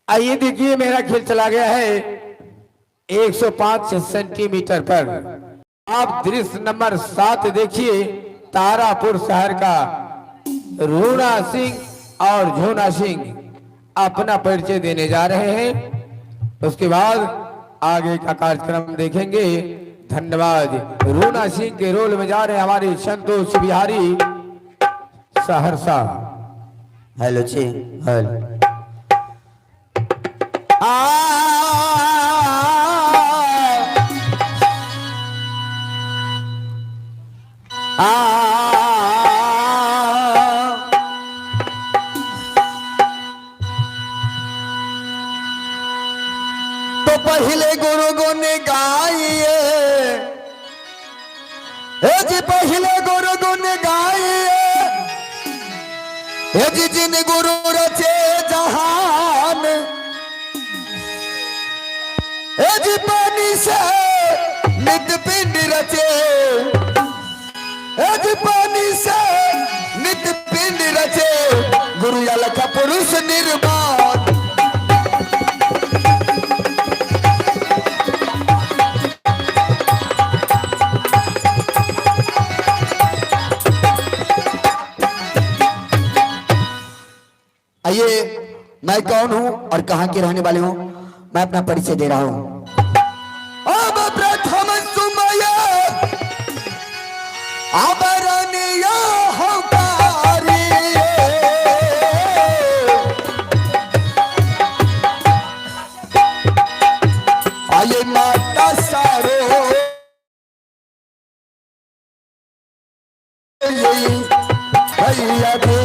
आइए देखिए मेरा खेल चला गया है 105 सेंटीमीटर पर। आप दृश्य नंबर 7 देखिए। तारापुर शहर का रूना सिंह और झोना सिंह अपना परिचय देने जा रहे हैं। उसके बाद आगे का कार्यक्रम देखेंगे। धन्यवाद। रूना सिंह के रोल में जा रहे हैं हमारे संतोष बिहारी सहरसा। हेलो जी। हेलो। तो पहले गुरु ने गाइए, जी पहले गुरु ने गाइए, जी जिन गुरु रचे जहान, जी पानी से नित पिंड रचे, जी पानी से नित पिंड रचे, गुरु अलख पुरुष निर्माण। आइए, मैं कौन हूं और कहां के रहने वाले हूं, मैं अपना परिचय दे रहा हूं। अब प्रथम सुमय आभरणीय होकारी, आये माता सारो भैया दे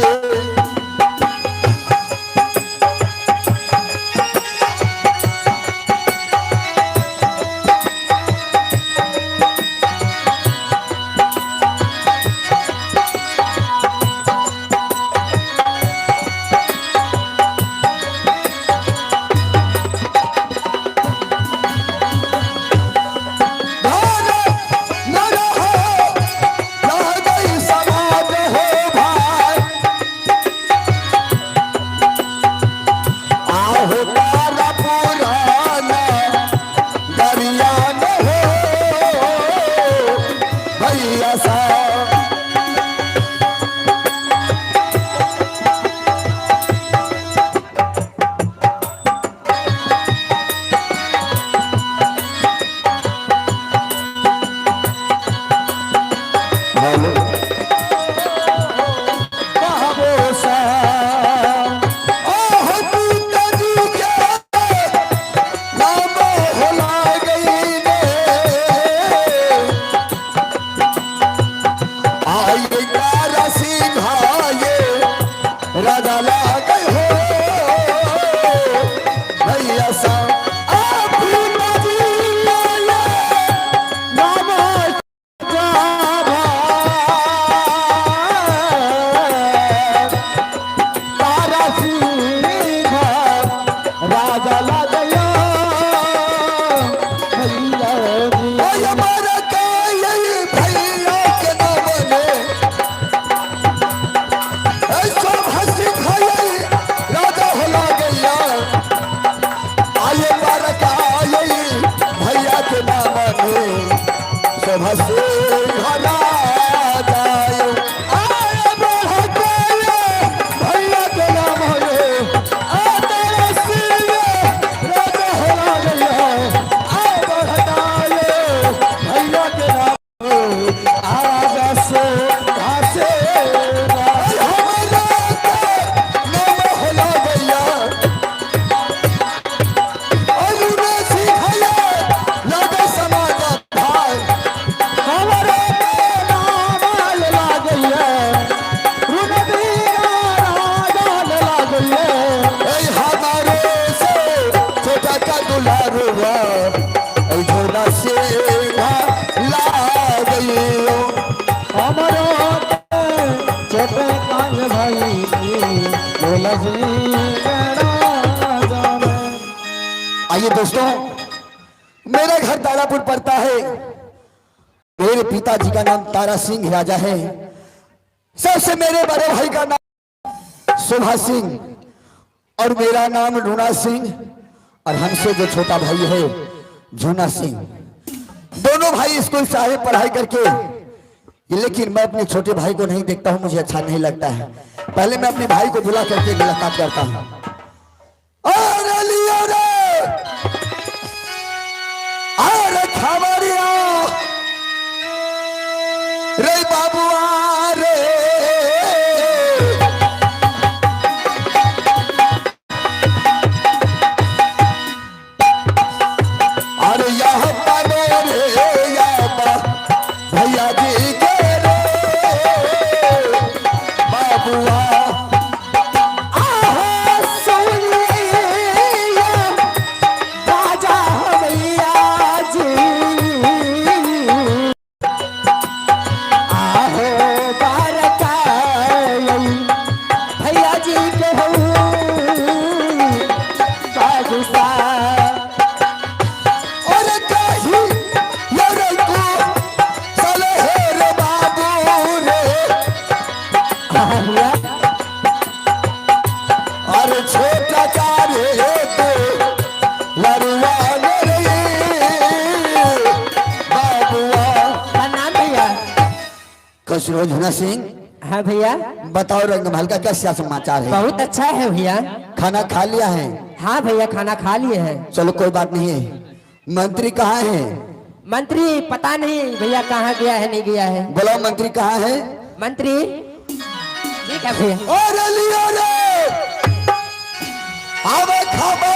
आइए दोस्तों, मेरा घर तारापुर पड़ता है। मेरे पिताजी का नाम तारा सिंह राजा है। सबसे मेरे बड़े भाई का नाम सुभा सिंह और मेरा नाम रूना सिंह और हमसे जो छोटा भाई है झूना सिंह। दोनों भाई स्कूल से आए पढ़ाई करके, लेकिन मैं अपने छोटे भाई को नहीं देखता हूं, मुझे अच्छा नहीं लगता है। पहले मैं अपने भाई को बुला करके मुलाकात करता हूं। अरे खबरिया रे बाबुआ रे, अरे यहाँ पाने रे भैया जी के रे बाबुआ। झूना सिंह, हाँ भैया, बताओ रंगमहल का क्या समाचार है? बहुत अच्छा है भैया। खाना खा लिया है? हाँ भैया, खाना खा लिए हैं। चलो कोई बात नहीं है। मंत्री कहाँ है? मंत्री पता नहीं भैया कहाँ गया है, नहीं गया है। बोलो मंत्री कहाँ है? मंत्री ठीक है भैया। अब खबर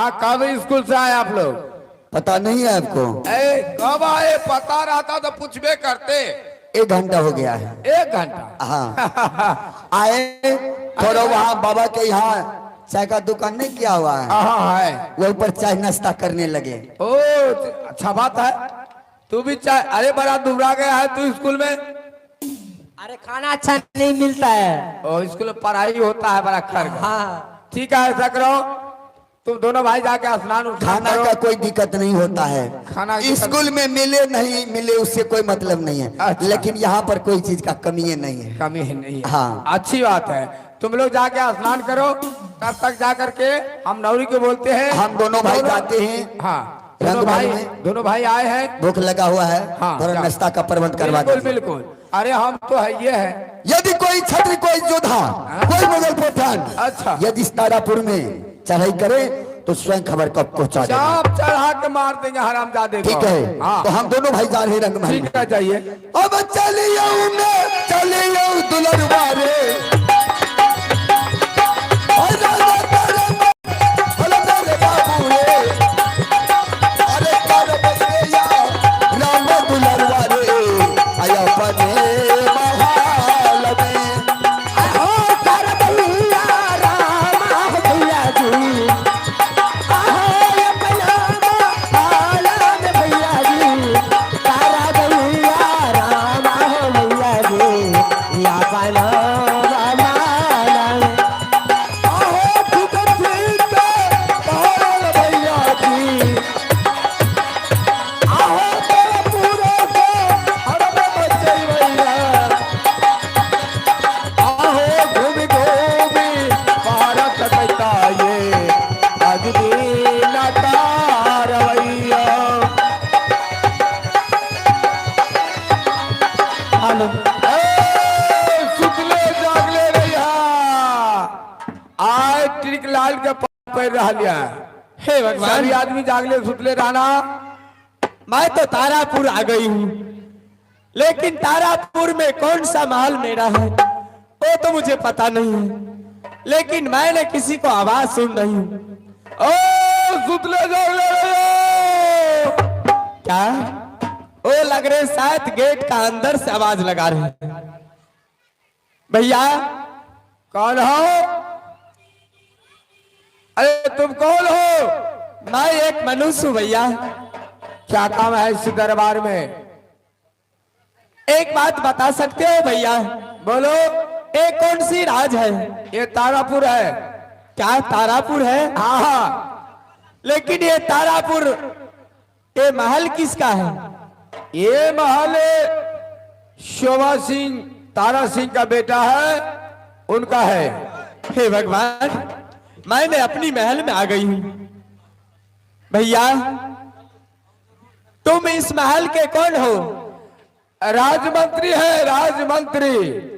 हाँ, कब स्कूल से आए आप लोग? पता नहीं है आपको? कब आए? पता रहता तो पूछबे करते। 1 घंटा हो गया है। 1 घंटा? हाँ। आए थोड़ा वहाँ बाबा के यहाँ चाय का दुकान नहीं किया हुआ है, हाँ है। वो ऊपर चाय नाश्ता करने लगे। ओ, अच्छा बात है। तू भी चाय, अरे बड़ा दुबरा गया है तू स्कूल में। अरे खाना अच्छा नहीं मिलता है। ओ, स्कूल में पढ़ाई होता है बड़ा खर। हाँ ठीक है, ऐसा करो तुम दोनों भाई जाके स्नान खाना का कोई दिक्कत नहीं होता है, खाना की स्कूल में मिले नहीं मिले उससे कोई मतलब नहीं है। अच्छा। लेकिन यहाँ पर कोई चीज का कमी नहीं है। कमी है नहीं है। हाँ। अच्छी बात है। तुम लोग जाके स्नान करो, तब तक जा करके हम नौरी को बोलते हैं। हम दोनों भाई जाते हैं। हाँ, रंग दोनों भाई आए हैं। भूख लगा हुआ है, हाँ, थोड़ा क्या? नाश्ता का प्रबंध करवा बिल्कुल दीजिए। बिल्कुल। अरे हम तो है ये है। यदि कोई छत्र, कोई योद्धा, कोई मुगल पठान अच्छा। यदि इस तारापुर में चढ़ाई करे तो स्वयं खबर कब पहुंचा देगा। चाप चढ़ा के मार देंगे हरामजादे को। ठीक है, हाँ, तो हम दोनों भाई जा रहे हैं रंग महल ठीक है, जाइए। अब चलिए दुलरवा रे। अरे बाबू रे, अरे कर बसैया राम दुलरवा रे, आया अपने महल में। आहो कर भैया राम भैया जी, आहो अपना महल में भैया जी, तारा भैया राम भैया जी, या अपना लाल के पैर रह लिया। हे भगवान, सारी आदमी जागले सुतले रहना। मैं तो तारापुर आ गई हूँ, लेकिन तारापुर में कौन सा महल मेरा है वो तो मुझे पता नहीं है, लेकिन मैंने किसी को आवाज सुन रही हूँ। ओ सुतले जागले रहो। क्या? वो लग रहे शायद गेट का अंदर से आवाज लगा रहे हैं। भैया कौन हो? अरे तुम कौन हो? मैं एक मनुष्य हूँ भैया। क्या काम है इस दरबार में? एक बात बता सकते हो भैया? बोलो। ये कौन सी राज है? ये तारापुर है। क्या तारापुर है? हाँ हाँ। लेकिन ये तारापुर, ये महल किसका है? ये महल शोभा सिंह, तारा सिंह का बेटा है, उनका है। हे भगवान, मैंने अपनी महल में आ गई हूँ। भैया तुम इस महल के कौन हो? राजमंत्री है, राजमंत्री।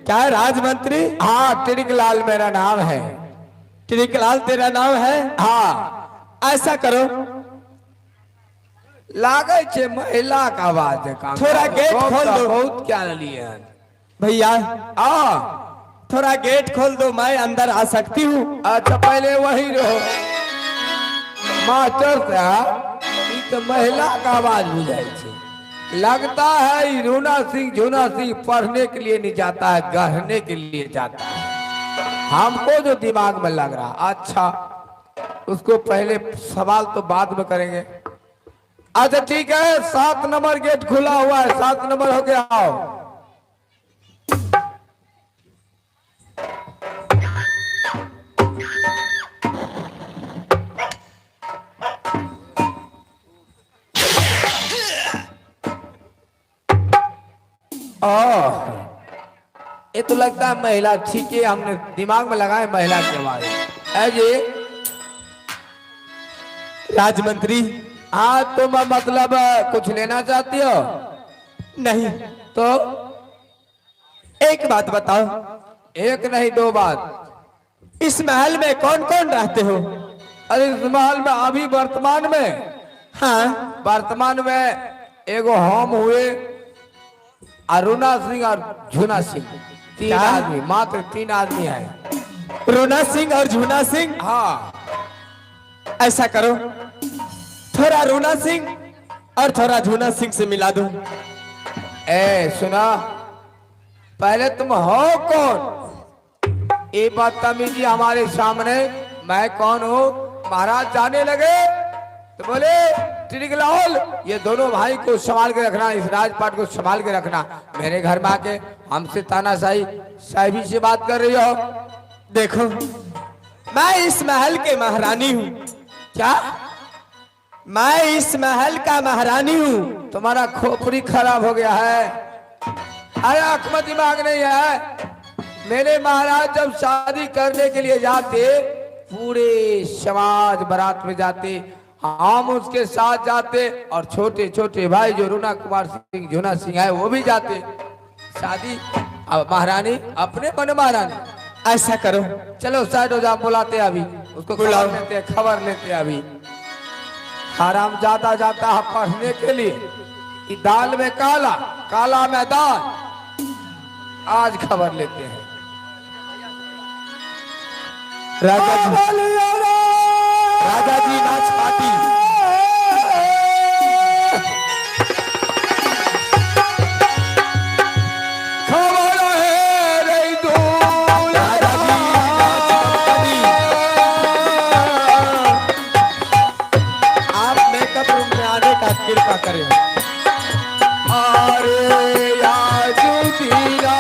क्या राजमंत्री? हाँ, टिड़कलाल मेरा नाम है। टिड़कलाल तेरा नाम है? हाँ। ऐसा करो, लागे छे महिला का आवाज है। थोड़ा गेट खोल दो। बहुत क्या लिए भैया आ थोड़ा गेट खोल दो, मैं अंदर आ सकती हूँ? अच्छा पहले वही रहो। मास्टर साहब, ई तो महिला का आवाज बुझाई छे। लगता है रूना सिंह झूना सिंह पढ़ने के लिए नहीं जाता है, गढ़ने के लिए जाता है। हमको जो दिमाग में लग रहा। अच्छा, उसको पहले सवाल तो बाद में करेंगे। अच्छा ठीक है, 7 नंबर गेट खुला हुआ है, 7 नंबर होके आओ। ये तो लगता है महिला। ठीक है, हमने दिमाग में लगाए महिला के आवाज है जी। राजमंत्री। हाँ, तुम मतलब कुछ लेना चाहती हो? नहीं तो एक बात बताओ। एक नहीं 2 बात। इस महल में कौन कौन रहते हो? अरे इस महल में अभी वर्तमान में, हाँ, वर्तमान में एगो हम हुए, अरुणा सिंह और झूना सिंह, 3 क्या? आदमी, मात्र 3 आदमी है। रोना सिंह और झूना सिंह। हाँ, ऐसा करो, थोड़ा रूना सिंह और थोड़ा झूना सिंह से मिला दो। ए सुना, पहले तुम हो कौन? ये बदतमीजी हमारे सामने, मैं कौन हूँ महाराज जाने लगे तो बोले टिकलाल, ये दोनों भाई को संभाल के रखना, इस राजपाट को संभाल के रखना। मेरे घर में आके हमसे तानाशाही साहिबी से बात कर रही हो। देखो, मैं इस महल के महारानी हूँ। क्या? मैं इस महल का महारानी हूँ। तुम्हारा खोपड़ी खराब हो गया है, अरे आंख में दिमाग नहीं है। मेरे महाराज जब शादी करने के लिए जाते, पूरे समाज बारात में जाते, हम उसके साथ जाते, और छोटे छोटे भाई जो रूना कुमार सिंह झूना सिंह है वो भी जाते शादी। अब महारानी अपने मन महारानी। ऐसा करो, चलो साइड हो जाओ, बुलाते अभी उसको, बुलाओ। खबर लेते अभी। हराम जाता जाता है पढ़ने के लिए कि दाल में काला, काला में दाल। आज खबर लेते हैं। राजा जी नाच पार्टी। खबर है रे दूल्हा, राजा जी नाच पार्टी। आप मेकअप रूम में आने का कृपा करें। अरे याजू दीना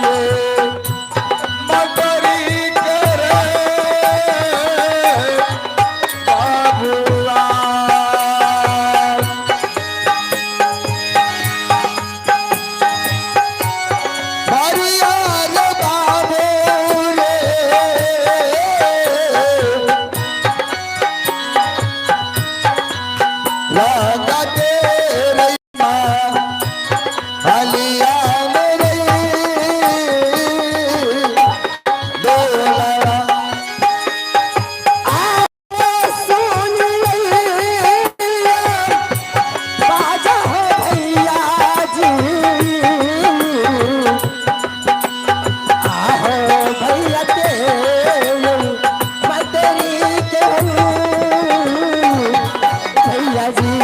ये मकरी करे बाबुआ। हरियार बाबू रे लगा के रैया हलिया मेरे डोला सुन लिया बाजा हो भैया जी आहो भैया तेरी मैं तेरी कहूँ भैया जी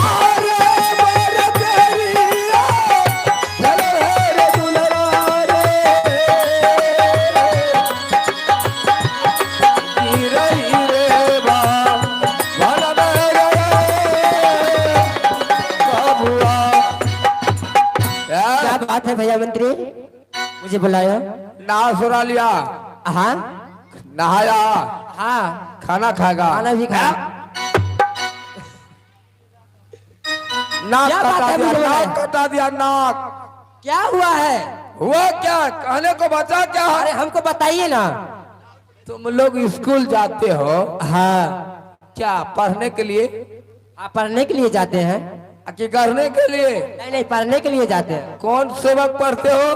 अरे मेरे तेरिया रे दुलरा रे हीरे हीरे बा भला मेरे बाबुआ। क्या बात है भैया मंत्री, मुझे बुलाया? ना सुरा लिया, हाँ नहाया, हाँ, खाना खाएगा, खाना भी खाया। नाक क्या बात कटा है दिया, मुझे नाक बताया? कटा दिया, नाक। क्या हुआ है? हुआ क्या? कहने को बचा क्या अरे है? हमको बताइए ना। तुम लोग स्कूल जाते हो हाँ, क्या पढ़ने के लिए आप पढ़ने के लिए जाते हैं? कि करने के लिए? नहीं नहीं, पढ़ने के लिए जाते हैं। कौन सबक पढ़ते हो?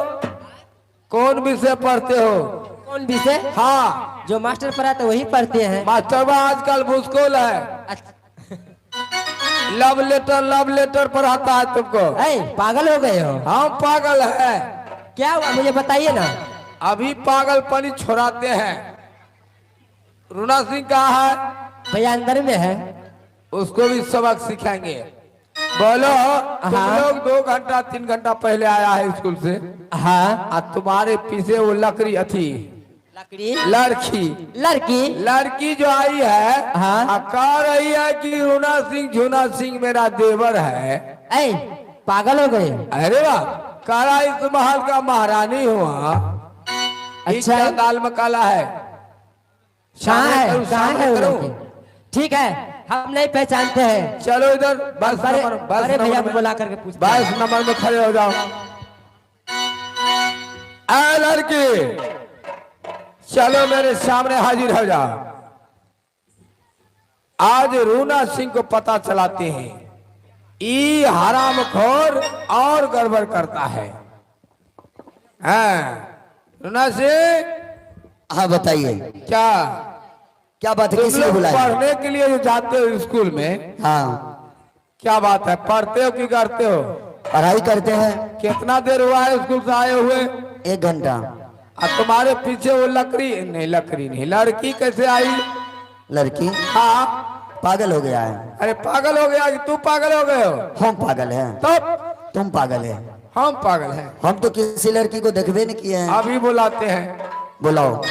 कौन विषय पढ़ते हो? कौन विषय? हाँ, जो मास्टर पढ़ाते वही पढ़ते हैं। मास्टर आजकल भूसकोल है, अच्छा, लव लेटर पढ़ाता है तुमको। ऐ, पागल हो गए हो? हम पागल है, क्या हुआ मुझे बताइए ना। अभी पागलपनी छोड़ाते हैं। रूना सिंह कहाँ है? भैया अंदर में है। उसको भी सबक सिखाएंगे। बोलो, तुम हाँ। लोग 2 घंटा 3 घंटा पहले आया है स्कूल से, हाँ, और तुम्हारे पीछे वो लकड़ी अथी लकड़ी लड़की लड़की। लड़की जो आई है, हाँ। कह रही है कि रूना सिंह झूना सिंह मेरा देवर है। ऐ, पागल हो गए? अरे वाह, कह रहा इस महल का महारानी हुआ। अच्छा। दाल में काला है। कहाँ है? करूं, कहाँ है वो करूं। लड़की? ठीक है, हम नहीं पहचानते हैं। चलो इधर, बस बड़े नंबर, बड़े भैया को बुला करके पूछ। 22 नंबर में खड़े हो जाओ। ऐ लड़की, चलो मेरे सामने हाजिर हो जाओ। आज रूना सिंह को पता चलाते हैं, ई हरामखोर और गड़बड़ करता है। हाँ, रूना सिंह, हाँ बताइए, क्या क्या बात है, तुम किस लिए लोग बुलाया? पढ़ने के लिए जो जाते हो स्कूल में, हाँ, क्या बात है? पढ़ते हो कि करते हो? पढ़ाई करते हैं। कितना देर हुआ है स्कूल से आए हुए? 1 घंटा। और तुम्हारे पीछे वो लकड़ी नहीं, लड़की कैसे आई? लड़की हाँ। पागल हो गया है। अरे पागल हो गया कि तू पागल हो गए हो? हम पागल हैं, तब तुम पागल है। हम पागल हैं। हम तो किसी लड़की को देखबे नहीं किए हैं। अभी बुलाते हैं। बुलाओ।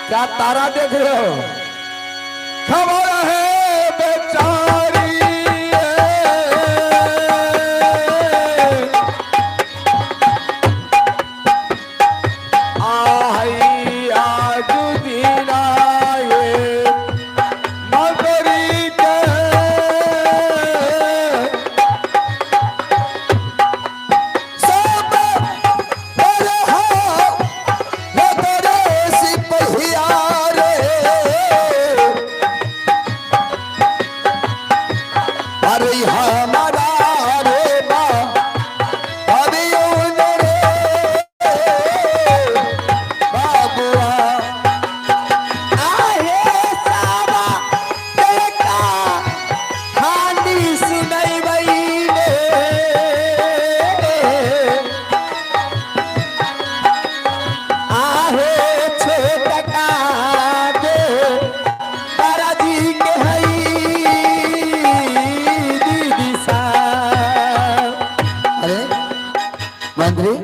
क्या तारा देख रहे हो? खबर है बेचारी आई आज दीना ये मगरी के सब तेरे हो, वो तेरे सिपहिया रे। अरे हमारा रे बा, अभी उन रे बाबुआ। आहे सावा देखा, खानी सुनई बईने। आहे छोटका दे दादाजी के हई दीदी सा। अरे मंत्री,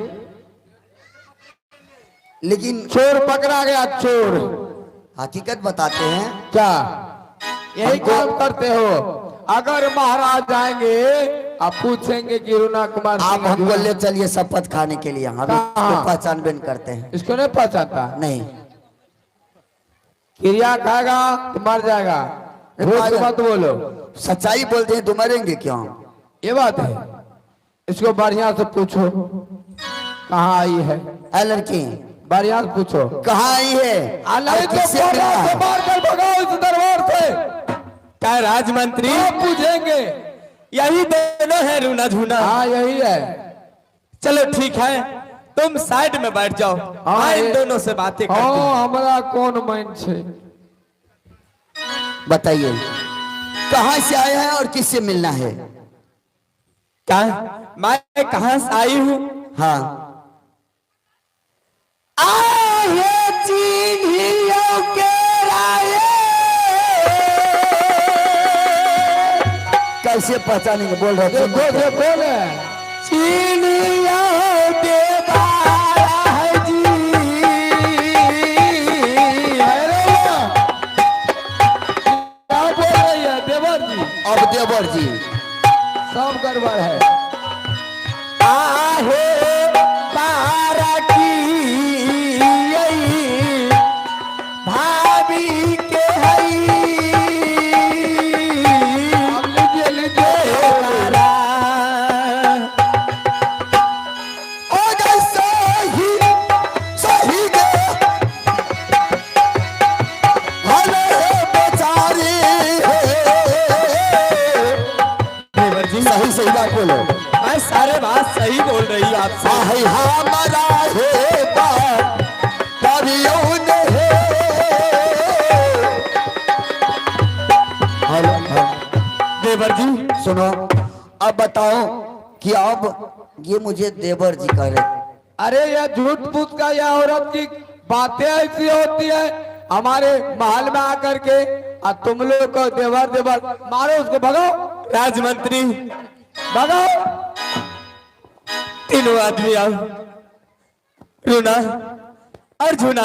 लेकिन चोर पकड़ा गया, चोर। हकीकत बताते हैं। क्या यही काम करते हो? अगर महाराज आएंगे आप पूछेंगे कि रुना कुमार आप सिंह हमको जो- ले चलिए शपथ खाने के लिए, हम कहाँ? इसको पहचान भी नहीं करते हैं। इसको नहीं पहचानता? नहीं। क्रिया खाएगा तो मर जाएगा। झूठ मत बोलो, सच्चाई बोलते हैं तो मरेंगे क्यों? ये बात है। इसको बढ़िया से पूछो कहाँ आई है, है लड़की बढ़िया से पूछो। कहाँ आई है? नहीं तो किससे कोड़ा मिला से है? मार कर भगाओ इस दरबार से। क्या राजमंत्री? आप पूछेंगे। यही दोनों है रूना झूना। हाँ यही है। चलो ठीक है, तुम साइड में बैठ जाओ। हाँ, हाँ, इन ये- दोनों से बातें करते हैं। हाँ हमारा कौन मन छे? बताइए कहाँ से आए हैं और किससे मिलना है? क्या मैं कहाँ से आई हूँ? हाँ। आहे चिन्हियों के राये। कैसे पहचानेंगे? बोल रहे थे। देखो देखो ने चिन्हियों के बारा है जी। अरे वाह! क्या बोल रही है देवर जी? अब देवर जी सब गड़बड़ है। आहे बारा की यही भाभी के हई। अब लीजिए लीजिए। ओ गई सही सही गे हले बेचारी। देवर जी, सही सही बात बोलो। मैं सारे बात सही बोल रही हूँ आपसे। आहे हमारा हे बात करियो ने हे। हेलो देवर जी, सुनो, अब बताओ कि अब ये मुझे देवर जी कह रहे। अरे यह झूठ पूछ का यह औरत की बातें ऐसी होती है हमारे महल में आकर के। और तुम लोग को देवर देवर मारो, उसको भगाओ, राजमंत्री, भगाओ। तीनों आदमी आओ। रूना और झूना,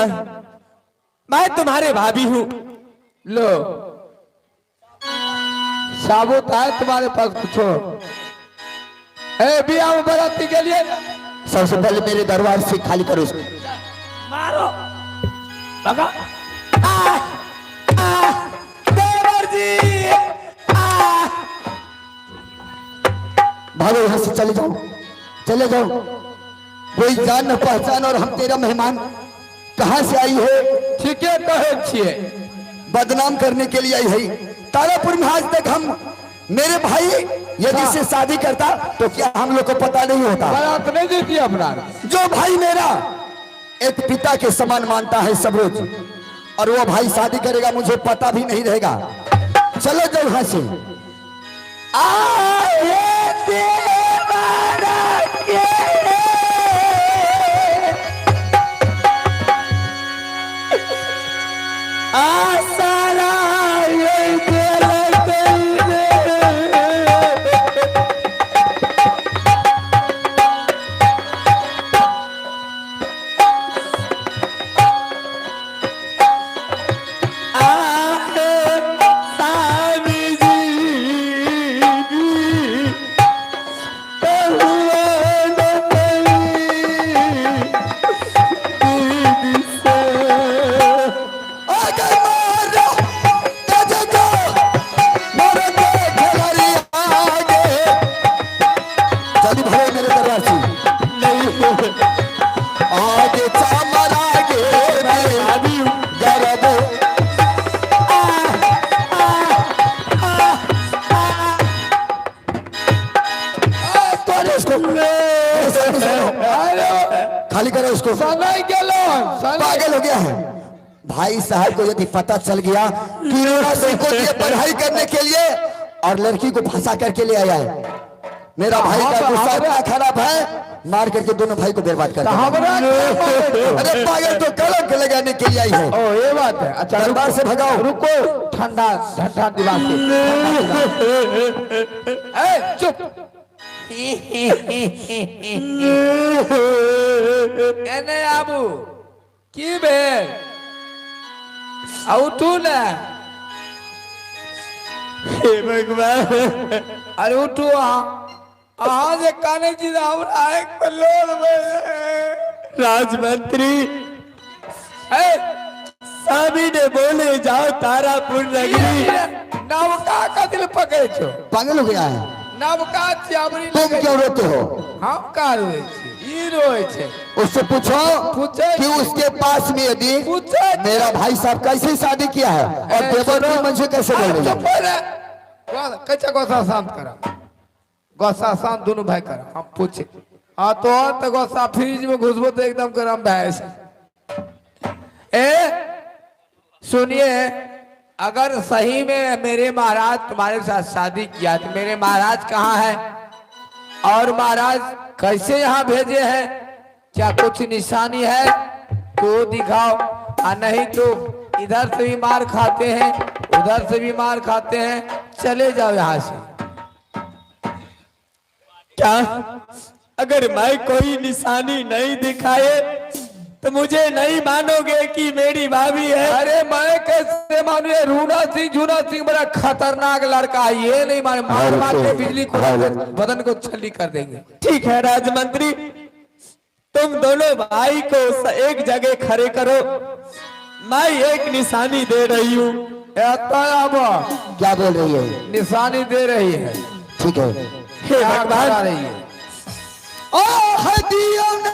मैं तुम्हारे भाभी हूँ। लो साबुत है तुम्हारे पास, पूछो। ए बिया बराती के लिए सबसे पहले मेरे दरबार से खाली करो उसको। देवर जी, भागो यहाँ से, चले जाओ चले जाओ। कोई जान न पहचान और हम तेरा मेहमान कहाँ से आई है? ठीक है कहे छिए। बदनाम करने के लिए आई है। तारापुर में आज तक हम मेरे भाई यदि से शादी करता तो क्या हम लोग को पता नहीं होता? बारात नहीं देती अपना। जो भाई मेरा एक पिता के समान मानता है सब रोज, और वो भाई शादी करेगा मुझे पता भी नहीं रहेगा। चलो जाओ यहाँ से। आए देवरा आसारा ये दिल तेरे। खाली करो उसको। पागल हो गया है भाई साहब को यदि पता चल गया कि लड़की को ये पढ़ाई करने के लिए और लड़की को फंसा करके ले आया है, मेरा भाई का गुस्सा इतना खराब है, मार करके दोनों भाई को बर्बाद कर देगा। अरे पागल तो कलंक लगाने के लिए आई है। ओ ये बात है। अच्छा दरबार से भगाओ। रुको, ठंडा ठंडा दिमाग से चुप। एने आबू की भेल उठू न। हे भगवान, अरे उठू अहाँ जे काने जी हमरा एक पल्लोर में राजमंत्री है स्वामी ने बोले जाओ तारापुर नगरी। नवका का दिल पकड़े छो। पागल हो गया है। नवका चाबरी तुम क्यों रोते हो? हम का रोए छे? ई रोए छे। उससे पूछो कि उसके पास में यदि मेरा भाई साहब कैसे शादी किया है और देवर की मन से कैसे बोल रही है। कच्चा गोसा शांत करा, गोसा शांत दोनों भाई करा। हम पूछे हाँ तो गोसा फ्रिज में घुसबो तो एकदम गरम भैंस। सुनिए, अगर सही में मेरे महाराज तुम्हारे साथ शादी किया तो मेरे महाराज कहाँ है और महाराज कैसे यहाँ भेजे हैं? क्या कुछ निशानी है तो दिखाओ, और नहीं तो इधर से भी मार खाते हैं उधर से भी मार खाते हैं, चले जाओ यहाँ से। क्या अगर मैं कोई निशानी नहीं दिखाए तो मुझे नहीं मानोगे कि मेरी भाभी है? अरे मैं कैसे मानू? ये रूना सिंह झूना सिंह बड़ा खतरनाक लड़का है, ये नहीं माने मार मार के बिजली को बदन को छली कर देंगे। ठीक है राजमंत्री, तुम दोनों भाई को एक जगह खड़े करो, मैं एक निशानी दे रही हूँ। क्या बोल रही है? निशानी दे रही है। ठीक है। हे भगवान, रही है। ओ हदियों ने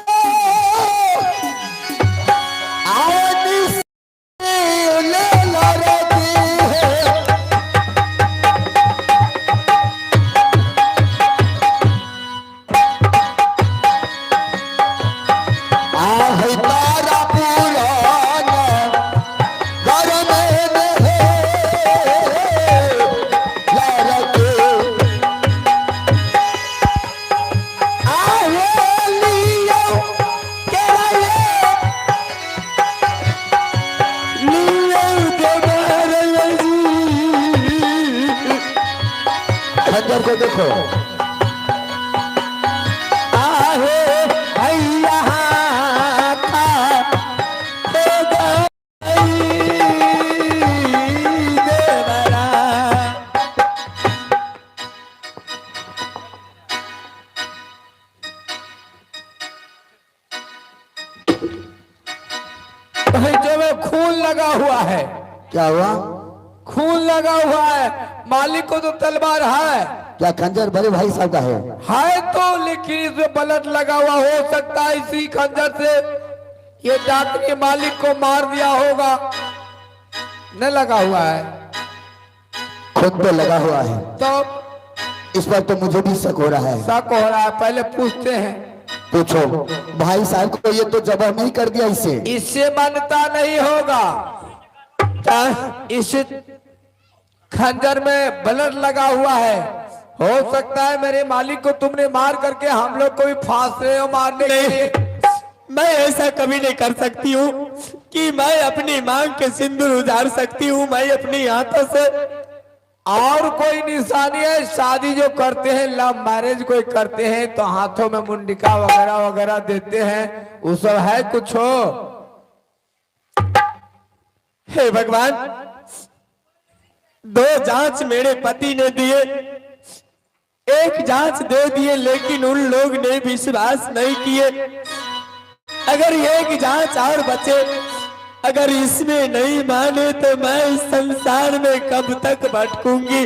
खंजर को देखो। आहे भैया का हो गई देवरा। जो में खून लगा हुआ है। क्या हुआ? खून लगा हुआ है, मालिक को तो तलवार है। क्या खंजर बड़े भाई साहब का है तो लेकिन इसमें ब्लड लगा हुआ हो सकता है, इसी खंजर से ये डाकनी मालिक को मार दिया होगा। न लगा हुआ है खुद पे लगा हुआ है तो इस पर तो मुझे भी शक हो रहा है। शक हो रहा है, पहले पूछते हैं। पूछो। भाई साहब को ये तो जबर नहीं कर दिया इससे मान्यता नहीं होगा। इस खंजर में ब्लड लगा हुआ है, हो सकता है मेरे मालिक को तुमने मार करके हम लोग को भी फांस रहे हो मारने के लिए। मैं ऐसा कभी नहीं कर सकती हूँ। कि मैं अपनी मांग के सिंदूर उजाड़ सकती हूँ, मैं अपनी हाथों से। और कोई निशानी है? शादी जो करते हैं, लव मैरिज कोई करते हैं तो हाथों में मुंडिका वगैरह वगैरह देते हैं, वो सब है कुछ हो? हे भगवान, 2 जांच मेरे पति ने दिए, 1 जांच दे दिए, लेकिन उन लोग ने विश्वास नहीं किए। अगर 1 जांच और बचे, अगर इसमें नहीं माने तो मैं इस संसार में कब तक भटकूंगी।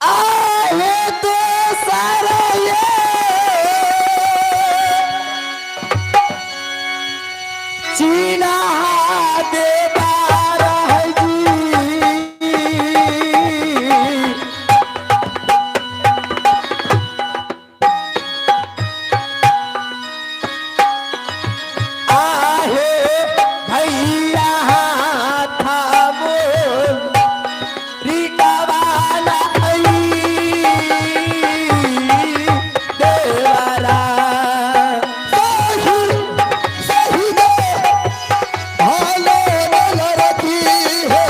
आए तो सारा ये चीना दे बारा है जी, आहे भैया था मोर रिकावाला देवरा। सही में भाले न लड़की है,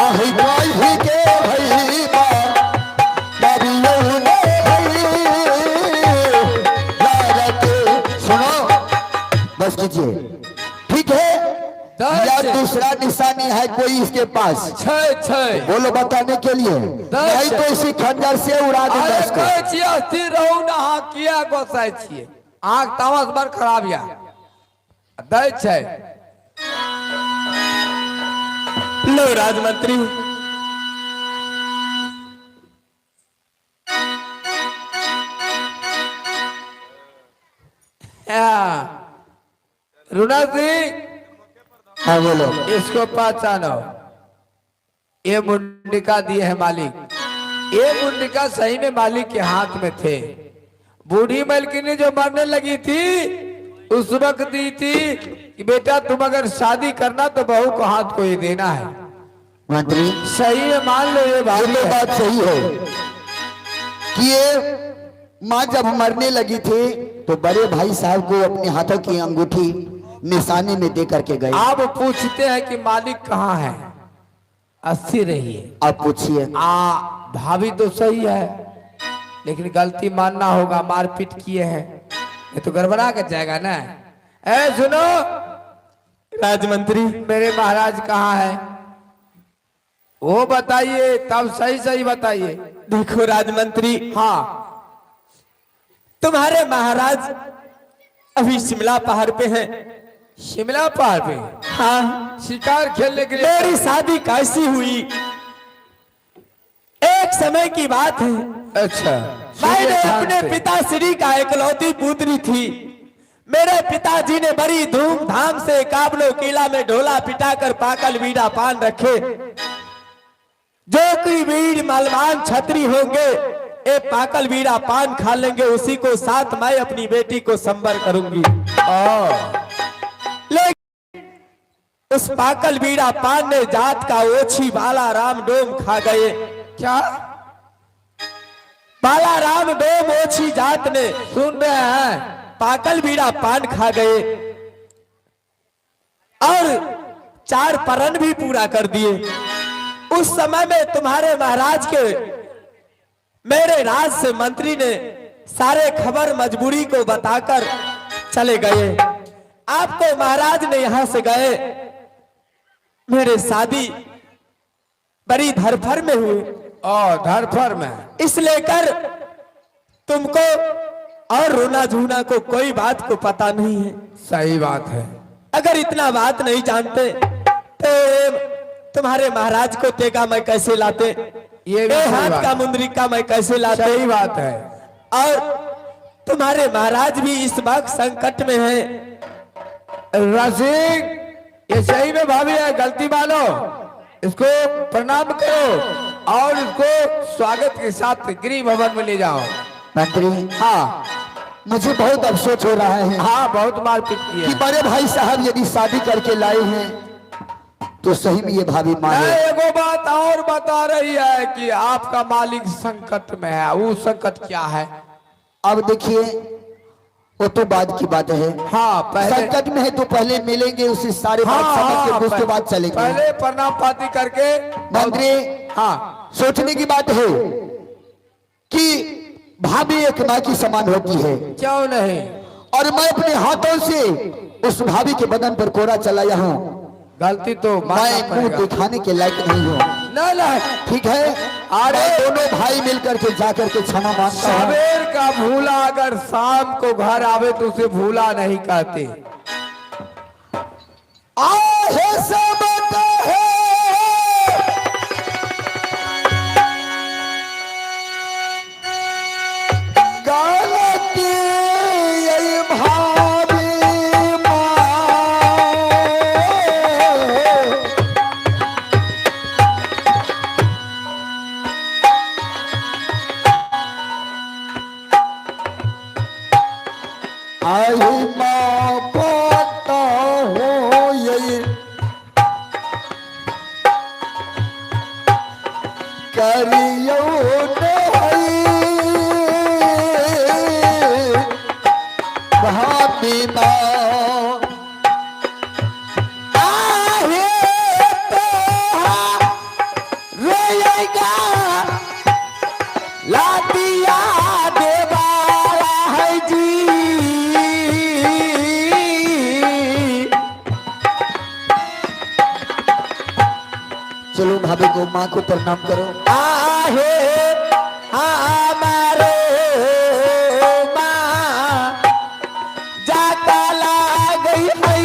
आही गाही के भैया करियो ने लड़के। सुनो, बस कीजिए, ठीक है? या दूसरा निशानी है कोई इसके पास? छे बोलो बताने के लिए, नहीं तो इसी खंजर से उड़ा देंगे अरे इसको। कहै छियै स्थिर रहू ना, अहाँ किया गोसाइ छियै? आँख तामस बड़ खराब या दै छै। लो राजमंत्री, रुना सिंह, हाँ बोलो। इसको पहचानो, ये मुंडिका दिए है मालिक। ये मुंडिका सही में मालिक के हाथ में थे। बूढ़ी मलकिनी जो मरने लगी थी उस वक्त दी थी कि बेटा तुम अगर शादी करना तो बहू को हाथ को ही देना है। मंत्री, सही है, मान लो ये बात ये बात सही है कि ये माँ जब मरने लगी थी तो बड़े भाई साहब को अपने हाथों की अंगूठी निशानी में दे करके गए। आप पूछते हैं कि मालिक कहाँ है? अस्थिर रहिए। आप पूछिए। भाभी तो सही है, लेकिन गलती मानना होगा, मारपीट किए हैं, ये तो गड़बड़ा के जाएगा ना। ए सुनो राजमंत्री, मेरे महाराज कहाँ है वो बताइए, तब सही सही बताइए। देखो राजमंत्री, हाँ, तुम्हारे महाराज अभी शिमला पहाड़ पे हैं। शिमला पहाड़ पे? हाँ, शिकार खेलने के लिए। मेरी शादी कैसी हुई? एक समय की बात है, अच्छा, मैंने अपने पिताश्री का इकलौती पुत्री थी। मेरे पिताजी ने बड़ी धूमधाम से काबलो किला में ढोला पिटाकर पाकल बीड़ा पान रखे। जो कोई वीर मलमान छत्री होंगे, ये पाकल बीड़ा पान खा लेंगे, उसी को साथ मैं अपनी बेटी को संबर करूंगी। लेकिन उस पाकल बीड़ा पान ने जात का ओछी बाला राम डोम खा गए। क्या? बाला राम डोम ओछी जात ने, सुन रहे हैं? पाकल बीड़ा पान खा गए और 4 परन भी पूरा कर दिए। उस समय में तुम्हारे महाराज के मेरे राज से मंत्री ने सारे खबर मजबूरी को बताकर चले गए। आपको महाराज ने यहां से गए, मेरे शादी बड़ी धरफर में हुई। धरफर में? इस लेकर तुमको और रोना झूना को कोई बात को पता नहीं है। सही बात है। अगर इतना बात नहीं जानते तो तुम्हारे महाराज को तेगा मैं कैसे लाते? ये भी सही हाथ बात का है। मुंदरिका मैं कैसे लाते? सही बात है। और तुम्हारे महाराज भी इस वक्त संकट में हैं। रसिक, ये सही में भाभी है, गलती मानो, इसको प्रणाम करो और इसको स्वागत के साथ गृह भवन में ले जाओ। मंत्री, हाँ मुझे बहुत अफसोस हो रहा है हाँ, बहुत मारपीट की कि है। बड़े भाई साहब यदि शादी करके लाए हैं तो सही में ये भाभी माँ नहीं, है। एगो बात और बता रही है कि आपका मालिक संकट में है। वो संकट क्या है? अब देखिए वो तो बाद की बात है। हाँ, पहले संकट में है तो पहले मिलेंगे, उसी सारे बात हाँ, समझ के हाँ, उसके बाद चलेंगे। पहले प्रणाम पाती करके मंत्री, हाँ, सोचने की बात है कि भाभी एक माँ की समान होती है, क्यों नहीं? और मैं अपने हाथों से उस भाभी के बदन पर कोरा चलाया हूँ। गलती तो मैं मानना मुंह पड़ेगा। दिखाने के लायक नहीं हूँ। नहीं नहीं, ठीक है, अरे मैं दोनों भाई मिलकर के जाकर के क्षमा मांगता हूँ। सवेर का भूला अगर शाम को घर आवे तो उसे भूला नहीं कहते। आहे सब कहे गलती यही भाभी माँ। आई माँ पता हो यही करियो नहीं भाभी माँ। आहे तो रोएगा लातिया देवाला है जी। चलो भाभी को माँ को प्रणाम करो। आहे हमारे माँ जाता ला गई है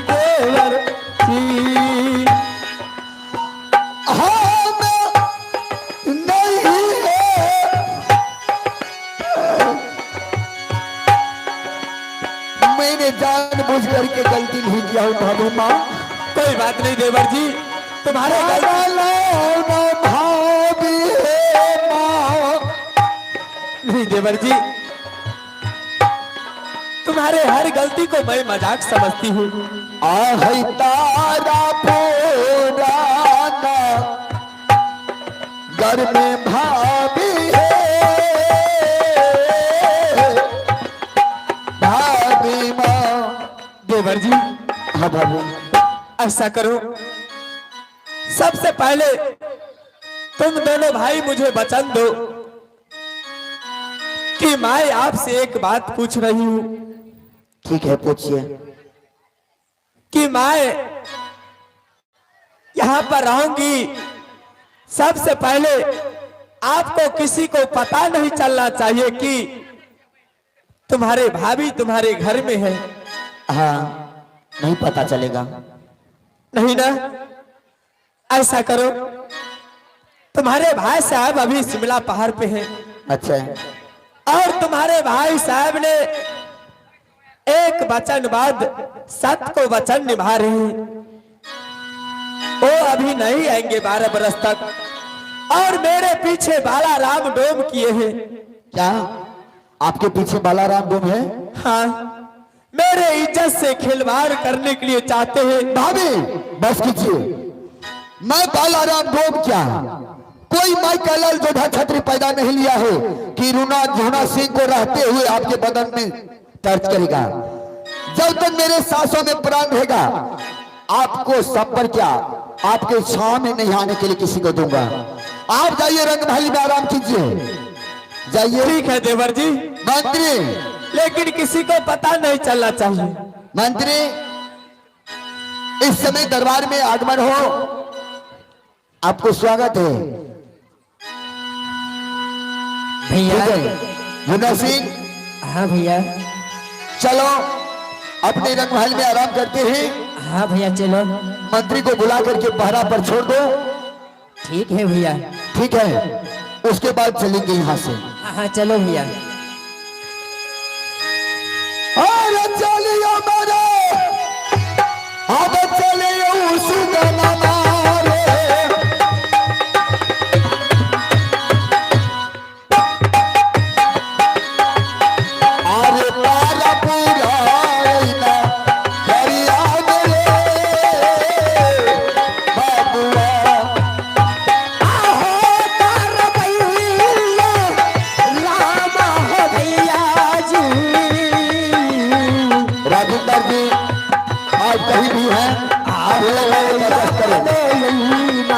देवर जी। हम नहीं है, मैंने जानबूझ करके गलती नहीं किया हूँ भाभी माँ। कोई बात नहीं देवर जी, तुम्हारे भाभी माँ। नहीं देवर जी, तुम्हारे हर गलती को मैं मजाक समझती हूँ। आहे तारा पुराना घर में भाभी है भाभी माँ। देवर जी, हाँ भाभी, ऐसा करो, सबसे पहले तुम दोनों भाई मुझे वचन दो कि मैं आपसे एक बात पूछ रही हूँ ठीक है पूछिए। कि मैं यहाँ पर रहूंगी, सबसे पहले आपको किसी को पता नहीं चलना चाहिए कि तुम्हारे भाभी तुम्हारे घर में है। हाँ, नहीं पता चलेगा। नहीं ना? ऐसा करो, तुम्हारे भाई साहब अभी शिमला पहाड़ पे हैं अच्छा, और तुम्हारे भाई साहब ने एक वचन बाद सत्य को वचन निभा रहे हैं। वो अभी नहीं आएंगे 12 बरस तक, और मेरे पीछे बाला राम डोम किए हैं। क्या आपके पीछे बालाराम डोम है? हाँ, मेरे इज्जत से खिलवाड़ करने के लिए चाहते हैं। भाभी बस कीजिए, मैं बालाराम डोम क्या, कोई माई का लाल जोधा छत्री पैदा नहीं लिया है कि रूना झोना सिंह को रहते हुए आपके बदन में टच करेगा। जब तक मेरे सांसों में प्राण रहेगा, आपको सब पर क्या, आपके छांव में नहीं आने के लिए किसी को दूंगा। आप जाइए रंगमहल में आराम कीजिए, जाइए। ठीक है देवर जी, मंत्री, लेकिन किसी को पता नहीं चलना चाहिए। मंत्री, इस समय दरबार में आगमन हो, आपको स्वागत है। भैया। ठीक है मुन्ना सिंह, हाँ भैया। चलो अपने रंगमहल में आराम करते हैं। हाँ भैया चलो। मंत्री को बुला करके पहरा पर छोड़ दो। ठीक है भैया। ठीक है, उसके बाद चलेंगे यहाँ से। हाँ हाँ चलो भैया। अरे चलियो मेरे, अब चलियो सुगना मारे। अरे पारा पूरा दरिया में राजेंद्र जी आज कहीं भी है आप करें